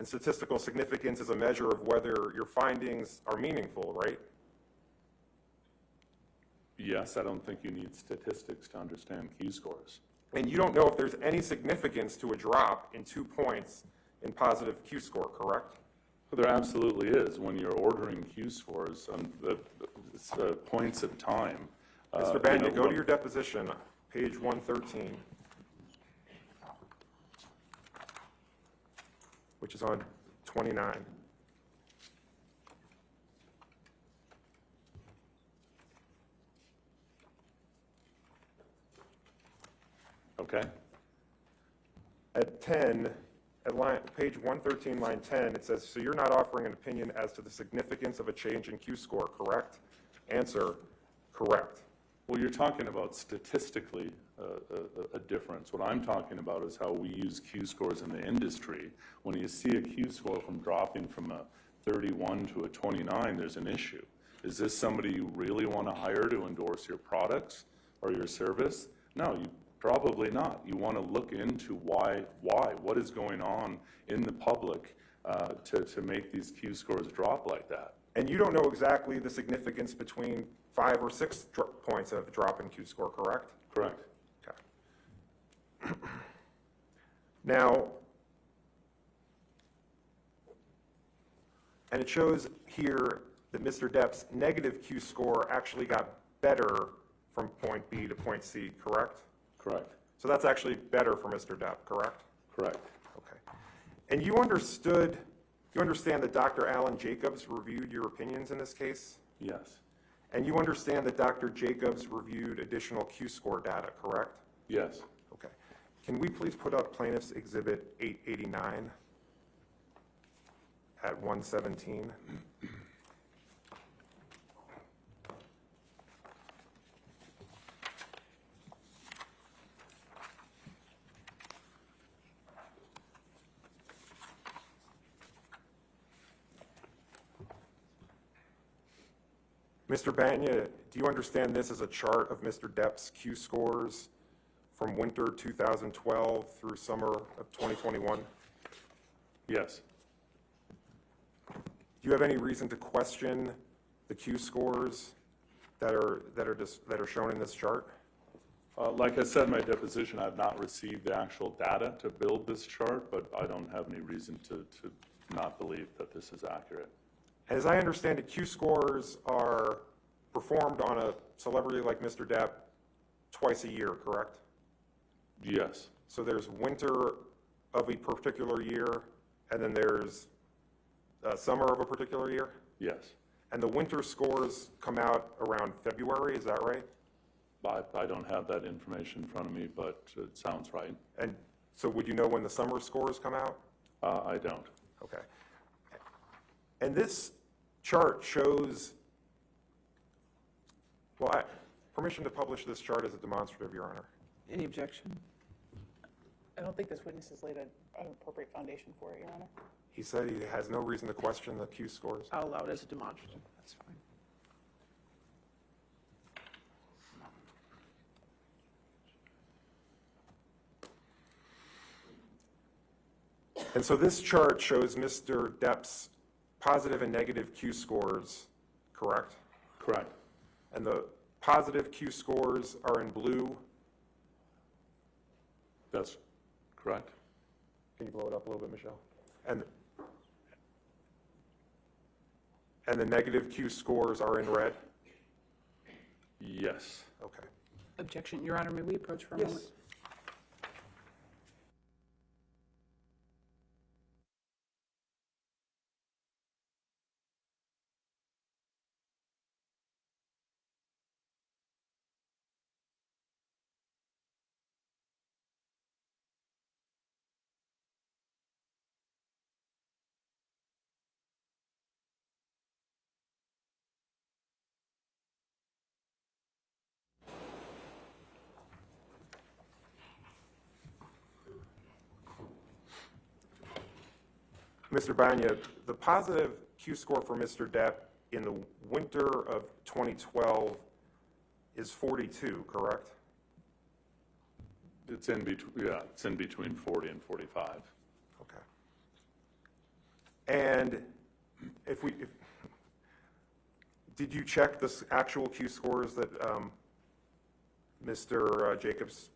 And statistical significance is a measure of whether your findings are meaningful, right? Yes, I don't think you need statistics to understand Q scores. And you don't know if there's any significance to a drop in 2 points in positive Q score, correct? Well, there absolutely is. When you're ordering Q scores on the points of time. Mr. Banya, go to your deposition, page 113, which is on 29. Okay. At 10, at page 113, line 10, it says, so you're not offering an opinion as to the significance of a change in Q score, correct? Answer, correct. Well, you're talking about statistically a difference. What I'm talking about is how we use Q scores in the industry. When you see a Q score from dropping from a 31 to a 29, there's an issue. Is this somebody you really want to hire to endorse your products or your service? No, you probably not. You want to look into why, what is going on in the public to make these Q scores drop like that. And you don't know exactly the significance between 5 or 6 points of drop in Q score, correct? Correct. Okay. Now, and it shows here that Mr. Depp's negative Q score actually got better from point B to point C, correct? Correct. So that's actually better for Mr. Depp, correct? Correct. Okay. And you understand that Dr. Alan Jacobs reviewed your opinions in this case? Yes. And you understand that Dr. Jacobs reviewed additional Q score data, correct? Yes. Okay. Can we please put up Plaintiff's Exhibit 889 at 117? Mr. Banya, do you understand this as a chart of Mr. Depp's Q scores from winter 2012 through summer of 2021? Yes. Do you have any reason to question the Q scores that are shown in this chart? Like I said in my deposition, I've not received the actual data to build this chart, but I don't have any reason to not believe that this is accurate. As I understand it, Q scores are performed on a celebrity like Mr. Depp twice a year, correct? Yes. So there's winter of a particular year, and then there's summer of a particular year? Yes. And the winter scores come out around February, is that right? I don't have that information in front of me, but it sounds right. And so would you know when the summer scores come out? I don't. Okay. And this chart shows, well, permission to publish this chart as a demonstrative, Your Honor. Any objection? I don't think this witness has laid an appropriate foundation for it, Your Honor. He said he has no reason to question the Q scores. I'll allow it as a demonstrative, that's fine. And so this chart shows Mr. Depp's positive and negative Q scores, correct? Correct. And the positive Q scores are in blue. That's correct. Can you blow it up a little bit, Michelle? And the negative Q scores are in red? Yes. Okay. Objection, Your Honor, may we approach for a moment? Mr. Banya, the positive Q score for Mr. Depp in the winter of 2012 is 42, correct? It's in between, yeah, it's in between 40 and 45. Okay. And did you check the actual Q scores that Mr. Jacobs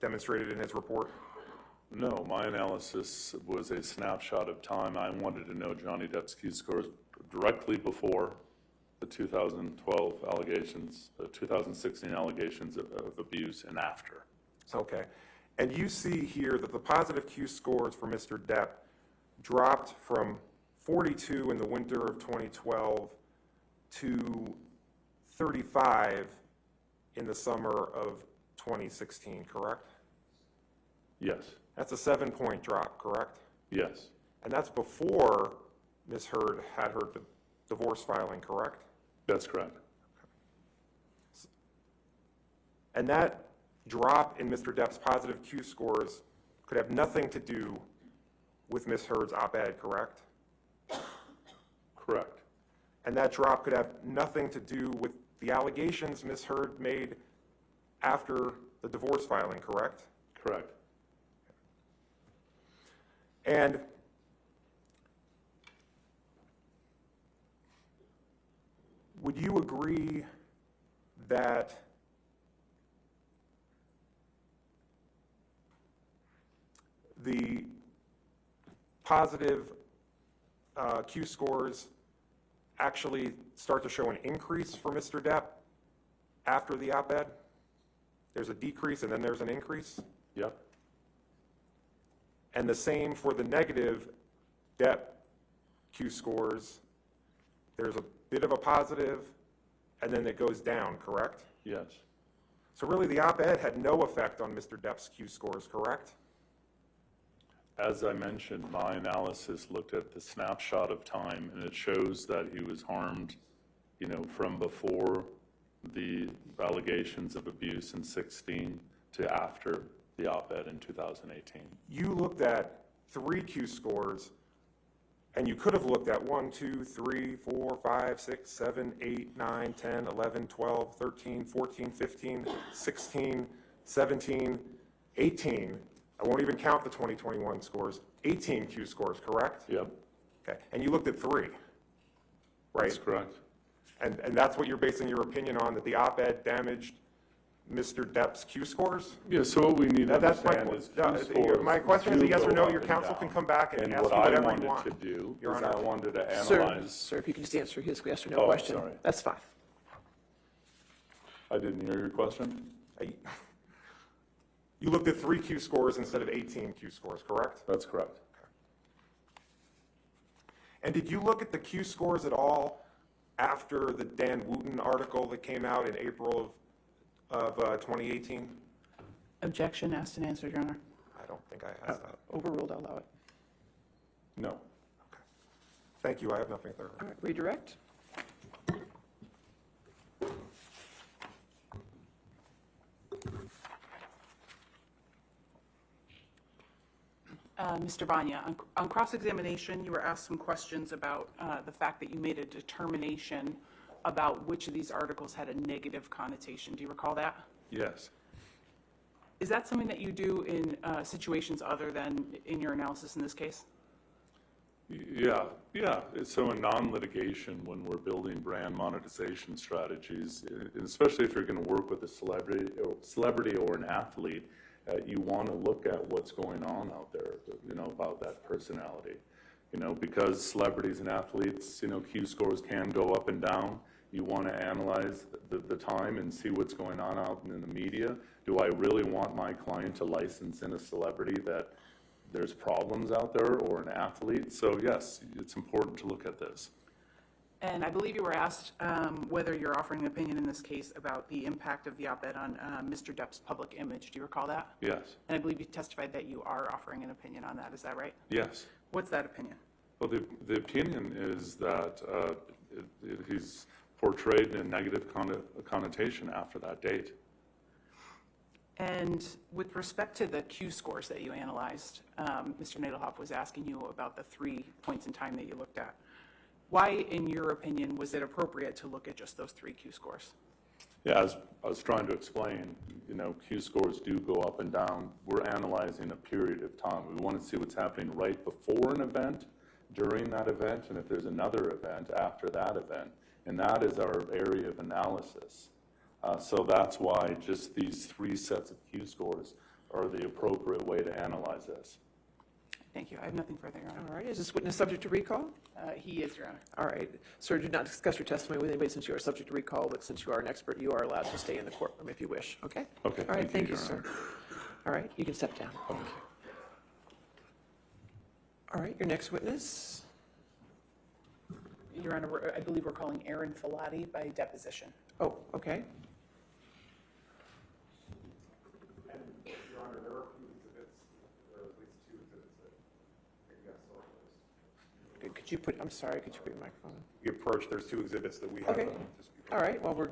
demonstrated in his report? No, my analysis was a snapshot of time. I wanted to know Johnny Depp's Q scores directly before the 2012 allegations, the 2016 allegations of abuse, and after. Okay. And you see here that the positive Q scores for Mr. Depp dropped from 42 in the winter of 2012 to 35 in the summer of 2016, correct? Yes. That's a 7-point drop, correct? Yes. And that's before Ms. Heard had her divorce filing, correct? That's correct. Okay. And that drop in Mr. Depp's positive Q scores could have nothing to do with Ms. Heard's op-ed, correct? Correct. And that drop could have nothing to do with the allegations Ms. Heard made after the divorce filing, correct? Correct. And would you agree that the positive Q scores actually start to show an increase for Mr. Depp after the op-ed? There's a decrease and then there's an increase? Yep. And the same for the negative Depp Q scores. There's a bit of a positive and then it goes down, correct? Yes. So really the op-ed had no effect on Mr. Depp's Q scores, correct? As I mentioned, my analysis looked at the snapshot of time, and it shows that he was harmed, from before the allegations of abuse in 16 to after the op-ed in 2018. You looked at 3 Q scores, and you could have looked at 1, 2, 3, 4, 5, 6, 7, 8, 9, 10, 11, 12, 13, 14, 15, 16, 17, 18. I won't even count the 2021 scores. 18 Q scores, correct? Yep. Okay. And you looked at 3, right? That's correct. And that's what you're basing your opinion on, that the op-ed damaged Mr. Depp's Q scores? Yeah, so what we need to That's my understand is Q point. scores My question is a do yes or go no. up Your and counsel down. can come back and ask what you I whatever you wanted want. to do Your is Honor. I wanted to Sir, analyze. if you can just answer his yes or no Oh, question, sorry. that's fine. I didn't hear your question. You looked at 3 Q scores instead of 18 Q scores, correct? That's correct. And did you look at the Q scores at all after the Dan Wooten article that came out in April of 2018? Objection, asked and answered, Your Honor. I don't think I asked that. Overruled, I'll allow it. No. Okay. Thank you. I have nothing further. All right, redirect. Mr. Banya, on cross-examination, you were asked some questions about the fact that you made a determination about which of these articles had a negative connotation. Do you recall that? Yes. Is that something that you do in situations other than in your analysis in this case? Yeah. So in non-litigation, when we're building brand monetization strategies, especially if you're going to work with a celebrity or an athlete, you want to look at what's going on out there, about that personality. Because celebrities and athletes, Q scores can go up and down. You want to analyze the time and see what's going on out in the media. Do I really want my client to license in a celebrity that there's problems out there, or an athlete? So yes, it's important to look at this. And I believe you were asked whether you're offering an opinion in this case about the impact of the op-ed on Mr. Depp's public image. Do you recall that? Yes. And I believe you testified that you are offering an opinion on that. Is that right? Yes. What's that opinion? Well, the opinion is that he's portrayed in a negative connotation after that date. And with respect to the Q scores that you analyzed, Mr. Nadelhoff was asking you about the 3 points in time that you looked at. Why, in your opinion, was it appropriate to look at just those 3 Q scores? Yeah, as I was trying to explain, Q scores do go up and down. We're analyzing a period of time. We want to see what's happening right before an event, during that event, and if there's another event after that event. And that is our area of analysis. So that's why just these 3 sets of Q scores are the appropriate way to analyze this. Thank you. I have nothing further, Your Honor. All right, is this witness subject to recall? He is, Your Honor. All right, sir, do not discuss your testimony with anybody since you are subject to recall, but since you are an expert, you are allowed to stay in the courtroom if you wish, okay? Okay. All right, thank you, Your sir. Honor. All right, you can step down. Thank you. All right, your next witness. Your Honor, I believe we're calling Aaron Filati by deposition. Oh, okay. Your Honor, there are a few exhibits, or at least 2 exhibits that I think that's all it is. Could you put, I'm sorry, could you put your microphone? You approach, there's 2 exhibits that we have. Okay. All right, well, we're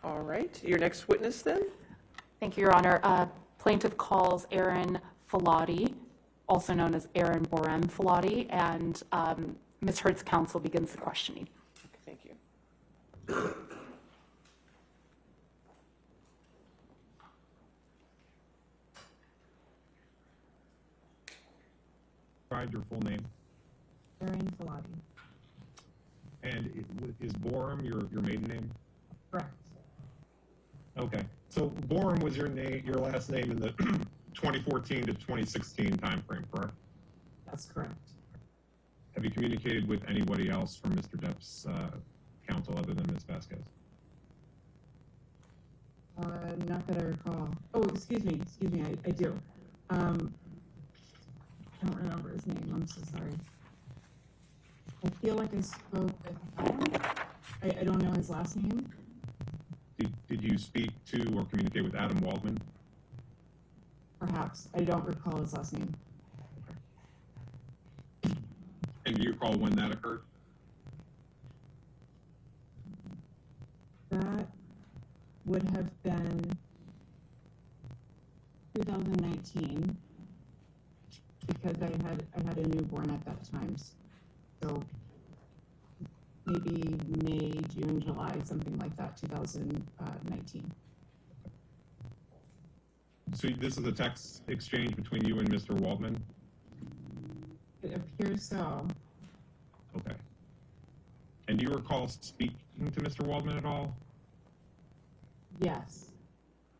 All right, your next witness then? Thank you, Your Honor. Plaintiff calls Aaron Filati, also known as Aaron Borem Filati, and Ms. Heard's counsel begins the questioning. Okay, thank you. Provide your full name. Aaron Filati. And is Borum your maiden name? Correct. Okay. So Borum was your name, your last name in the 2014 to 2016 timeframe, correct? That's correct. Have you communicated with anybody else from Mr. Depp's counsel other than Ms. Vasquez? Not that I recall. Oh, excuse me, I do. I don't remember his name, I'm so sorry. I feel like I spoke with him. I don't know his last name. Did you speak to or communicate with Adam Waldman? Perhaps. I don't recall his last name. And do you recall when that occurred? That would have been 2019, because I had a newborn at that time. So maybe May, June, July, something like that, 2019. So this is a text exchange between you and Mr. Waldman? It appears so. Okay. And do you recall speaking to Mr. Waldman at all? Yes.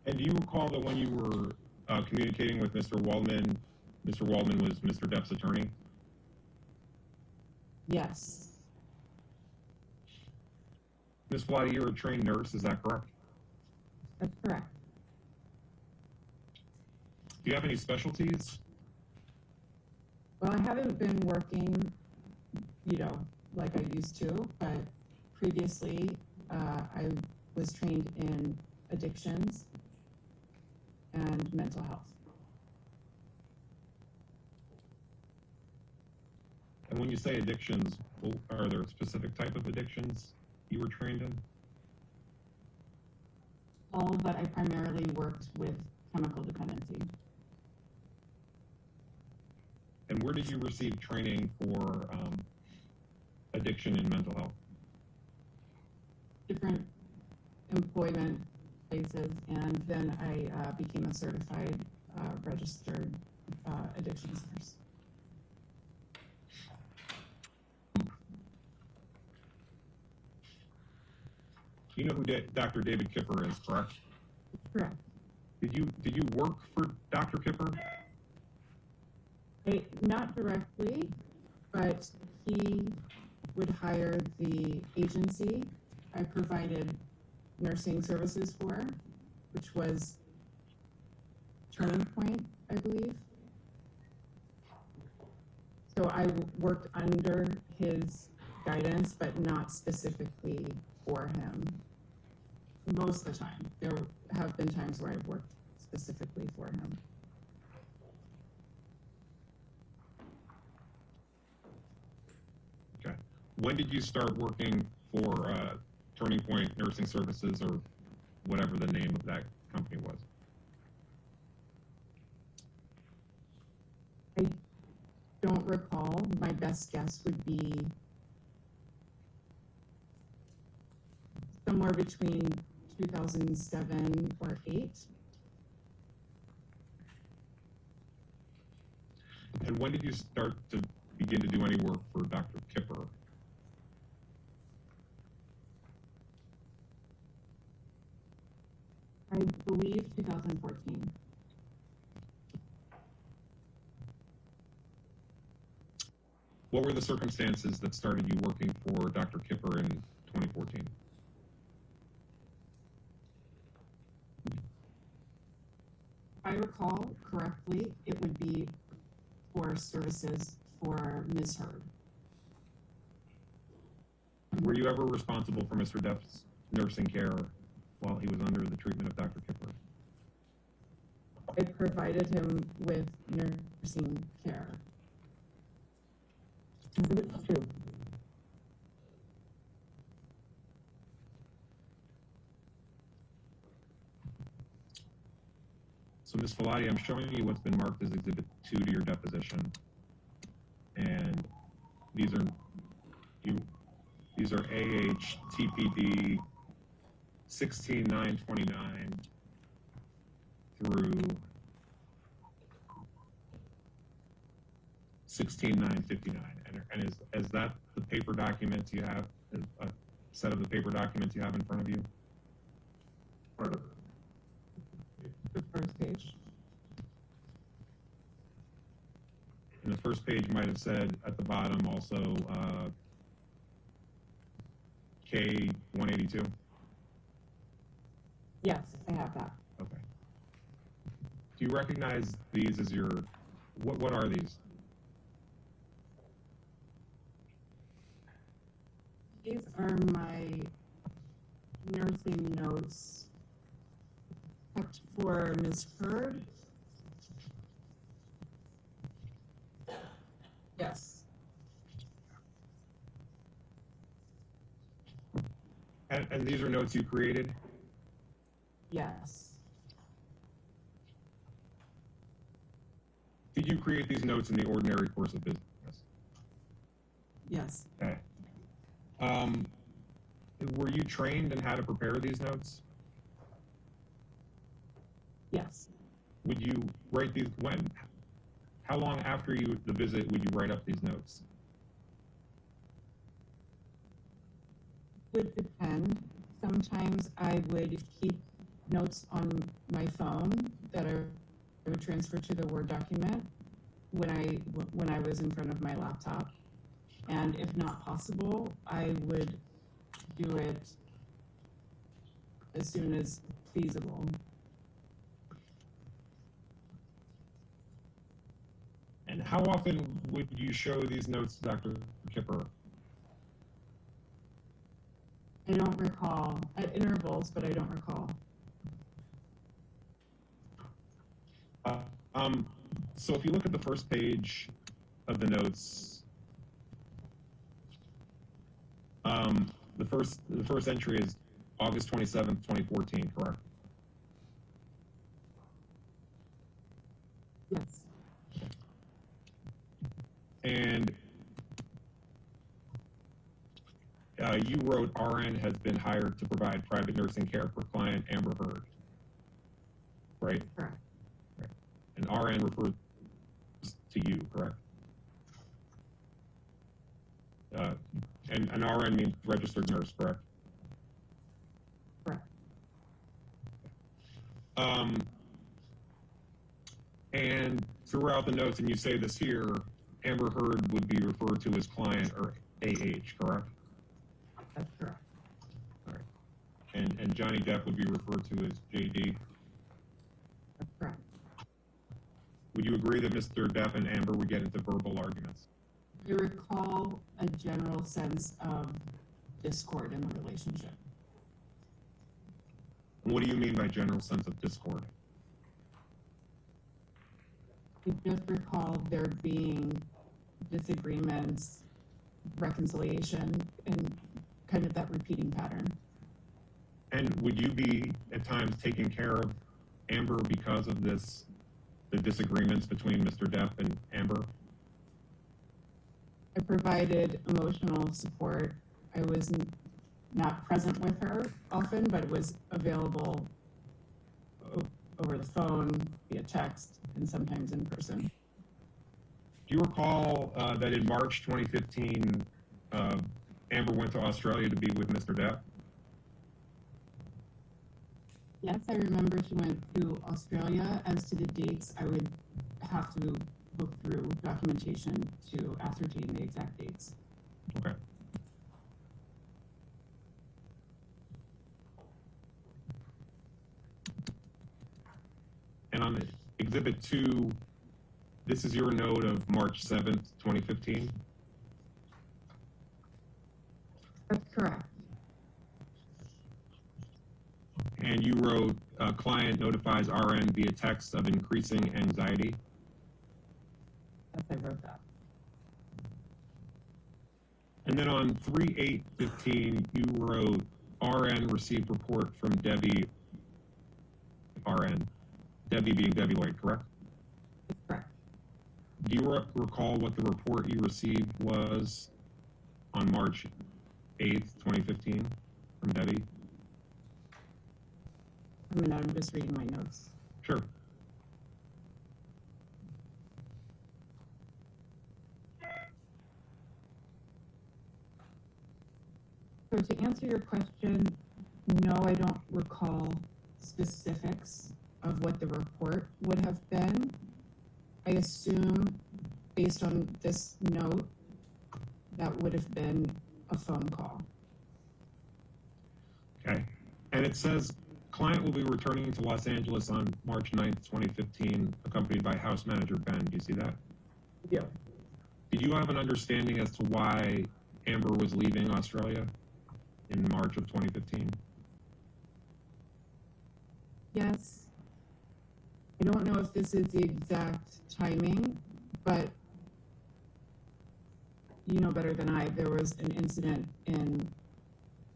And do you recall that when you were communicating with Mr. Waldman was Mr. Depp's attorney? Yes. Ms. Filati, you're a trained nurse, is that correct? That's correct. Do you have any specialties? Well, I haven't been working, like I used to, but previously I was trained in addictions and mental health. And when you say addictions, are there specific type of addictions you were trained in? All, but I primarily worked with chemical dependency. And where did you receive training for addiction and mental health? Different employment places, and then I became a certified registered addictions nurse. You know who Dr. David Kipper is, correct? Correct. Did you work for Dr. Kipper? Not directly, but he would hire the agency I provided nursing services for, which was Turning Point, I believe. So I worked under his guidance, but not specifically for him. Most of the time. There have been times where I've worked specifically for him. Okay. When did you start working for Turning Point Nursing Services, or whatever the name of that company was? I don't recall. My best guess would be somewhere between 2007 or 8. And when did you start to begin to do any work for Dr. Kipper? I believe 2014. What were the circumstances that started you working for Dr. Kipper in 2014? If I recall correctly, it would be for services for Ms. Heard. Were you ever responsible for Mr. Depp's nursing care while he was under the treatment of Dr. Kipper? I provided him with nursing care. It's true. So Ms. Filati, I'm showing you what's been marked as Exhibit 2 to your deposition. And these are AH TPD 16929 through 16959. And is that the paper documents you have, a set of the paper documents you have in front of you? The first page. And the first page might have said at the bottom also K182. Yes, I have that. Okay. Do you recognize these as your, what are these? These are my nursing notes kept for Ms. Heard. Yes. And these are notes you created? Yes. Did you create these notes in the ordinary course of business? Yes. Okay. Were you trained in how to prepare these notes? Yes. Would you write these when? How long after the visit would you write up these notes? Would depend. Sometimes I would keep notes on my phone that I would transfer to the Word document when I was in front of my laptop. And if not possible, I would do it as soon as feasible. And how often would you show these notes to Dr. Kipper? I don't recall, at intervals, but I don't recall. So if you look at the first page of the notes, the first entry is August 27th, 2014, correct? Yes. And you wrote RN has been hired to provide private nursing care for client Amber Heard, right? Correct. Right. And RN refers to you, correct? And an RN means registered nurse, correct? Correct. And throughout the notes, and you say this here, Amber Heard would be referred to as client or AH, correct? That's correct. All right. And Johnny Depp would be referred to as JD? That's correct. Would you agree that Mr. Depp and Amber would get into verbal arguments? I recall a general sense of discord in the relationship. And what do you mean by general sense of discord? I just recall there being disagreements, reconciliation, and kind of that repeating pattern. And would you be at times taking care of Amber because of the disagreements between Mr. Depp and Amber? I provided emotional support. I was not present with her often, but was available over the phone, via text, and sometimes in person. Do you recall that in March 2015, Amber went to Australia to be with Mr. Depp? Yes, I remember she went to Australia. As to the dates, I would have to look through documentation to ascertain the exact dates. Okay. And on Exhibit 2, this is your note of March 7th, 2015? That's correct. And you wrote, client notifies RN via text of increasing anxiety? Yes, I wrote that. And then on 3/8/15, you wrote, RN received report from Debbie RN. Debbie being Debbie Lloyd, correct? Correct. Do you recall what the report you received was on March 8th, 2015 from Debbie? I'm just reading my notes. Sure. So to answer your question, no, I don't recall specifics of what the report would have been. I assume, based on this note, that would have been a phone call. Okay. And it says, client will be returning to Los Angeles on March 9th, 2015, accompanied by house manager Ben. Do you see that? Yeah. Did you have an understanding as to why Amber was leaving Australia in March of 2015? Yes. I don't know if this is the exact timing, but you know better than I, there was an incident in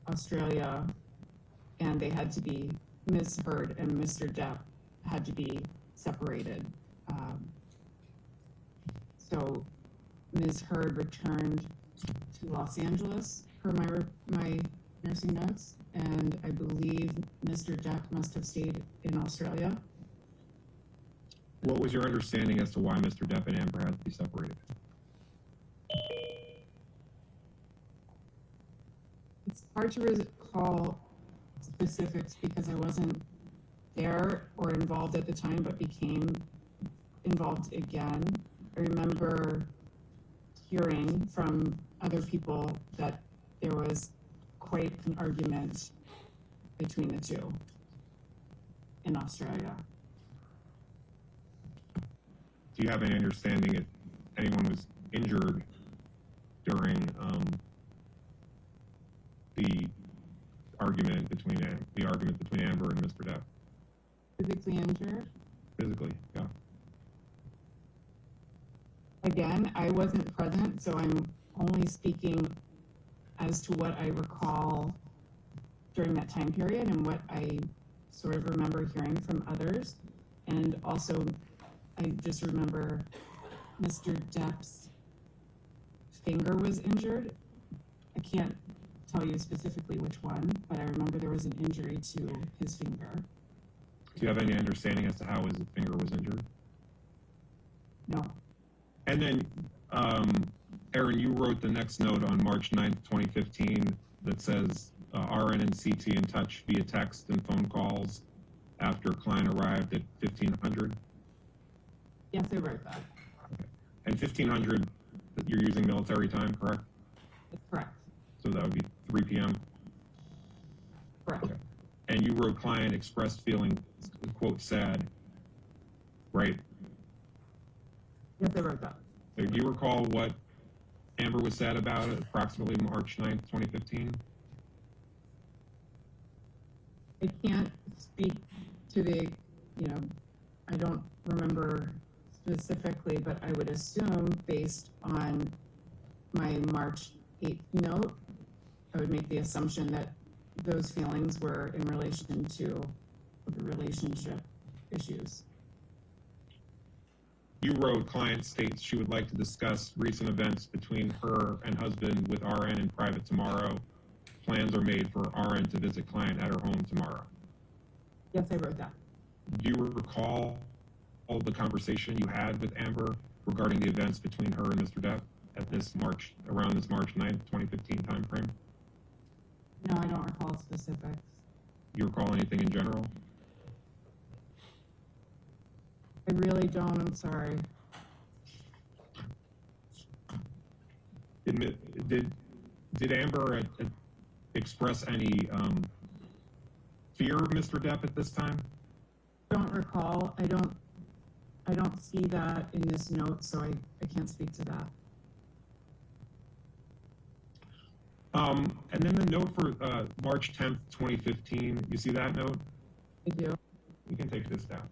Australia and they had to be, Ms. Heard and Mr. Depp had to be separated. So Ms. Heard returned to Los Angeles per my nursing notes, and I believe Mr. Depp must have stayed in Australia. What was your understanding as to why Mr. Depp and Amber had to be separated? It's hard to recall specifics because I wasn't there or involved at the time, but became involved again. I remember hearing from other people that there was quite an argument between the two in Australia. Do you have any understanding if anyone was injured during the argument between Amber and Mr. Depp? Physically injured? Physically, yeah. Again, I wasn't present, so I'm only speaking as to what I recall during that time period and what I sort of remember hearing from others. And also, I just remember Mr. Depp's finger was injured. I can't tell you specifically which one, but I remember there was an injury to his finger. Do you have any understanding as to how his finger was injured? No. And then, Aaron, you wrote the next note on March 9th, 2015 that says RN and CT in touch via text and phone calls after client arrived at 1500. Yes, I wrote that. Okay. And 1500, you're using military time, correct? That's correct. So that would be 3 p.m.? Correct. Okay. And you wrote client expressed feeling, quote, sad, right? Yes, I wrote that. So do you recall what Amber was sad about at approximately March 9th, 2015? I can't speak to the, I don't remember specifically, but I would assume based on my March 8th note, I would make the assumption that those feelings were in relation to the relationship issues. You wrote, client states she would like to discuss recent events between her and husband with RN in private tomorrow. Plans are made for RN to visit client at her home tomorrow. Yes, I wrote that. Do you recall all the conversation you had with Amber regarding the events between her and Mr. Depp at around this March 9th, 2015 timeframe? No, I don't recall specifics. Do you recall anything in general? I really don't, I'm sorry. Did Amber express any fear of Mr. Depp at this time? Don't recall. I don't see that in this note, so I can't speak to that. And then the note for March 10th, 2015, you see that note? I do. You can take this down.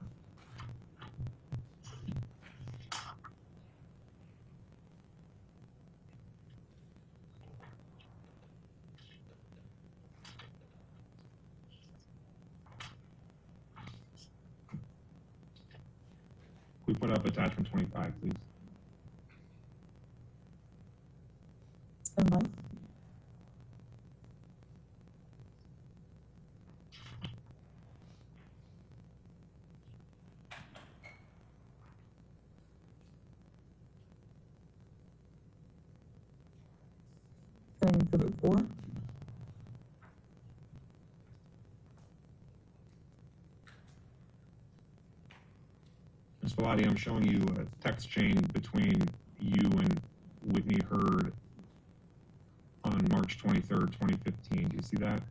We put up attachment 25, please. And life. And Exhibit 4. Ms. Velati, I'm showing you a text chain between you and Whitney Hurd on March 23rd, 2015. Do you see that?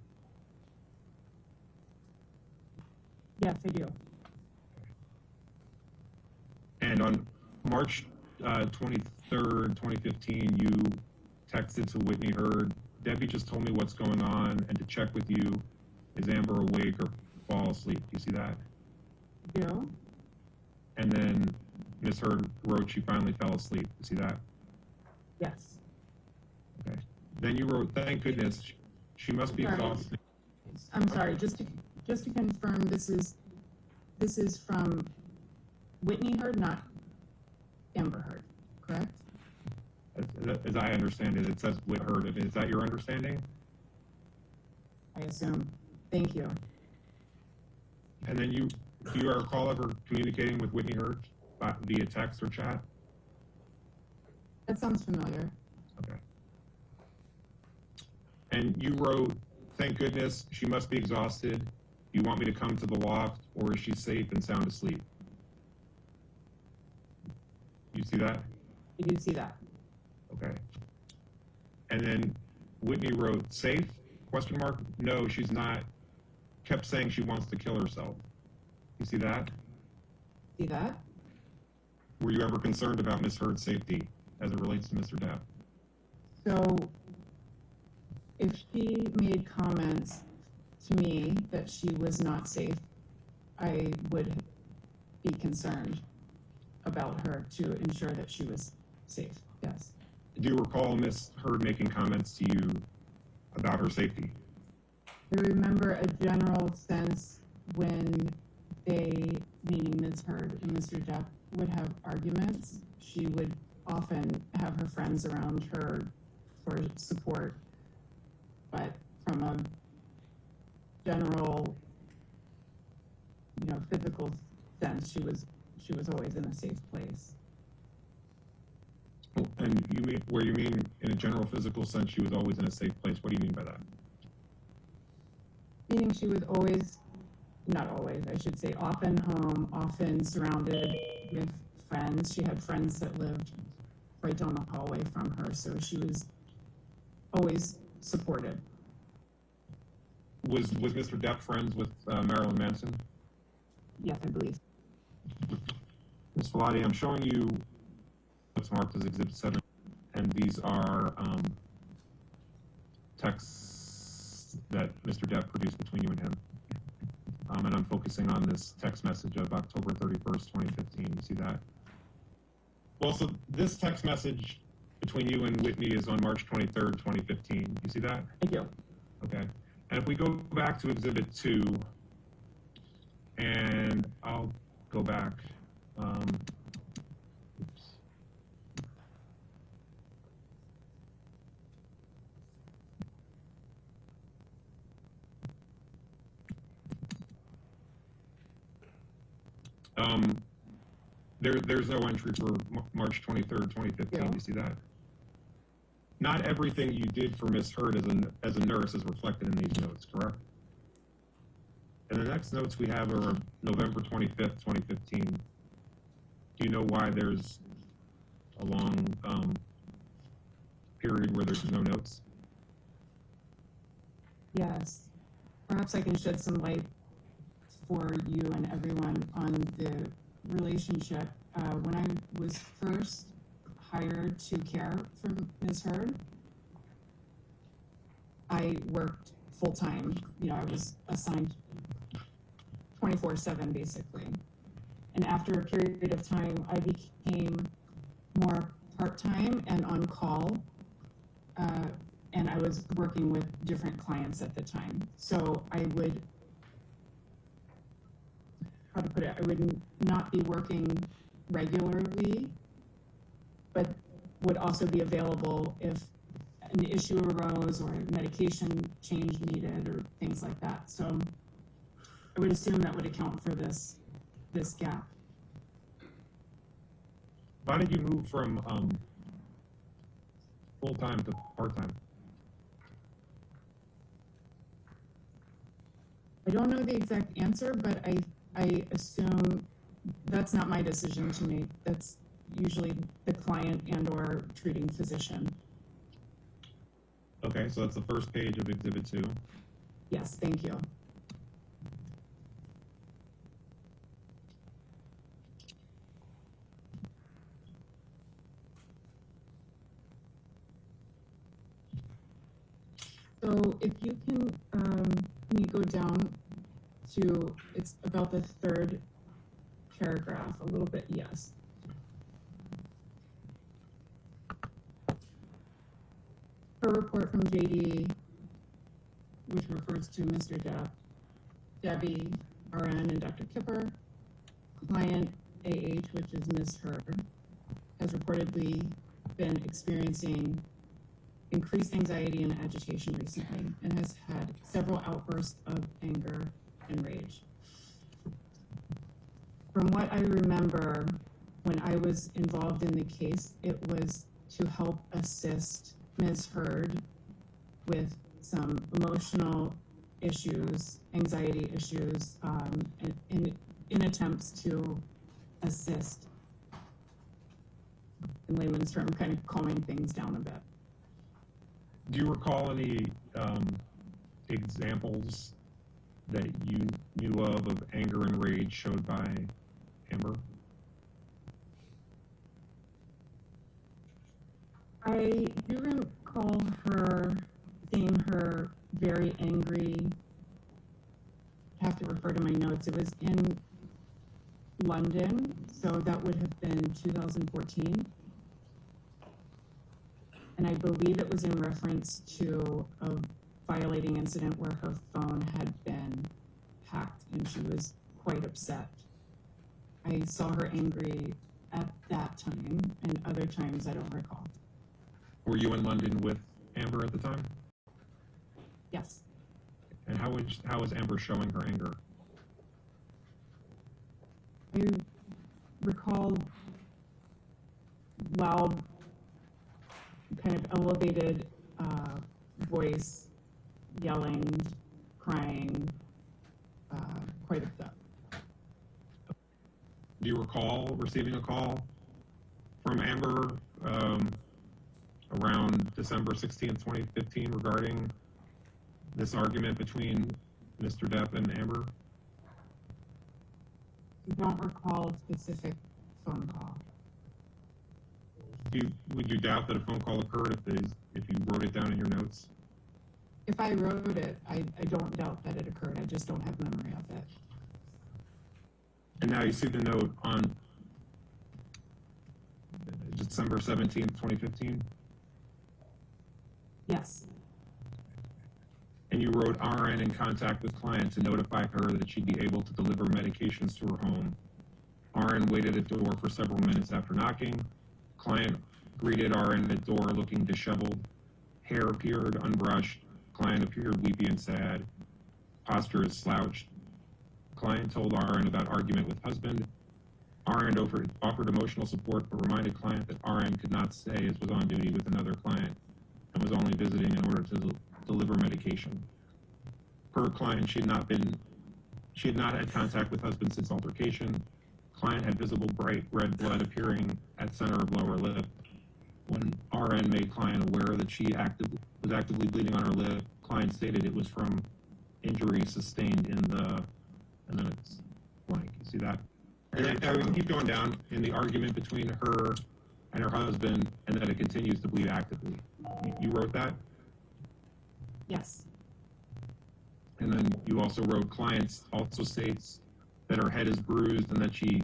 Yes, I do. And on March 23rd, 2015, you texted to Whitney Hurd, Debbie just told me what's going on and to check with you, is Amber awake or fall asleep? Do you see that? Do. And then Ms. Hurd wrote she finally fell asleep. You see that? Yes. Okay. Then you wrote, thank goodness, she must be Sorry. exhausted. I'm sorry, just to confirm, this is from Whitney Hurd, not Amber Hurd, correct? As I understand it, it says Whit Hurd. Is that your understanding? I assume. Thank you. And then do you recall ever communicating with Whitney Hurd via text or chat? That sounds familiar. Okay. And you wrote, thank goodness, she must be exhausted. You want me to come to the loft, or is she safe and sound asleep? You see that? I do see that. Okay. And then Whitney wrote, safe? Question mark? No, she's not. Kept saying she wants to kill herself. You see that? See that? Were you ever concerned about Ms. Hurd's safety as it relates to Mr. Depp? So if she made comments to me that she was not safe, I would be concerned about her to ensure that she was safe, yes. Do you recall Ms. Hurd making comments to you about her safety? I remember a general sense when they, meaning Ms. Hurd and Mr. Depp, would have arguments. She would often have her friends around her for support, but from a general, physical sense, she was always in a safe place. And you mean in a general physical sense she was always in a safe place? What do you mean by that? Meaning she was always, not always, I should say, often home, often surrounded with friends. She had friends that lived right down the hallway from her, so she was always supported. Was Mr. Depp friends with Marilyn Manson? Yes, I believe. Ms. Velati, I'm showing you what's marked as Exhibit 7, and these are texts that Mr. Depp produced between you and him. And I'm focusing on this text message of October 31st, 2015. You see that? Well, so this text message between you and Whitney is on March 23rd, 2015. You see that? I do. Okay. And if we go back to Exhibit 2, and I'll go back. Oops. There's no entry for March 23rd, 2015. Yeah. You see that? Not everything you did for Ms. Hurd as a nurse is reflected in these notes, correct? And the next notes we have are November 25th, 2015. Do you know why there's a long period where there's no notes? Yes. Perhaps I can shed some light for you and everyone on the relationship. When I was first hired to care for Ms. Hurd, I worked full-time. I was assigned 24/7 basically. And after a period of time, I became more part-time and on call, and I was working with different clients at the time. So I would, how to put it, I would not be working regularly, but would also be available if an issue arose or medication change needed or things like that. So I would assume that would account for this gap. Why did you move from full-time to part-time? I don't know the exact answer, but I assume that's not my decision to make. That's usually the client and or treating physician. Okay, so that's the first page of Exhibit 2. Yes, thank you. So if you can you go down to, it's about the third paragraph, a little bit, yes. Her report from JD, which refers to Mr. Depp, Debbie, RN, and Dr. Kipper. Client AH, which is Ms. Heard, has reportedly been experiencing increased anxiety and agitation recently and has had several outbursts of anger and rage. From what I remember, when I was involved in the case, it was to help assist Ms. Heard with some emotional issues, anxiety issues, in attempts to assist, in layman's term, kind of calming things down a bit. Do you recall any examples that you knew of anger and rage showed by Amber? I do recall her seeing her very angry. I have to refer to my notes. It was in London, so that would have been 2014. And I believe it was in reference to a violating incident where her phone had been hacked and she was quite upset. I saw her angry at that time, and other times I don't recall. Were you in London with Amber at the time? Yes. And how was Amber showing her anger? I recall loud, kind of elevated voice, yelling, crying, quite upset. Do you recall receiving a call from Amber around December 16th, 2015 regarding this argument between Mr. Depp and Amber? I don't recall a specific phone call. Would you doubt that a phone call occurred if you wrote it down in your notes? If I wrote it, I don't doubt that it occurred. I just don't have memory of it. And now you see the note on December 17th, 2015? Yes. And you wrote RN in contact with client to notify her that she'd be able to deliver medications to her home. RN waited at the door for several minutes after knocking. Client greeted RN at the door looking disheveled. Hair appeared unbrushed. Client appeared weepy and sad. Posture is slouched. Client told RN about argument with husband. RN offered emotional support but reminded client that RN could not stay as was on duty with another client and was only visiting in order to deliver medication. Per client, she had not had contact with husband since altercation. Client had visible bright red blood appearing at center of lower lip. When RN made client aware that she was actively bleeding on her lip, client stated it was from injury sustained in the, and then it's blank. You see that? And we can keep going down in the argument between her and her husband, and that it continues to bleed actively. You wrote that? Yes. And then you also wrote clients also states that her head is bruised and that she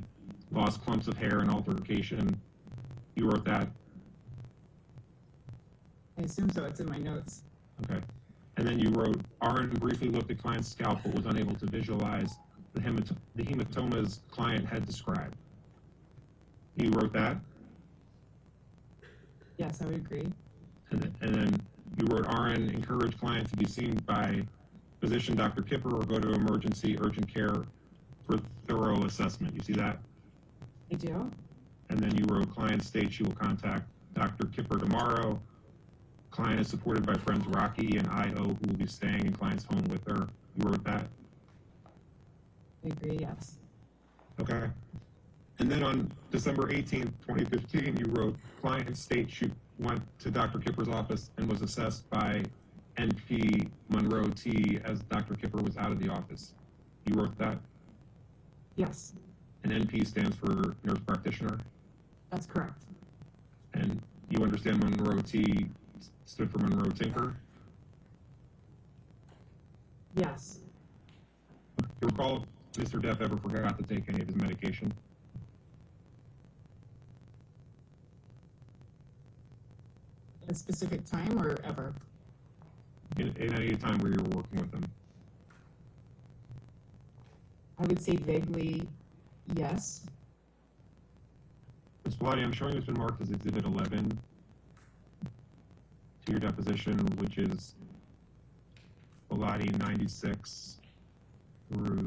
lost clumps of hair in altercation. You wrote that? I assume so. It's in my notes. Okay. And then you wrote, RN briefly looked at client's scalp but was unable to visualize the hematomas client had described. You wrote that? Yes, I would agree. And then you wrote RN encourage client to be seen by physician Dr. Kipper or go to emergency urgent care for thorough assessment. You see that? I do. And then you wrote client states she will contact Dr. Kipper tomorrow. Client is supported by friends Rocky and IO who will be staying in client's home with her. You wrote that? I agree, yes. Okay. And then on December 18th, 2015, you wrote client states she went to Dr. Kipper's office and was assessed by NP Monroe T as Dr. Kipper was out of the office. You wrote that? Yes, And NP stands for nurse practitioner. that's correct. And you understand Monroe T stood for Monroe Tinker? Yes, You recall if Mr. Depp ever forgot to take any of his medication? at a specific time or ever? In any time where you were working with him? I would say vaguely, yes. Ms. Bellotti, I'm showing it's been marked as Exhibit 11 to your deposition, which is Bellotti 96 through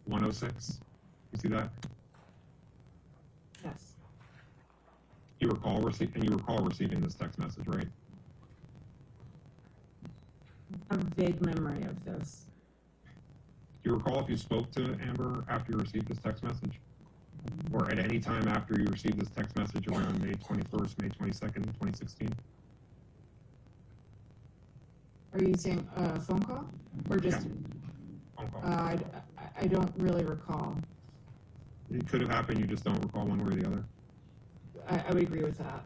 106. You see that? Yes, You recall receiving this text message, right? I have a vague memory of this. Do you recall if you spoke to Amber after you received this text message? Or at any time after you received this text message around May 21st, May 22nd, 2016? Are you saying a phone call or just? Phone call. I don't really recall. It could have happened, you just don't recall one way or the other. I would agree with that.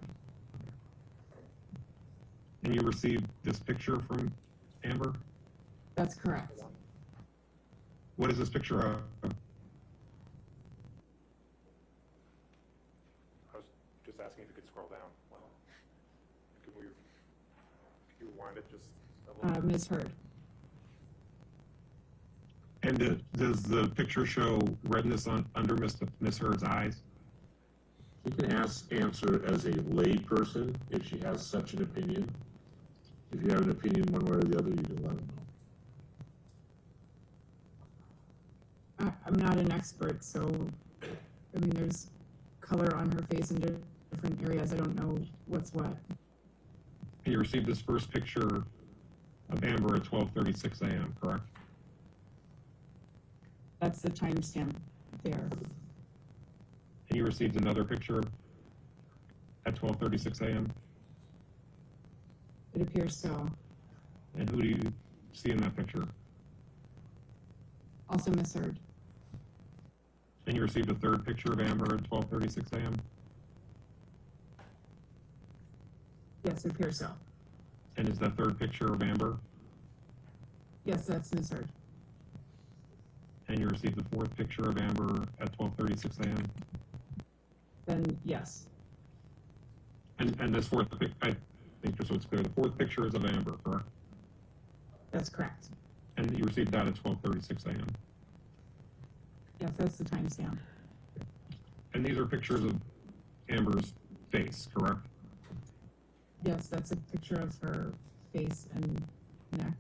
And you received this picture from Amber? That's correct. What is this picture of? I was just asking if you could scroll down. Well, could you rewind it just a little? Ms. Heard. And does the picture show redness under Miss Heard's eyes? You can answer as a lay person if she has such an opinion. If you have an opinion one way or the other, you can let them know. I'm not an expert, so, I mean, there's color on her face in different areas. I don't know what's what. And you received this first picture of Amber at 12:36 a.m., correct? That's the timestamp there. And you received another picture at 12:36 a.m.? It appears so. And who do you see in that picture? Also Ms. Heard. And you received a third picture of Amber at 12:36 a.m.? Yes, it appears so. And is that third picture of Amber? Yes, that's Ms. Heard. And you received the fourth picture of Amber at 12:36 a.m.? Then, yes. And this fourth, I think just so it's clear, the fourth picture is of Amber, correct? That's correct. And you received that at 12:36 a.m.? Yes, that's the timestamp. And these are pictures of Amber's face, correct? Yes, that's a picture of her face and neck.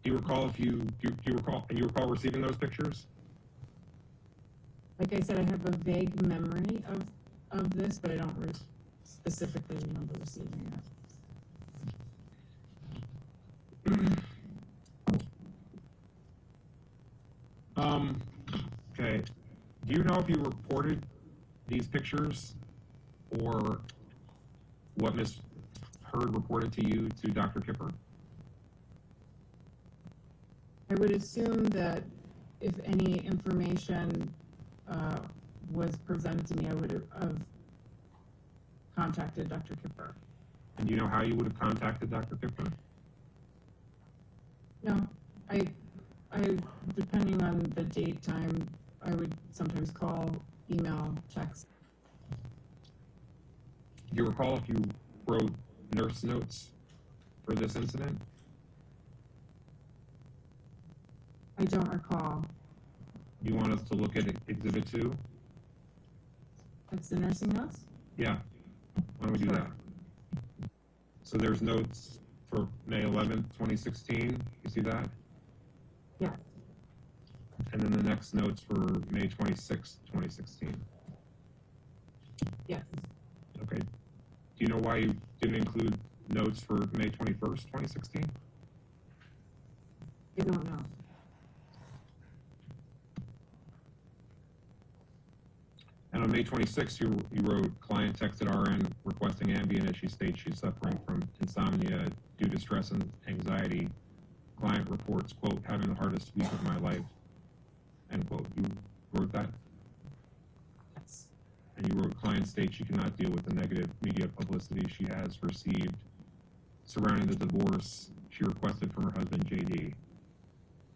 Do you recall you recall receiving those pictures? Like I said, I have a vague memory of this, but I don't specifically remember receiving it. Okay. Do you know if you reported these pictures or what Ms. Heard reported to you to Dr. Kipper? I would assume that if any information was presented to me, I would have contacted Dr. Kipper. And do you know how you would have contacted Dr. Kipper? No, I depending on the date, time, I would sometimes call, email, text. Do you recall if you wrote nurse notes for this incident? I don't recall. You want us to look at Exhibit 2? It's the nursing notes? Yeah. Why don't we do that? So there's notes for May 11th, 2016. You see that? Yeah. And then the next notes for May 26th, 2016. Yes. Okay. Do you know why you didn't include notes for May 21st, 2016? I don't know. And on May 26th, you wrote, client texted RN requesting Ambien as she states she's suffering from insomnia due to stress and anxiety. Client reports, quote, having the hardest week of my life, end quote. You wrote that? Yes. And you wrote, client states she cannot deal with the negative media publicity she has received surrounding the divorce she requested from her husband, JD.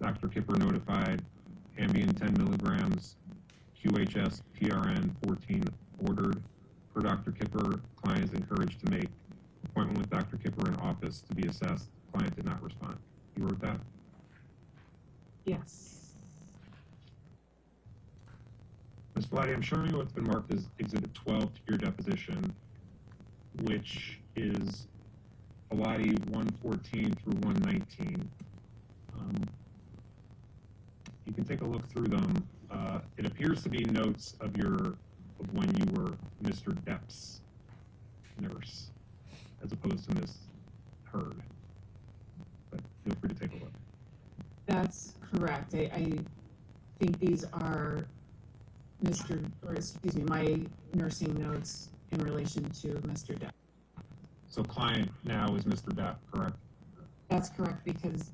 Dr. Kipper notified Ambien 10 milligrams, QHS PRN 14 ordered. Per Dr. Kipper, client is encouraged to make appointment with Dr. Kipper in office to be assessed. Client did not respond. You wrote that? Yes. Ms. Vladi, I'm showing you what's been marked as Exhibit 12 to your deposition, which is Vladi 114 through 119. You can take a look through them. It appears to be notes of when you were Mr. Depp's nurse, as opposed to Ms. Heard. But feel free to take a look. That's correct. I think these are my nursing notes in relation to Mr. Depp. So client now is Mr. Depp, correct? That's correct, because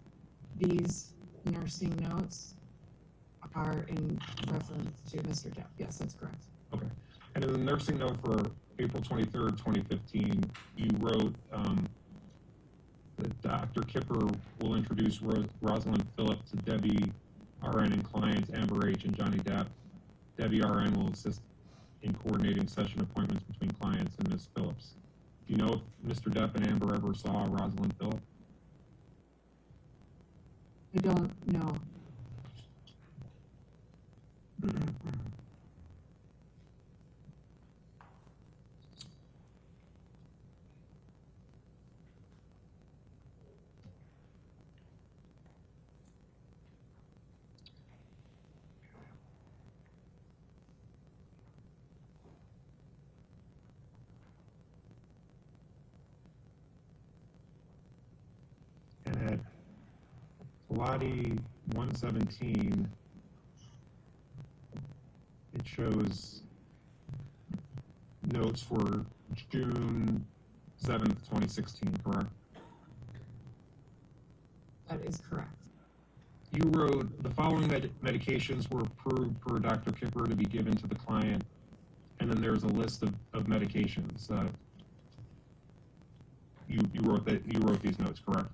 these nursing notes are in reference to Mr. Depp. Yes, that's correct. Okay. And in the nursing note for April 23rd, 2015, you wrote that Dr. Kipper will introduce Rosalind Phillip to Debbie RN and clients Amber H. and Johnny Depp. Debbie RN will assist in coordinating session appointments between clients and Ms. Phillips. Do you know if Mr. Depp and Amber ever saw Rosalind Phillip? I don't know. And at Vladi 117, it shows notes for June 7th, 2016, correct? That is correct. You wrote, the following medications were approved per Dr. Kipper to be given to the client, and then there's a list of medications. You wrote these notes, correct?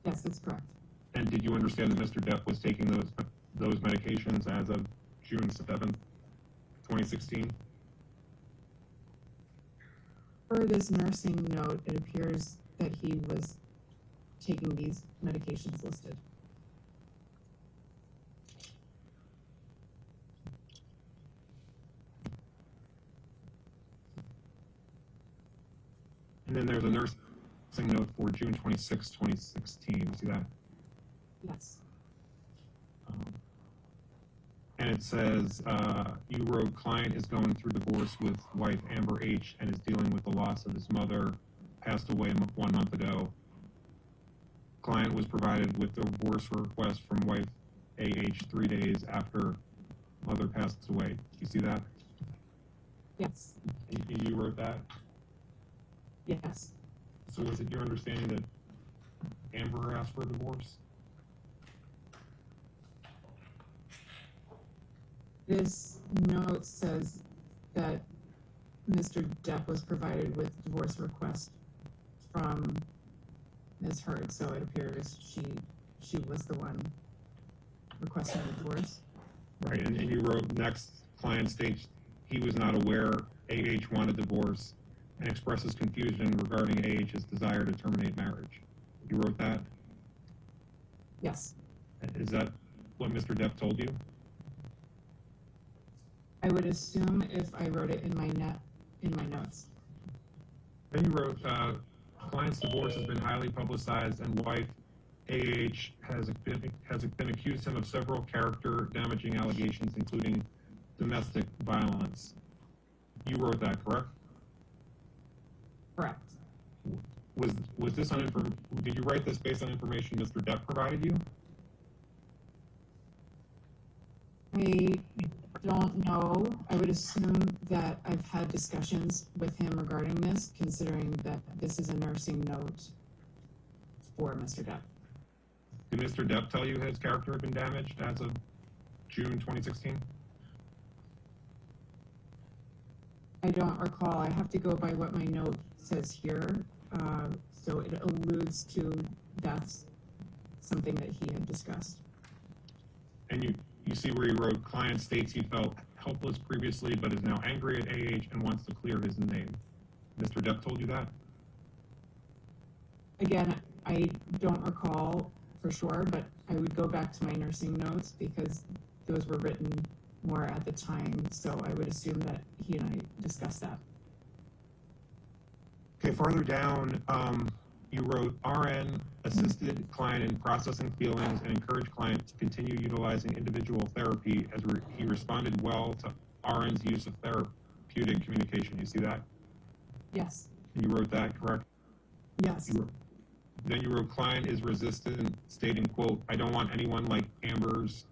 Yes, that's correct. And did you understand that Mr. Depp was taking those medications as of June 7th, 2016? Per this nursing note, it appears that he was taking these medications listed. And then there's a nursing note for June 26, 2016. See that? Yes. And it says, you wrote, client is going through divorce with wife Amber H. and is dealing with the loss of his mother, passed away 1 month ago. Client was provided with the divorce request from wife AH 3 days after mother passed away. You see that? Yes. You wrote that? Yes. So is it your understanding that Amber asked for a divorce? This note says that Mr. Depp was provided with divorce request from Ms. Heard, so it appears she was the one requesting the divorce. Right, and you wrote next, client states he was not aware AH wanted divorce and expresses confusion regarding AH's desire to terminate marriage. You wrote that? Yes. Is that what Mr. Depp told you? I would assume if I wrote it in my notes. Then you wrote, client's divorce has been highly publicized and wife AH has been accused him of several character damaging allegations, including domestic violence. You wrote that, correct? Correct. Was this on did you write this based on information Mr. Depp provided you? I don't know. I would assume that I've had discussions with him regarding this, considering that this is a nursing note for Mr. Depp. Did Mr. Depp tell you his character had been damaged as of June 2016? I don't recall. I have to go by what my note says here. So it alludes to that's something that he had discussed. And you see where he wrote, client states he felt helpless previously but is now angry at AH and wants to clear his name. Mr. Depp told you that? Again, I don't recall for sure, but I would go back to my nursing notes because those were written more at the time, so I would assume that he and I discussed that. Okay, farther down, you wrote, RN assisted client in processing feelings and encouraged client to continue utilizing individual therapy as he responded well to RN's use of therapeutic communication. You see that? Yes. And you wrote that, correct? Yes. Then you wrote, client is resistant, stating, quote, I don't want anyone like Amber's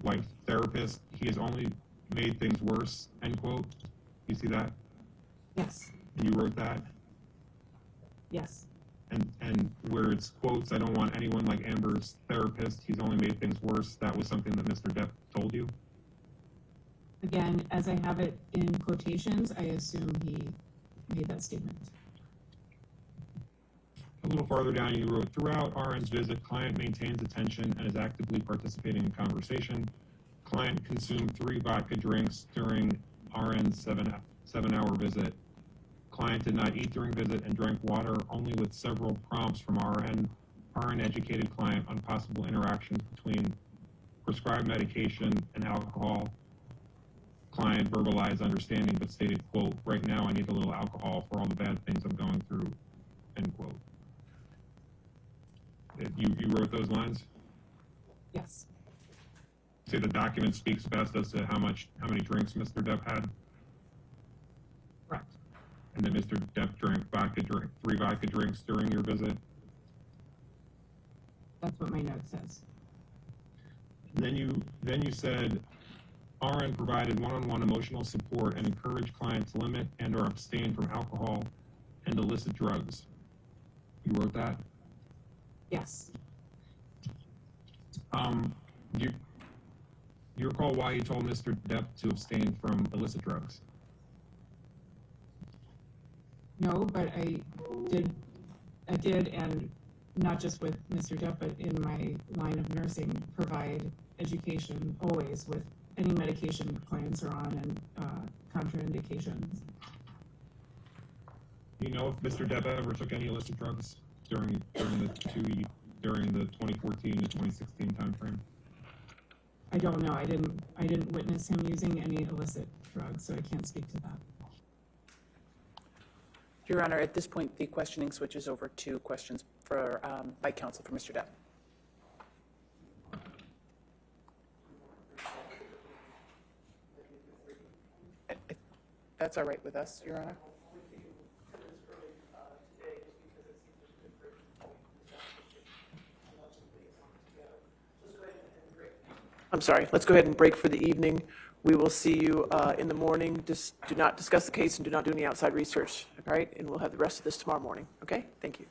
wife therapist. He has only made things worse, end quote. You see that? Yes. And you wrote that? Yes. And where it's quotes, I don't want anyone like Amber's therapist, he's only made things worse, that was something that Mr. Depp told you? Again, as I have it in quotations, I assume he made that statement. A little farther down, you wrote, throughout RN's visit, client maintains attention and is actively participating in conversation. Client consumed 3 vodka drinks during RN's seven-hour visit. Client did not eat during visit and drank water only with several prompts from RN. RN educated client on possible interactions between prescribed medication and alcohol. Client verbalized understanding but stated, quote, right now I need a little alcohol for all the bad things I'm going through, end quote. You wrote those lines? Yes. Say the document speaks best as to how many drinks Mr. Depp had? Correct. And then Mr. Depp drank 3 vodka drinks during your visit? That's what my note says. Then you said RN provided one-on-one emotional support and encouraged clients to limit and or abstain from alcohol and illicit drugs. You wrote that? Yes. Do you recall why you told Mr. Depp to abstain from illicit drugs? No, but I did, and not just with Mr. Depp, but in my line of nursing, provide education always with any medication clients are on and contraindications. Do you know if Mr. Depp ever took any illicit drugs during the 2014 to 2016 timeframe? I don't know. I didn't witness him using any illicit drugs, so I can't speak to that. Your Honor, at this point, the questioning switches over to questions for, by counsel for Mr. Depp. That's all right with us, Your Honor. I'm sorry, let's go ahead and break for the evening. We will see you in the morning. Just do not discuss the case and do not do any outside research, all right? And we'll have the rest of this tomorrow morning, okay? Thank you.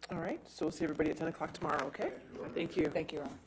All right, so we'll see everybody at 10 o'clock tomorrow, okay? Thank you. Thank you, Your Honor.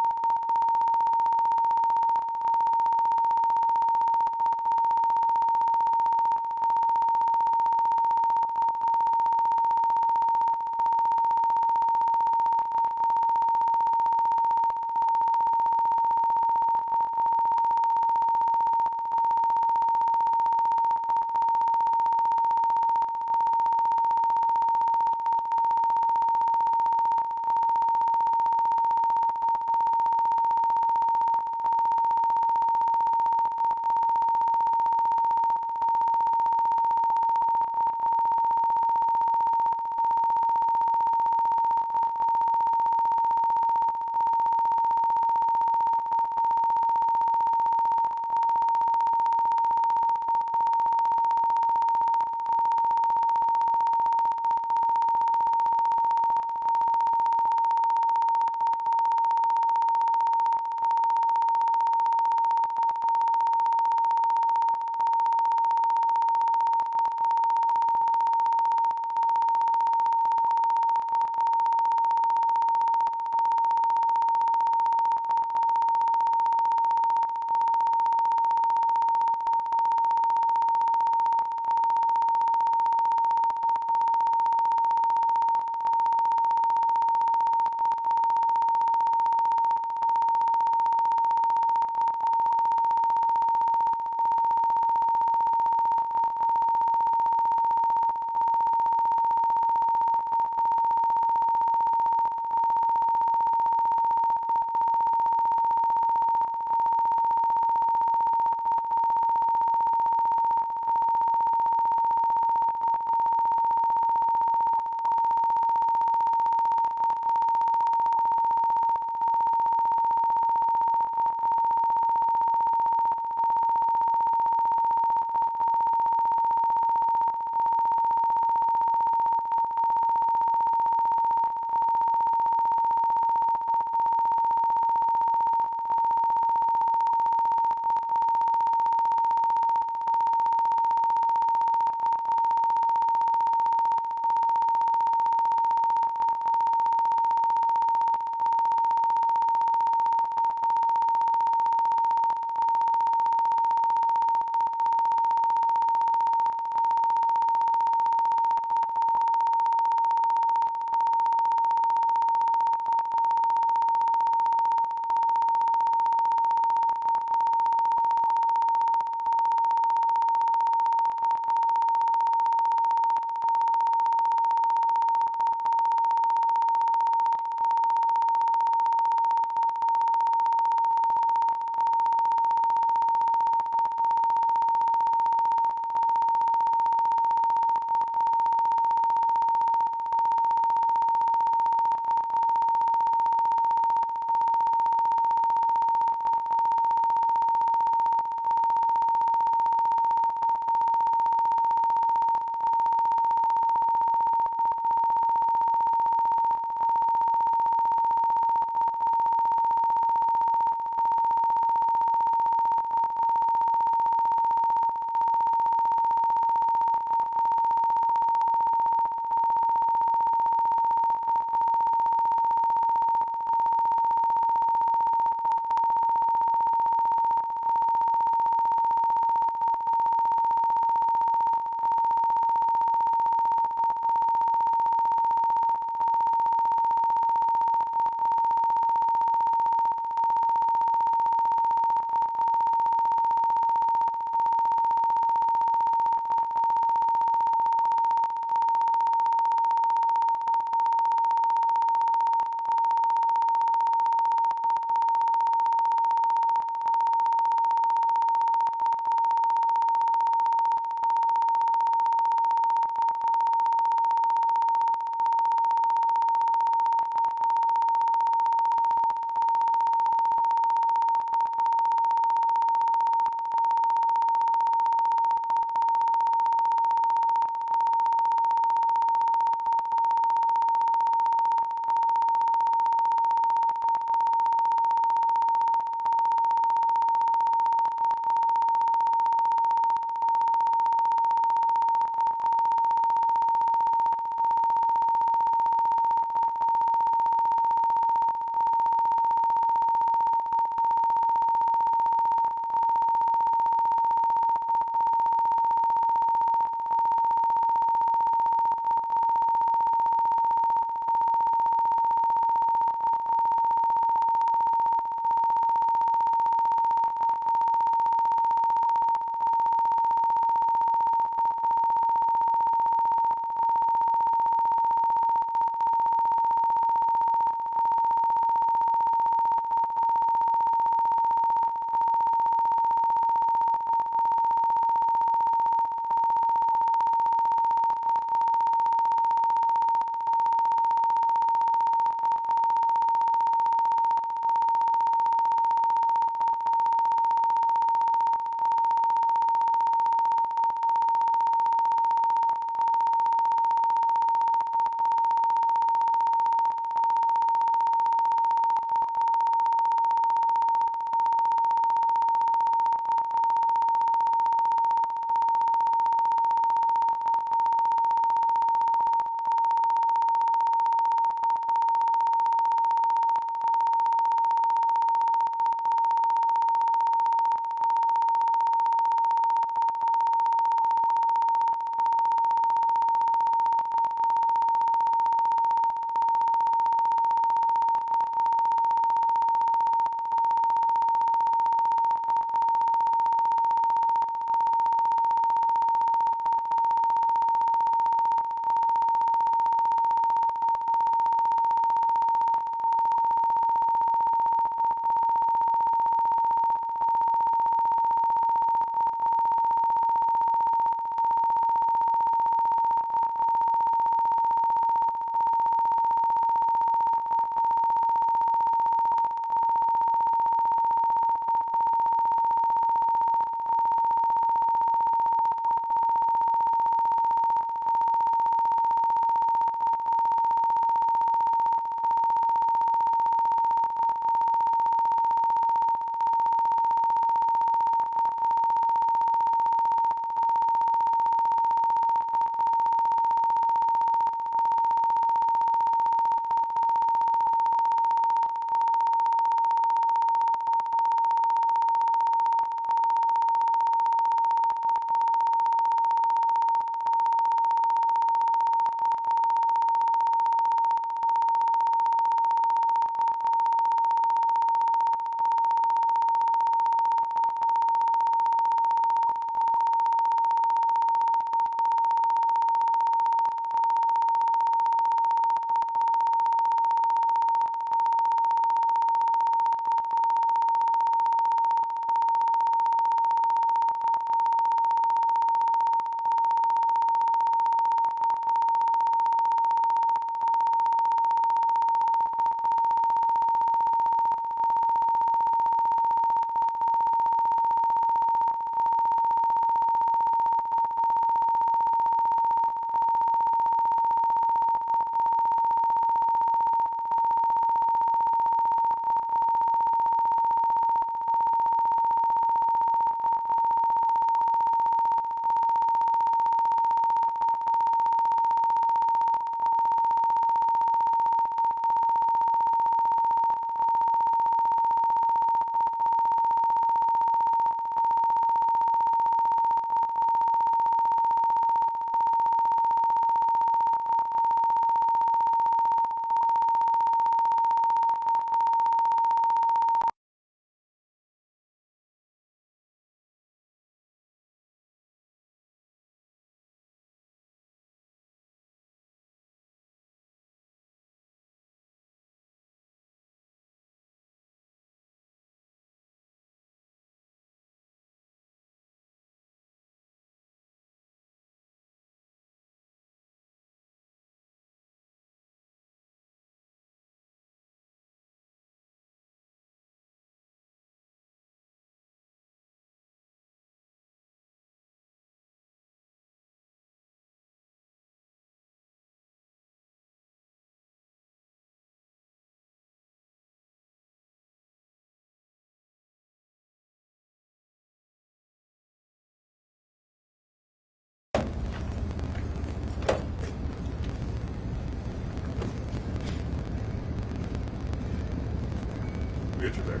get you there.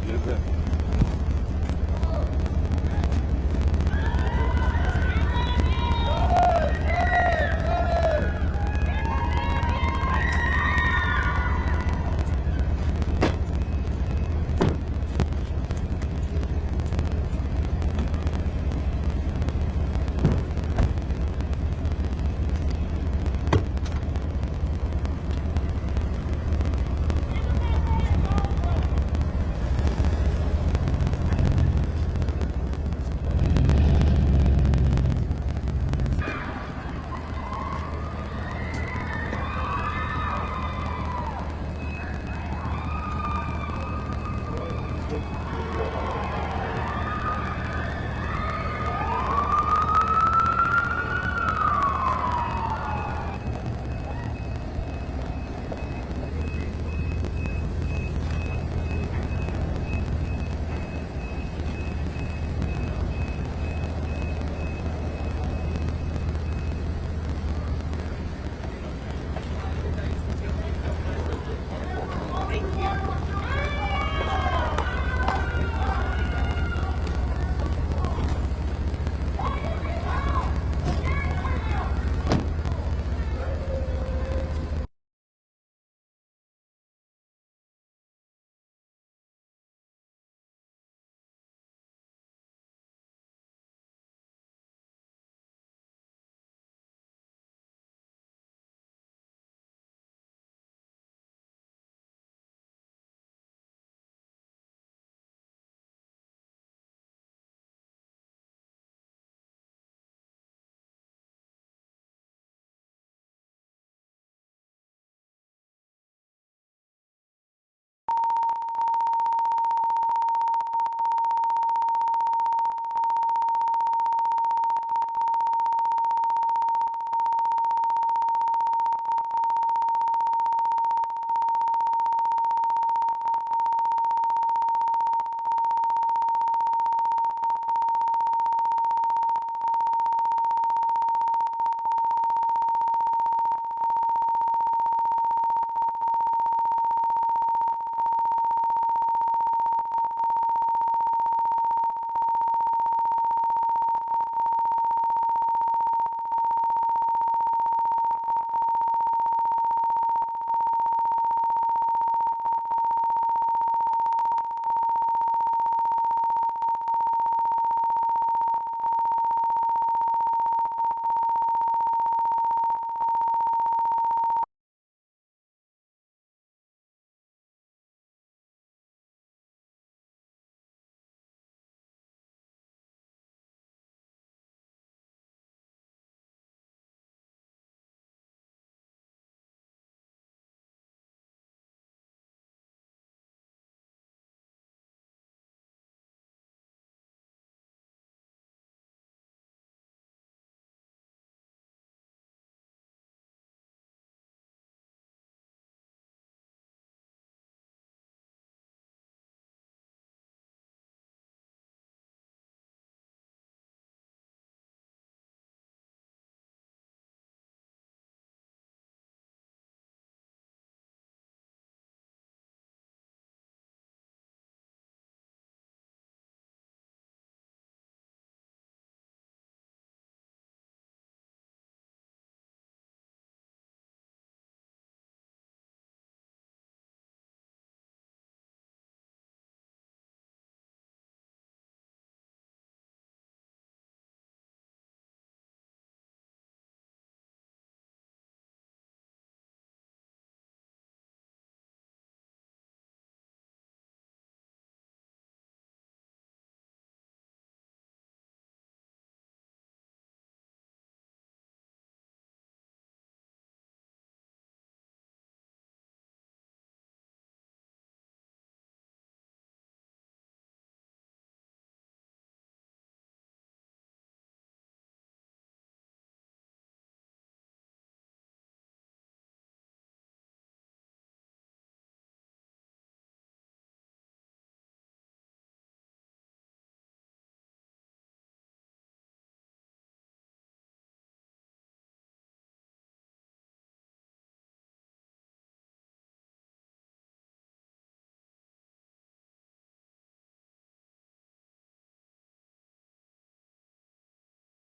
Get that.